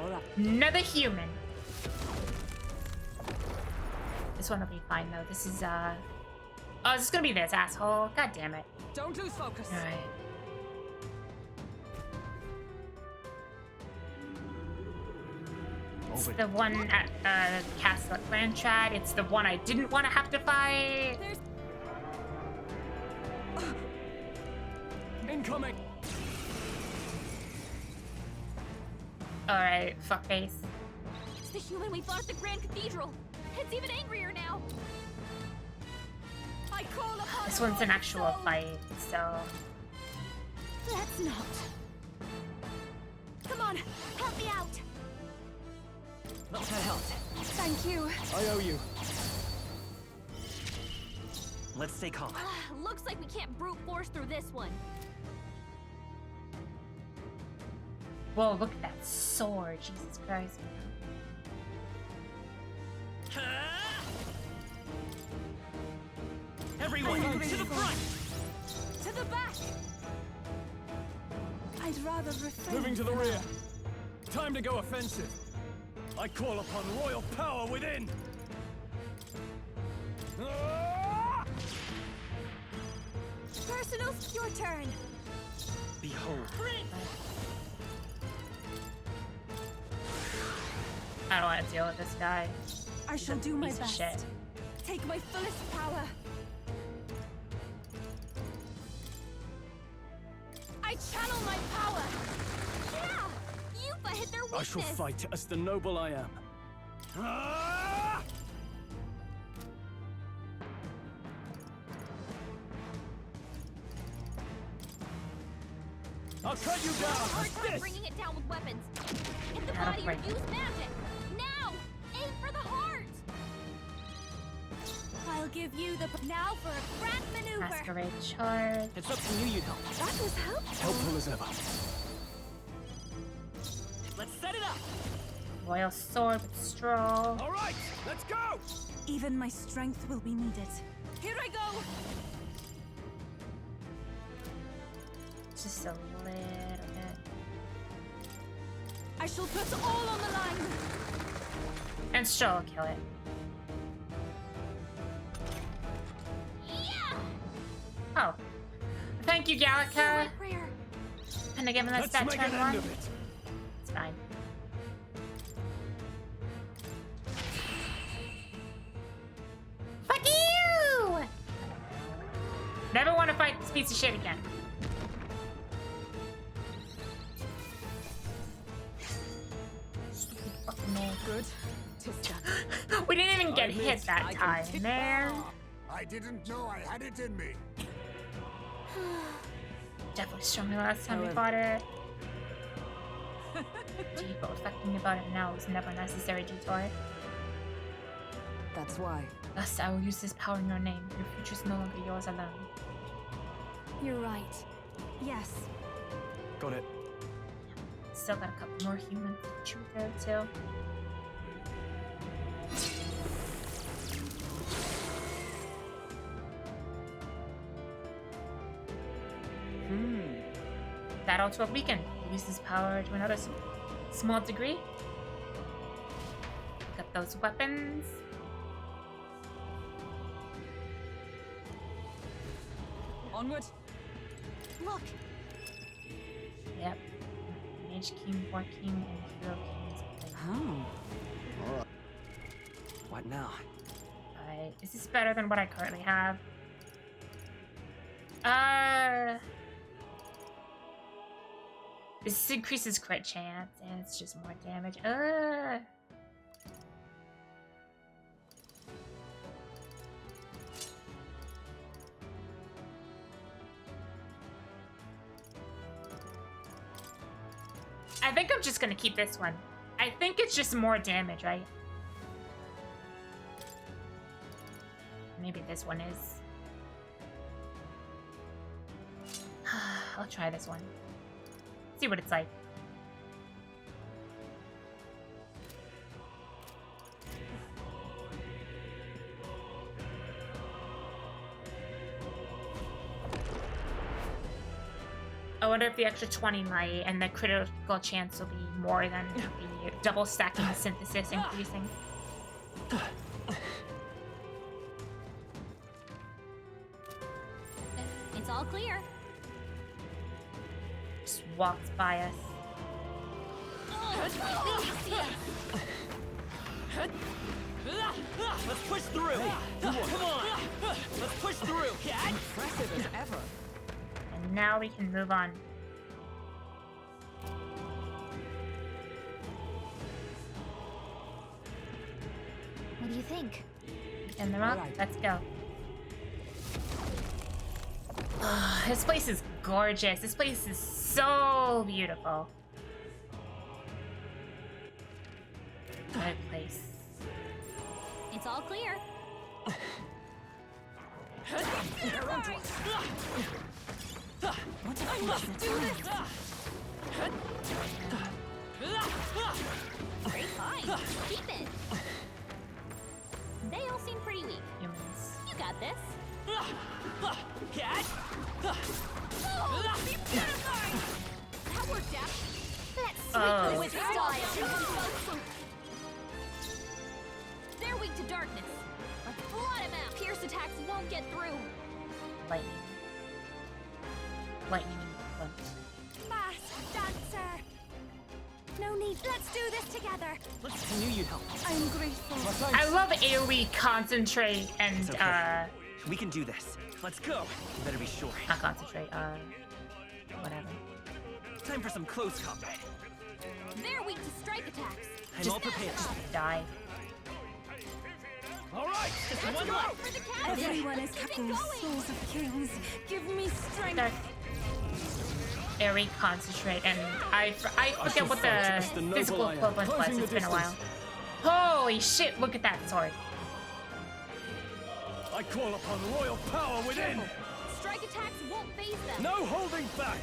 Alright. Another human. This one will be fine though. This is oh, this is gonna be this asshole. God damn it. Don't lose focus. Alright. It's the one at Castle at Blanchard. It's the one I didn't want to have to fight. Incoming. Alright, fuckface. It's the human we fought at the Grand Cathedral. It's even angrier now. I call upon This one's an actual fight, so. Let's not. Come on, help me out. Not to help. Thank you. I owe you. Let's stay calm. Looks like we can't brute force through this one. Whoa, look at that sword. Jesus Christ. Everyone, to the front! To the back! I'd rather refrain. Moving to the rear. Time to go offensive. I call upon royal power within. Personal, your turn. Behold. I don't want to deal with this guy. I shall do my Piece of best. shit. Take my fullest power. I channel my power. Yeah! Yupa hit their weakness! I shall fight as the noble I am. I'll cut you down! Hard time bringing it down with weapons. Hit the body or use magic. Now! Aim for the heart! I'll give you the... Now for a grand maneuver! Masquerade charge. It's up to you, you help. That was helpful. Helpful as ever. Let's set it up! Royal sword with straw. All right, let's go! Even my strength will be needed. Here I go! Just a little bit. I shall put all on the line. And straw will kill it. Yeah! Oh. Thank you, Gallica. And again, that's that turn one. It's fine. Fuck you! Never want to fight this piece of shit again. Stupid fucking man. Good. We didn't even get hit that time, man. I didn't know I had it in me. Definitely stronger last time we fought it. Gee, but reflecting about it now was never a necessary detour. That's why. Thus, I will use this power in your name. Your future is no longer yours alone. You're right. Yes. Got it. Still got a couple more humans to chew there, too. That also a weaken. Use this power to another small degree. Got those weapons. Onward. Look. Yep. Mage King, War King, and Hero King. Oh. What now? Alright. Is this better than what I currently have? This increases crit chance, and it's just more damage. I think I'm just gonna keep this one. I think it's just more damage, right? Maybe this one is. I'll try this one. See what it's like. I wonder if the extra 20 might, and the critical chance will be more than the double stacking synthesis increasing. It's all clear. Just walks by us. Let's push through! Come on! Let's push through! Impressive as ever. And now we can move on. What do you think? In the rock? Let's go. This place is gorgeous. This place is so beautiful. Good place. It's all clear. I must do this! Great find. Keep it. They all seem pretty weak. Humans. You got this. Oh, be beautified! That worked out. That's sweet Oh. with style. They're weak to darkness. Let's blot them out. Pierce attacks won't get through. Lightning. Lightning. Mask dancer. No need. Let's do this together. I knew you'd help. I'm grateful. I love AoE concentrate and It's okay. We can do this. Let's go. You better be sure. not concentrate, whatever. Time for some close combat. They're weak to strike attacks. I'm all prepared. Die. All right, just one left. Everyone is captain souls of kings. Give me strength. AoE concentrate, and I forget what the physical equivalent was. It's been a while. Holy shit! Look at that sword. I call upon royal power within. Strike attacks won't phase them. No holding back.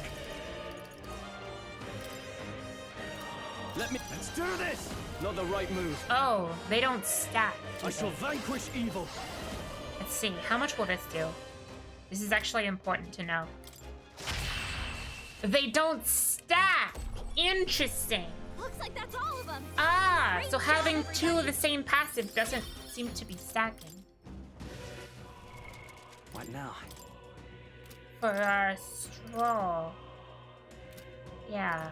Let's do this. Not the right move. Oh, they don't stack. I shall vanquish evil. Let's see. How much will this do? This is actually important to know. They don't stack. Interesting. Looks like that's all of them. Ah, so having two of the same passive doesn't seem to be stacking. What now? For our stroll. Yeah.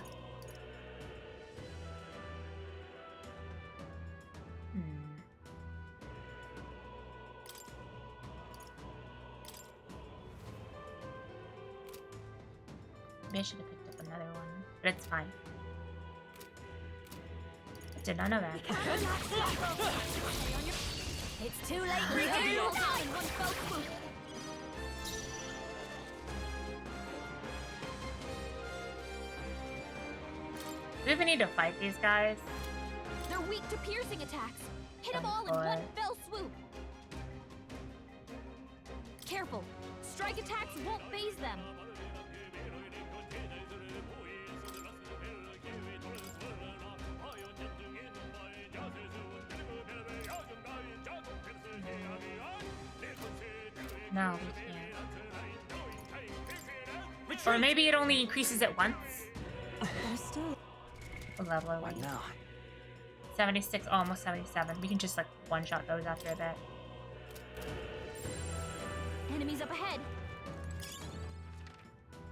Maybe I should have picked up another one, but it's fine. I did not know that. It's too late. Do we even need to fight these guys? They're weak to piercing attacks. Hit them all in one fell swoop. Careful. Strike attacks won't phase them. No, we can't. Or maybe it only increases it once. There's still A level of What now? 76, almost 77. We can just like one-shot those after a bit. Enemies up ahead.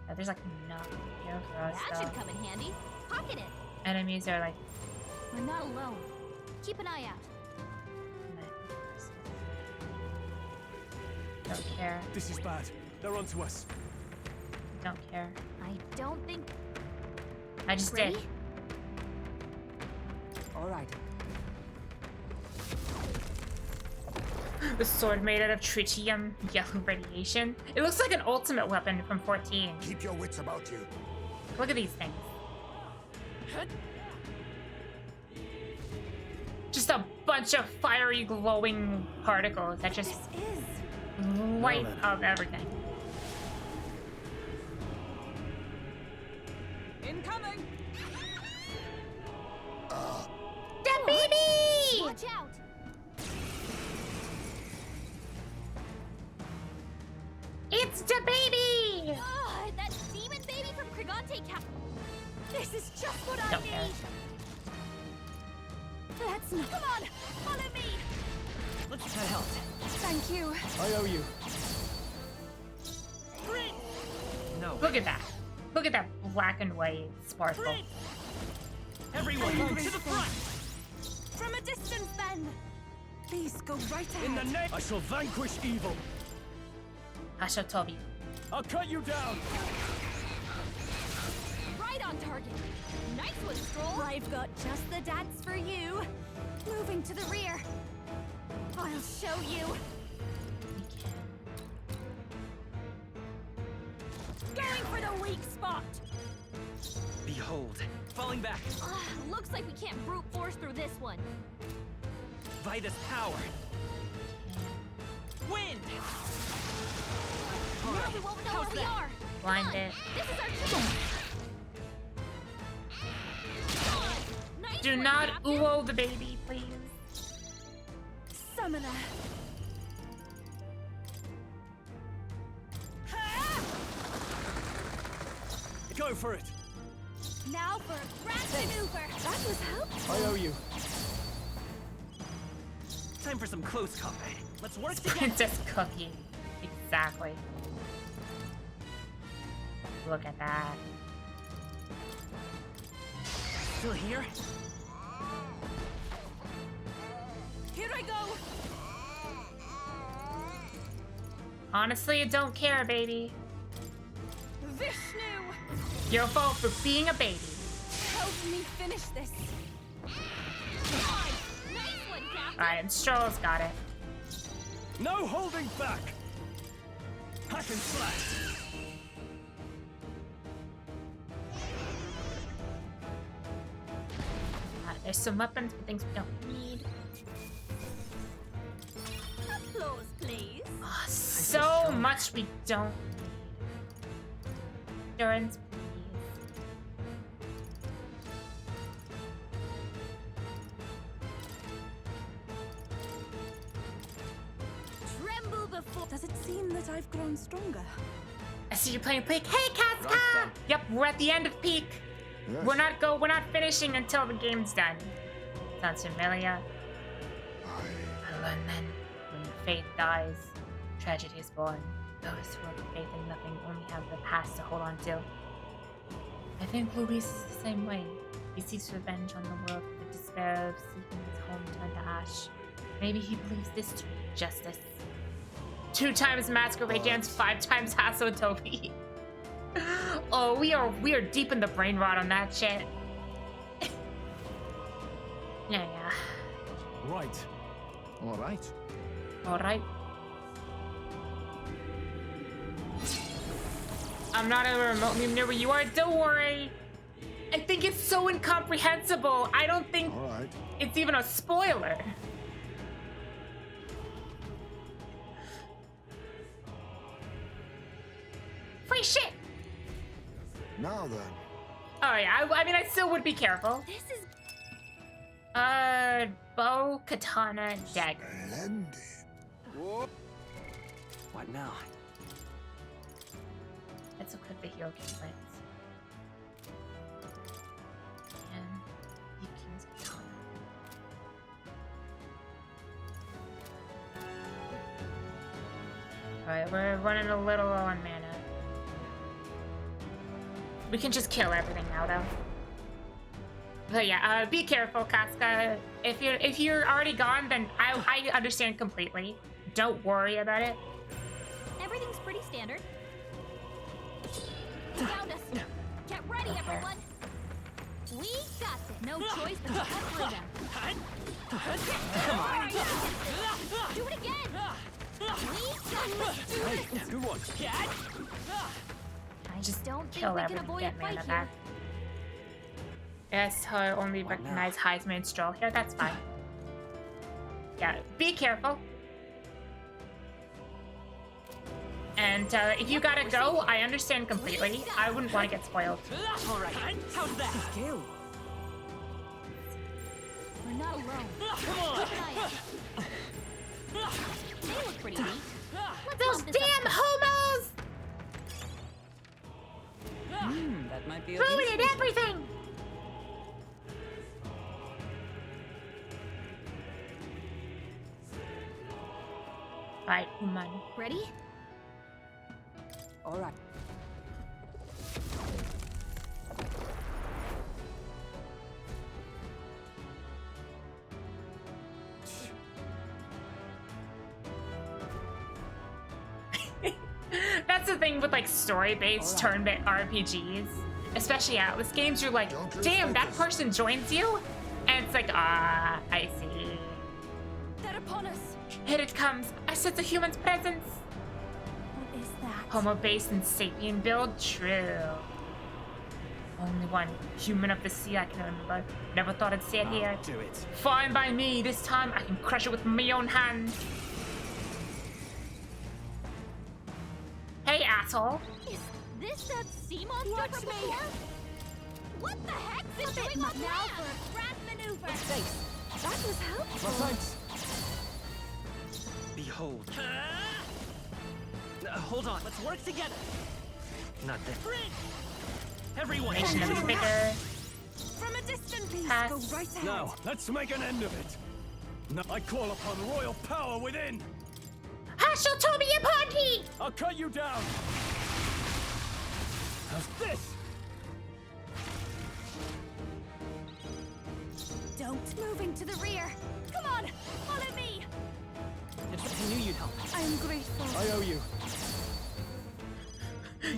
Oh, there's like nothing here for us. That should come in handy. Pocket it. Enemies are like We're not alone. Keep an eye out. don't care. This is bad. They're onto us. Don't care. I don't think. I just Ready? did. All right. The sword made out of tritium yellow radiation. It looks like an ultimate weapon from 14. Keep your wits about you. Look at these things. Just a bunch of fiery glowing particles that just light up everything. Incoming! The baby! Watch out! It's the baby! Ugh, that demon baby from Krigante Cap. This is just what I Don't need. care. Let's not. Come on, follow me. That helped. Thank you. I owe you. No. Look at that. Look at that black and white sparkle. Everyone, to the front! From a distance, then. Please go right ahead. In the name, I shall vanquish evil. Hashotobi. I'll cut you down. Right on target. Nice one, Stroll. I've got just the dance for you. Moving to the rear. I'll show you. Going for the weak spot. Behold, falling back. Looks like we can't brute force through this one. Vitus power. Wind! Now we won't know where we are. Blind it. This is our chance. Nice Do work, not Captain. uo the baby, please. Summoner. Go for it. Now for a grand maneuver. That was helpful. I owe you. Time for some close combat. Let's work It's together. Princess Cookie. Exactly. Look at that. still here? Here I go! Honestly, I don't care, baby. Vishnu! Your fault for being a baby. Help me finish this. Nice one, Captain. Alright, and Stroll's got it. No holding back! Hack and slash! There's some weapons, but things we don't need. Applause, please. Oh, so much we don't need. Endurance, Tremble before. Does it seem that I've grown stronger? I see you're playing Peak. Hey, Casca! Yep, we're at the end of Peak. Yes. We're not finishing until the game's done. Sounds familiar. I learned then, when faith dies, tragedy is born. Those who have faith in nothing only have the past to hold on to. I think Luis is the same way. He seeks revenge on the world with the despair of seeing his home turned to ash. Maybe he believes this to be justice. 2 times Masquerade Dance, 5 times Hasso Toby. Oh, we are deep in the brain rot on that shit. Yeah. Right. All right. Alright. I'm not even remotely near where you are, don't worry. I think it's so incomprehensible. I don't think it's even a spoiler. Free shit! Now then. Oh yeah, I mean I still would be careful. This is bow, katana, dagger. Splendid. What now? Let's equip the hero keyblades. And the king's katana. Alright, we're running a little low on mana. We can just kill everything now, though. But yeah, be careful, Casca. If you're already gone, then I understand completely. Don't worry about it. everything's pretty standard. Found us. Get ready, everyone. We got this. No choice but to cut through them. Come on. Do it again. We got this. Do this. Good one. I just don't think kill we can everything avoid to a get mana fight back. Yes, I only recognize Heisman and Stroll here. That's fine. Yeah, be careful. And if you gotta go, I understand completely. I wouldn't want to get spoiled. All right. How's that? Skill. We're not alone. Come on. They look pretty neat. Those damn homos! That might be Ruined everything! Right, Human. Ready? All right. That's the thing with like story-based turn-based RPGs, especially Atlas games. You're like, damn, that person joins you, and it's like, I see. They're upon us. Here it comes. I sense a human's presence. What is that? Homo-based and sapien build, true. Only one human of the sea I can remember. Never thought I'd see it here. Do it. Fine by me. This time I can crush it with my own hand. Hey, asshole. Is this that sea monster from before? What the heck is doing on now for a grand maneuver? That was helpful. Behold. Hold on. Let's work together. Not that. Everyone. Nation of the bigger. From a distance, please Pass. go right ahead. Now, let's make an end of it. Now, I call upon royal power within. Hashel Toby Party! I'll cut you down. How's this? Don't move into the rear. Come on, follow me. I knew you'd help. I am grateful. I owe you.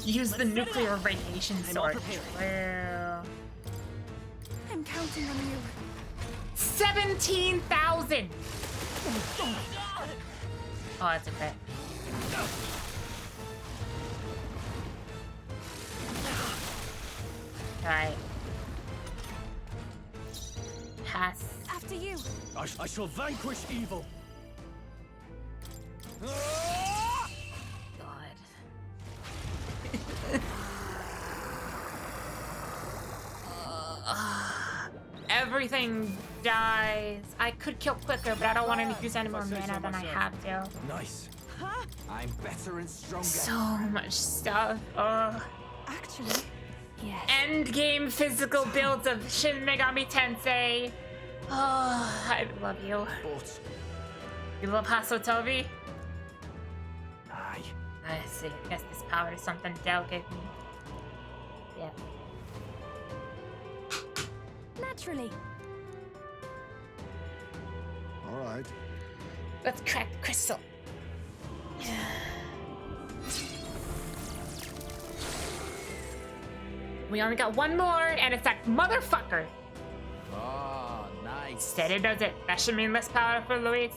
Use the nuclear radiation sword. I'm counting on you. 17,000! Oh, that's okay. Alright. Pass. After you. I shall vanquish evil. Everything dies. I could kill quicker, but I don't want to use any more mana than I have to. Nice. I'm better and stronger. So much stuff. Actually, yes. End game physical builds of Shin Megami Tensei. Oh, I love you. But You love Hasotobi? Aye. I see. I guess this power is something Dell gave me. Yeah. Naturally. All right. Let's crack the crystal. We only got one more, and it's that motherfucker. oh, nice. Steady does it. That should mean less power for Luis.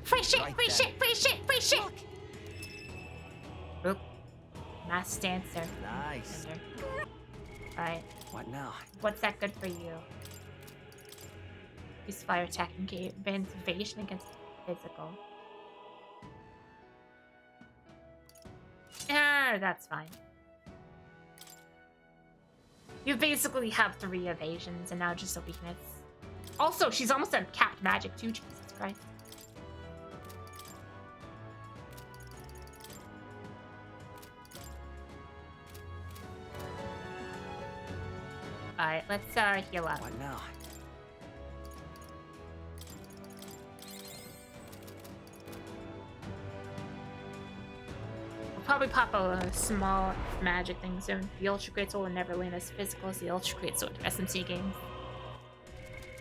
Free shit, free shit, free shit, free shit! Oop. Mass dancer. Nice. Alright. What now? What's that good for you? Use fire attack and gain evasion against physical. That's fine. You basically have 3 evasions and now just a weakness. Also, she's almost at capped magic too, Jesus Christ. Alright, let's heal up. What now? We'll probably pop a small magic thing soon. The Ultra Great Soul will never lean as physical as the Ultra Great Soul SMC games.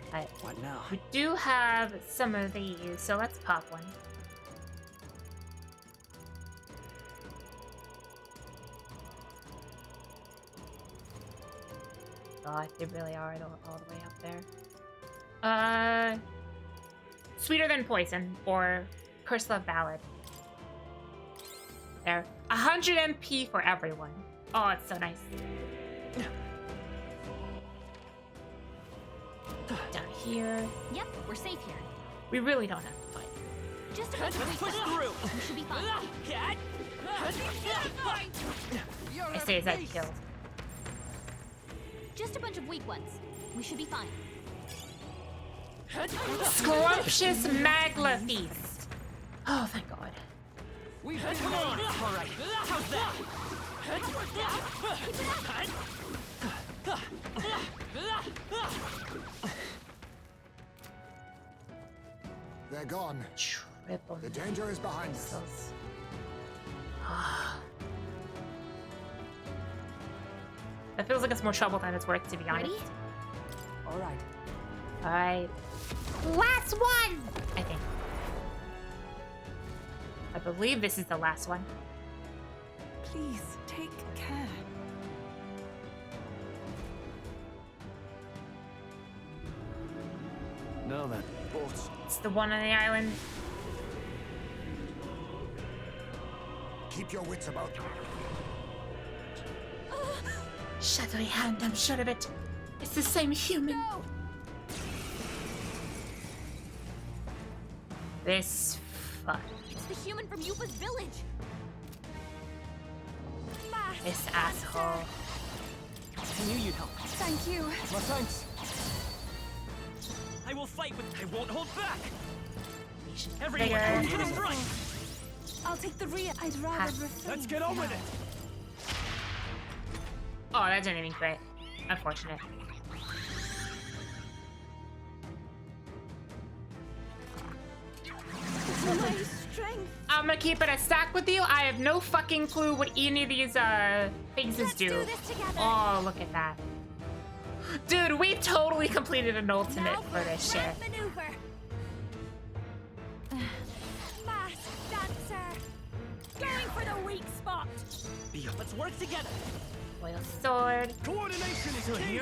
Alright. What now? We do have some of these, so let's pop one. God, they really are all the way up there. Sweeter Than Poison or Curse Love Ballad. There. 100 MP for everyone. Oh, it's so nice. Down here. Yep, we're safe here. We really don't have to fight. Just a bunch of Push through. We should be fine. I say as I killed. Just a bunch of weak ones. We should be fine. Scrumptious Magla Feast. Oh, thank God. We've been on. All right. How's that? They're gone. Triple. The danger is behind us. That feels like it's more trouble than it's worth, to be honest. Ready? All right. Alright. Last one! I think. I believe this is the last one. Please, take care. Now then. It's the one on the island. Keep your wits about you. Shadowy hand, I'm sure of it. It's the same human. No. This fuck. It's the human from Yupa's village. This asshole. I knew you'd help. Thank you. My thanks. I will fight with. I won't hold back. Everyone, Everyone, to the front. I'll take the rear. I'd rather refrain. Let's get on with it. Oh, that didn't even crit. Unfortunate. My strength. A I'm gonna keep it a stack with you. I have no fucking clue what any of these phases do. Oh, look at that. Dude, we totally completed an ultimate for this shit. Mask dancer. Going for the weak spot. Let's work together. Oil sword. Coordination is key.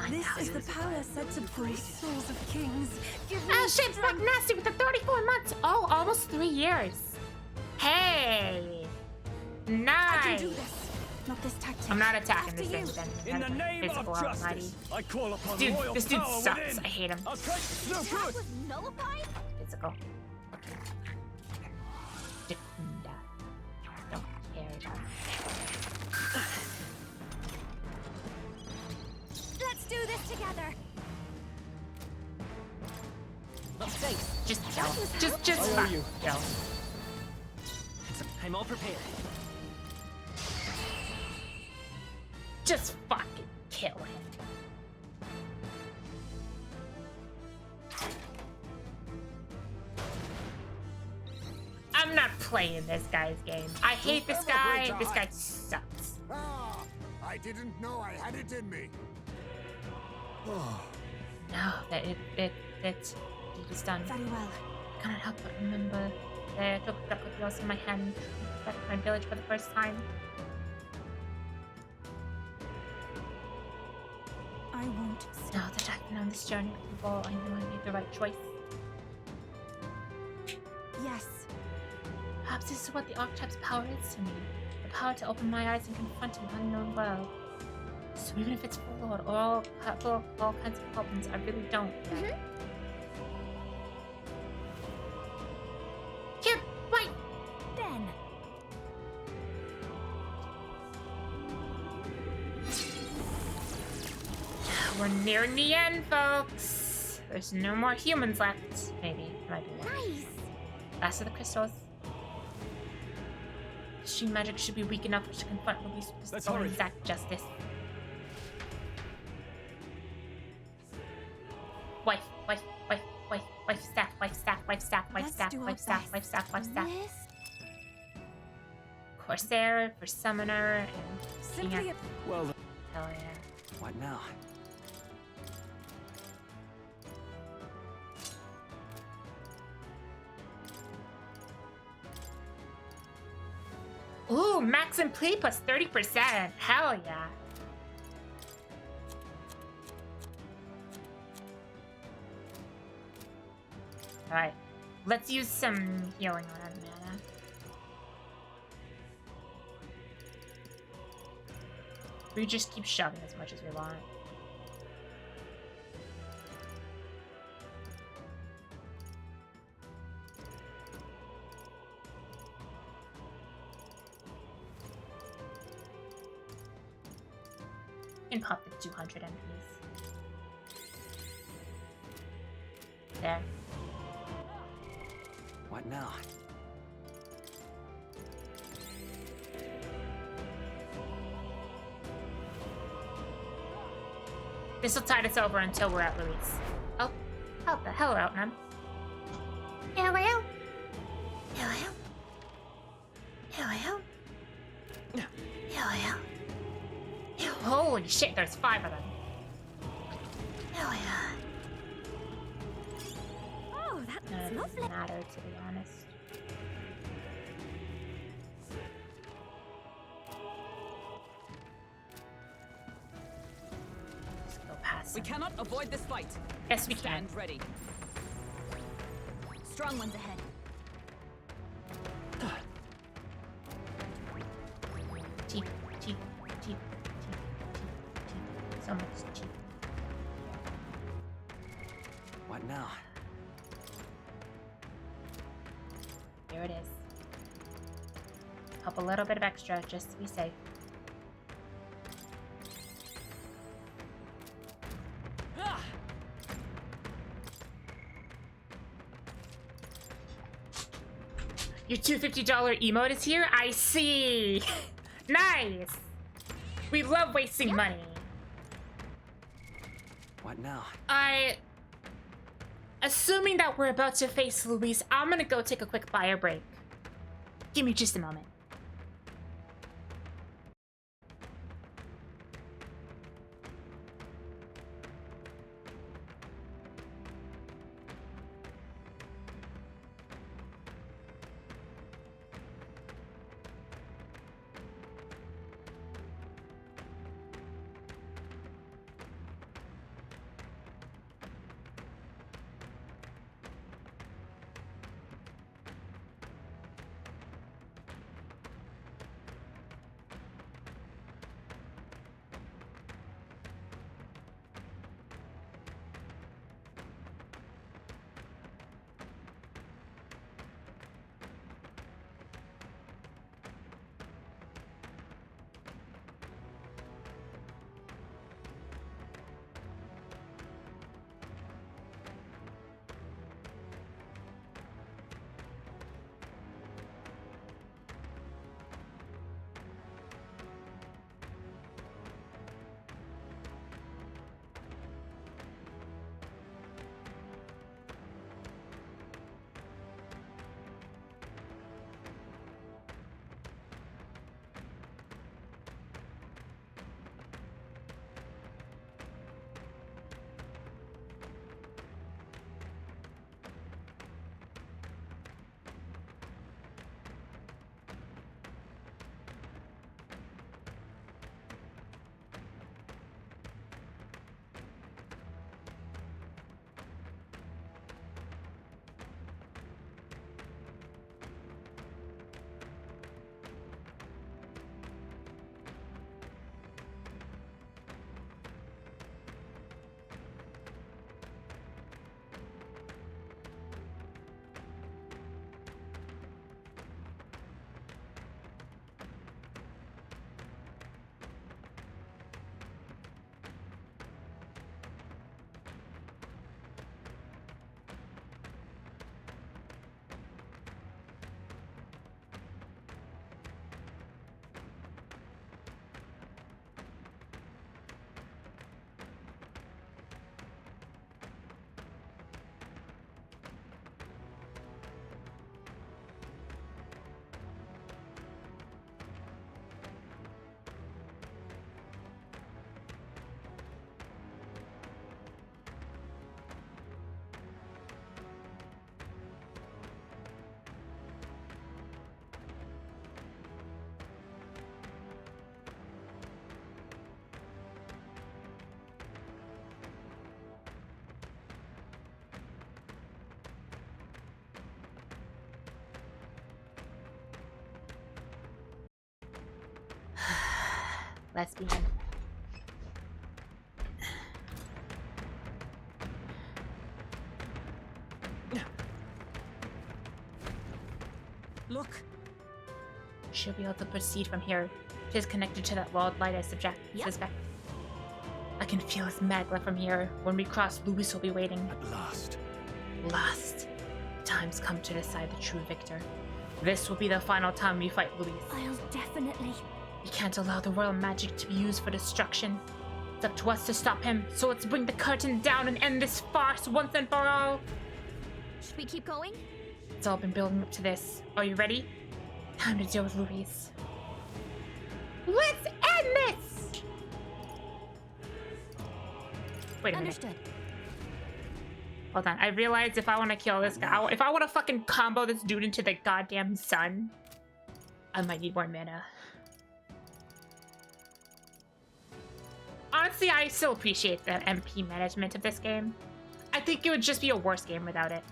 This is the power said to free souls of kings. Give me Oh shit, fuck nasty with the 34 months. Oh, almost 3 years. Hey. Nice. I can do this. Not this tactic. I'm not attacking this thing then. In the name of justice, I call upon royal this dude power sucks. within. I hate him. No good. Was nullified? Physical. Defenda. Don't care about it. Let's do this together. Just kill. Just I owe fuck. you. Kill. I'm all prepared. Just fucking kill him. I'm not playing this guy's game. I hate this guy. This guy sucks. Ah, I didn't know I had it in me. Oh. No, that it is done. Very well. I cannot help but remember that I took the yours in my hand, left my village for the first time. I won't. Now that I've been on this journey with you all, I know I made the right choice. Yes. Perhaps this is what the Archetype's power is to me. The power to open my eyes and confront an unknown world. So even if it's full of all kinds of problems, I really don't. Here, wait! Then. We're nearing the end, folks. There's no more humans left. Maybe. Might be more. Nice. Last of the crystals. Extreme magic should be weak enough to confront Luis with Let's his own hurry. exact justice. Wife, stack. Corsair for summoner and Simply yeah. Well, Hell yeah. What now? Ooh, max and play plus 30%. Hell yeah. Alright. Let's use some healing on mana. We just keep shoving as much as we want. And pop the 200 MPs. There. What now? This will tide us over until we're at Luis. Oh, help the hell out, man. Hello? Hello? Hello? Hello? Holy shit, there's 5 of them. Hell yeah. Oh, that None was of lovely. them matter, to be honest. Just go past We them. cannot avoid this fight. Yes, we can. Stand ready. Strong ones ahead. Cheap. So much cheap. What now? Here it is. Pop a little bit of extra just to be safe. Your $250 emote is here? I see! Nice! We love wasting money. What now? Assuming that we're about to face Luis, I'm gonna go take a quick fire break. Give me just a moment. Let's begin. Look. Should be able to proceed from here. It is connected to that walled light, I suspect. I can feel his magma from here. When we cross, Luis will be waiting. At last. Last. Time's come to decide the true victor. This will be the final time we fight Luis. I'll definitely. We can't allow the royal magic to be used for destruction. It's up to us to stop him, so let's bring the curtain down and end this farce once and for all. Should we keep going? It's all been building up to this. Are you ready? Time to deal with Luis. Let's end this! Wait a minute. Understood. Hold on. I realized if I want to kill this guy, if I want to fucking combo this dude into the goddamn sun, I might need more mana. Honestly, I still appreciate the MP management of this game. I think it would just be a worse game without it.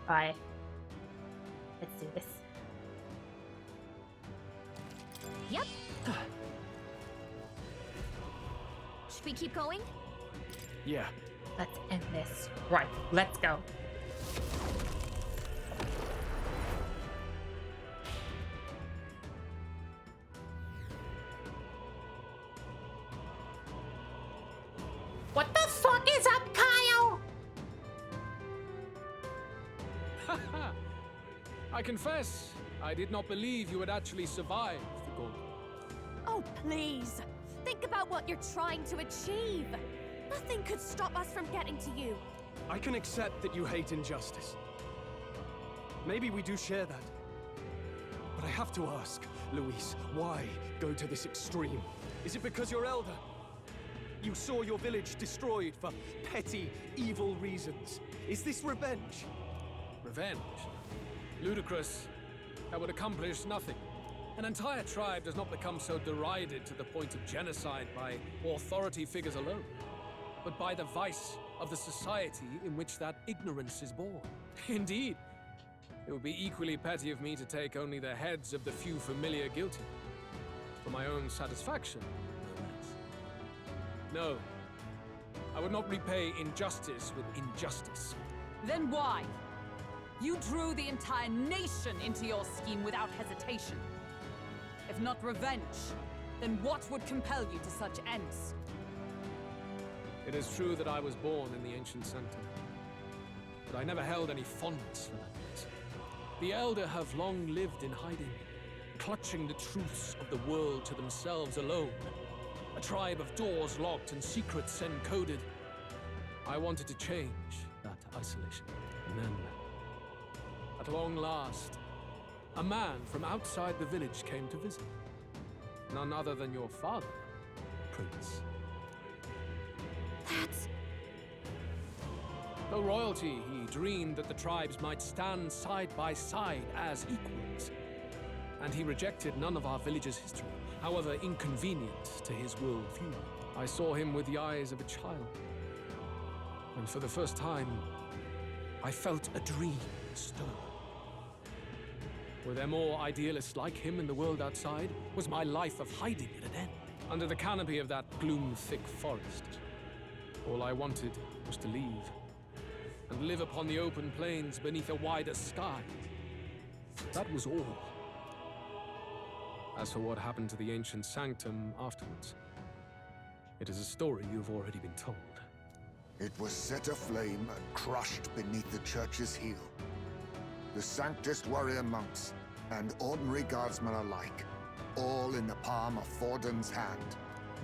Alright. Let's do this. Yep. Should we keep going? Yeah. Let's end this. Right, let's go. What the fuck is up, Kyle? I confess, I did not believe you would actually survive the Golden. Oh, please. Think about what you're trying to achieve. Nothing could stop us from getting to you. I can accept that you hate injustice. Maybe we do share that. But I have to ask, Luis, why go to this extreme? Is it because you're elder? You saw your village destroyed for petty, evil reasons. Is this revenge? Revenge? Ludicrous. That would accomplish nothing. An entire tribe does not become so derided to the point of genocide by authority figures alone, but by the vice of the society in which that ignorance is born. Indeed, it would be equally petty of me to take only the heads of the few familiar guilty. For my own satisfaction, no less. No, I would not repay injustice with injustice. Then why? You drew the entire nation into your scheme without hesitation. If not revenge, then what would compel you to such ends? It is true that I was born in the ancient sanctum, but I never held any fondness for that place. The Elder have long lived in hiding, clutching the truths of the world to themselves alone. A tribe of doors locked and secrets encoded. I wanted to change that isolation, and then, at long last, a man from outside the village came to visit. None other than your father, Prince. That's... Though royalty, he dreamed that the tribes might stand side by side as equals. And he rejected none of our village's history, however inconvenient to his worldview. I saw him with the eyes of a child. And for the first time, I felt a dream stir. Were there more idealists like him in the world outside? Was my life of hiding at an end? Under the canopy of that gloom-thick forest, all I wanted was to leave, and live upon the open plains beneath a wider sky. That was all. As for what happened to the ancient sanctum afterwards, it is a story you've already been told. It was set aflame and crushed beneath the church's heel. The Sanctist warrior monks and ordinary guardsmen alike, all in the palm of Forden's hand.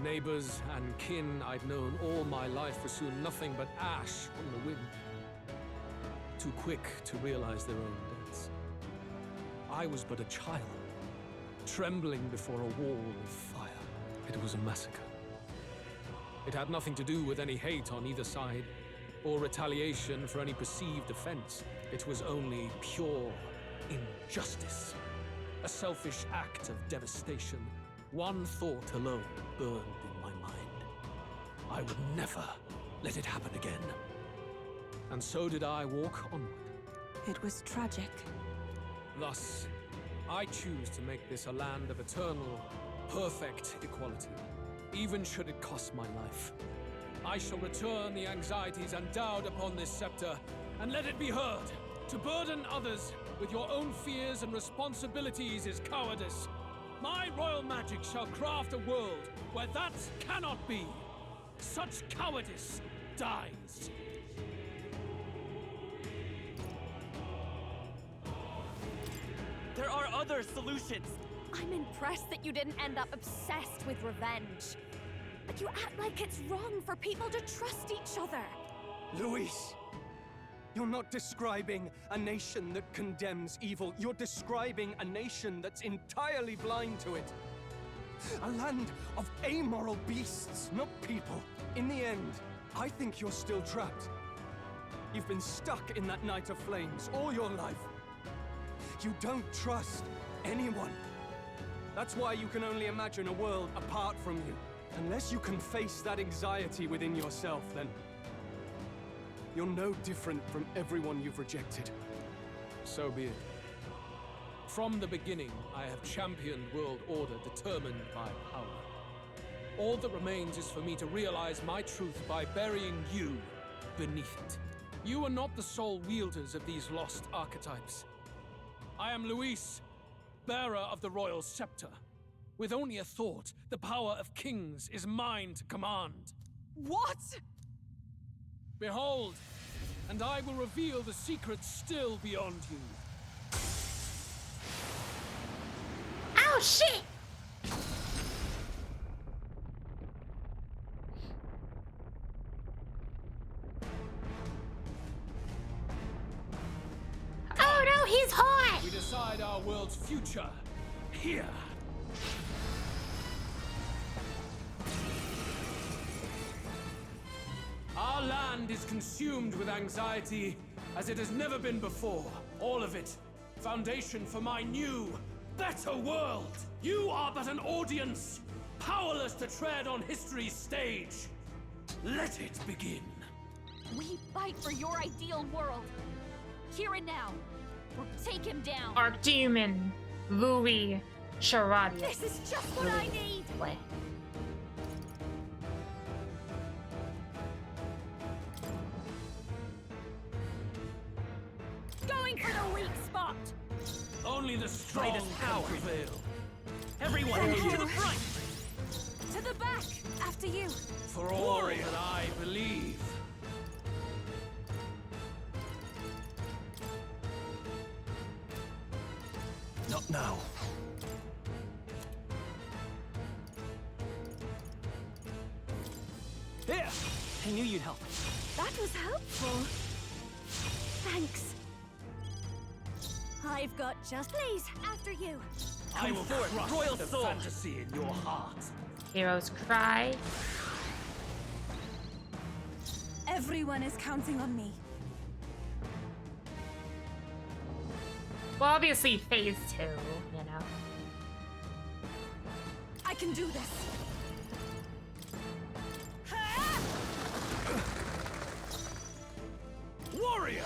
Neighbors and kin I'd known all my life were soon nothing but ash on the wind. Too quick to realize their own deaths. I was but a child, trembling before a wall of fire. It was a massacre. It had nothing to do with any hate on either side, or retaliation for any perceived offense. It was only pure injustice. A selfish act of devastation. One thought alone burned in my mind. I would never let it happen again. And so did I walk onward. It was tragic. Thus, I choose to make this a land of eternal, perfect equality, even should it cost my life. I shall return the anxieties endowed upon this scepter, and let it be heard. To burden others with your own fears and responsibilities is cowardice. My royal magic shall craft a world where that cannot be. Such cowardice dies. There are other solutions! I'm impressed that you didn't end up obsessed with revenge. But you act like it's wrong for people to trust each other. Luis! You're not describing a nation that condemns evil. You're describing a nation that's entirely blind to it. A land of amoral beasts, not people. In the end, I think you're still trapped. You've been stuck in that night of flames all your life. You don't trust anyone. That's why you can only imagine a world apart from you. Unless you can face that anxiety within yourself, then you're no different from everyone you've rejected. So be it. From the beginning, I have championed world order determined by power. All that remains is for me to realize my truth by burying you beneath it. You are not the sole wielders of these lost archetypes. I am Luis, bearer of the royal scepter. With only a thought, the power of kings is mine to command. What? Behold, and I will reveal the secrets still beyond you. Oh, shit! he's hot! We decide our world's future here. Our land is consumed with anxiety as it has never been before. All of it. Foundation for my new, better world. You are but an audience, powerless to tread on history's stage. Let it begin. We fight for your ideal world. Here and now. Or take him down. Archdemon, Louis, Charadius. This is just what I need. Play. Going for the weak spot. Only the strong Fight us can power. prevail. Everyone, to the front! To the back. After you. For all that I believe. Not now. Here! I knew you'd help. That was helpful. Thanks. I've got just please after you. I will forth, crush royal the sword. fantasy in your heart. Heroes cry. Everyone is counting on me. Well, obviously phase 2, you know. I can do this. Warrior!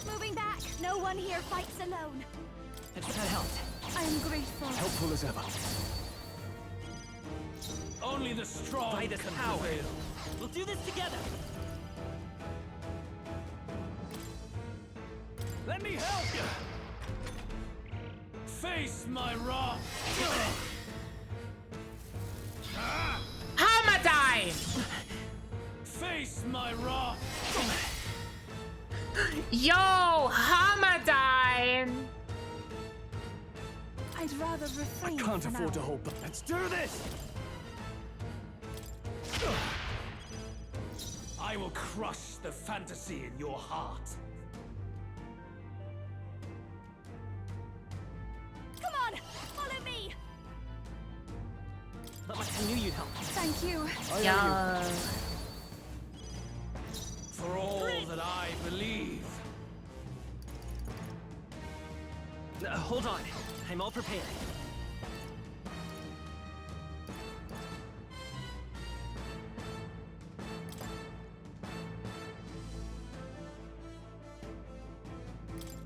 Moving back. No one here fights alone. That helped. I am grateful. Helpful as ever. Only the strong Fight us can power. prevail. We'll do this together. Let me help you! Face my wrath! Hamadai! Face my wrath! Yo, Hamadai! I'd rather refrain. Can't for afford now. to hold back. Let's do this! I will crush the fantasy in your heart. Come on, follow me. I knew you'd help. Thank you. Yo. For all that I believe. Hold on. I'm all prepared.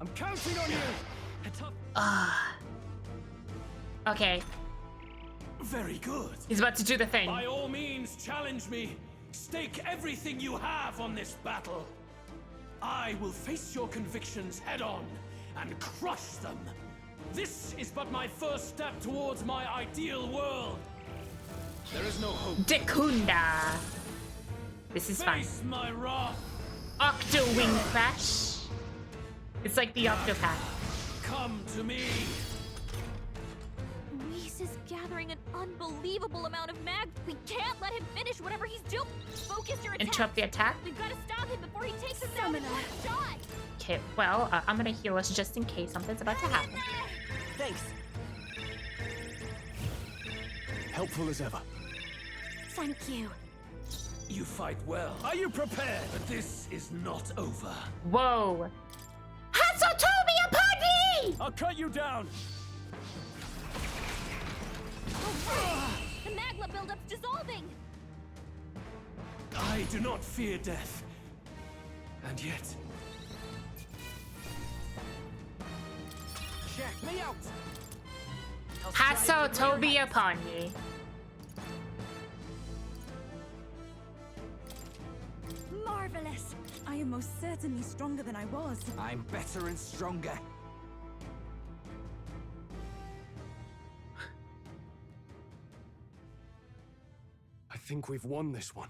I'm counting on you! Okay. Very good. He's about to do the thing. By all means, challenge me. Stake everything you have on this battle. I will face your convictions head on and crush them. This is but my first step towards my ideal world. There is no hope. Dekunda. This is fun. Face my wrath. Octo Wing Crash. It's like the Octopath. Come to me. Luis is gathering an unbelievable amount of mag. We can't let him finish whatever he's doing. Focus your attack. Interrupt the attack? We've got to stop him before he takes us down in one shot. Okay, well, I'm gonna heal us just in case something's about to happen. Thanks. Helpful as ever. Thank you. You fight well. Are you prepared? But this is not over. Whoa. Hasotomi Apagi! I'll cut you down. The magma buildup's dissolving. I do not fear death. And yet... Check me out. Hasotomi Apagi. Marvelous. I am most certainly stronger than I was. I'm better and stronger. I think we've won this one.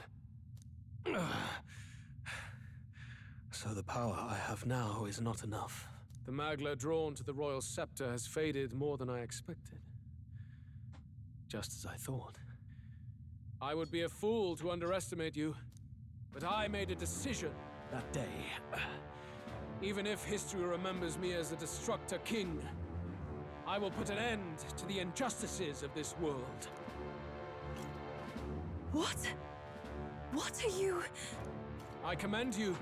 So the power I have now is not enough. The magla drawn to the royal scepter has faded more than I expected. Just as I thought. I would be a fool to underestimate you, but I made a decision that day. Even if history remembers me as the Destructor King, I will put an end to the injustices of this world. What? What are you... I commend you.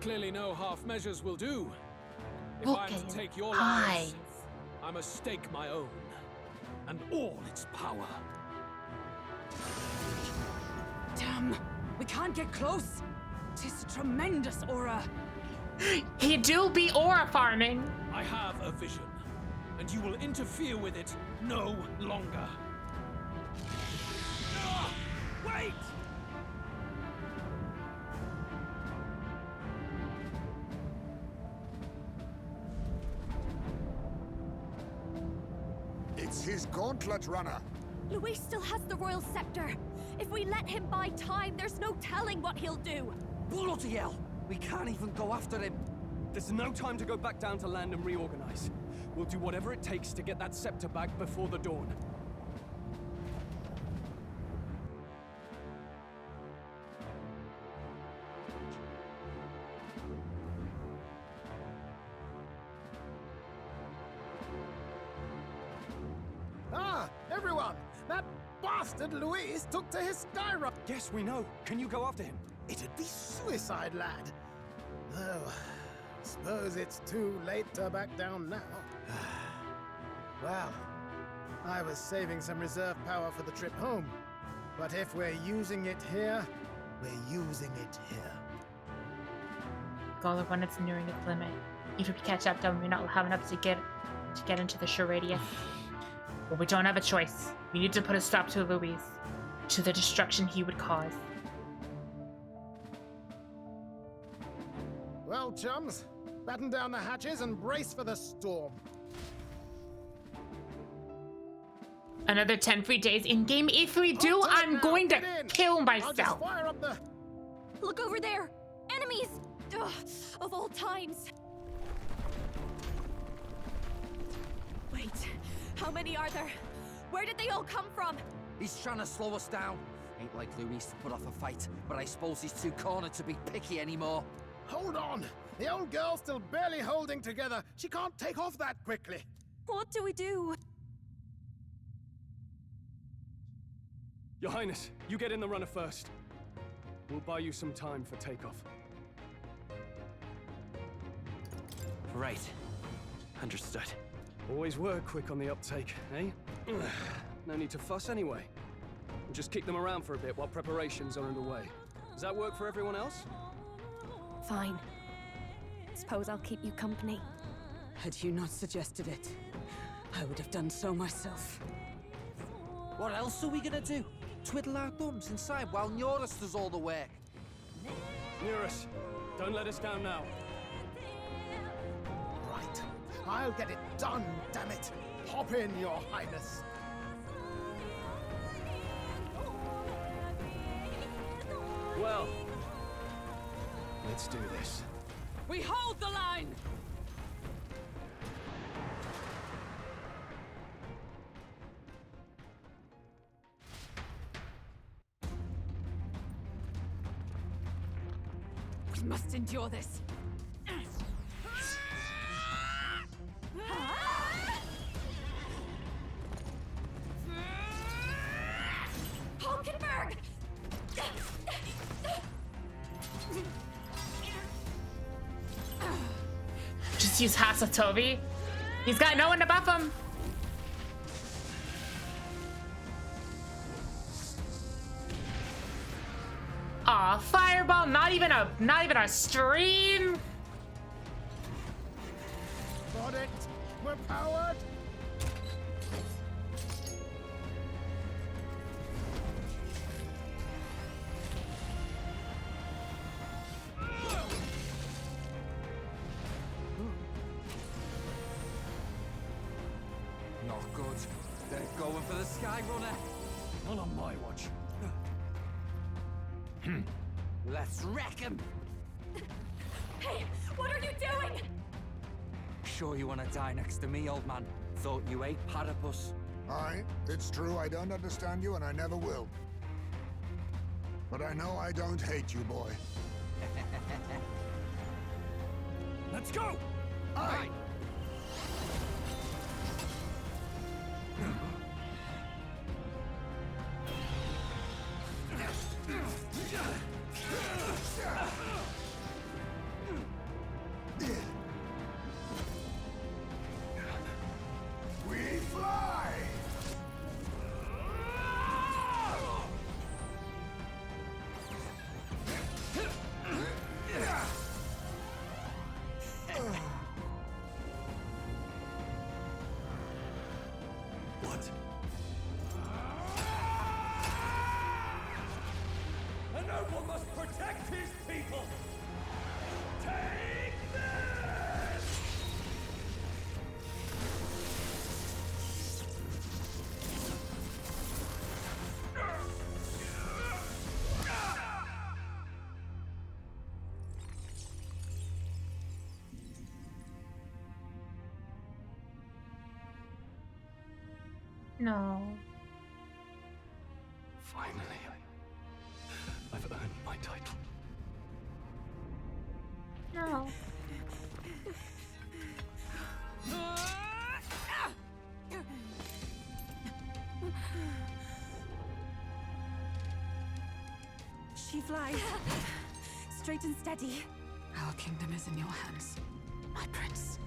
Clearly no half measures will do. If Look I'm at to take his your eyes. lives, I must stake my own, and all its power. Damn! We can't get close! 'Tis a tremendous aura! He do be aura farming! I have a vision, and you will interfere with it no longer. Wait! It's his gauntlet runner. Luis still has the royal scepter. If we let him buy time, there's no telling what he'll do. Bloody hell! We can't even go after him. There's no time to go back down to land and reorganize. We'll do whatever it takes to get that scepter back before the dawn. Ah, everyone! That bastard Luis took to his skyrun. Yes, we know. Can you go after him? It'd be suicide, lad. Though, suppose it's too late to back down now. Well, I was saving some reserve power for the trip home. But if we're using it here, we're using it here. Goal of when it's nearing its limit. If we catch up to him, we're not have enough to get into the sure radius. But we don't have a choice. We need to put a stop to Luis, to the destruction he would cause. Well, chums, batten down the hatches and brace for the storm. Another 10 free days in game. If we do, I'm going to kill I'll just myself. fire up the... Look over there! Enemies! Ugh, of all times! Wait, how many are there? Where did they all come from? He's trying to slow us down. Ain't like Luis to put off a fight, but I suppose he's too cornered to be picky anymore. Hold on! The old girl's still barely holding together. She can't take off that quickly. What do we do? Your Highness, you get in the runner first. We'll buy you some time for takeoff. Right. Understood. Always were quick on the uptake, eh? No need to fuss anyway. We'll just kick them around for a bit while preparations are underway. Does that work for everyone else? Fine. Suppose I'll keep you company. Had you not suggested it, I would have done so myself. What else are we gonna do? Twiddle our thumbs inside while Norris does all the work? Nearest, don't let us down now. Right. I'll get it done, damn it. Hop in, Your Highness. Well, let's do this. We hold the line! We must endure this. Hulkenberg! Just use Hasatobi. He's got no one to buff him. Aw, fireball, not even a stream. Got it. We're powered. Not good. They're going for the Sky Runner. Not on my watch. Let's wreck him. Hey, what are you doing? Sure you want to die next to me, old man? Thought you ate platypus. It's true, I don't understand you and I never will. But I know I don't hate you, boy. Let's go! Aye! We fly! What? A noble must protect his people! Take this! No. Finally, I've earned my title. No. She flies. Straight and steady. Our kingdom is in your hands, my prince.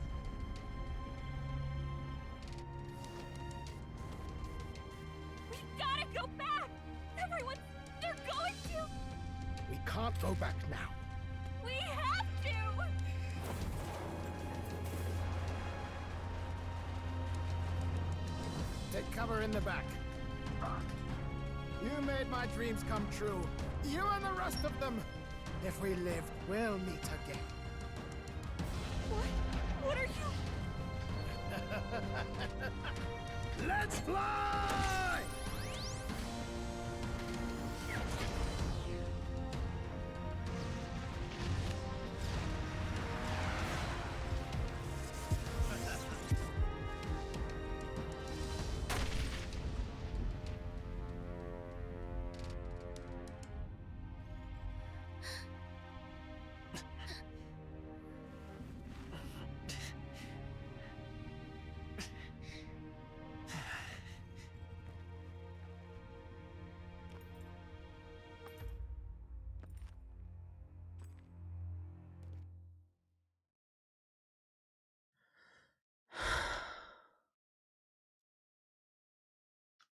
We've gotta go back! Everyone, they're going to! We can't go back now. We have to! Take cover in the back. You made my dreams come true. You and the rest of them. If we live, we'll meet again. What are you? Let's fly!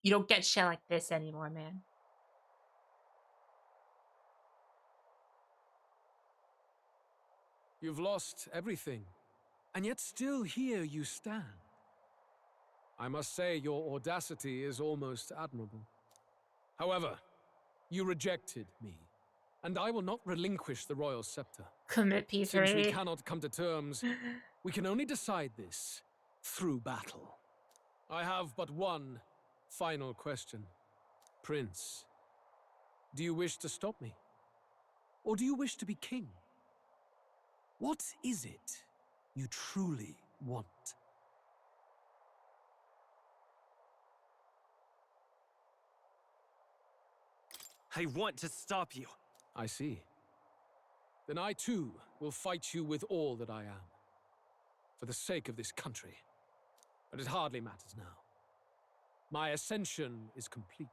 You don't get shit like this anymore, man. You've lost everything, and yet still here you stand. I must say your audacity is almost admirable. However, you rejected me, and I will not relinquish the royal scepter. Commit peace, Since we right? cannot come to terms, we can only decide this through battle. I have but one final question. Prince, do you wish to stop me? Or do you wish to be king? What is it you truly want? I want to stop you. I see. Then I too will fight you with all that I am. For the sake of this country. But it hardly matters now. My ascension is complete.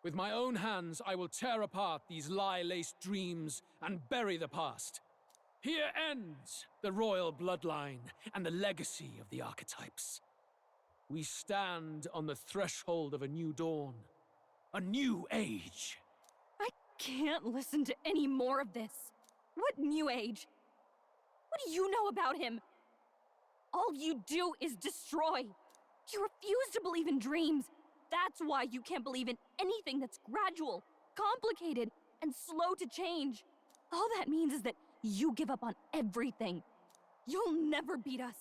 With my own hands, I will tear apart these lie-laced dreams and bury the past. Here ends the royal bloodline and the legacy of the archetypes. We stand on the threshold of a new dawn, a new age. I can't listen to any more of this. What new age? What do you know about him? All you do is destroy. You refuse to believe in dreams. That's why you can't believe in anything that's gradual, complicated, and slow to change. All that means is that you give up on everything. You'll never beat us.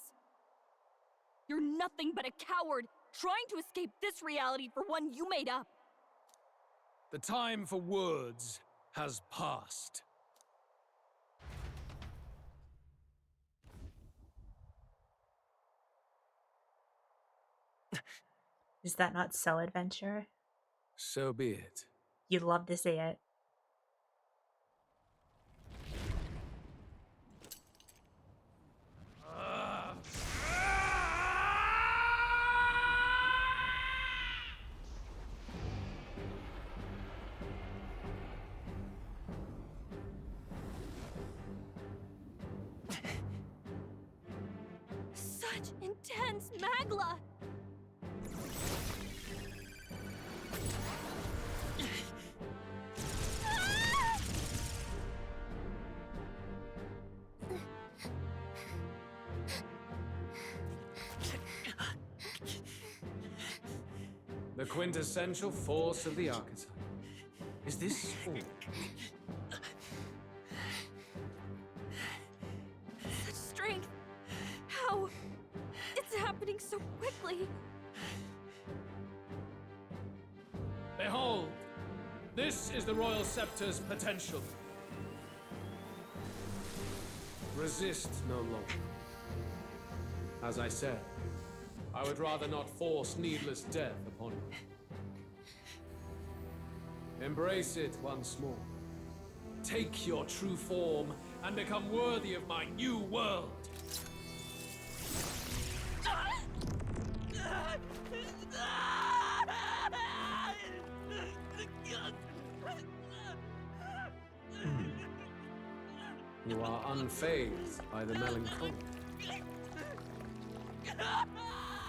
You're nothing but a coward, trying to escape this reality for one you made up. The time for words has passed. Is that not so adventure? So be it. You'd love to see it. Such intense magla! The quintessential force of the archetype. Is this all? Such strength! How? It's happening so quickly! Behold! This is the Royal Scepter's potential. Resist no longer. As I said, I would rather not force needless death upon you. Embrace it once more. Take your true form and become worthy of my new world. You are unfazed by the melancholy.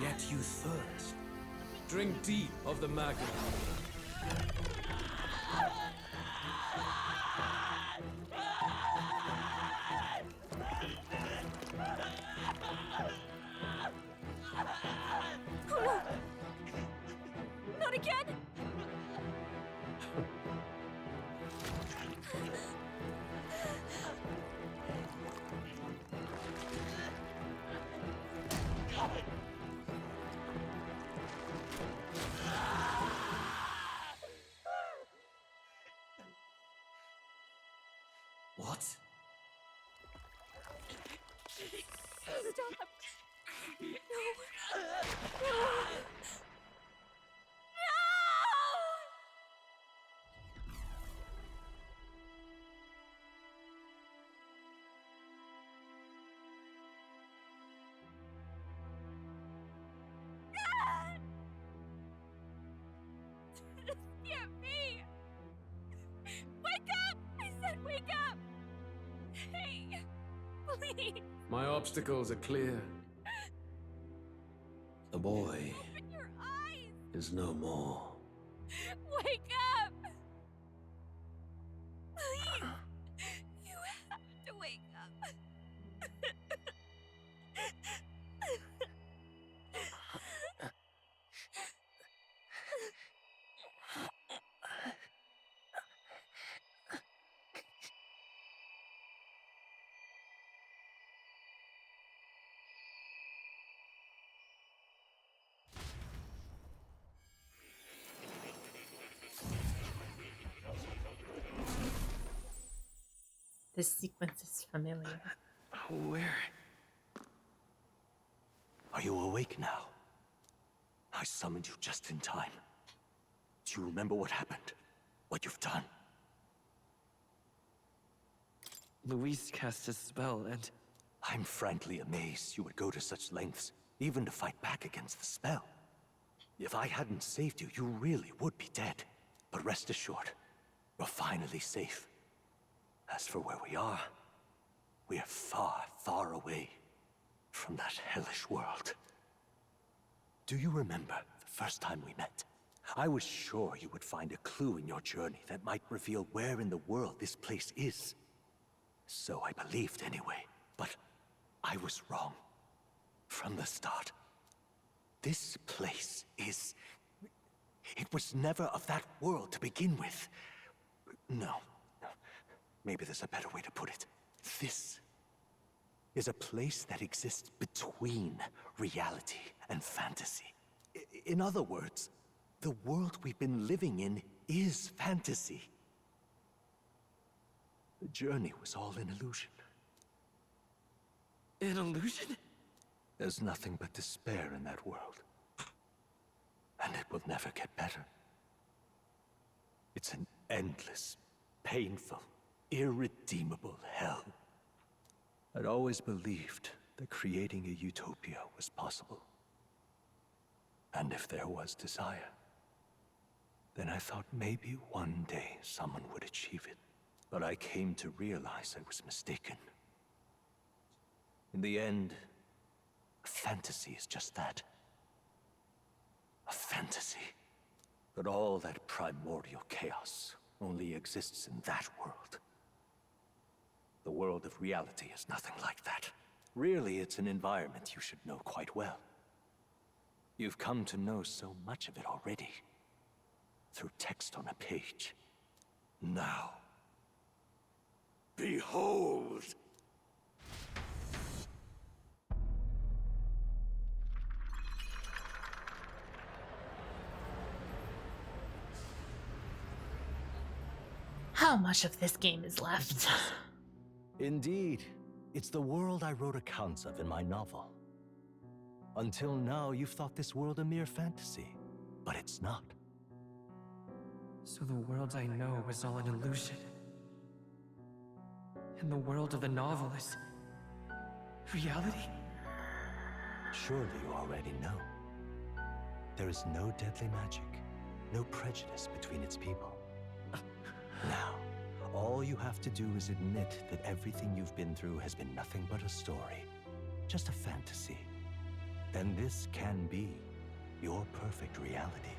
Yet you thirst. Drink deep of the magma. Oh no! Not again! What? Stop! No! No! This can't be! Wake up! I said wake up! Hey! Please! My obstacles are clear. The boy Open your eyes! is no more. Wake up! Please! You have to wake up! This sequence is familiar. Where? Are you awake now? I summoned you just in time. Do you remember what happened? What you've done? Luis cast a spell and... I'm frankly amazed you would go to such lengths, even to fight back against the spell. If I hadn't saved you, you really would be dead. But rest assured, you're finally safe. As for where we are far, far away from that hellish world. Do you remember the first time we met? I was sure you would find a clue in your journey that might reveal where in the world this place is. So I believed anyway, but I was wrong. From the start. This place is... It was never of that world to begin with. No. Maybe there's a better way to put it. This is a place that exists between reality and fantasy. In other words, the world we've been living in is fantasy. The journey was all an illusion. An illusion? There's nothing but despair in that world. will never get better. It's an endless, painful, irredeemable hell. I'd always believed that creating a utopia was possible. And if there was desire, then I thought maybe one day someone would achieve it. But I came to realize I was mistaken. In the end, a fantasy is just that. A fantasy. But all that primordial chaos only exists in that world. The world of reality is nothing like that. Really, it's an environment you should know quite well. You've come to know so much of it already, through text on a page. Now, behold! How much of this game is left? Indeed, it's the world I wrote accounts of in my novel. Until now, you've thought this world a mere fantasy, but it's not. So the world I know is all an illusion. And the world of the novel is reality? Surely you already know. There is no deadly magic, no prejudice between its people. Now, all you have to do is admit that everything you've been through has been nothing but a story, just a fantasy. Then this can be your perfect reality.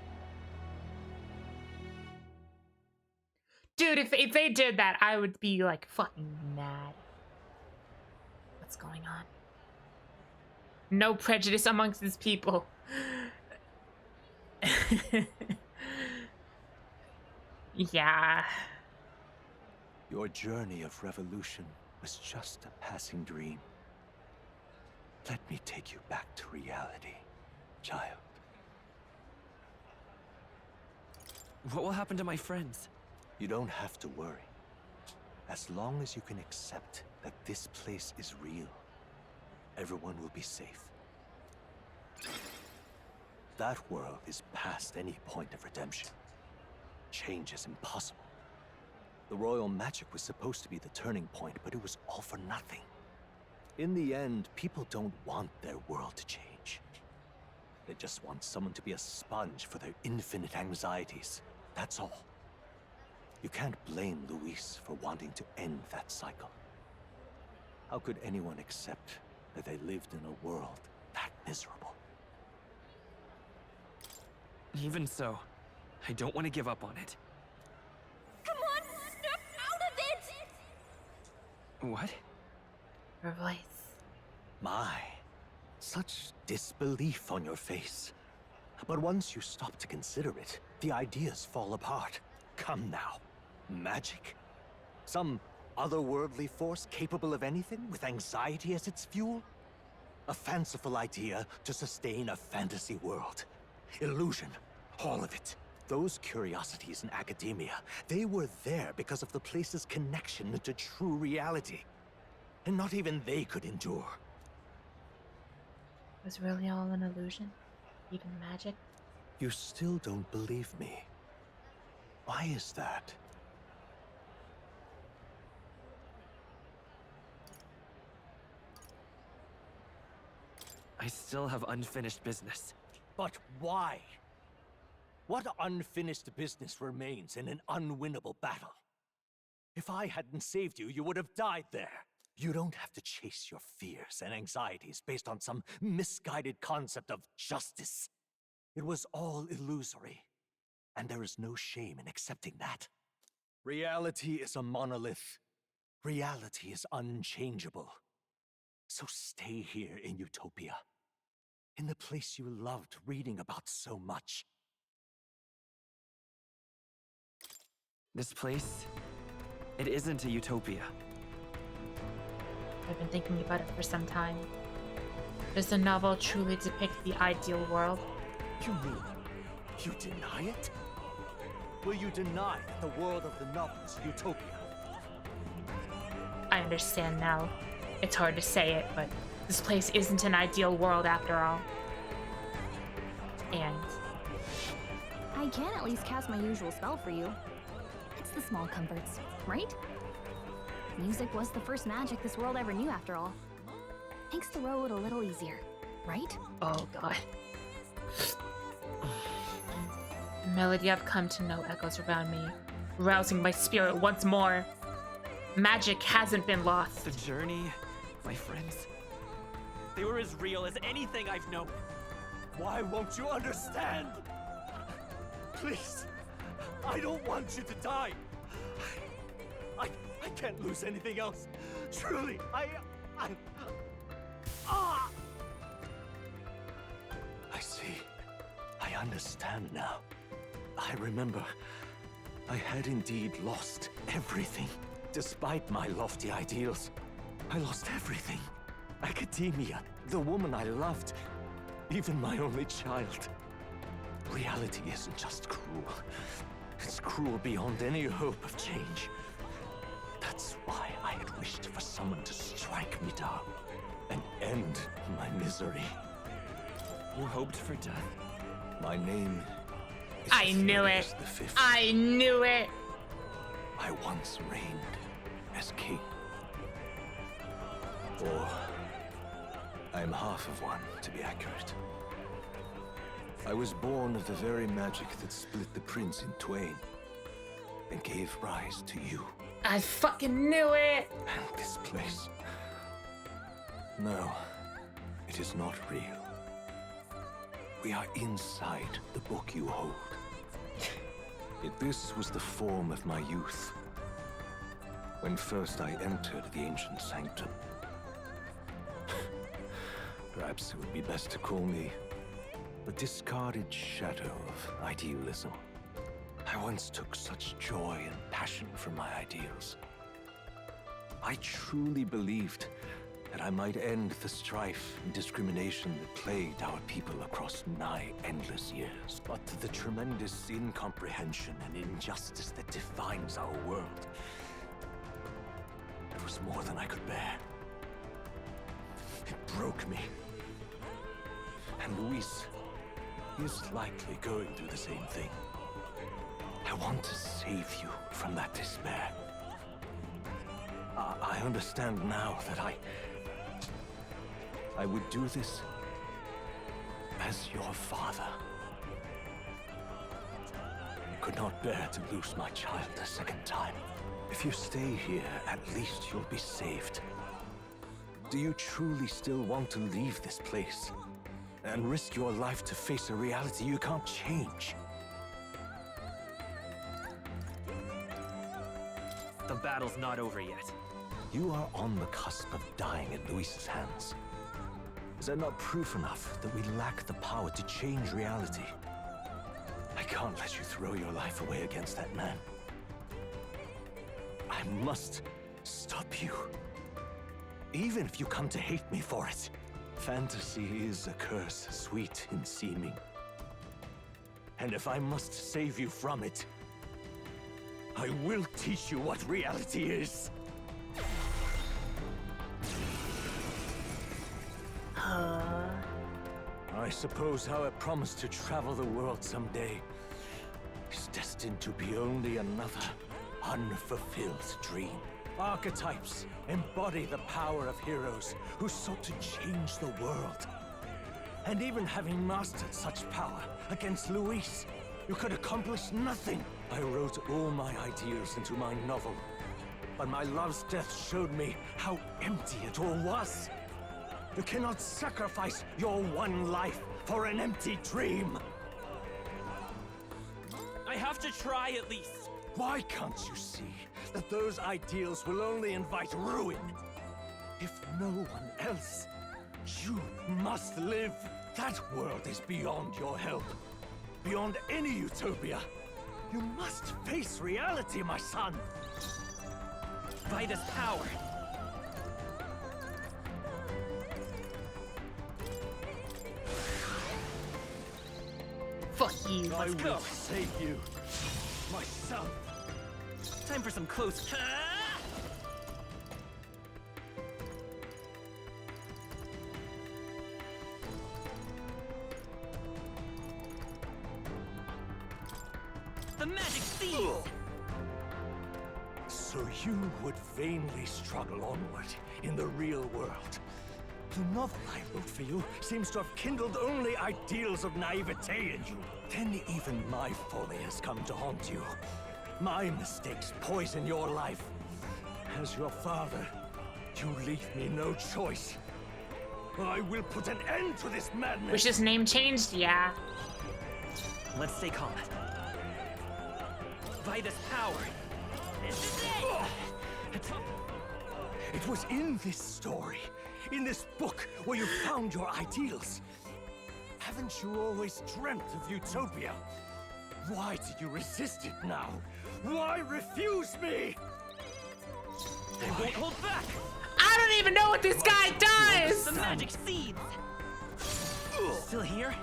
Dude, if they did that, I would be like fucking mad. What's going on? No prejudice amongst his people. Yeah. Your journey of revolution was just a passing dream. Let me take you back to reality, child. What will happen to my friends? You don't have to worry. As long as you can accept that this place is real, everyone will be safe. That world is past any point of redemption. Change is impossible. The royal magic was supposed to be the turning point, but it was all for nothing. In the end, people don't want their world to change. They just want someone to be a sponge for their infinite anxieties. That's all. You can't blame Luis for wanting to end that cycle. How could anyone accept that they lived in a world that miserable? Even so, I don't want to give up on it. Come on, snap out of it! What? Her voice. My, such disbelief on your face. But once you stop to consider it, the ideas fall apart. Come now. Magic? Some otherworldly force capable of anything with anxiety as its fuel? A fanciful idea to sustain a fantasy world. Illusion. All of it. Those curiosities in academia, they were there because of the place's connection to true reality. And not even they could endure. It was really all an illusion? Even magic? You still don't believe me. Why is that? I still have unfinished business. But why? What unfinished business remains in an unwinnable battle? If I hadn't saved you, you would have died there. You don't have to chase your fears and anxieties based on some misguided concept of justice. It was all illusory, and there is no shame in accepting that. Reality is a monolith. Reality is unchangeable. So stay here in Utopia, in the place you loved reading about so much. This place, it isn't a utopia. I've been thinking about it for some time. Does the novel truly depict the ideal world? You mean you deny it? Will you deny that the world of the novel is utopia? I understand now. It's hard to say it, but this place isn't an ideal world after all. And I can at least cast my usual spell for you. It's the small comforts, right? Music was the first magic this world ever knew, after all. Makes the road a little easier, right? Oh god. The melody I've come to know echoes around me, rousing my spirit once more. Magic hasn't been lost. The journey, my friends, they were as real as anything I've known. Why won't you understand? Please, I don't want you to die. I can't lose anything else. Truly, I see. I understand now. I remember. I had indeed lost everything. Despite my lofty ideals, I lost everything. Academia, the woman I loved, even my only child. Reality isn't just cruel. It's cruel beyond any hope of change. That's why I had wished for someone to strike me down and end my misery. You hoped for death? My name is I knew it. I knew it. I once reigned as king. Or I'm half of one, to be accurate. I was born of the very magic that split the prince in twain and gave rise to you. I fucking knew it. And this place. No, it is not real. We are inside the book you hold. Yet this was the form of my youth, when first I entered the ancient sanctum. Perhaps it would be best to call me a discarded shadow of idealism. I once took such joy and passion from my ideals. I truly believed that I might end the strife and discrimination that plagued our people across nigh endless years. But the tremendous incomprehension and injustice that defines our world, it was more than I could bear. It broke me. And Luis is likely going through the same thing. I want to save you from that despair. I understand now that I would do this as your father. I could not bear to lose my child a second time. If you stay here, at least you'll be saved. Do you truly still want to leave this place and risk your life to face a reality you can't change? The battle's not over yet. You are on the cusp of dying at Luis's hands. Is that not proof enough that we lack the power to change reality? I can't let you throw your life away against that man. I must stop you. Even if you come to hate me for it. Fantasy is a curse, sweet in seeming. And if I must save you from it, I will teach you what reality is. I suppose our promise to travel the world someday is destined to be only another unfulfilled dream. Archetypes embody the power of heroes who sought to change the world. And even having mastered such power against Luis, you could accomplish nothing. I wrote all my ideas into my novel, but my love's death showed me how empty it all was. You cannot sacrifice your one life for an empty dream. I have to try at least. Why can't you see that those ideals will only invite ruin? If no one else, you must live. That world is beyond your help. Beyond any utopia. You must face reality, my son. Vida's power. Fuck you. Let's go. Save you. Myself. Time for some close. The magic seeds! So you would vainly struggle onward in the real world. The novel I wrote for you seems to have kindled only ideals of naivete in you. Then even my folly has come to haunt you. My mistakes poison your life. As your father, you leave me no choice. I will put an end to this madness. Wish his name changed, yeah. Let's stay calm. Vida's power. This is it! It was in this story, in this book, where you found your ideals. Haven't you always dreamt of utopia? Why do you resist it now? Why refuse me? They won't hold back! I don't even know what this guy does! The magic seeds! Still here?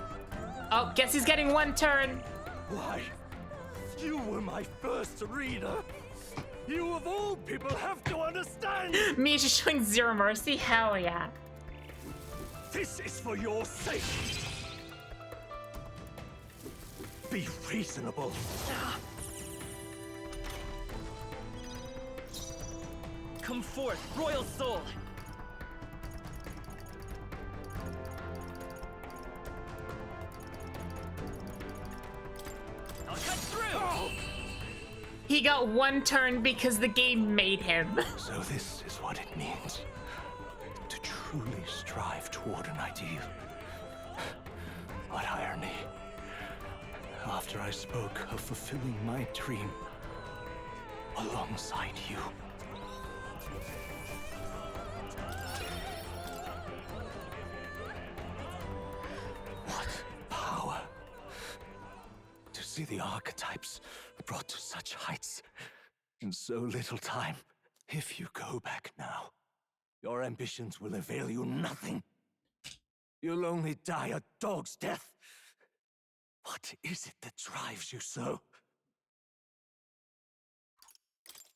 Oh, guess he's getting one turn. Why? You were my first reader. You of all people have to understand. Me just showing zero mercy? Hell yeah. This is for your sake. Be reasonable. Come forth, royal soul! I'll cut through! He got one turn because the game made him. So this is what it means to truly strive toward an ideal. What irony. After I spoke of fulfilling my dream alongside you. What power to see the archetypes brought to such heights in so little time. If you go back now, your ambitions will avail you nothing. You'll only die a dog's death. What is it that drives you so?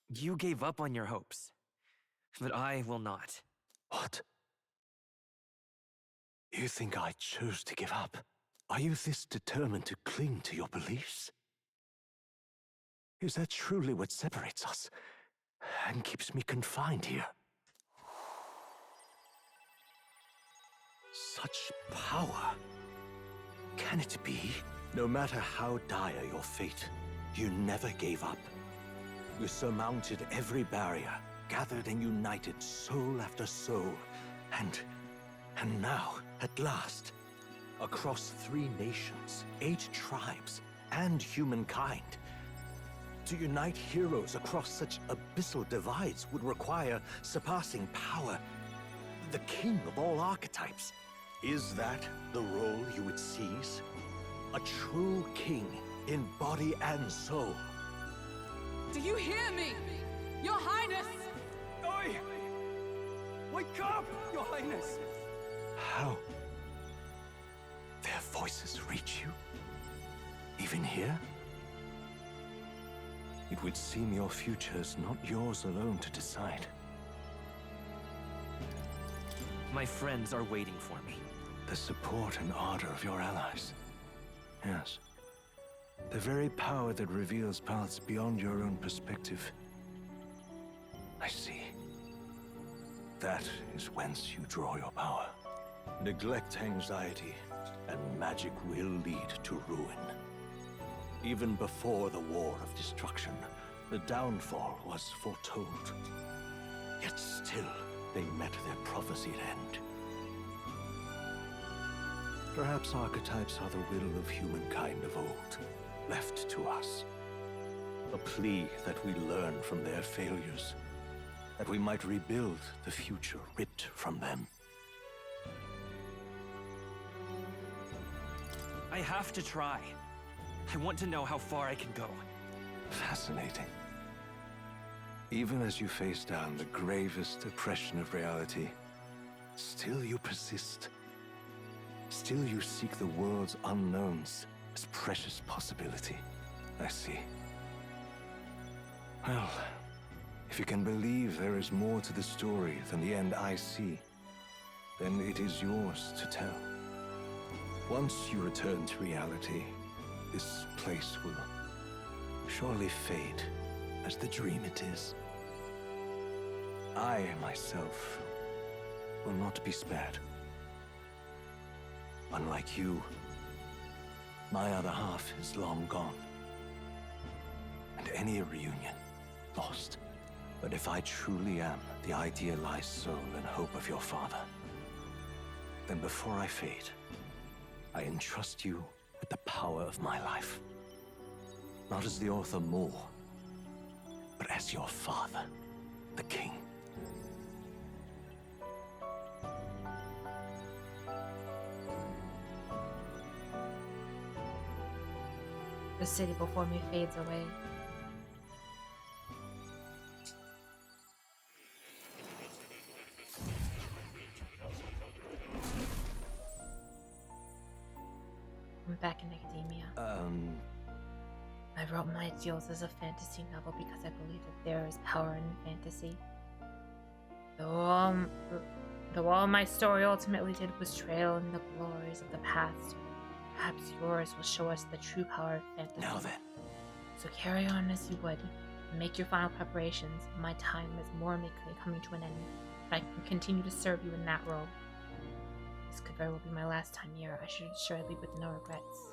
You gave up on your hopes, but I will not. What? You think I chose to give up? Are you this determined to cling to your beliefs? Is that truly what separates us and keeps me confined here? Such power. Can it be? No matter how dire your fate, you never gave up. You surmounted every barrier, gathered and united soul after soul, and now, at last, across 3 nations, 8 tribes, and humankind. To unite heroes across such abyssal divides would require surpassing power. The king of all archetypes. Is that the role you would seize? A true king in body and soul. Do you hear me? Your Highness! Oi! Wake up, Your Highness! How? Their voices reach you? Even here? It would seem your future is not yours alone to decide. My friends are waiting for me. The support and ardor of your allies. Yes. The very power that reveals paths beyond your own perspective. I see. That is whence you draw your power. Neglect anxiety, and magic will lead to ruin. Even before the War of Destruction, the downfall was foretold. Yet still, they met their prophesied end. Perhaps archetypes are the will of humankind of old, left to us. A plea that we learn from their failures, that we might rebuild the future ripped from them. I have to try. I want to know how far I can go. Fascinating. Even as you face down the gravest oppression of reality, still you persist. Still you seek the world's unknowns as precious possibility. I see. Well, if you can believe there is more to the story than the end I see, then it is yours to tell. Once you return to reality, this place will Surely fate, as the dream it is. I, myself, will not be spared. Unlike you, my other half is long gone. And any reunion, lost. But if I truly am the idealized soul and hope of your father, then before I fade, I entrust you with the power of my life. Not as the author more, but as your father, the king. The city before me fades away. I'm back in academia. I wrote my ideals as a fantasy novel because I believe that there is power in fantasy. Though all my story ultimately did was trail in the glories of the past, perhaps yours will show us the true power of fantasy. Now then. So carry on as you would, and make your final preparations. My time is more than coming to an end, but I can continue to serve you in that role. This could very well be my last time here. I should ensure I leave with no regrets.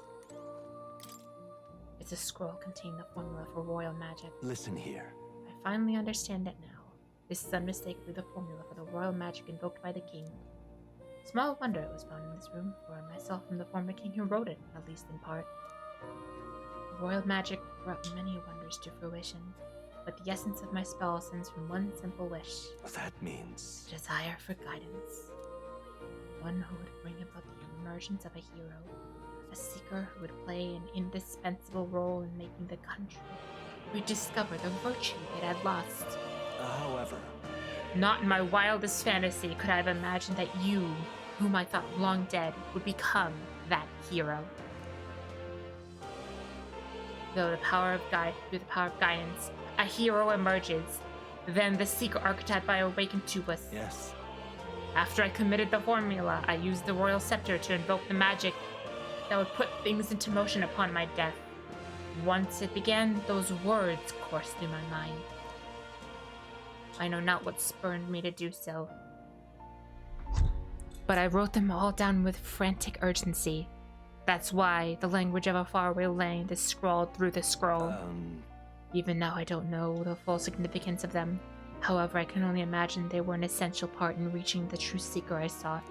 It's a scroll containing the formula for royal magic. Listen here. I finally understand it now. This is unmistakably the formula for the royal magic invoked by the king. Small wonder it was found in this room, for I myself am the former king who wrote it, at least in part. The royal magic brought many wonders to fruition, but the essence of my spell stems from one simple wish. That means... desire for guidance. One who would bring about the emergence of a hero. A seeker who would play an indispensable role in making the country rediscover the virtue it had lost. However... Not in my wildest fantasy could I have imagined that you, whom I thought long dead, would become that hero. Through the power of guidance, a hero emerges. Then the seeker archetype I awakened to was... Yes. After I committed the formula, I used the royal scepter to invoke the magic that would put things into motion upon my death. Once it began, those words coursed through my mind. I know not what spurred me to do so, but I wrote them all down with frantic urgency. That's why the language of a faraway land is scrawled through the scroll. Even now I don't know the full significance of them. However, I can only imagine they were an essential part in reaching the true seeker I sought.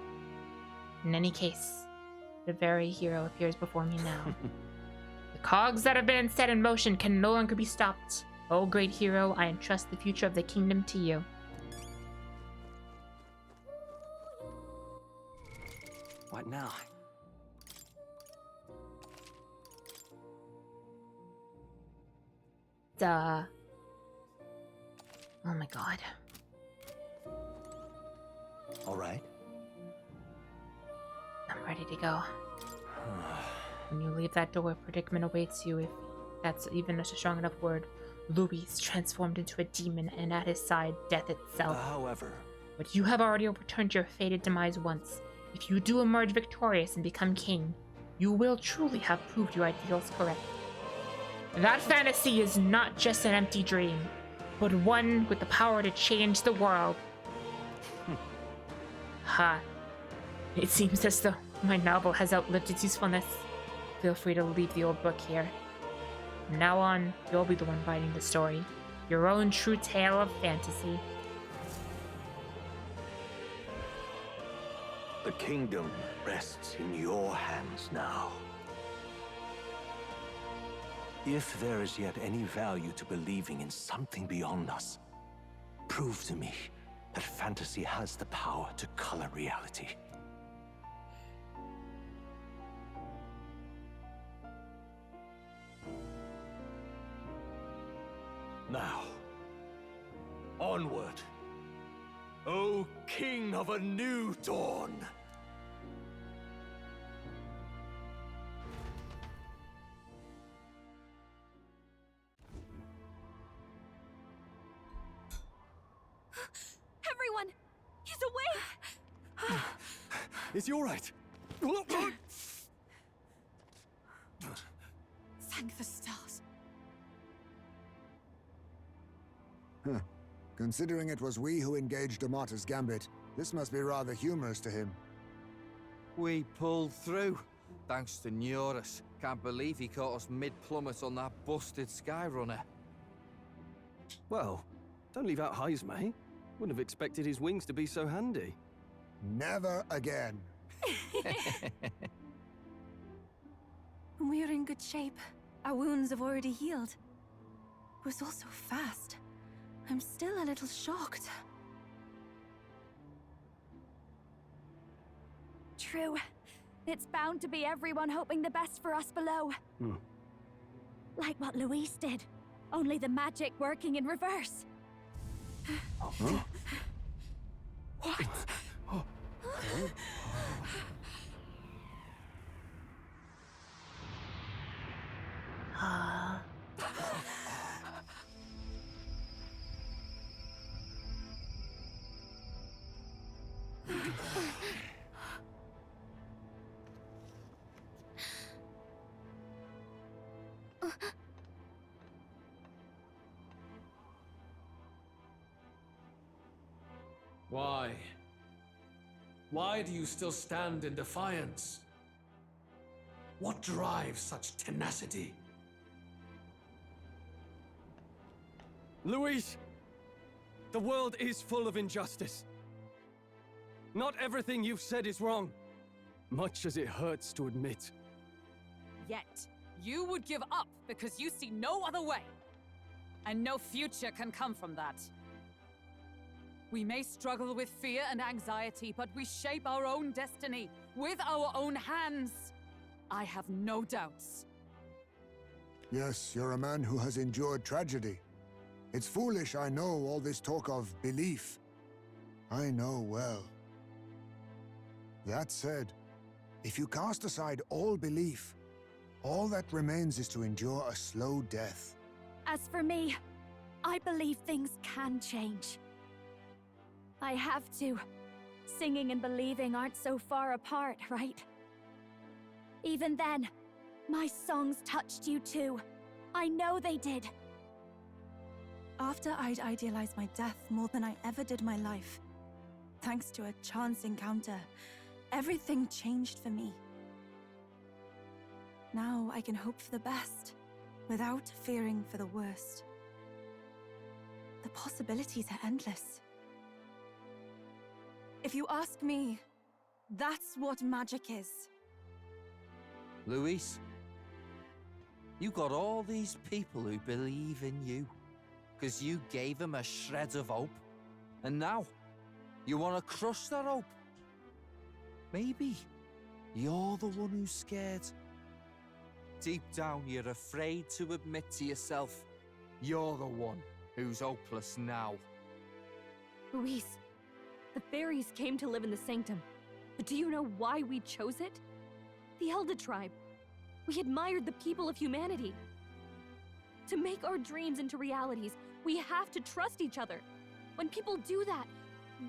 In any case, the very hero appears before me now. The cogs that have been set in motion can no longer be stopped. O great hero, I entrust the future of the kingdom to you. What now? Duh. Oh my god. All right. I'm ready to go. When you leave that door, predicament awaits you, if that's even a strong enough word. Louis transformed into a demon, and at his side, death itself. However... But you have already overturned your fated demise once. If you do emerge victorious and become king, you will truly have proved your ideals correct. That fantasy is not just an empty dream, but one with the power to change the world. Ha. It seems as though my novel has outlived its usefulness. Feel free to leave the old book here. From now on, you'll be the one writing the story. Your own true tale of fantasy. The kingdom rests in your hands now. If there is yet any value to believing in something beyond us, prove to me that fantasy has the power to color reality. Now, onward, O King of a new dawn! Everyone! He's awake! Is he all right? Thank the stars. Huh. Considering it was we who engaged Amata's gambit, this must be rather humorous to him. We pulled through, thanks to Neurus. Can't believe he caught us mid-plummet on that busted Skyrunner. Well, don't leave out Heisme. Eh? Wouldn't have expected his wings to be so handy. Never again. We're in good shape. Our wounds have already healed. It was all so fast. I'm still a little shocked. True. It's bound to be everyone hoping the best for us below. Like what Luis did. Only the magic working in reverse. Huh? What? Why? Why do you still stand in defiance? What drives such tenacity? Luis! The world is full of injustice. Not everything you've said is wrong, much as it hurts to admit. Yet, you would give up because you see no other way. And no future can come from that. We may struggle with fear and anxiety, but we shape our own destiny with our own hands. I have no doubts. Yes, you're a man who has endured tragedy. It's foolish, I know, all this talk of belief. I know well. That said, if you cast aside all belief, all that remains is to endure a slow death. As for me, I believe things can change. I have to. Singing and believing aren't so far apart, right? Even then, my songs touched you too. I know they did. After I'd idealized my death more than I ever did my life, thanks to a chance encounter, everything changed for me. Now I can hope for the best, without fearing for the worst. The possibilities are endless. If you ask me, that's what magic is. Luis, you got all these people who believe in you, because you gave them a shred of hope. And now, you want to crush their hope. Maybe you're the one who's scared. Deep down, you're afraid to admit to yourself, you're the one who's hopeless now. Luis, the fairies came to live in the Sanctum. But do you know why we chose it? The Elder Tribe. We admired the people of humanity. To make our dreams into realities, we have to trust each other. When people do that,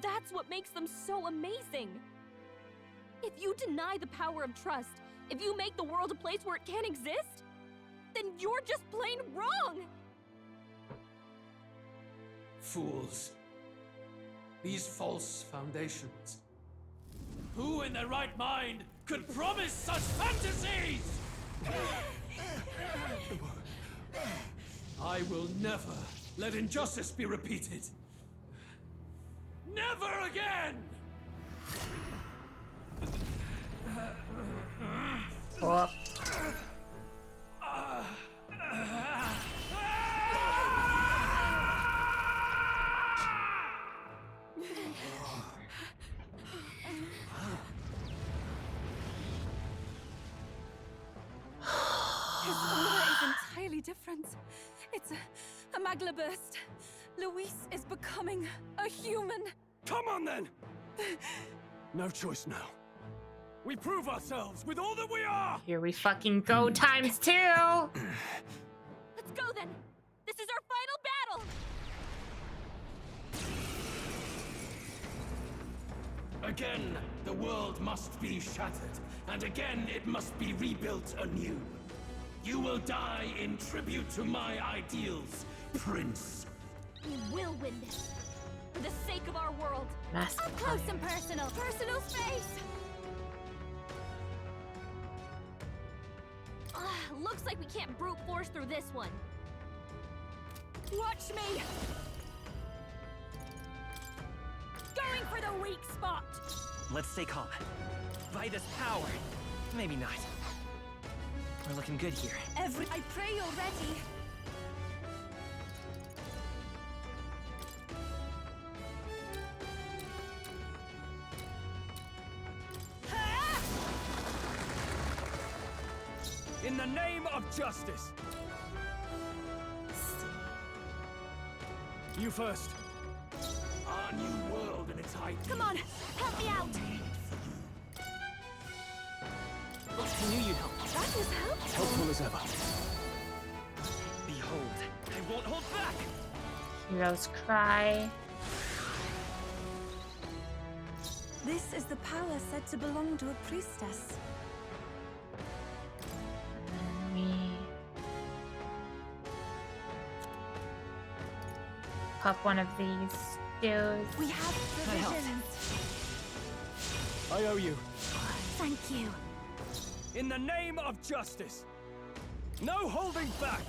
that's what makes them so amazing. If you deny the power of trust, if you make the world a place where it can't exist, then you're just plain wrong! Fools. These false foundations. Who in their right mind could promise such fantasies? I will never let injustice be repeated. Never again! Oh. His aura is entirely different. It's a magla burst. Luis is becoming a human. Come on then! No choice now. We prove ourselves with all that we are! Here we fucking go, ×2! Let's go then! This is our final battle! Again, the world must be shattered, and again it must be rebuilt anew. You will die in tribute to my ideals, Prince. We will win this. For the sake of our world. Mask Up close and personal. Personal space! Looks like we can't brute force through this one. Watch me! Going for the weak spot! Let's stay calm. Vida's power. Maybe not. We're looking good here. I pray you're ready. In the name of justice! You first. Our new world and its ideas. Come on, help me out. I knew you'd help. That was helpful. Helpful as ever. Behold, I won't hold back! Heroes cry. This is the power said to belong to a priestess. We pop one of these stews. We have provisions. I owe you. Thank you. In the name of justice. No holding back!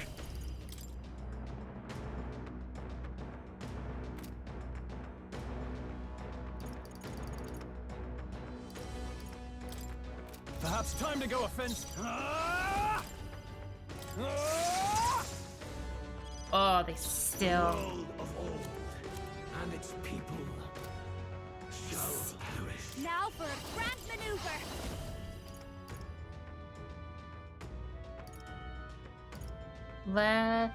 Perhaps time to go offense. Oh, they still. World of old and its people shall perish. Now for a grand maneuver. Let's.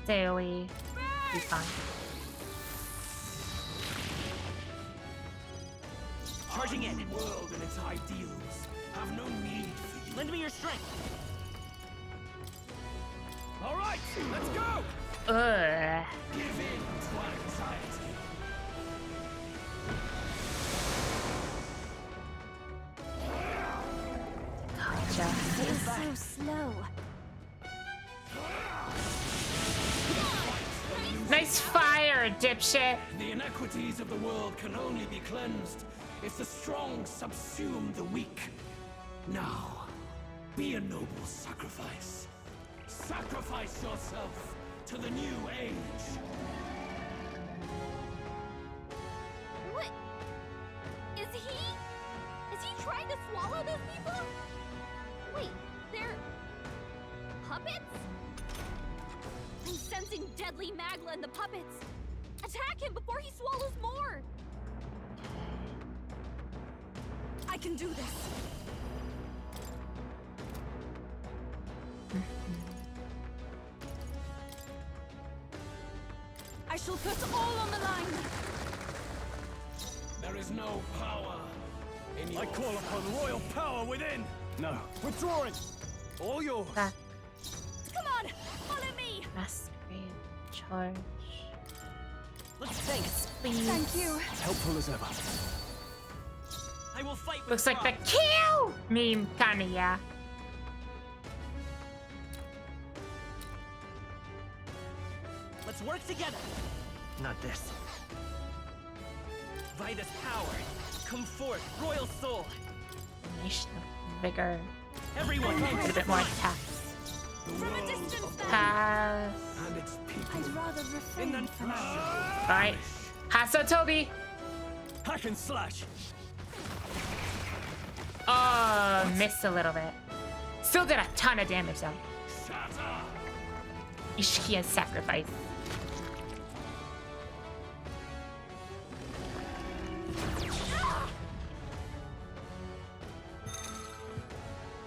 Daily. Be fine. Charging in. The world and its ideals have no need for you. Lend me your strength. All right, let's go! Ugh. Give in to our anxiety. Gotcha. It is so slow. Nice fire, dipshit. The inequities of the world can only be cleansed if the strong subsume the weak. Now, be a noble sacrifice. Sacrifice yourself to the new age. What? Is he trying to swallow those people? Wait, they're puppets? I'm sensing deadly magla in the puppets. Attack him before he swallows more. I can do this. I shall put all on the line. There is no power in your I call upon royal power within! No, withdrawing! All yours! Back. Come on, follow me. Masquerade charge. Let's thanks. Please. Thank you. Helpful as ever. I will fight with Looks like the pride. kill meme, kinda, yeah. Let's work together. Not this. Vida's power. Come forth, royal soul. Nation of vigor. Everyone, Need a bit more attacks. From a distance then. Pass. and its people. I'd rather refrain from Alright. Hasso Toby. Hack and slash. Oh, missed a little bit. Still did a ton of damage though. Ishkia's sacrifice.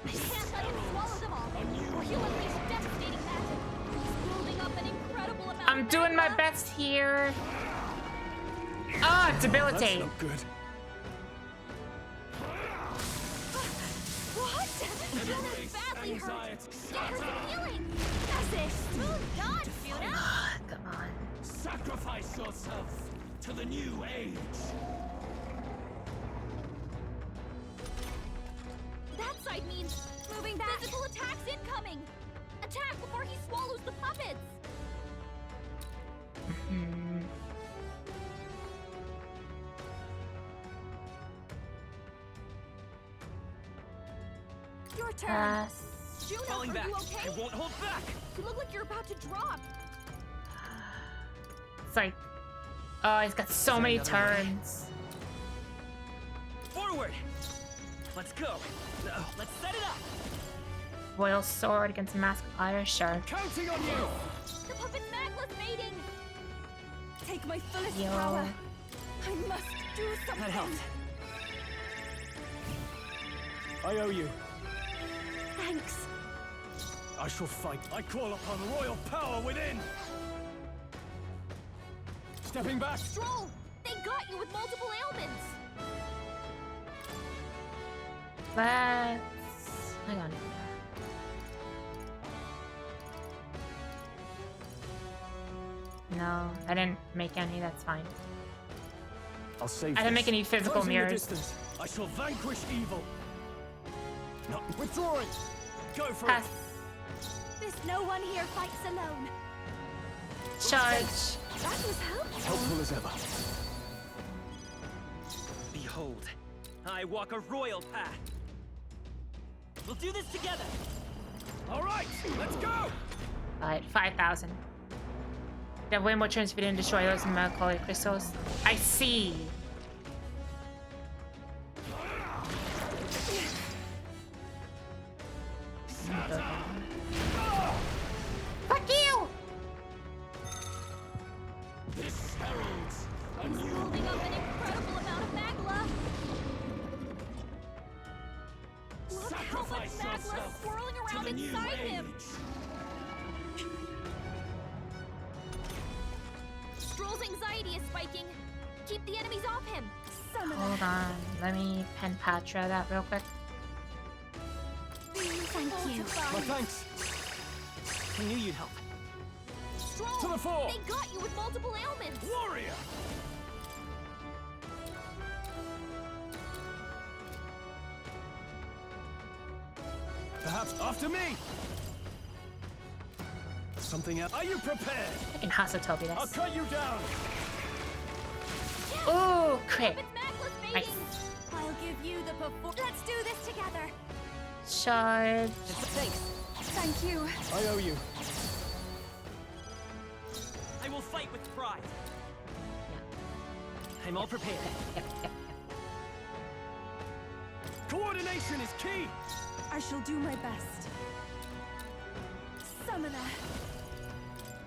I can't let him swallow them all, or he'll unleash devastating magic. He's building up an incredible amount I'm of doing my magma. best here. Oh, debilitate. That's not good. What? Fiona's badly hurt. Get her some healing. That's it. Smooth dodge, Fiona. Come on. Sacrifice yourself to the new age. That side means move moving back. Physical attacks incoming. Attack before he swallows the puppets. Your turn. Juno, Falling are back. you okay? I won't hold back. You look like you're about to drop. It's like, oh, he's got so many turns. Forward. Let's go. Let's set it up. Royal sword against mask of iron, sure. Counting on you. The puppet's magla's mating. Take my fullest Yo. power. I must do something. That helped. I owe you. Thanks. I shall fight. I call upon royal power within. Stepping back. Stroll, they got you with multiple ailments. Let's... hang on. No, I didn't make any, that's fine. I'll save I didn't this. make any physical Closing the mirrors. distance. I shall vanquish evil. No, withdrawing. Go for Pass. it. There's no one here fights alone. Charge. That was helpful. Helpful as ever. Behold, I walk a royal path. We'll do this together. All right, let's go. Alright, 5,000. They have way more turns if we didn't destroy those Mercury crystals. I see. Fuck you! This heralds a He's new holding up an incredible amount of magla. Look how much Sacrifice magla's yourself swirling to around the new inside him. age. Stroll's anxiety is spiking. Keep the enemies off him. Summon Hold on. Let me pen Patra that real quick. Thank you. My thanks. I knew you'd help. Stroll, To the fore. they got you with multiple ailments. Warrior. Perhaps after me. Something else. Are you prepared? I can hustle Toby I'll this. cut you down. Ooh, crit. Puppet's magla's Nice. mating. I'll give you the performance. Let's do this together. Charge. Thanks. Thank you. I owe you. I will fight with pride. I'm all prepared. Coordination is key. I shall do my best. Summoner.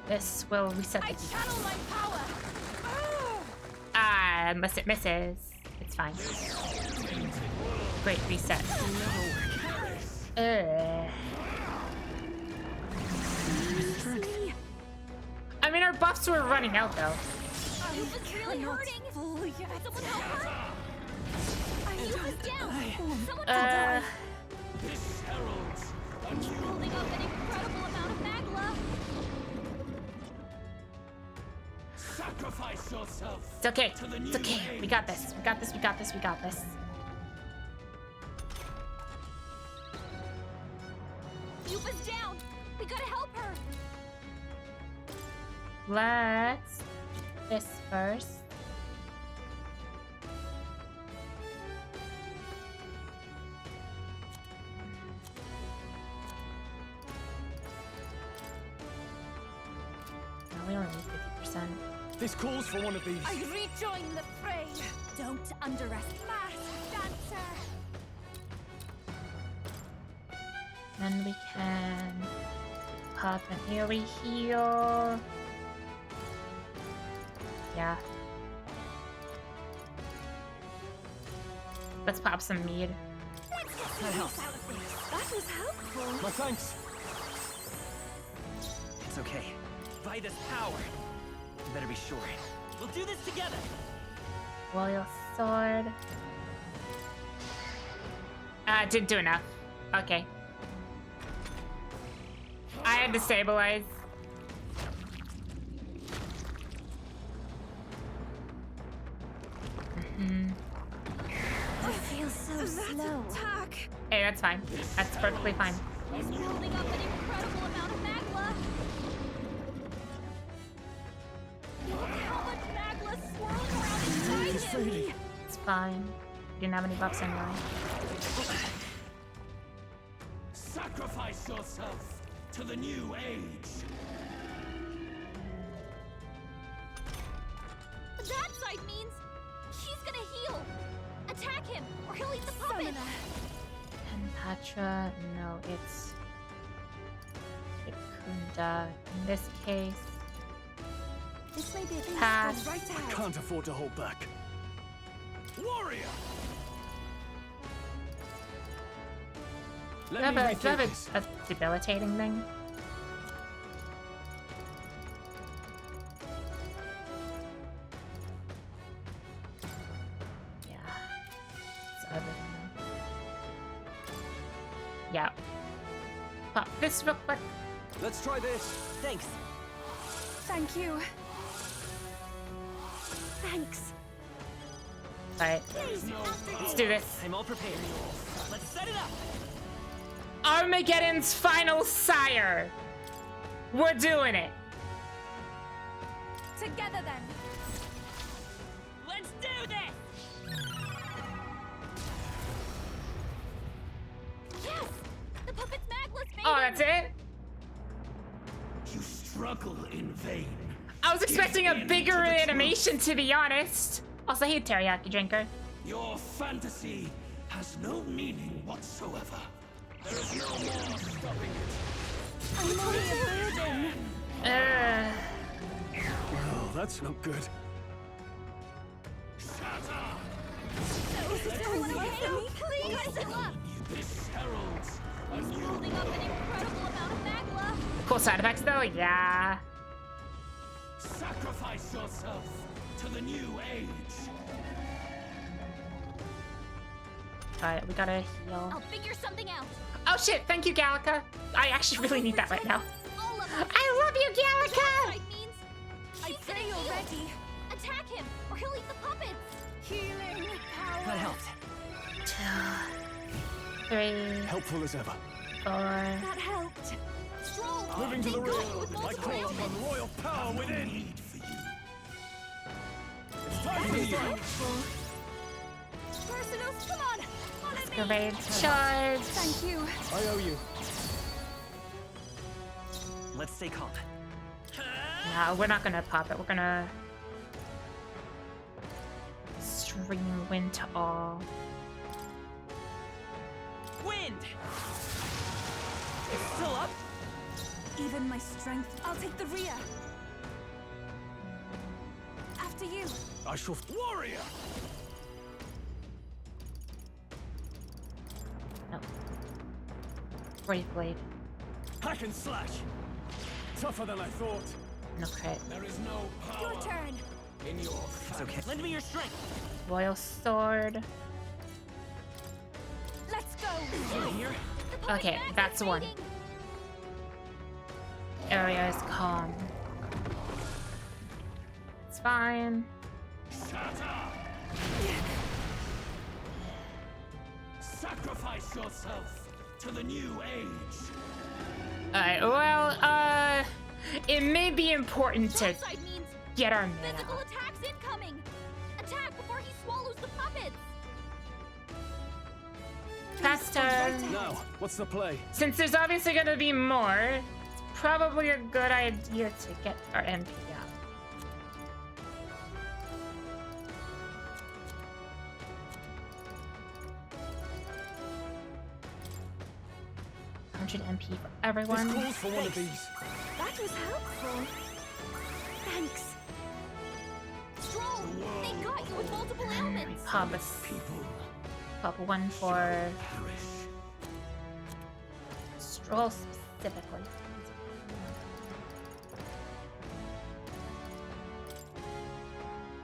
This will reset I the channel my power. Ah, unless it misses. It's fine. Great reset. I mean, our buffs were running out though. Yuba's really hurting. Someone help her. Yuba's down. Someone help her. This heralds a He's new holding up an incredible amount of magla. Sacrifice yourself. It's okay. to the It's new okay. age. We got this. We got this. We got this. We got this. Yuba's down. We gotta help her. Let's this first. No, we only need 50%. This calls for one of these. I rejoin the fray. Don't underestimate. Masked dancer. Then we can pop an AoE heal. Yeah. Let's pop some mead. That helps. That was helpful. My thanks. It's okay. By this power. You better be sure. We'll do this together. Royal sword. Didn't do enough. Okay. I had to stabilize. I feel so slow. Attack. Hey, that's fine. That's perfectly fine. He's building up an incredible amount of magma. Look how much magma swirls around inside him. It's fine. You didn't have any buffs anyway. Sacrifice yourself to the new age. That side means he's gonna heal. Attack him, or he'll eat the puppet. And Patra, no, it's Ikunda. In this case, This may be a thing pass. that goes right I ahead. can't afford to hold back. Warrior! Do you Let have, me do you have rethink this. a debilitating thing? Yeah. It's everything. Yeah. Pop this real quick. Let's try this. Thanks. Thank you. Thanks. Alright. Let's do this. I'm all prepared. Let's set it up. Armageddon's final sire. We're doing it. Together then. Let's do this. Yes! The puppet's magless, baby! Oh, that's it? You struggle in vain. I was expecting Give a in bigger to the animation, to be honest. Also, hey, teriyaki drinker. Your fantasy has no meaning whatsoever. There is no more stopping it. I'm only a burden. Oh, that's not good. Is everyone okay? Please, still up! This heralds a He's new building up an incredible amount of magma. Cool side effects, though. Yeah. Sacrifice yourself to the new age. Alright, we gotta heal. I'll figure something out. Oh shit! Thank you, Gallica. I actually really need that right now. All of us. I love you, Gallica. That means I pray you're ready. attack him, or he'll eat the puppets. Healing power. That helped. 2, 3, Helpful as ever. 4. That helped. Stroll. Moving to the They got you rear. with I multiple call upon ailments. royal power within. Need for you. It's time for That is you. helpful. Personals, come on. Follow me. Grenade charge. Thank you. I owe you. Let's stay calm. No, we're not gonna pop it. We're gonna stream wind to all. Wind. It's still up. Even my strength. I'll take the rear. After you. I shall. Warrior! No. Brave blade. Hack and slash. Tougher than I thought. No crit. There is no power Your turn. in your It's okay. Lend me your strength. Royal sword. Let's go. Over here. The puppet Okay, mag's that's one. fading. Area is calm. It's fine. Sacrifice yourself to the new age. Alright, well, it may be important to That side means get our mana. physical attacks incoming. Attack before he swallows the puppets. Pass turn. Now, what's the play? Since there's obviously gonna be more, it's probably a good idea to get our MP up. MP for everyone. This calls for one of these. That was helpful. Thanks. Stroll, they got you with multiple ailments. Pop one for Stroll specifically.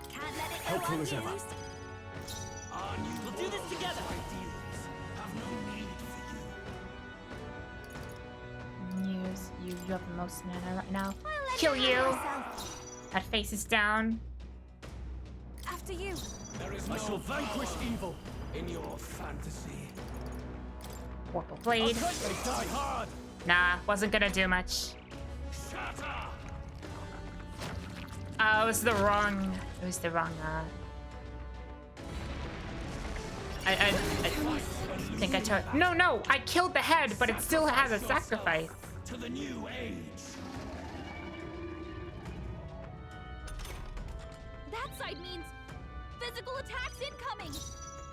Can't let it go Helpful as ever. unused. Our new We'll do this world together. ideals have no need for you. Use you. You have the most mana right now. I'll let Kill you you. have yourself. That face is down. After you. There is I no shall vanquish power evil. in your fantasy. Warple Blade. They die hard. Nah, wasn't gonna do much. It was the wrong. It was the wrong. I think I took. No, I killed the head, but it still has a sacrifice. To the new age. That side means physical attacks incoming.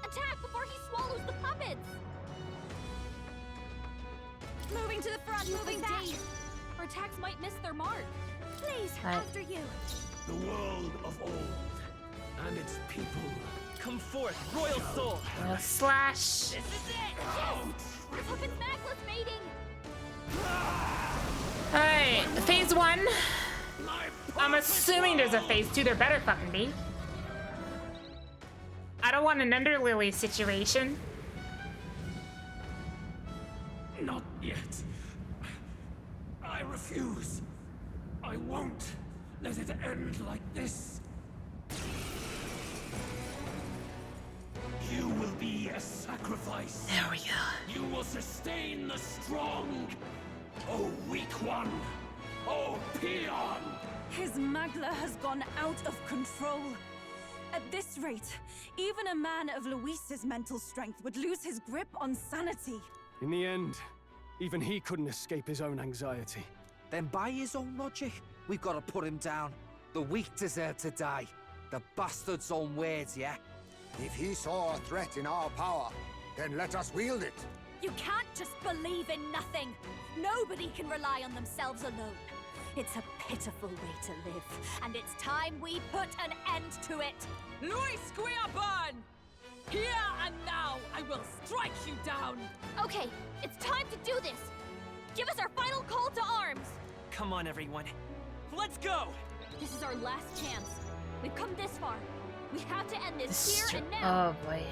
Attack before he swallows the puppets. Moving to the front, moving back. Our attacks might miss their mark. Please, Right. after you. The world of old and its people. Come forth, royal soul. Slash. This is it. Yes. Puppet necklace mating. Alright, phase 1. I'm assuming there's a phase 2. There better fucking be. I don't want an Underlily situation. Not yet. I refuse. I won't let it end like this. You will be a sacrifice. There we go. You will sustain the strong. Oh, weak one. Oh, peon. His Magla has gone out of control. At this rate, even a man of Luis's mental strength would lose his grip on sanity. In the end, even he couldn't escape his own anxiety. Then by his own logic, we've got to put him down. The weak deserve to die. The bastard's own words, yeah? If he saw a threat in our power, then let us wield it. You can't just believe in nothing. Nobody can rely on themselves alone. It's a pitiful way to live, and it's time we put an end to it. Luis Guiaban! Here and now, I will strike you down! Okay, it's time to do this. Give us our final call to arms. Come on, everyone. Let's go! This is our last chance. We've come this far. We have to end this here and now. Oh boy.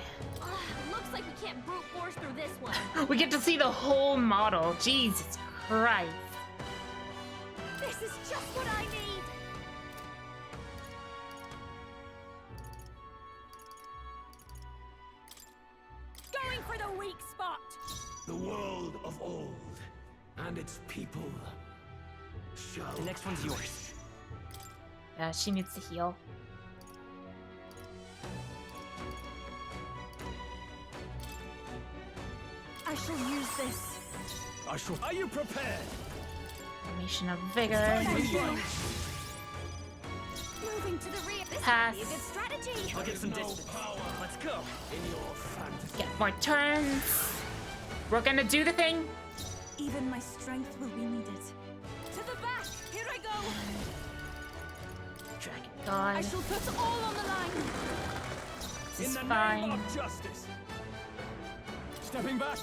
Looks like we can't brute force through this one. We get to see the whole model. Jesus Christ. This is just what I need. Going for the weak spot. The world of old and its people shall. The next one's yours. Yeah, she needs to heal. I shall use this. I shall. Are you prepared? Formation of vigor. Moving to the rear. This Pass. might be a good strategy. I'll get some distance. Let's go. In your fantasy. Get more turns. We're gonna do the thing. Even my strength will be needed. To the back. Here I go. Dragon I God. shall put all on the line. This is In the fine. name of justice. Stepping back,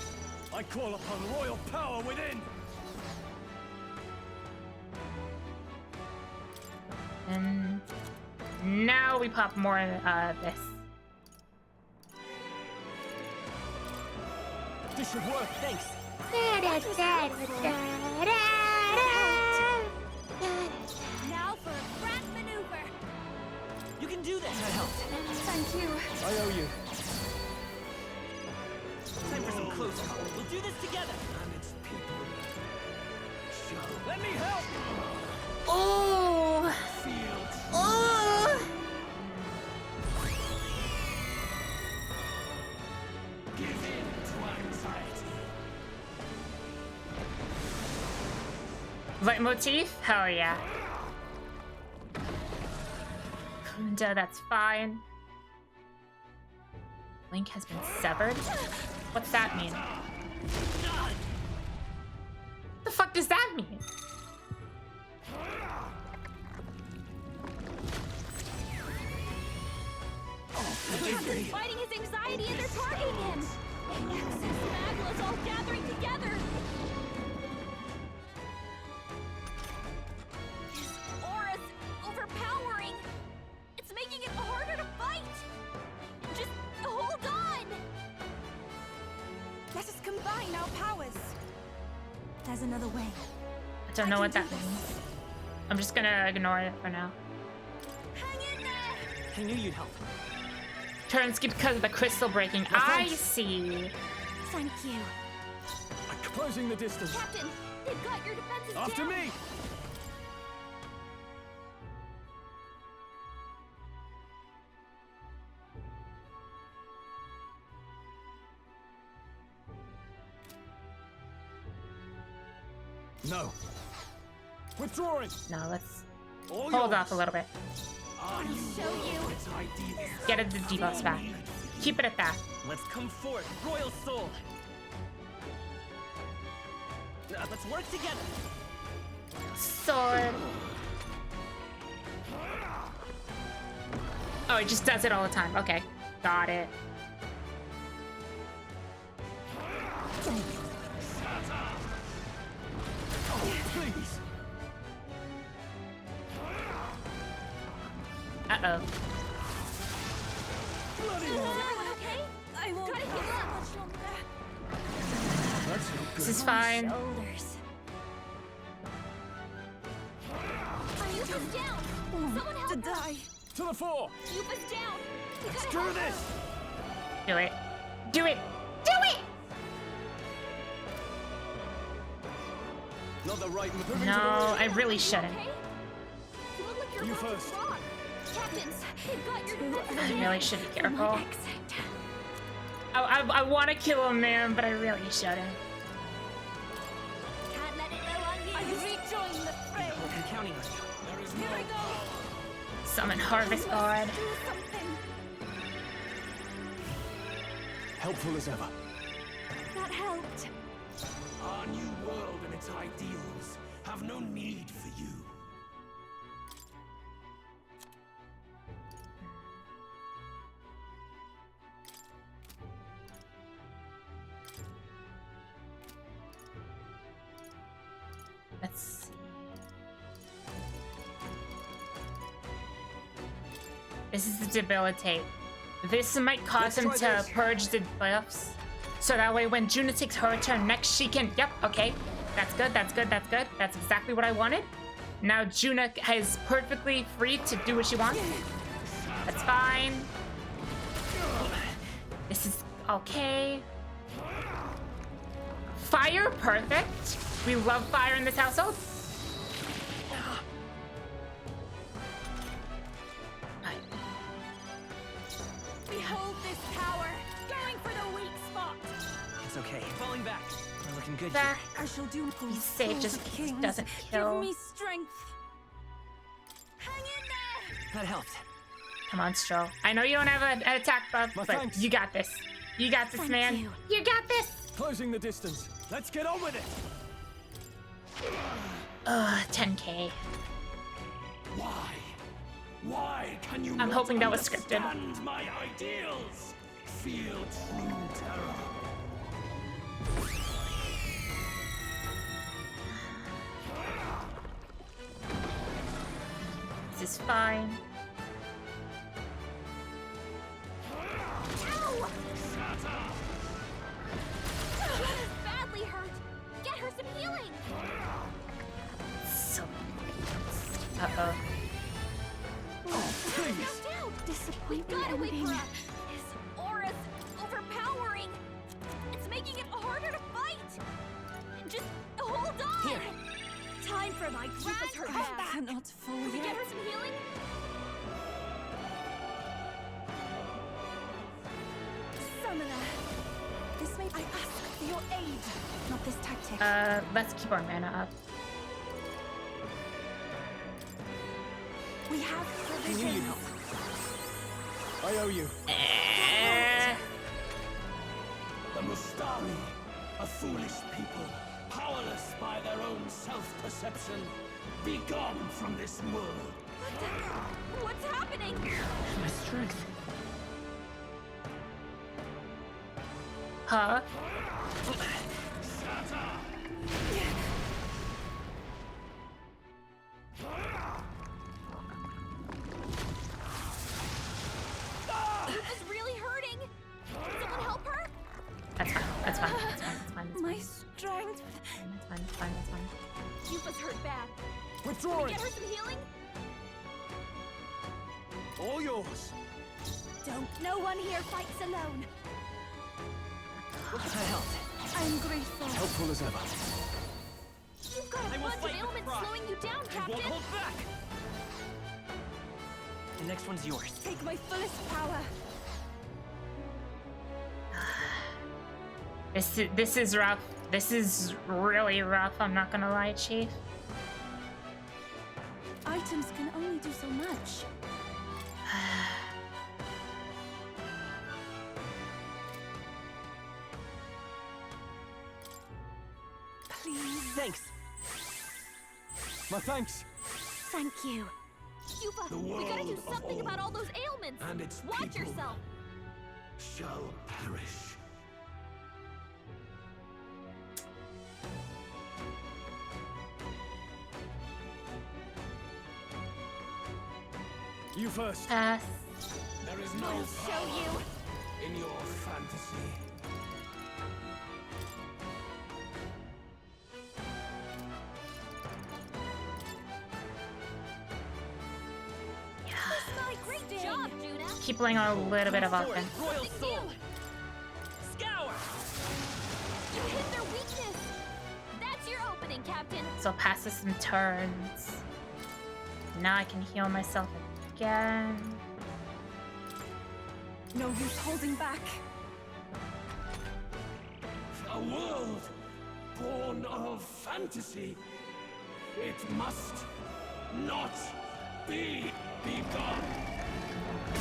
I call upon royal power within. And now we pop more this. This should work. Thanks. Now for a grand maneuver. You can do this. That helped. Thank you. I owe you. Time for some close call. We'll do this together. And its people shall. Let me help. Oh! Feel. Oh! Give in to anxiety. Leitmotif? Hell yeah. And, that's fine. Link has been severed? What's that mean? The fuck does that mean? They're fighting his anxiety and they're targeting him. Nexus Magla's all gathering together. His aura's overpowering. It's making it harder to fight. Just hold on. Let us combine our powers. There's another way. I don't know what that means. I'm just gonna ignore it for now. Hang in there. I knew you'd help. Turn skip because of the crystal breaking. I see. Thank you. Closing the distance. Captain, they've got your defenses After down. me! No. Withdrawing. No, let's All hold yours. off a little bit. I'll show you. Get the debuffs back. Keep it at that. Let's come forth, royal soul. Let's work together. Sword. Oh, it just does it all the time. Okay, got it. Please. Uh-oh. Okay? I won't Gotta last heal up. much longer. That's no good. This is fine. Shoulders. Yuba's down. Someone help To her. die. To the fore. Yuba's down. We Let's gotta do help her. this. Do it. Do it. Do it! Not the right move. No, I really shouldn't. Okay? You look like you're You about to first. drop. Captains, they've got your defenses I down. really should be careful. Exit. I want to kill him, man, but I really shouldn't. Can't let it go I unused. rejoin the fray. I'm counting on you. There is Here I go. Summon Harvest God. Do something. Helpful as ever. That helped. Our new world and its ideals have no need for you. Let's see. This is the debilitate. This might cause him to purge the buffs. So that way when Juna takes her turn next, she can... Yep, okay. That's good, that's good, that's good. That's exactly what I wanted. Now Juna is perfectly free to do what she wants. That's fine. This is okay. Fire, perfect. We love fire in this household. Behold this power. Going for the weak spot. It's okay. Falling back. We're looking good Back. here. I shall do He's safe, just doesn't kill. Give me strength. Hang in there. That helped. Come on, Stroll. I know you don't have an attack buff, My but thanks. you got this. You got this, Thank man. you. You got this. Closing the distance. Let's get on with it. 10k. Why? Why can you I'm not hoping that was scripted. understand my ideals? Feel true terror. This is fine. Ow! She's badly hurt. Get her some healing. So. Uh-oh. Down. Disappointment Gotta wait ending. for him. His aura's overpowering. It's making it harder to fight. Just hold on. Here. Time for my grand comeback. Cannot fall Can we yet. get her some healing? Summoner. This may I ask for your aid. Not this tactic. Let's keep our mana up. We have I knew you'd help. I owe you. The Mustari, a foolish people, powerless by their own self-perception. Be gone from this world. What's happening? My strength. Huh? It's really hurting. Someone help her? That's fine. That's fine. That's fine. That's fine. That's my fine. strength. That's fine. That's fine. That's fine. Yuba's hurt bad. Can we Withdrawing. get her some healing? All yours. No one here fights alone. That helped. I'm grateful. Helpful as ever. You've got I a will bunch of fight with ailments pride. slowing you down, I won't Captain. hold back. The next one's yours. Take my fullest power. This is rough. This is really rough. I'm not gonna lie, Chief. Items can only do so much. Please. Thanks. My thanks. Thank you. Yuva, The we gotta do world of something old about all those ailments. and its Watch people yourself. shall perish. You first. There is no I'll show you. power in your fantasy. Great job, Juna. Keep playing on a little bit of offense. Royal Soul. Scour. You hit their weakness. That's your opening, Captain. So pass us some turns. Now I can heal myself again. No use holding back. A world born of fantasy. It must not be begun.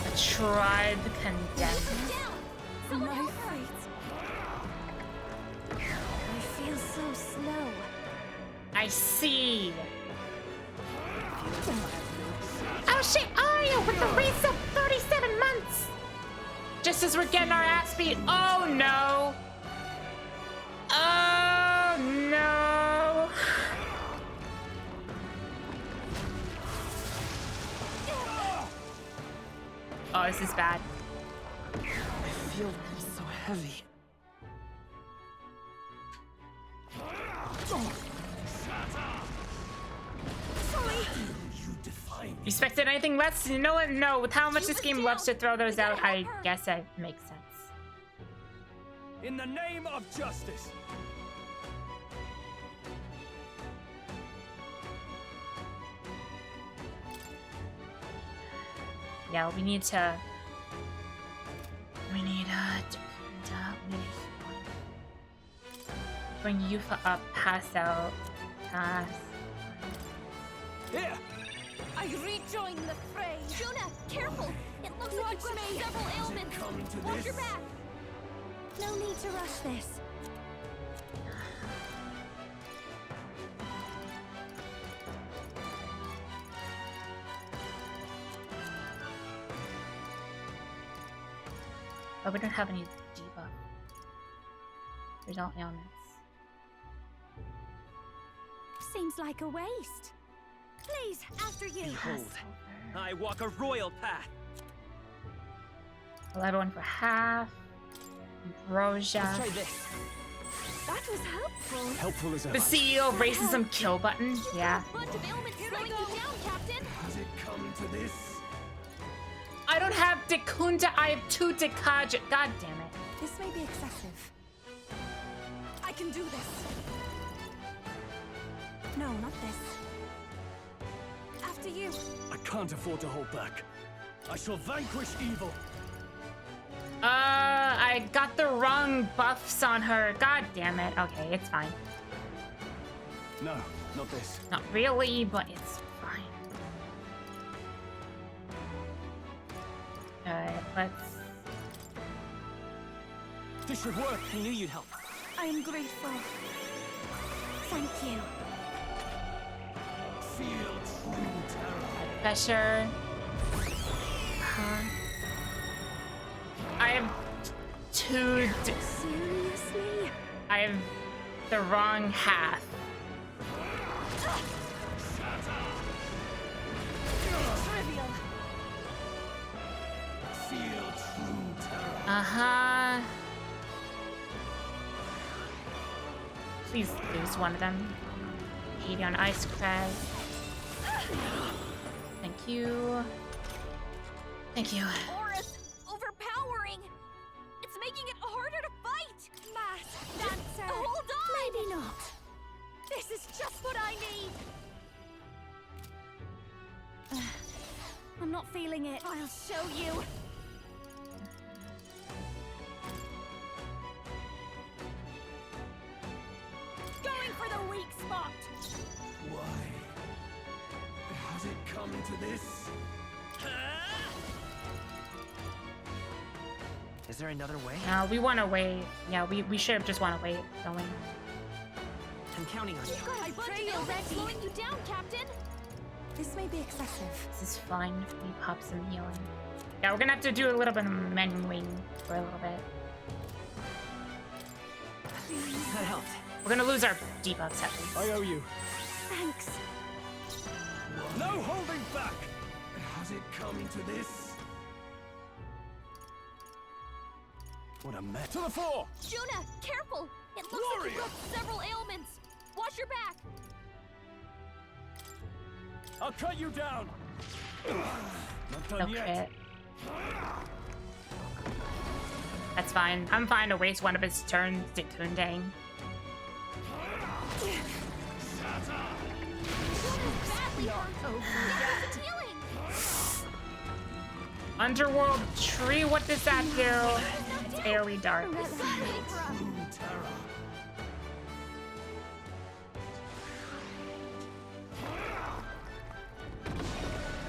A tribe condemned. My fate. I feel so slow. I see. Oh shit, Arya with the race of 37 months! Just as we're getting our ass beat. Oh no! Oh no! Oh, this is bad. I feel so heavy. Define You expected anything less? You know what? No, with how much this game loves to throw those out, I guess that makes sense. In the name of justice. Yeah, we need to bring Yufa up, pass out, pass. Here. I rejoin the fray. Juna, careful! It looks like you've got several ailments. Watch your back. No need to rush this. Oh, we don't have any debuff. There's all ailments. Seems like a waste. Please, after you. Behold, I walk a royal path. Well, everyone for half. Ambrosia. Let's try this. That was helpful. Helpful as The ever. CEO of Racism kill button. Yeah. Bunch of ailments slowing you down, Captain. Has it come to this? I don't have Dekunta, I have 2 Dekaja. God damn it. This may be excessive. I can do this. No, not this. After you. I can't afford to hold back. I shall vanquish evil. I got the wrong buffs on her. God damn it. Okay, it's fine. No, not this. Not really, but it's fine. Alright, let's... This should work. I knew you'd help. I am grateful. Thank you. Feel true terror. Pressure. I have 2... Seriously? I have the wrong half. Trivial. Feel true terror. Uh-huh. Please lose one of them. Avion Ice Crest. Thank you. Thank you. Aura's overpowering. It's making it harder to fight. Masked dancer. Hold on. Maybe not feeling it. I'll show you. Going for the weak spot. Why has it come to this? Is there another way? No, we want to wait. Yeah, we should have just want to wait, don't we? I'm counting on you. You've got a bunch of illness slowing you down, Captain. This may be excessive. This is fine. We pop some healing. Yeah, we're gonna have to do a little bit of menuing for a little bit. That helped. We're gonna lose our debuffs at least. I owe you. Thanks. No holding back! Has it come to this? What a mess. To the fore! Juna, careful! It looks like you've got several ailments. Watch your back. I'll cut you down. Not done No yet. crit. That's fine. I'm fine to waste one of his turns to Kundang. Underworld tree, what does that do? It's very dark.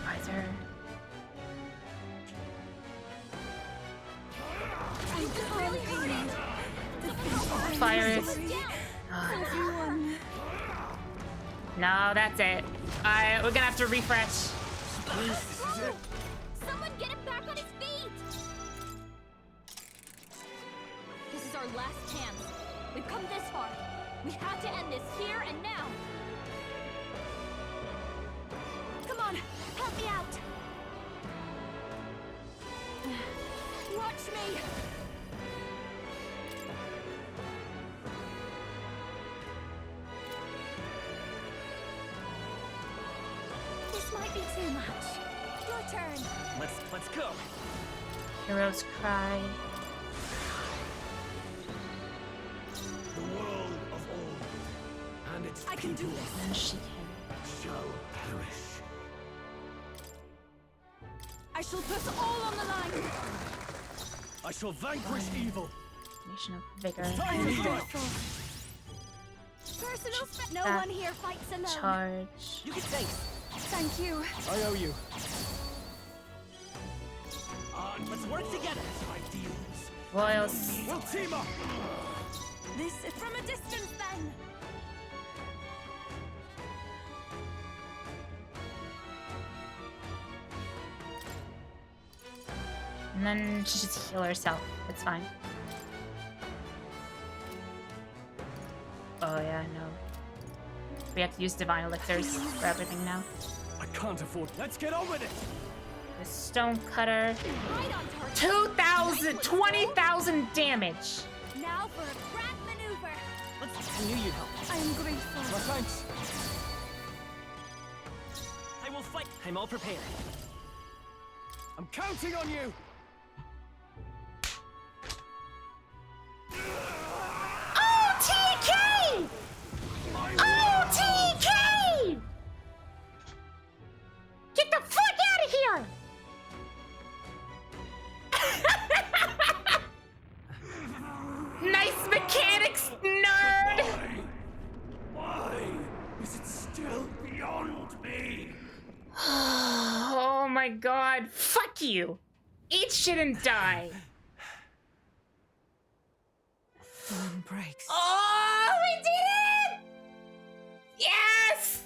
Visor. Fire it. No, that's it. We're gonna have to refresh. Someone get him back on his feet! This is our last chance. We've come this far. We have to end this here and now. Come on, help me out. Watch me. This might be too much. Your turn. Let's go. Heroes cry. The world of old and its I can do this. And she shall perish. I shall put all on the line. I shall vanquish evil. Nation of vigor. I'm grateful. Personal no one here fights alone. Charge. You can say. Thank you. I owe you. Let's work together. Ideals. Royals. We'll team up. This is from a distance then. And then she just heal herself. It's fine. Oh yeah, no. We have to use divine elixirs for everything now. I can't afford. Let's get on with it. The stone cutter. 2,000, 20,000 damage. Now for a grand maneuver. I knew you'd help. I am grateful. Well, thanks. I will fight. I'm all prepared. I'm counting on you. OTK! OTK! Get the fuck out of here! Nice mechanics, nerd! Why is it still beyond me? Oh my god, fuck you! Eat shit and die! Phone breaks. Oh, we did it! Yes!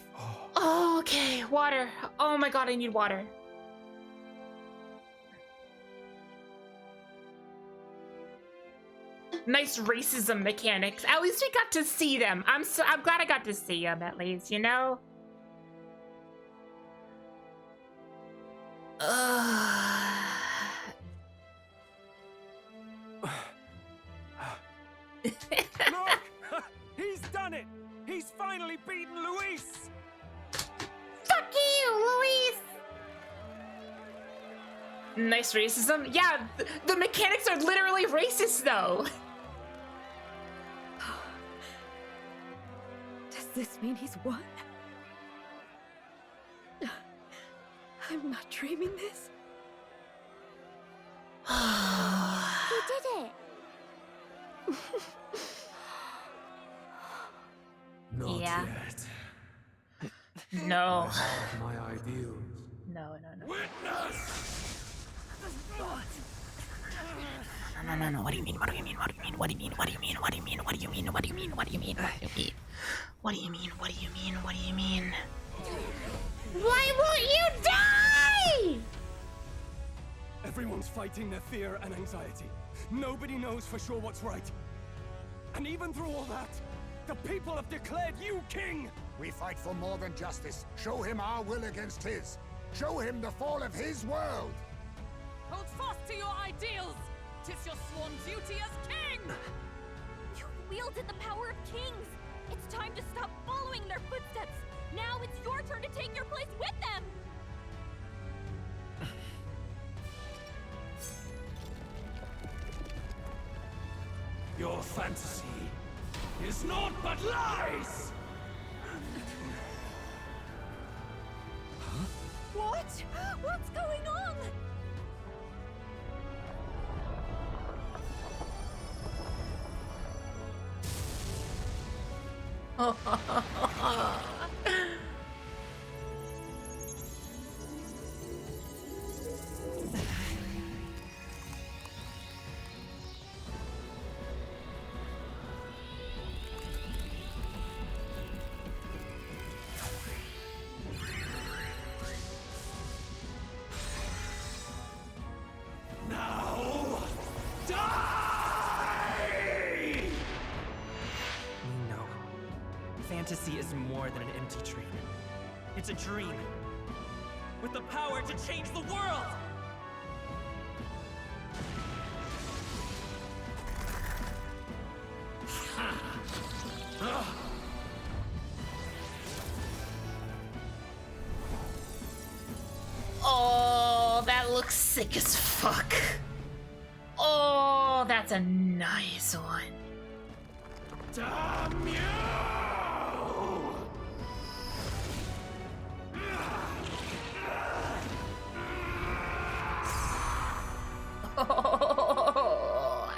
Oh, okay, water. Oh my god, I need water. Nice racism mechanics. At least we got to see them. I'm glad I got to see them at least, you know? Look! He's done it! He's finally beaten Luis! Fuck you, Luis! Nice racism. Yeah, the mechanics are literally racist, though. Does this mean he's won? I'm I'm not dreaming this. You did it! Not Yeah. yet. No. I have my ideals. No. Witness! No. What do you mean? What do you mean? What do you mean? What do you mean? What do you mean? What do you mean? What do you mean? What do you mean? What do you mean? What do you mean? What do you mean? What do you mean? What do you mean? Why won't you die? Everyone's fighting their fear and anxiety. Nobody knows for sure what's right. And even through all that, the people have declared you king! We fight for more than justice. Show him our will against his. Show him the fall of his world. Hold fast to your ideals! 'Tis your sworn duty as king! You wielded the power of kings! It's time to stop following their footsteps! Now it's your turn to take your place with them! Your fantasy is naught but lies! What? What's going on? Now, die! We know. Fantasy is more than an empty dream. It's a dream. With the power to change the world! Oh, that looks sick as fuck. Oh, that's a nice one. Damn you! Oh.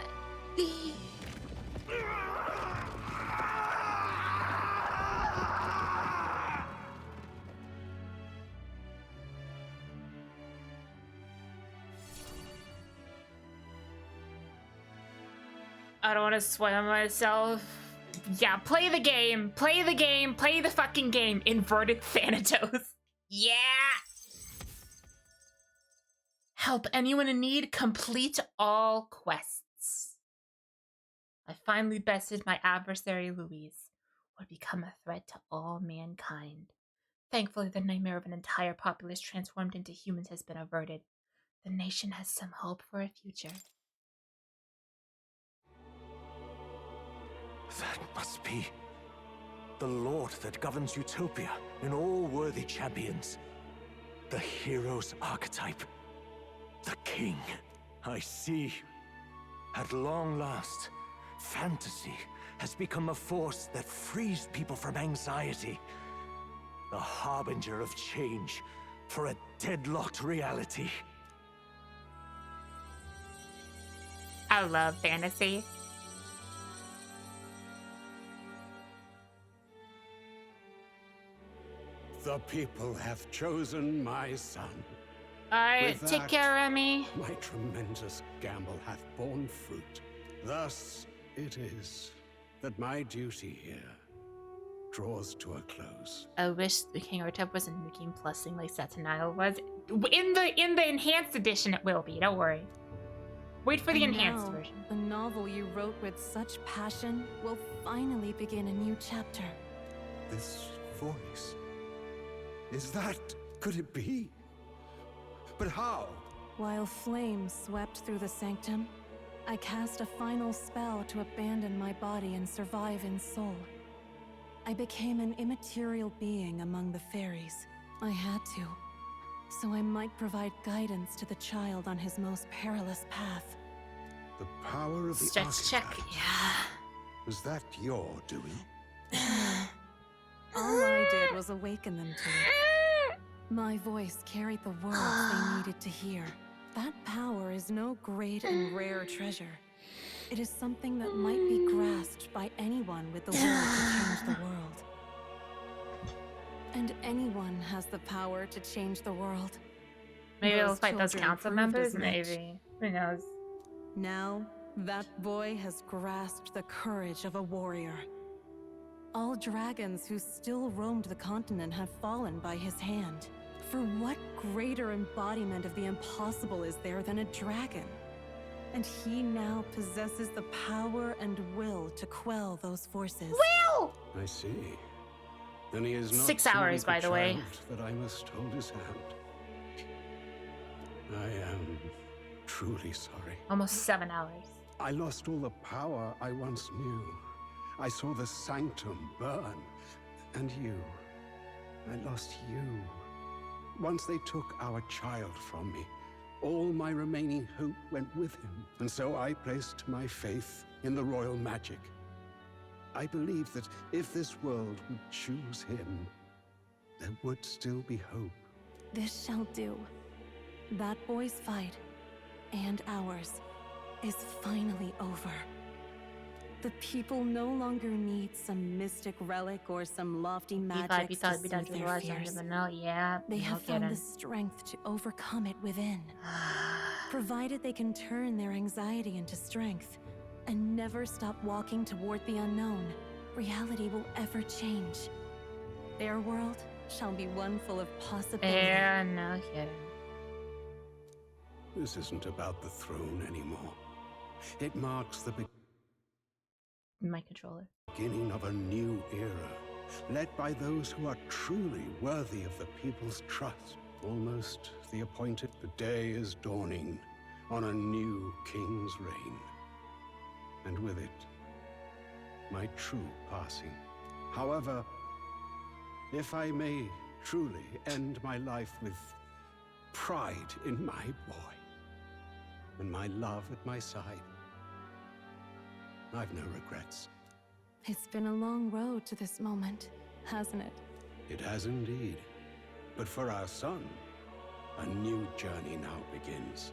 I don't want to spoil myself. Yeah, play the game. Play the game. Play the fucking game. Inverted Thanatos. Yeah. Help anyone in need. Complete all quests. I finally bested my adversary, Louise, who had become a threat to all mankind. Thankfully, the nightmare of an entire populace transformed into humans has been averted. The nation has some hope for a future. That must be the Lord that governs Utopia in all worthy champions. The hero's archetype. The king. I see. At long last, fantasy has become a force that frees people from anxiety. The harbinger of change for a deadlocked reality. I love fantasy. The people have chosen my son. Alright, With take that, care, Remy. My tremendous gamble hath borne fruit. Thus it is that my duty here draws to a close. I wish the King Artep wasn't making plusing like Satanile was. In the enhanced edition, it will be. Don't worry. Wait for the And enhanced now, version. The novel you wrote with such passion will finally begin a new chapter. This voice. Could it be? But how? While flames swept through the sanctum, I cast a final spell to abandon my body and survive in soul. I became an immaterial being among the fairies. I had to, so I might provide guidance to the child on his most perilous path. The power of the Stretch check, archetype. yeah. Was that your doing? All I did was awaken them to it. My voice carried the words they needed to hear. That power is no great and rare treasure. It is something that might be grasped by anyone with the will to change the world. And anyone has the power to change the world. Maybe Those they'll fight those children council proved members? as much. Maybe. Who knows? Now, that boy has grasped the courage of a warrior. All dragons who still roamed the continent have fallen by his hand. For what greater embodiment of the impossible is there than a dragon? And he now possesses the power and will to quell those forces. Will! I see. Then he is not 6 truly hours, by the way. child that I must hold his hand. I am truly sorry. Almost 7 hours. I lost all the power I once knew. I saw the sanctum burn. And you. I lost you. Once they took our child from me, all my remaining hope went with him. And so I placed my faith in the royal magic. I believed that if this world would choose him, there would still be hope. This shall do. That boy's fight, and ours, is finally over. The people no longer need some mystic relic or some lofty magic to soothe their fears. They have found the strength to overcome it within. Provided they can turn their anxiety into strength and never stop walking toward the unknown, reality will ever change. Their world shall be one full of possibility. Yeah, no kidding. This isn't about the throne anymore. It marks the My controller. beginning of a new era, led by those who are truly worthy of the people's trust. Almost the appointed. The day is dawning on a new king's reign. And with it, my true passing. However, if I may truly end my life with pride in my boy and my love at my side, I've no regrets. It's been a long road to this moment, hasn't it? It has indeed. But for our son, a new journey now begins.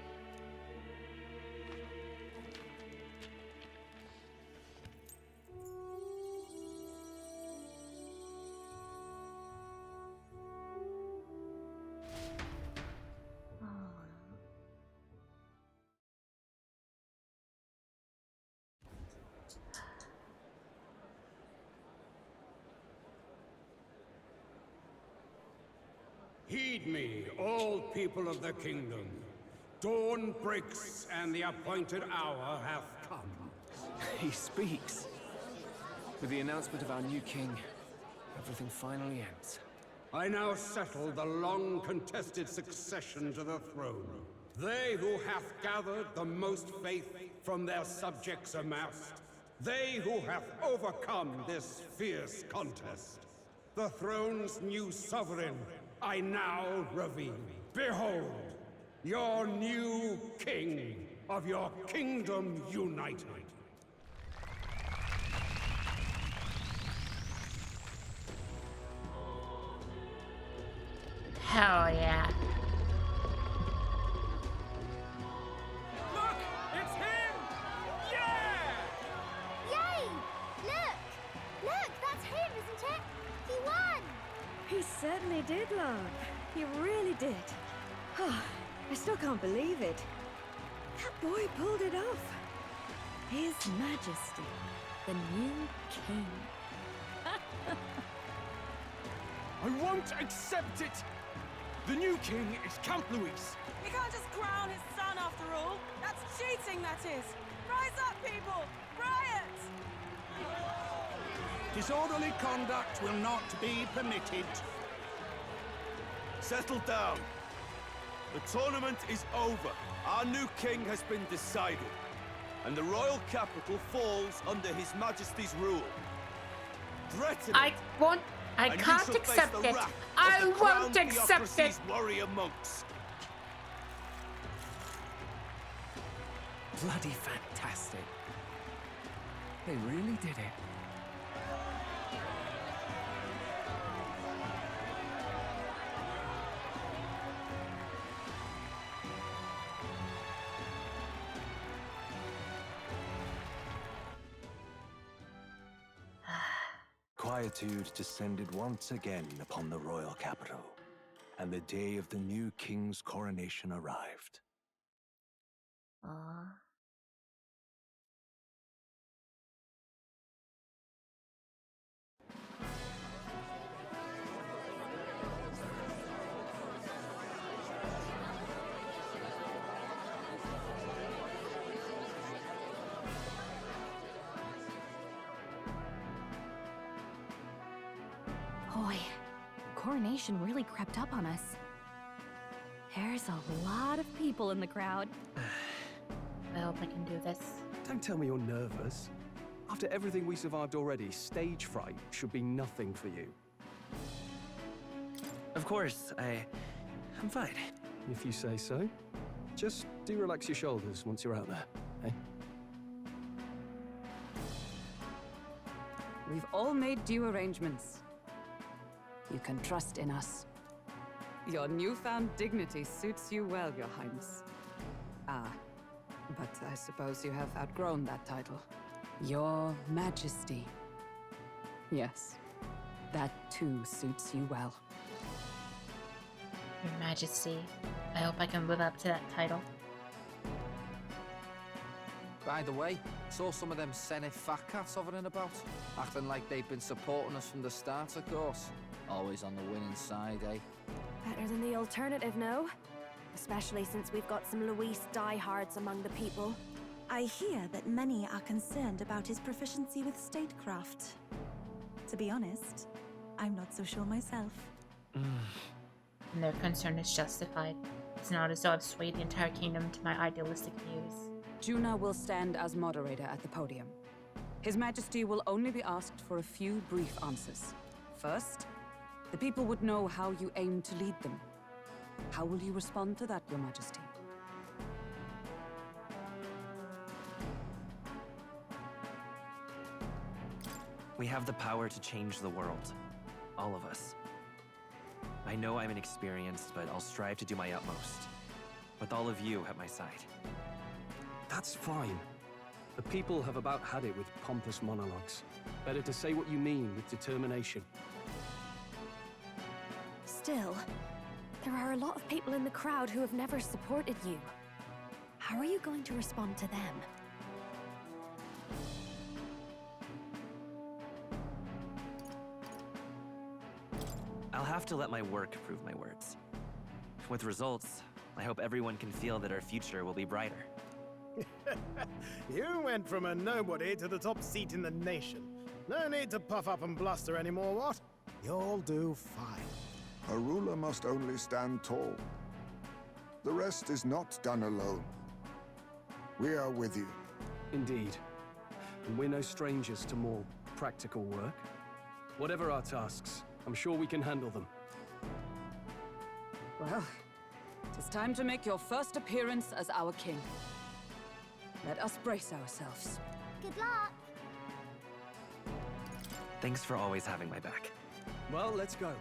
Heed me, all people of the kingdom. Dawn breaks, and the appointed hour hath come. He speaks. With the announcement of our new king, everything finally ends. I now settle the long-contested succession to the throne. They who hath gathered the most faith from their subjects amassed. They who have overcome this fierce contest. The throne's new sovereign I now reveal. Behold, your new king of your kingdom united. Hell yeah. Look! It's him! Yeah! Yay! Look! Look, that's him, isn't it? He won! He certainly did, love. He really did. Oh, I still can't believe it. That boy pulled it off. His Majesty, the new king. I won't accept it! The new king is Count Luis. He can't just crown his son after all. That's cheating, that is. Rise up, people! Riot! Disorderly conduct will not be permitted. Settle down. The tournament is over. Our new king has been decided. And the royal capital falls under His Majesty's rule. Threaten I it, won't. I and you can't shall face accept the it. wrath of I the Crown won't accept it. Theocracy's warrior monks. Bloody fantastic. They really did it. quietude descended once again upon the royal capital, and the day of the new king's coronation arrived. Aww. Boy, coronation really crept up on us. There's a lot of people in the crowd. I hope I can do this. Don't tell me you're nervous. After everything we survived already, stage fright should be nothing for you. Of course, I'm fine. If you say so. Just do relax your shoulders once you're out there, eh? We've all made due arrangements. You can trust in us. Your newfound dignity suits you well, Your Highness. Ah, but I suppose you have outgrown that title. Your Majesty. Yes, that too suits you well. Your Majesty, I hope I can live up to that title. By the way, saw some of them Senate fat cats hovering about, acting like they've been supporting us from the start, of course. Always on the winning side, eh? Better than the alternative, no? Especially since we've got some Luis diehards among the people. I hear that many are concerned about his proficiency with statecraft. To be honest, I'm not so sure myself. And their concern is justified. It's not as though I've swayed the entire kingdom to my idealistic views. Juna will stand as moderator at the podium. His Majesty will only be asked for a few brief answers. First, the people would know how you aim to lead them. How will you respond to that, Your Majesty? We have the power to change the world. All of us. I know I'm inexperienced, but I'll strive to do my utmost. With all of you at my side. That's fine. The people have about had it with pompous monologues. Better to say what you mean with determination. Still, there are a lot of people in the crowd who have never supported you. How are you going to respond to them? I'll have to let my work prove my words. With results, I hope everyone can feel that our future will be brighter. You went from a nobody to the top seat in the nation. No need to puff up and bluster anymore, what? You'll do fine. A ruler must only stand tall. The rest is not done alone. We are with you. Indeed. And we're no strangers to more practical work. Whatever our tasks, I'm sure we can handle them. Well, it is time to make your first appearance as our king. Let us brace ourselves. Good luck. Thanks for always having my back. Well, let's go.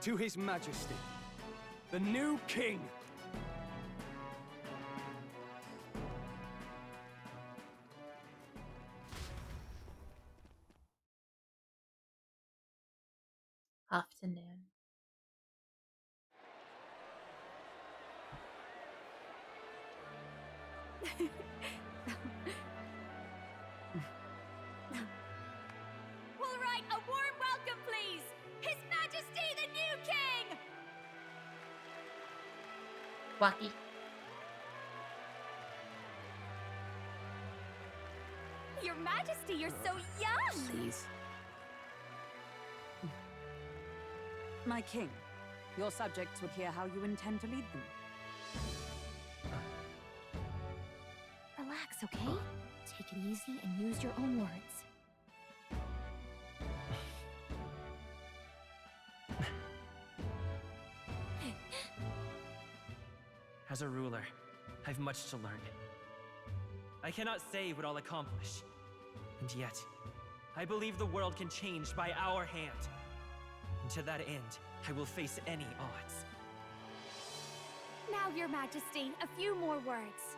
To His Majesty, the new king. Afternoon. All right, a warm welcome, please. His Majesty, the new king. Wacky. Your Majesty, you're so young. Please. My king, your subjects would hear how you intend to lead them. Relax, okay? Take it easy and use your own words. As a ruler, I've much to learn. I cannot say what I'll accomplish. And yet, I believe the world can change by our hand. And to that end, I will face any odds. Now, Your Majesty, a few more words.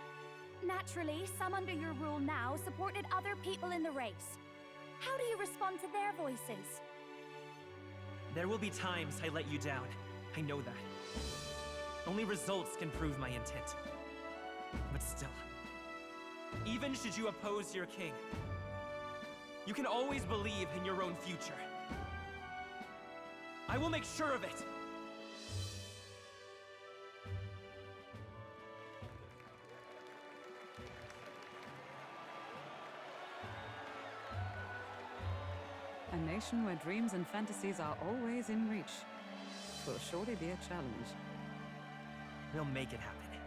Naturally, some under your rule now supported other people in the race. How do you respond to their voices? There will be times I let you down. I know that. Only results can prove my intent. But still, even should you oppose your king, you can always believe in your own future. I will make sure of it. A nation where dreams and fantasies are always in reach. Will surely be a challenge. We'll make it happen.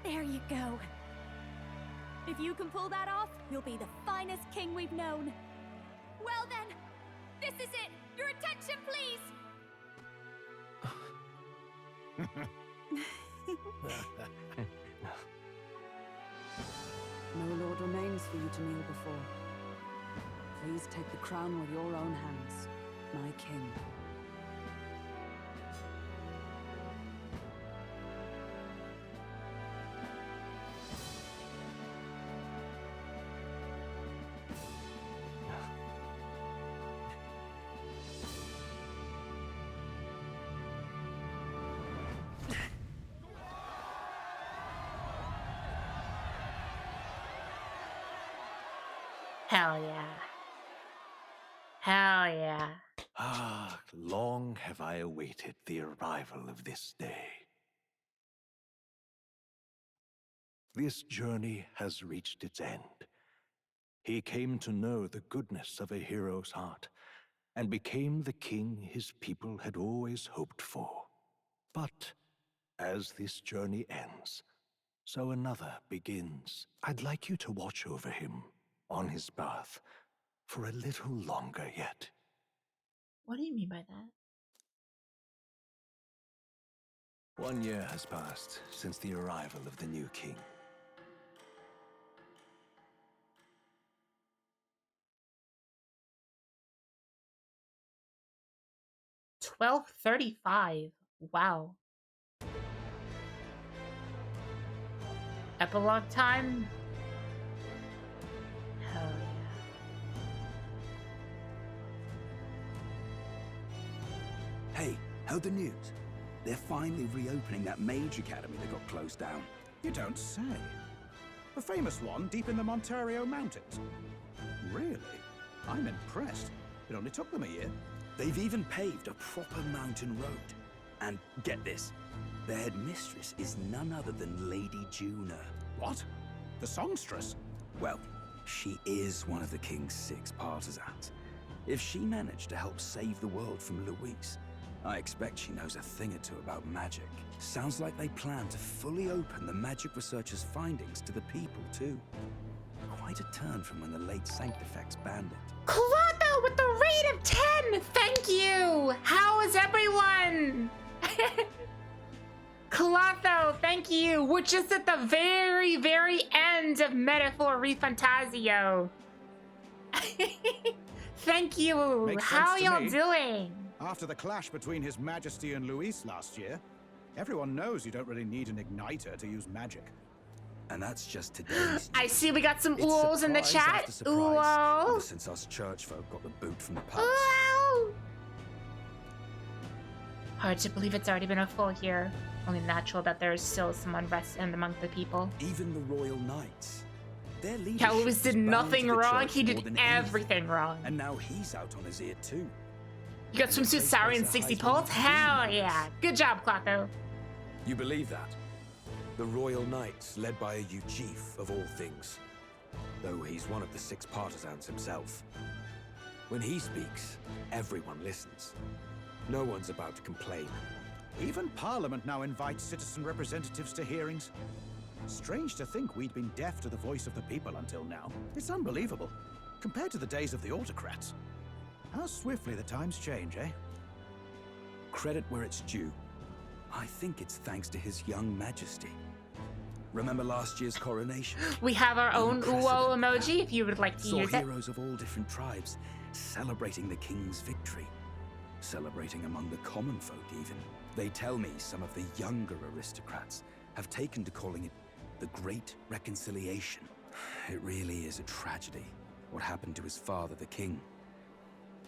There you go. If you can pull that off, you'll be the finest king we've known. Well then, this is it. Your attention, please. No lord remains for you to kneel before. Please take the crown with your own hands, my king. Hell yeah. Hell yeah. Ah, long have I awaited the arrival of this day. This journey has reached its end. He came to know the goodness of a hero's heart, and became the king his people had always hoped for. But as this journey ends, so another begins. I'd like you to watch over him on his path for a little longer yet. What do you mean by that? 1 year has passed since the arrival of the new king. $12.35. Wow. Epilogue time? Hell yeah. Hey, heard the news? They're finally reopening that mage academy that got closed down. You don't say. The famous one deep in the Montario Mountains. Really? I'm impressed. It only took them a year. They've even paved a proper mountain road. And get this, their headmistress is none other than Lady Juna. What? The songstress? Well, she is one of the king's 6 partisans. If she managed to help save the world from Luis, I expect she knows a thing or two about magic. Sounds like they plan to fully open the magic researchers' findings to the people, too. Quite a turn from when the late Sanctifex banned it. Clotho with the rate of 10! Thank you! How is everyone? Clotho, thank you! We're just at the very, very end of Metaphor ReFantazio. Thank you! Makes How sense to y'all me. doing? After the clash between His Majesty and Luis last year, everyone knows you don't really need an igniter to use magic. And that's just today's. I see we got some It's oohs in the surprise chat. after surprise, Ooh. ever since us church folk got the boot from the pubs. Ooh. Hard to believe it's already been a full year. Only natural that there is still some unrest among the people. Even the Royal Knights. Their leadership Cal Lewis did was bound nothing to the wrong. church He more did than everything wrong. And now he's out on his ear too. You got swimsuit Sari and 60 poles? Hell yeah. Good job, Clotho. You believe that? The Royal Knights, led by a Uchief of all things. Though he's one of the 6 partisans himself. When he speaks, everyone listens. No one's about to complain. Even Parliament now invites citizen representatives to hearings. Strange to think we'd been deaf to the voice of the people until now. It's unbelievable, compared to the days of the autocrats. How swiftly the times change, eh? Credit where it's due. I think it's thanks to His young Majesty. Remember last year's coronation? We have our own Uwo emoji if you would like to Saw use it. heroes of all different tribes celebrating the king's victory. Celebrating among the common folk, even. They tell me some of the younger aristocrats have taken to calling it the Great Reconciliation. It really is a tragedy, what happened to his father, the king.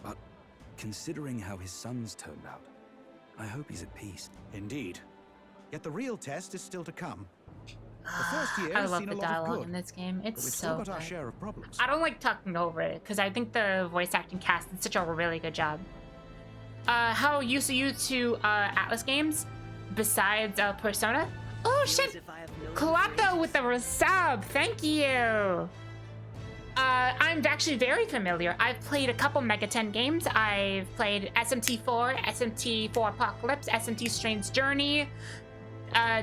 But considering how his sons turned out, I hope he's at peace. Indeed. Yet the real test is still to come. The first year I has love seen the a lot of dialogue good, in this game. but It's we've so still got good. our share of problems. I don't like talking over it because I think the voice acting cast did such a really good job. How used you to Atlas games besides Persona? Oh shit! Kalato with the resub, thank you. I'm actually very familiar. I've played a couple Mega 10 games. I've played SMT4, SMT4 Apocalypse, SMT Strange Journey,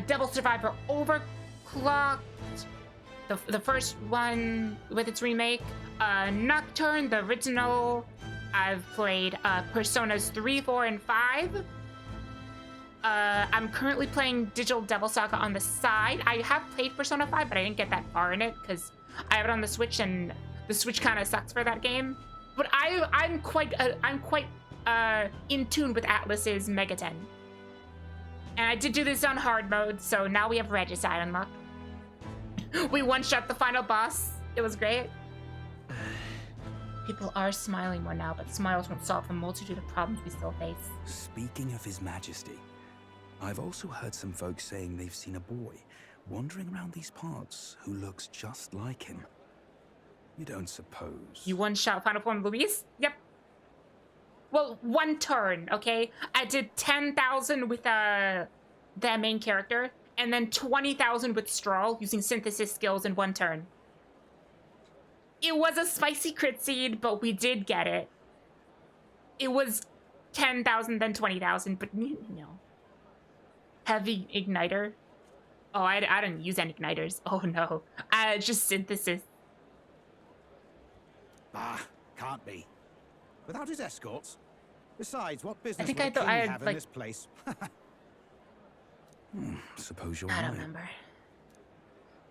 Devil Survivor Overclocked, the first one with its remake, Nocturne, the original. I've played Personas 3, 4, and 5. I'm currently playing Digital Devil Saga on the side. I have played Persona 5, but I didn't get that far in it because I have it on the Switch, and the Switch kind of sucks for that game. But I'm quite in tune with Atlas's Mega 10. And I did do this on hard mode, so now we have Regicide unlocked. We one-shot the final boss. It was great. People are smiling more now, but smiles won't solve the multitude of problems we still face. Speaking of His Majesty, I've also heard some folks saying they've seen a boy wandering around these parts who looks just like him. You don't suppose? You one-shot Final Form Luis? Yep. Well, one turn, okay? I did 10,000 with the main character, and then 20,000 with Stroll using synthesis skills in one turn. It was a spicy crit seed, but we did get it. It was 10,000, then 20,000, but you know. Heavy igniter. Oh, I didn't use any igniters. Oh no. Just synthesis. Bah, can't be. Without his escorts? Besides, what business think would I a thought king I had, have in like- this place? Suppose you're I right. don't remember.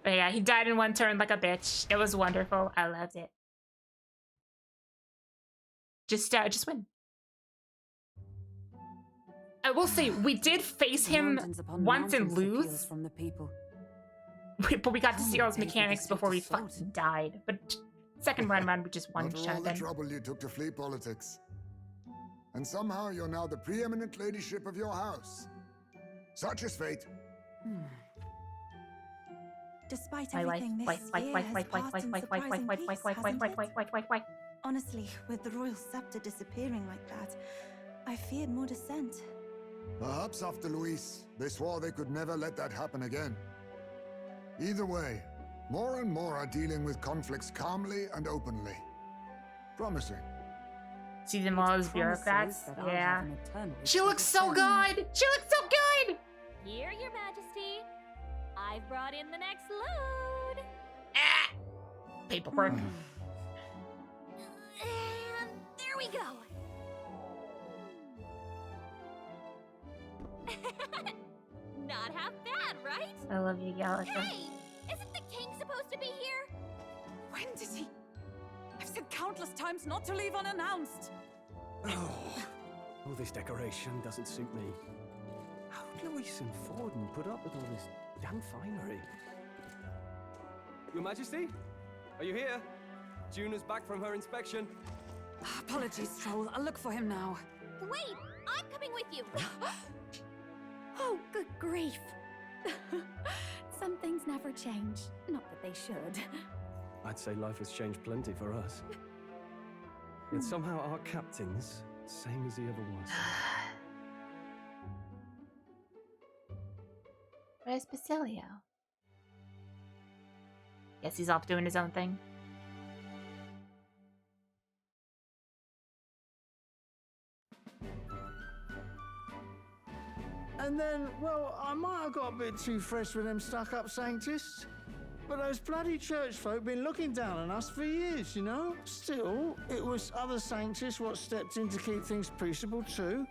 But yeah, he died in one turn like a bitch. It was wonderful. I loved it. Just win. I will say, we did face him Mountains upon once and mountains appeals lose, from the people. but we got to see all his Only pay for mechanics this before we with the sword. fucking died. But second round, we just one After all shot the then. trouble you took to flee politics. And somehow you're now the preeminent ladyship of your house. Such is fate. Despite My wife, everything, this wife, wife, year wife, has wife, wife, passed wife, in wife, wife, surprising wife, peace, wife, wife, hasn't wife, it? wife, wife, wife, wife. Honestly, with the royal scepter disappearing like that, I feared more dissent. Perhaps after Luis, they swore they could never let that happen again. Either way, more and more are dealing with conflicts calmly and openly. Promising. See them all as Promises bureaucrats? that I'll Yeah. have an eternal She looks so satisfaction. good! She looks so good! Here, Your Majesty. I've brought in the next load. Paperwork. And there we go. Not half bad, right? I love you, Gallica. Hey! Isn't the king supposed to be here? When did he? I've said countless times not to leave unannounced. All this decoration doesn't suit me. How'd Luis and Forden put up with all this damn finery? Your Majesty? Are you here? Juna's back from her inspection. Apologies, Stroll. I'll look for him now. Wait! I'm coming with you! Oh, good grief. Some things never change. Not that they should. I'd say life has changed plenty for us. Yet somehow our captain's same as he ever was. Where's Basilio? Guess he's off doing his own thing. And then, well, I might have got a bit too fresh with them stuck-up sanctists. But those bloody church folk been looking down on us for years, you know? Still, it was other sanctists what stepped in to keep things peaceable too.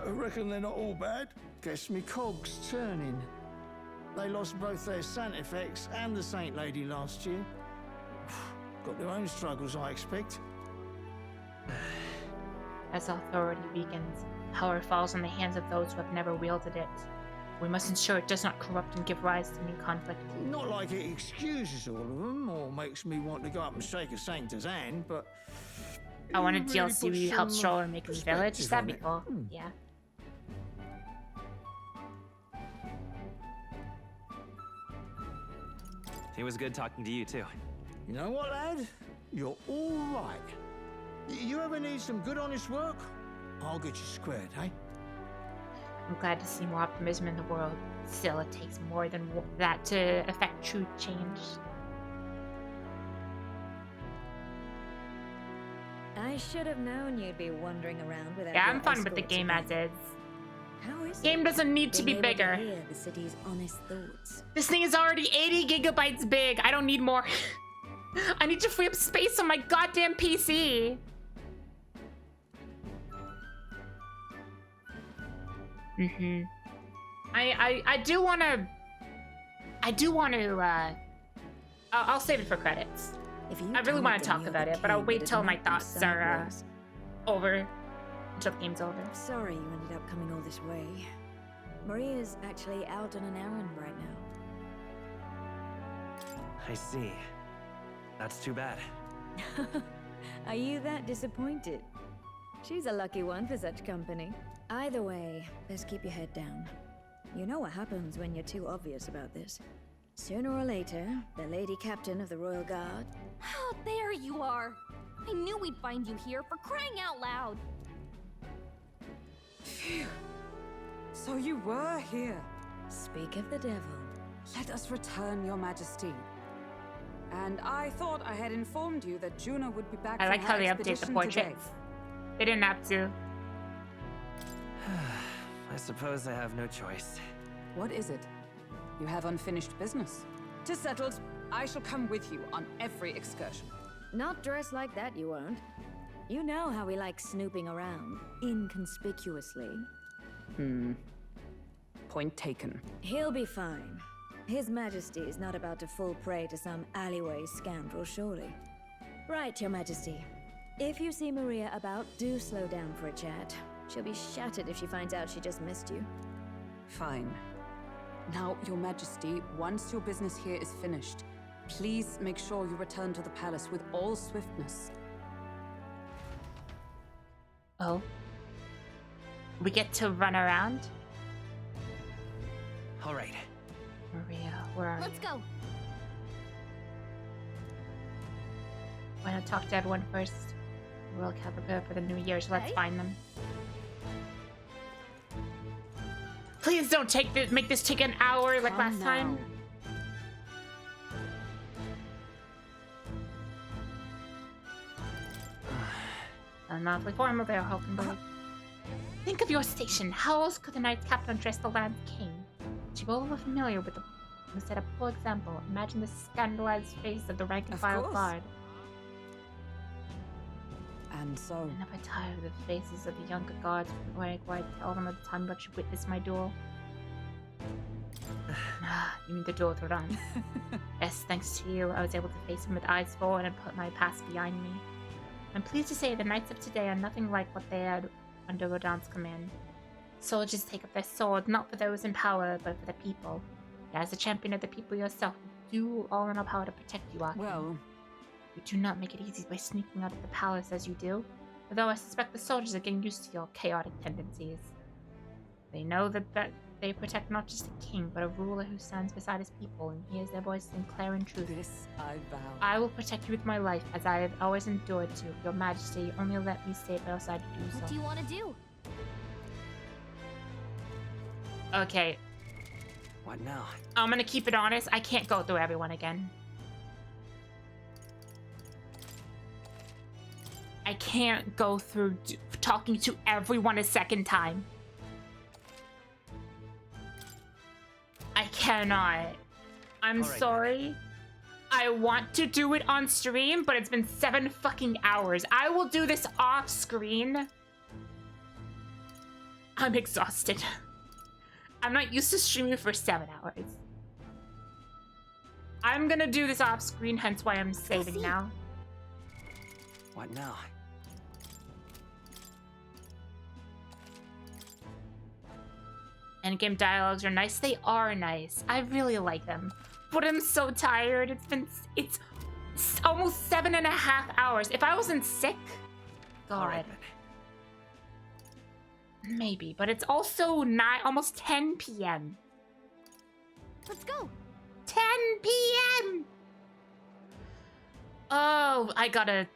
I reckon they're not all bad. Guess me cogs turning. They lost both their Santifex and the Saint Lady last year. Got their own struggles, I expect. As authority weakens, power falls in the hands of those who have never wielded it. We must ensure it does not corrupt and give rise to new conflict. Not like it excuses all of them or makes me want to go up and shake a sanctor's hand, but I want a really DLC put where you help some Stroller make his village. perspective That'd on be it. cool. Yeah. It was good talking to you, too. You know what, lad? You're all right. You ever need some good, honest work? I'll get you squared, eh? I'm glad to see more optimism in the world. Still, it takes more than that to affect true change. I should have known you'd be wandering around without. Yeah, your I'm fine with the escorts game about. as is. How is Game it? doesn't need to be Being able bigger. hear the city's honest thoughts. This thing is already 80 gigabytes big. I don't need more. I need to free up space on my goddamn PC. I do want to. I'll save it for credits. I really want to talk about it, but I'll wait till my thoughts are over. Until the game's over. Sorry you ended up coming all this way. Maria's actually out on an errand right now. I see. That's too bad. Are you that disappointed? She's a lucky one for such company. Either way, best keep your head down. You know what happens when you're too obvious about this. Sooner or later, the Lady Captain of the Royal Guard. Oh, there you are. I knew we'd find you here, for crying out loud. Phew. So you were here. Speak of the devil. Let us return, Your Majesty. And I thought I had informed you that Juno would be back I from like her how they update the expedition portraits. today. They didn't have to. I suppose I have no choice. What is it? You have unfinished business. 'Tis settled. I shall come with you on every excursion. Not dressed like that, you won't. You know how we like snooping around, inconspicuously. Point taken. He'll be fine. His Majesty is not about to fall prey to some alleyway scoundrel, surely. Right, Your Majesty. If you see Maria about, do slow down for a chat. She'll be shattered if she finds out she just missed you. Fine. Now, Your Majesty, once your business here is finished, please make sure you return to the palace with all swiftness. Oh. We get to run around? All right. Maria, where are Let's you? go. Why not talk to everyone first? We'll prepare for the new year, so let's find them. Please don't make this take an hour like last time. Not like formal there, Hulkenberg. Think of your station. How else could the Knights Captain address the land's king? To all were familiar with the set a full example. Imagine the scandalized face of the rank and file guard. And so. I'm never tired of the faces of the younger guards where I tell them at the time that you witnessed my duel. You mean the duel with Rodan? Yes, thanks to you, I was able to face him with eyes forward and put my past behind me. I'm pleased to say the knights of today are nothing like what they had under Rodan's command. Soldiers take up their sword, not for those in power, but for the people. As a champion of the people yourself, do all in our power to protect you, Arkin. Well, you do not make it easy by sneaking out of the palace as you do, although I suspect the soldiers are getting used to your chaotic tendencies. They know that they protect not just a king, but a ruler who stands beside his people and hears their voices in clear and truth. This I vow. I will protect you with my life, as I have always endured to. Your Majesty, only let me stay by your side to do so. What do you want to do? Okay. What now? I'm gonna keep it honest. I can't go through everyone again. I can't go through talking to everyone a second time. I cannot. I'm sorry. I want to do it on stream, but it's been 7 fucking hours. I will do this off screen. I'm exhausted. I'm not used to streaming for 7 hours. I'm gonna do this off screen, hence why I'm saving now. What now? Endgame dialogues are nice. They are nice. I really like them. But I'm so tired. It's almost 7.5 hours. If I wasn't sick, God. All right, then. Maybe, but it's also almost 10 p.m. Let's go. 10 p.m. Oh, I gotta.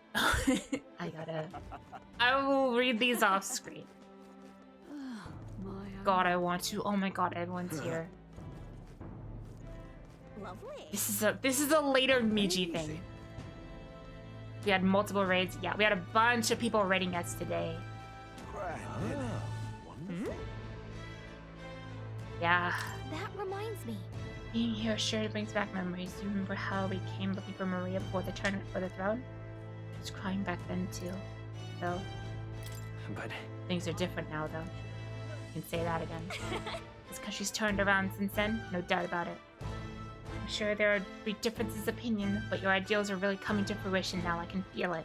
I will read these off screen. God, I want to. Oh my God, everyone's here. Lovely. This is a later Miji thing. We had multiple raids. Yeah, we had a bunch of people raiding us today. Wonderful. Yeah. That reminds me. Being here sure brings back memories. You remember how we came looking for Maria before the tournament for the throne? I was crying back then too. So. But things are different now, though. You can say that again. It's because she's turned around since then, no doubt about it. I'm sure there are big differences of opinion, but your ideals are really coming to fruition now. I can feel it.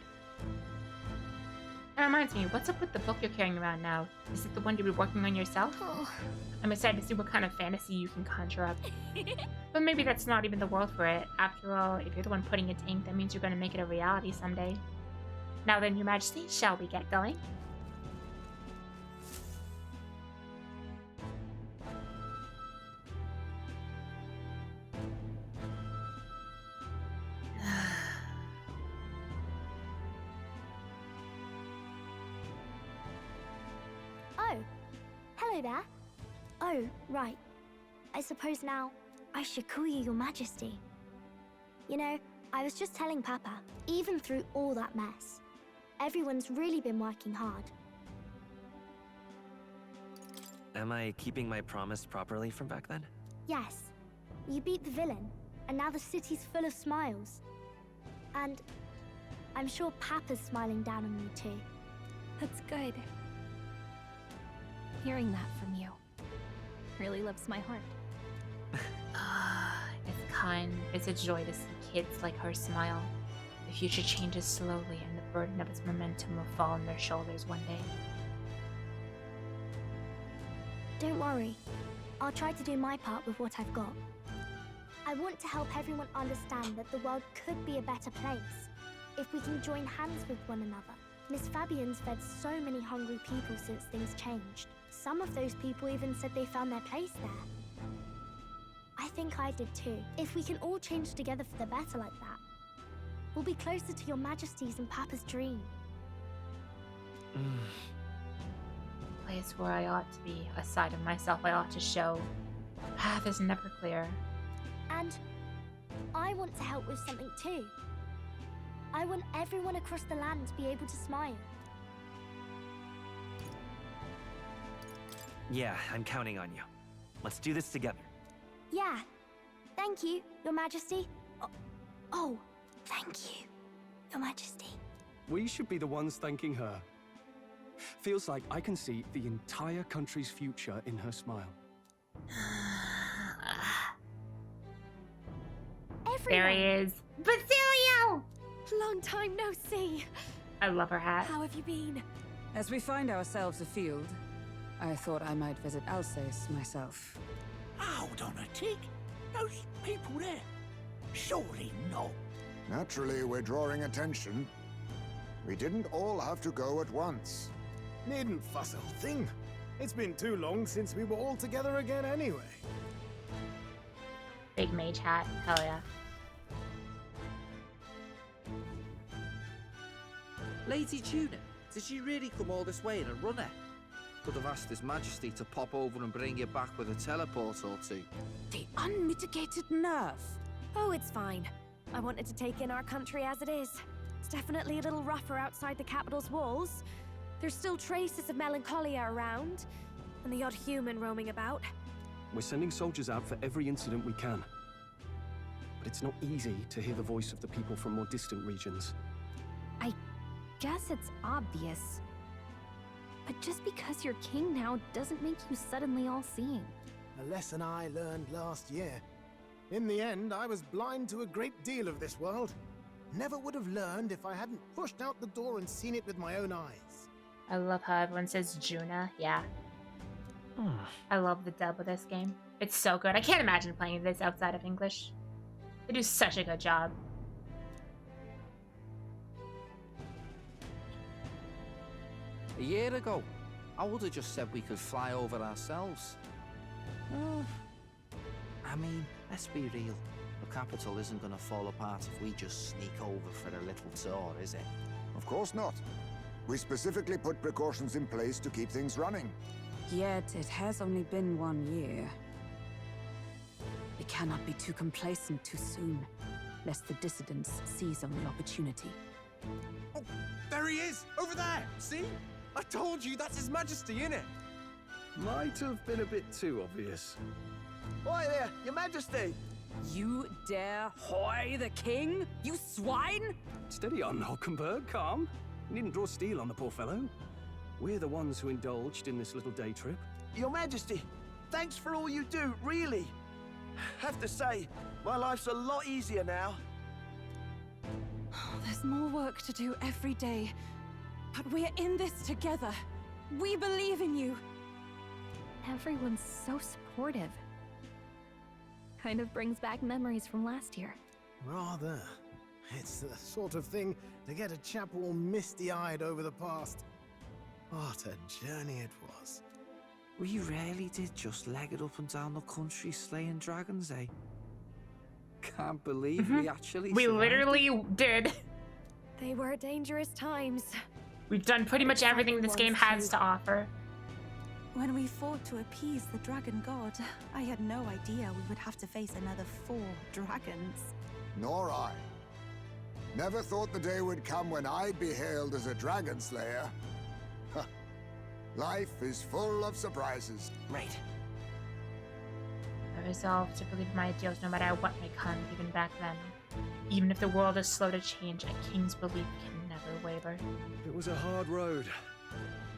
That reminds me, what's up with the book you're carrying around now? Is it the one you've been working on yourself? Oh. I'm excited to see what kind of fantasy you can conjure up. But maybe that's not even the world for it. After all, if you're the one putting it to ink, that means you're going to make it a reality someday. Now then, Your Majesty, shall we get going? Oh, hello there. Oh, right. I suppose now I should call you Your Majesty. You know, I was just telling Papa, even through all that mess, everyone's really been working hard. am I keeping my promise properly from back then? Yes, you beat the villain, and now the city's full of smiles. And I'm sure Papa's smiling down on you too. That's good. Hearing that from you really lifts my heart. It's kind. It's a joy to see kids like her smile. The future changes slowly, and the burden of its momentum will fall on their shoulders one day. Don't worry. I'll try to do my part with what I've got. I want to help everyone understand that the world could be a better place if we can join hands with one another. Miss Fabian's fed so many hungry people since things changed. Some of those people even said they found their place there. I think I did too. If we can all change together for the better like that, we'll be closer to Your Majesty's and Papa's dream. Place where I ought to be, a side of myself I ought to show. The path is never clear. And I want to help with something too. I want everyone across the land to be able to smile. Yeah, I'm counting on you. Let's do this together. Yeah. Thank you, Your Majesty. Oh, thank you, Your Majesty. We should be the ones thanking her. Feels like I can see the entire country's future in her smile. There he is. Basilio! Long time no see. I love her hat. How have you been? As we find ourselves afield, I thought I might visit Alsace myself. Hold on a tick. Those people there. Surely not. Naturally, we're drawing attention. We didn't all have to go at once. Needn't fuss a thing. It's been too long since we were all together again anyway. Big mage hat. Hell yeah. Lady Tuna, did she really come all this way in a runner? Could have asked His Majesty to pop over and bring you back with a teleport or two. The unmitigated nerve. Oh, it's fine. I wanted to take in our country as it is. It's definitely a little rougher outside the capital's walls. There's still traces of melancholia around, and the odd human roaming about. We're sending soldiers out for every incident we can. But it's not easy to hear the voice of the people from more distant regions. I guess it's obvious. But just because you're king now doesn't make you suddenly all-seeing. A lesson I learned last year. In the end, I was blind to a great deal of this world. Never would have learned if I hadn't pushed out the door and seen it with my own eyes. I love how everyone says Juna. Yeah. I love the dub of this game. It's so good. I can't imagine playing this outside of English. They do such a good job. A year ago, I would have just said we could fly over ourselves. I mean, let's be real. The capital isn't going to fall apart if we just sneak over for a little tour, is it? Of course not. We specifically put precautions in place to keep things running. Yet it has only been 1 year. We cannot be too complacent too soon, lest the dissidents seize on the opportunity. Oh, there he is! Over there! See? I told you, that's His Majesty, innit? Might have been a bit too obvious. Oi there, Your Majesty! You dare hoy the king? You swine! Steady on, Hulkenberg, calm. You needn't draw steel on the poor fellow. We're the ones who indulged in this little day trip. Your Majesty, thanks for all you do, really. Have to say, my life's a lot easier now. There's more work to do every day, but we're in this together. We believe in you. Everyone's so supportive. Kind of brings back memories from last year. Rather. It's the sort of thing to get a chap all misty-eyed over the past. What a journey it was. We really did just leg it up and down the country slaying dragons, eh? Can't believe we actually We survived. literally did. They were dangerous times. We've done pretty much everything this game has to offer. When we fought to appease the dragon god, I had no idea we would have to face another 4 dragons. Nor I. Never thought the day would come when I'd be hailed as a dragon slayer. Huh. Life is full of surprises. Right. I resolved to believe my ideals no matter what may come, even back then. Even if the world is slow to change, a king's belief can never waver. It was a hard road,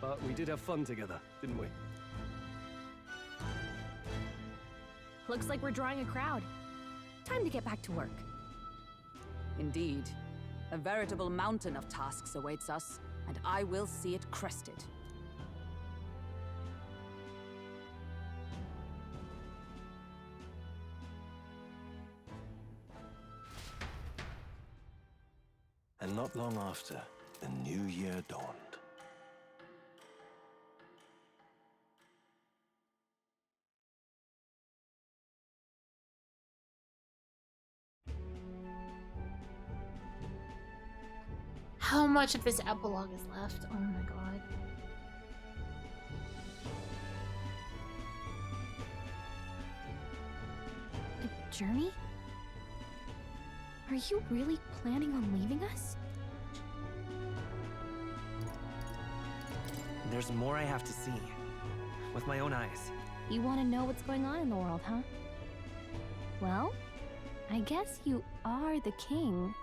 but we did have fun together, didn't we? Looks like we're drawing a crowd. Time to get back to work. Indeed. A veritable mountain of tasks awaits us, and I will see it crested. And not long after, the new year dawned. How much of this epilogue is left? Oh my god. A journey? Are you really planning on leaving us? There's more I have to see. With my own eyes. You want to know what's going on in the world, huh? Well, I guess you are the king.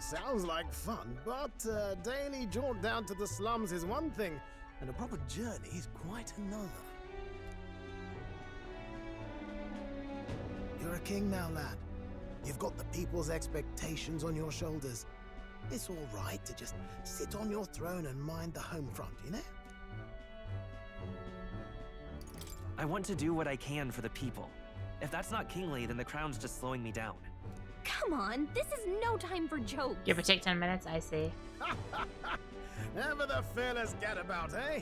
Sounds like fun, but a daily jaunt down to the slums is one thing, and a proper journey is quite another. You're a king now, lad. You've got the people's expectations on your shoulders. It's all right to just sit on your throne and mind the home front, you know? I want to do what I can for the people. If that's not kingly, then the crown's just slowing me down. Come on, this is no time for jokes. Give or take 10 minutes, I see. Never the fearless gadabout, eh?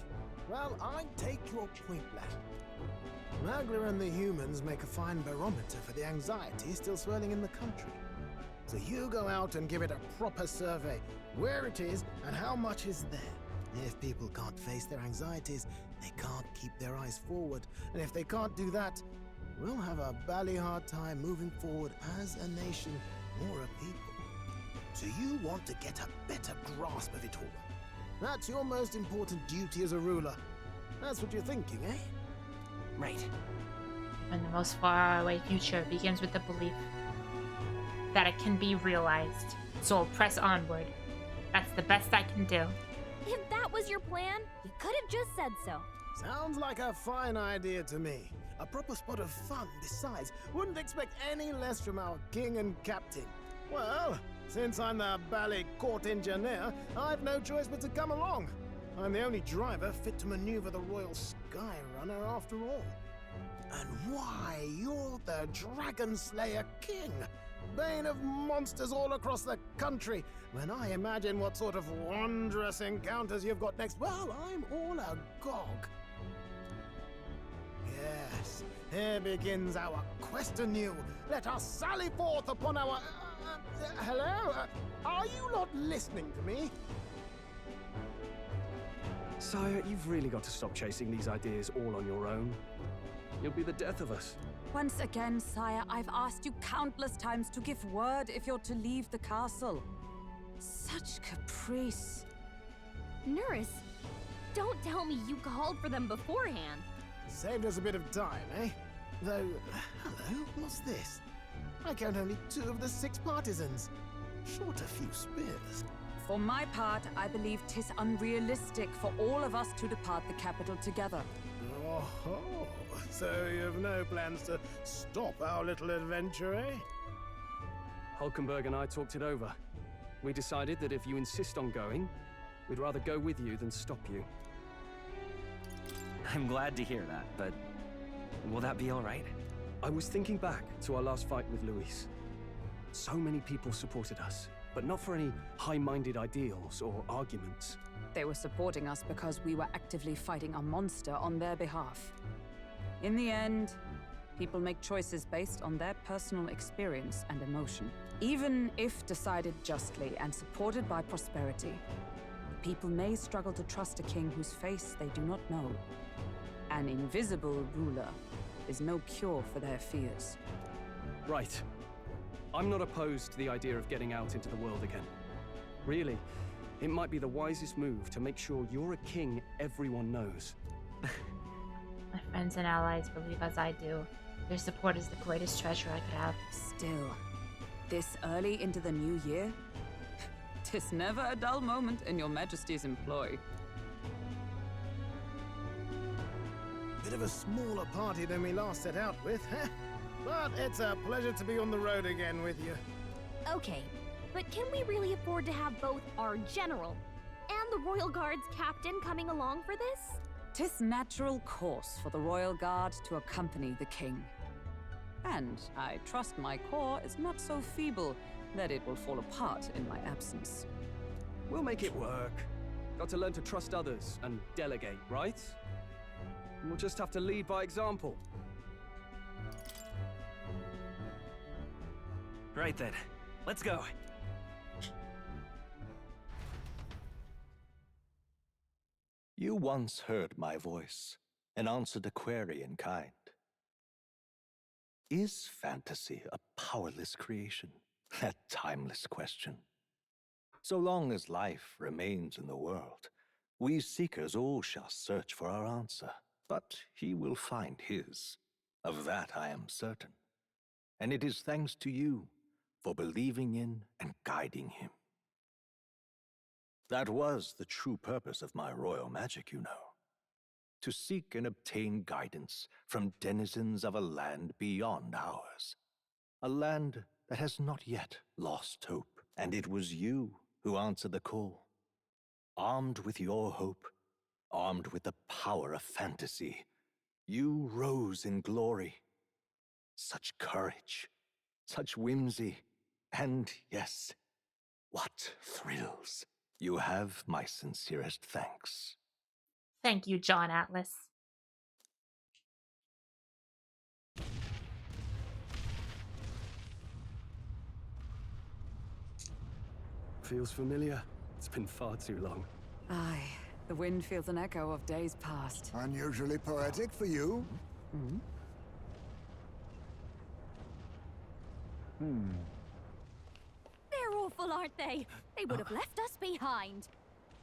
Well, I take your point, lad. Magla and the humans make a fine barometer for the anxiety still swirling in the country. So you go out and give it a proper survey, where it is and how much is there. If people can't face their anxieties, they can't keep their eyes forward. And if they can't do that, we'll have a bally hard time moving forward as a nation or a people. So you want to get a better grasp of it all. That's your most important duty as a ruler. That's what you're thinking, eh? Right. And the most far-away future begins with the belief that it can be realized. So I'll press onward. That's the best I can do. If that was your plan, you could have just said so. Sounds like a fine idea to me. A proper spot of fun, besides. Wouldn't expect any less from our king and captain. Well, since I'm the bally court engineer, I've no choice but to come along. I'm the only driver fit to maneuver the Royal Skyrunner after all. And why, you're the Dragon Slayer King. bane of monsters all across the country. When I imagine what sort of wondrous encounters you've got next, well, I'm all agog. Yes, here begins our quest anew. Let us sally forth upon our... hello? Are you not listening to me? Sire, you've really got to stop chasing these ideas all on your own. You'll be the death of us. Once again, sire, I've asked you countless times to give word if you're to leave the castle. Such caprice. Nurse, don't tell me you called for them beforehand. Saved us a bit of time, eh? Though, hello, what's this? I count only 2 of the 6 partisans. Short a few spears. For my part, I believe 'tis unrealistic for all of us to depart the capital together. Oh, so you have no plans to stop our little adventure, eh? Hulkenberg and I talked it over. We decided that if you insist on going, we'd rather go with you than stop you. I'm glad to hear that, but will that be all right? I was thinking back to our last fight with Luis. So many people supported us, but not for any high-minded ideals or arguments. They were supporting us because we were actively fighting a monster on their behalf. In the end, people make choices based on their personal experience and emotion. Even if decided justly and supported by prosperity, people may struggle to trust a king whose face they do not know. An invisible ruler is no cure for their fears. Right. I'm not opposed to the idea of getting out into the world again. Really, it might be the wisest move to make sure you're a king everyone knows. My friends and allies believe as I do. Their support is the greatest treasure I could have. Still, this early into the new year, 'tis never a dull moment in your Majesty's employ. Bit of a smaller party than we last set out with, huh? But it's a pleasure to be on the road again with you. Okay, but can we really afford to have both our general and the Royal Guard's captain coming along for this? 'Tis natural course for the Royal Guard to accompany the king. And I trust my corps is not so feeble that it will fall apart in my absence. We'll make it work. Got to learn to trust others and delegate, right? We'll just have to lead by example. Right then, let's go. You once heard my voice and answered a query in kind. Is fantasy a powerless creation? That timeless question. So long as life remains in the world, we seekers all shall search for our answer. But he will find his. Of that I am certain. And it is thanks to you for believing in and guiding him. That was the true purpose of my royal magic, you know. To seek and obtain guidance from denizens of a land beyond ours. A land that has not yet lost hope. And it was you who answered the call. Armed with your hope, armed with the power of fantasy, you rose in glory. Such courage, such whimsy, and yes, what thrills. You have my sincerest thanks. Thank you, John Atlas. Feels familiar. It's been far too long. Aye, the wind feels an echo of days past. Unusually poetic for you. They're awful, aren't they? They would have left us behind.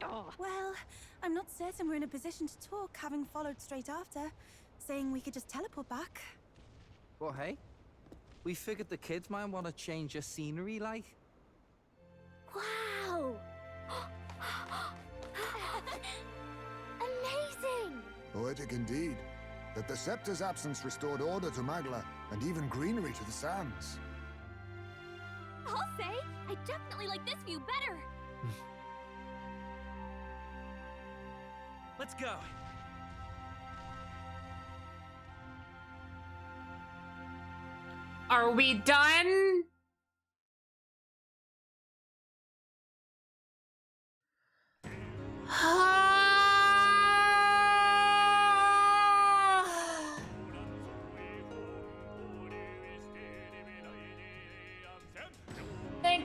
Oh. Well, I'm not certain we're in a position to talk, having followed straight after, saying we could just teleport back. Well, hey, we figured the kids might want to change your scenery, like. Wow! Amazing! Poetic indeed. That the scepter's absence restored order to Magla, and even greenery to the sands. I'll say, I definitely like this view better. Let's go. Are we done?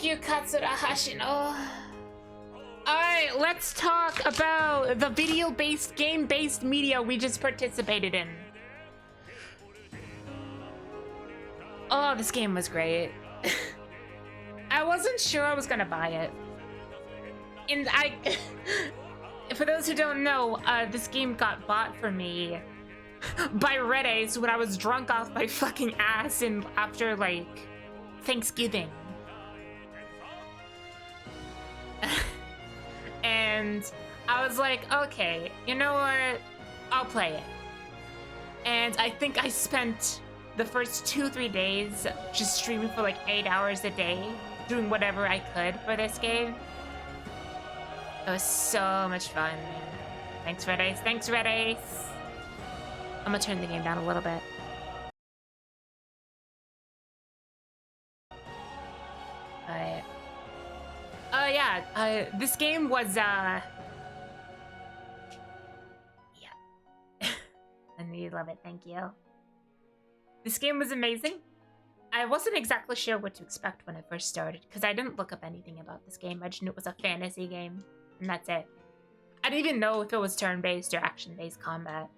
Thank you, Katsura Hashino. Alright, let's talk about the video-based, game-based media we just participated in. Oh, this game was great. I wasn't sure I was gonna buy it. And for those who don't know, this game got bought for me by Red Ace when I was drunk off my fucking ass and after, like, Thanksgiving. And I was like, okay, you know what? I'll play it. And I think I spent the first 2-3 days just streaming for like 8 hours a day, doing whatever I could for this game. It was so much fun. Thanks, Red Ace. Thanks, Red Ace. I'm gonna turn the game down a little bit. Yeah, this game was, yeah. And you love it, thank you. This game was amazing. I wasn't exactly sure what to expect when I first started, because I didn't look up anything about this game. I just knew it was a fantasy game, and that's it. I didn't even know if it was turn-based or action-based combat.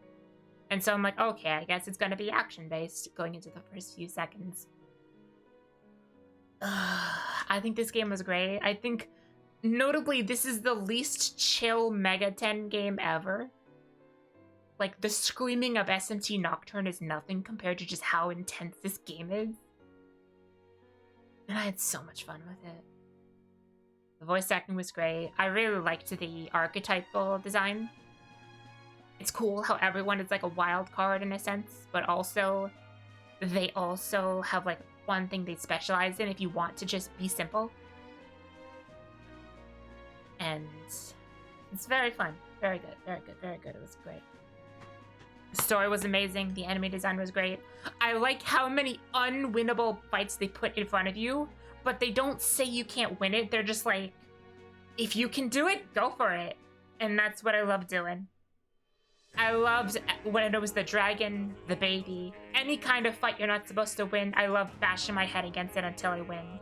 And so I'm like, okay, I guess it's gonna be action-based going into the first few seconds. I think this game was great. I think, notably, this is the least chill Megaten game ever. Like, the screaming of SMT Nocturne is nothing compared to just how intense this game is. And I had so much fun with it. The voice acting was great. I really liked the archetypal design. It's cool how everyone is like a wild card in a sense, but also they also have like one thing they specialize in if you want to just be simple. And it's very fun. Very good, very good, very good. It was great. The story was amazing. The enemy design was great. I like how many unwinnable fights they put in front of you, but they don't say you can't win it. They're just like, if you can do it, go for it. And that's what I love doing. I loved when it was the dragon, the baby, any kind of fight you're not supposed to win. I love bashing my head against it until I win.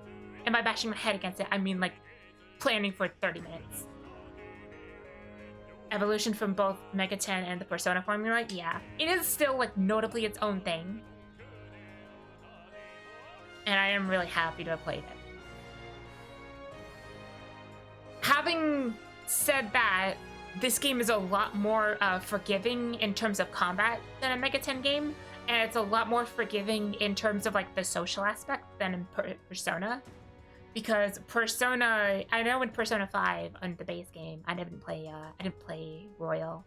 And by bashing my head against it, I mean like planning for 30 minutes. Evolution from both Megaten and the Persona formula, yeah. It is still like notably its own thing. And I am really happy to have played it. Having said that, this game is a lot more forgiving in terms of combat than a Megaten game, and it's a lot more forgiving in terms of like the social aspect than in Persona. Because Persona, I know in Persona 5 on the base game, I didn't play Royal.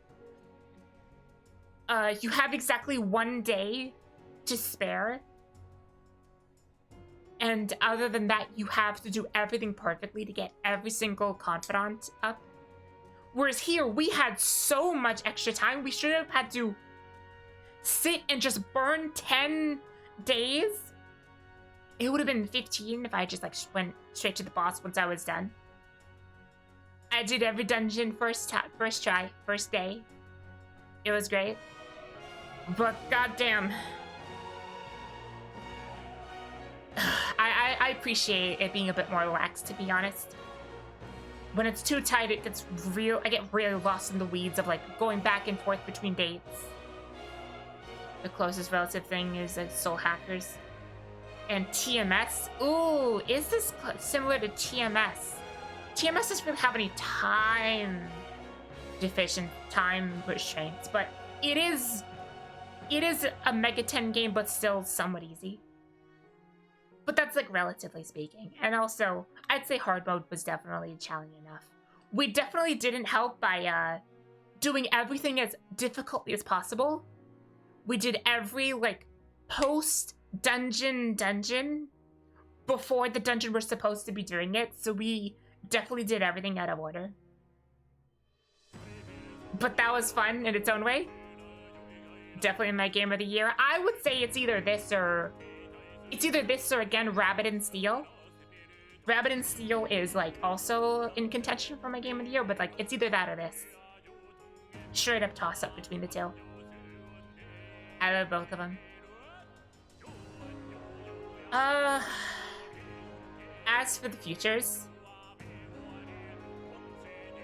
You have exactly 1 day to spare. And other than that, you have to do everything perfectly to get every single confidant up. Whereas here, we had so much extra time, we should have had to sit and just burn 10 days. It would have been 15 if I just like went straight to the boss once I was done. I did every dungeon first try, first day. It was great. But goddamn. I appreciate it being a bit more lax, to be honest. When it's too tight, it gets real. I get really lost in the weeds of like going back and forth between dates. The closest relative thing is Soul Hackers. And TMS. Ooh, is this similar to TMS? TMS doesn't really have any time restraints, but it is a Megaten game, but still somewhat easy. But that's like relatively speaking. And also, I'd say hard mode was definitely challenging enough. We definitely didn't help by doing everything as difficultly as possible. We did every like post-dungeon before the dungeon we're supposed to be doing it, so we definitely did everything out of order. But that was fun in its own way. Definitely my game of the year. I would say it's either this or again Rabbit and Steel. Rabbit and Steel is like also in contention for my game of the year, but like it's either that or this. Straight up toss up between the two. I love both of them. as for the futures,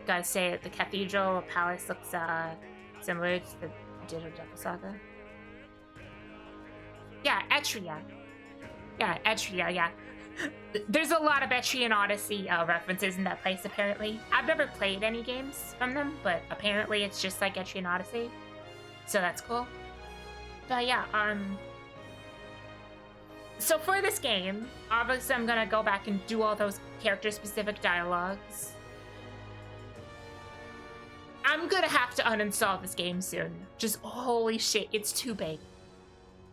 gotta say the Cathedral Palace looks similar to the Digital Devil Saga. Yeah, Etria. Yeah, Etria, yeah. There's a lot of Etrian Odyssey references in that place, apparently. I've never played any games from them, but apparently it's just like Etrian Odyssey. So that's cool. But yeah, so for this game, obviously I'm gonna go back and do all those character-specific dialogues. I'm gonna have to uninstall this game soon. Just holy shit, it's too big.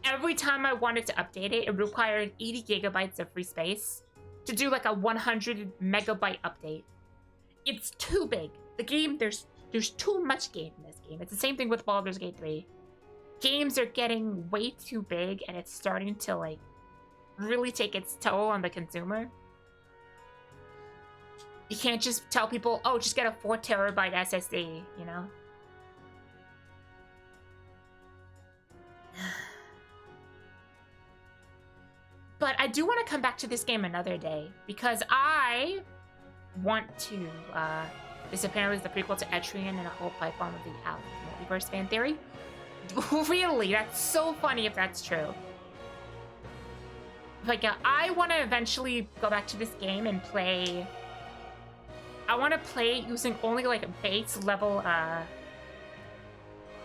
Every time I wanted to update it, it required 80 gigabytes of free space to do like a 100 megabyte update. It's too big. The game, there's too much game in this game. It's the same thing with Baldur's Gate 3. Games are getting way too big and it's starting to like really take its toll on the consumer. You can't just tell people, oh, just get a 4 terabyte SSD, you know? But I do want to come back to this game another day because I want to, this apparently is the prequel to Etrian and a whole pipeline of the multiverse fan theory. Really? That's so funny if that's true. Like, I want to eventually go back to this game and play. I want to play using only like base level, I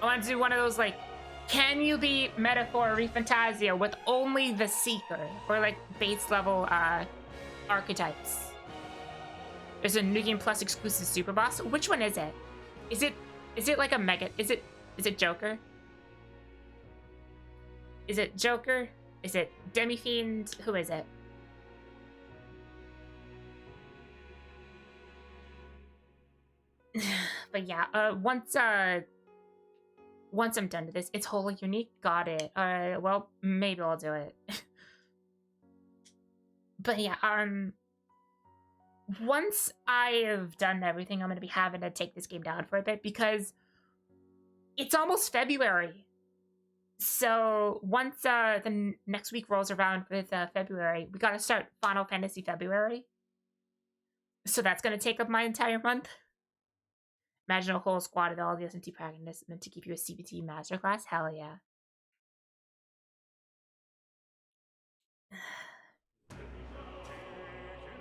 want to do one of those like, can you be Metaphor ReFantazio with only the Seeker or like base level archetypes? There's a New Game Plus exclusive super boss. Which one is it? Is it like a mega? Is it Joker? Is it Joker? Is it Demi-Fiend? Who is it? But yeah, once I'm done with this, it's wholly unique. Got it. Alright, well, maybe I'll do it. But yeah, once I have done everything, I'm gonna be having to take this game down for a bit because it's almost February. So once the next week rolls around with February, we gotta start Final Fantasy February. So that's gonna take up my entire month. Imagine a whole squad of all the SMT practice meant to give you a CBT masterclass. Hell yeah.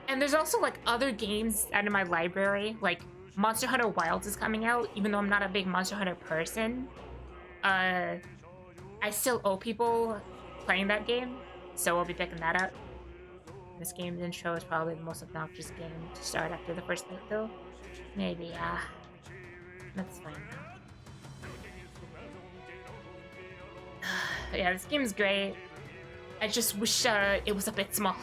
And there's also like other games out of my library, like Monster Hunter Wilds is coming out, even though I'm not a big Monster Hunter person. I still owe people playing that game, so we'll be picking that up. This game's intro is probably the most obnoxious game to start after the first playthrough. Maybe, yeah. That's fine now. Yeah, this game's great. I just wish it was a bit smaller.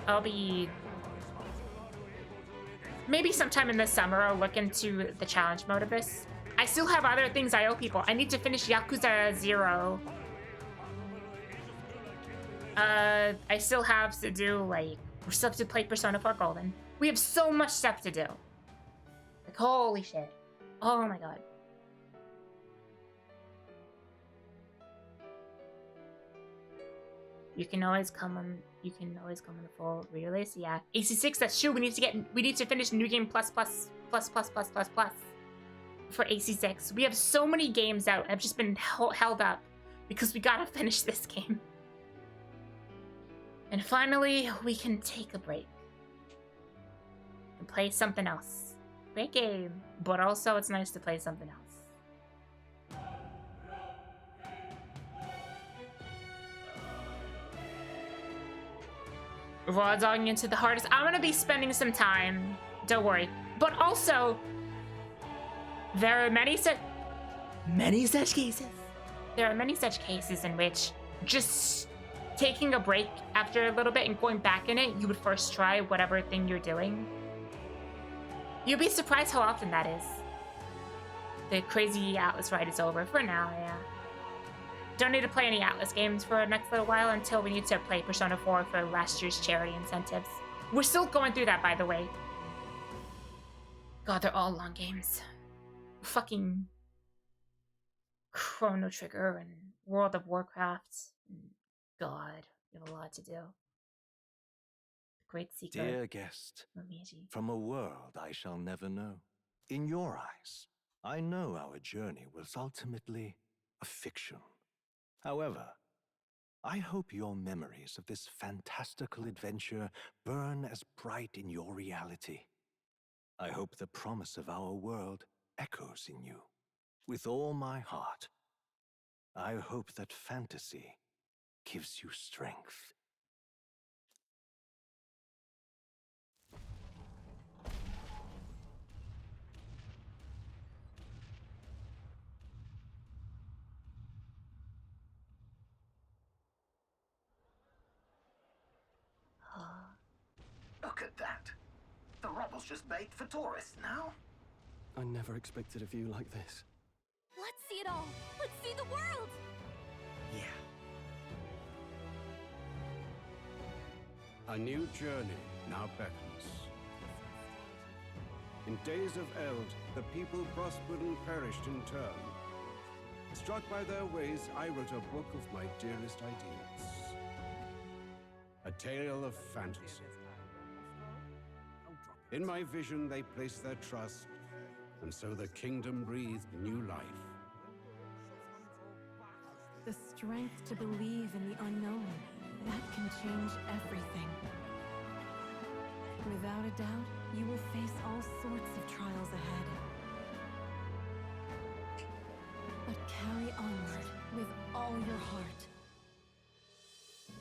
I'll be... Maybe sometime in the summer I'll look into the challenge mode of this. I still have other things I owe people. I need to finish Yakuza 0. I still have to do, like... We still have to play Persona 4 Golden. We have so much stuff to do. Like, holy shit. Oh my god. You can always come on the full release. Yeah. AC6, that's true. We need to finish New Game Plus for AC6. We have so many games out. I've just been held up because we gotta finish this game. And finally, we can take a break. And play something else. Great game, but also it's nice to play something else. Raw dogging into the hardest. I'm gonna be spending some time, don't worry. But also, there are many such cases. There are many such cases in which just taking a break after a little bit and going back in it, you would first try whatever thing you're doing. You'd be surprised how often that is. The crazy Atlas ride is over for now, yeah. Don't need to play any Atlas games for the next little while until we need to play Persona 4 for last year's charity incentives. We're still going through that, by the way. God, they're all long games. Fucking Chrono Trigger and World of Warcraft. God, You have a lot to do. Great secret. Dear guest, from a world I shall never know, in your eyes, I know our journey was ultimately a fiction. However, I hope your memories of this fantastical adventure burn as bright in your reality. I hope the promise of our world echoes in you. With all my heart, I hope that fantasy gives you strength. Look at that. The rubble's just bait for tourists now. I never expected a view like this. Let's see it all. Let's see the world. Yeah. A new journey now beckons. In days of eld, the people prospered and perished in turn. Struck by their ways, I wrote a book of my dearest ideals. A tale of fantasy. In my vision, they placed their trust, and so the kingdom breathed new life. The strength to believe in the unknown, that can change everything. Without a doubt, you will face all sorts of trials ahead. But carry onward with all your heart.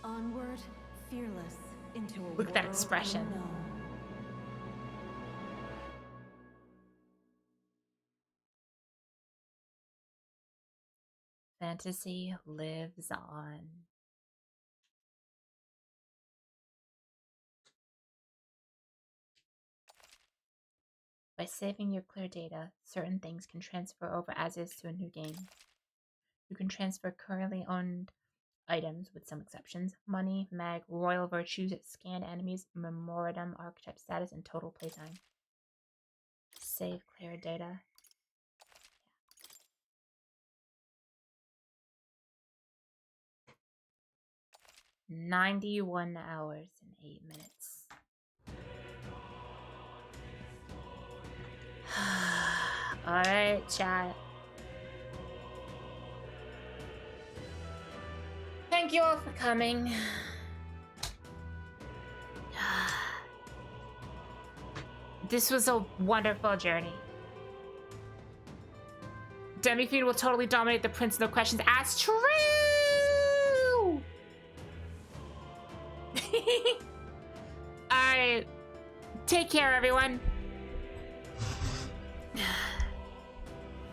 Onward, fearless, into a Look at that world expression. unknown. Fantasy lives on. By saving your clear data, certain things can transfer over as is to a new game. You can transfer currently owned items, with some exceptions: money, mag, royal virtues, scanned enemies, memorandum, archetype status, and total playtime. Save clear data. 91 hours and 8 minutes. Alright, chat. Thank you all for coming. This was a wonderful journey. Demi-Feed will totally dominate the Prince, no questions asked. True! Alright. Take care, everyone.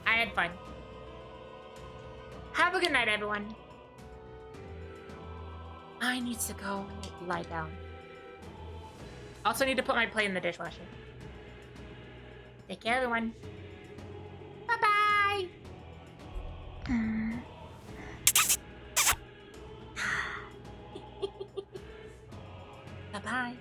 I had fun. Have a good night, everyone. I need to go lie down. Also need to put my plate in the dishwasher. Take care, everyone. Bye-bye. Bye-bye.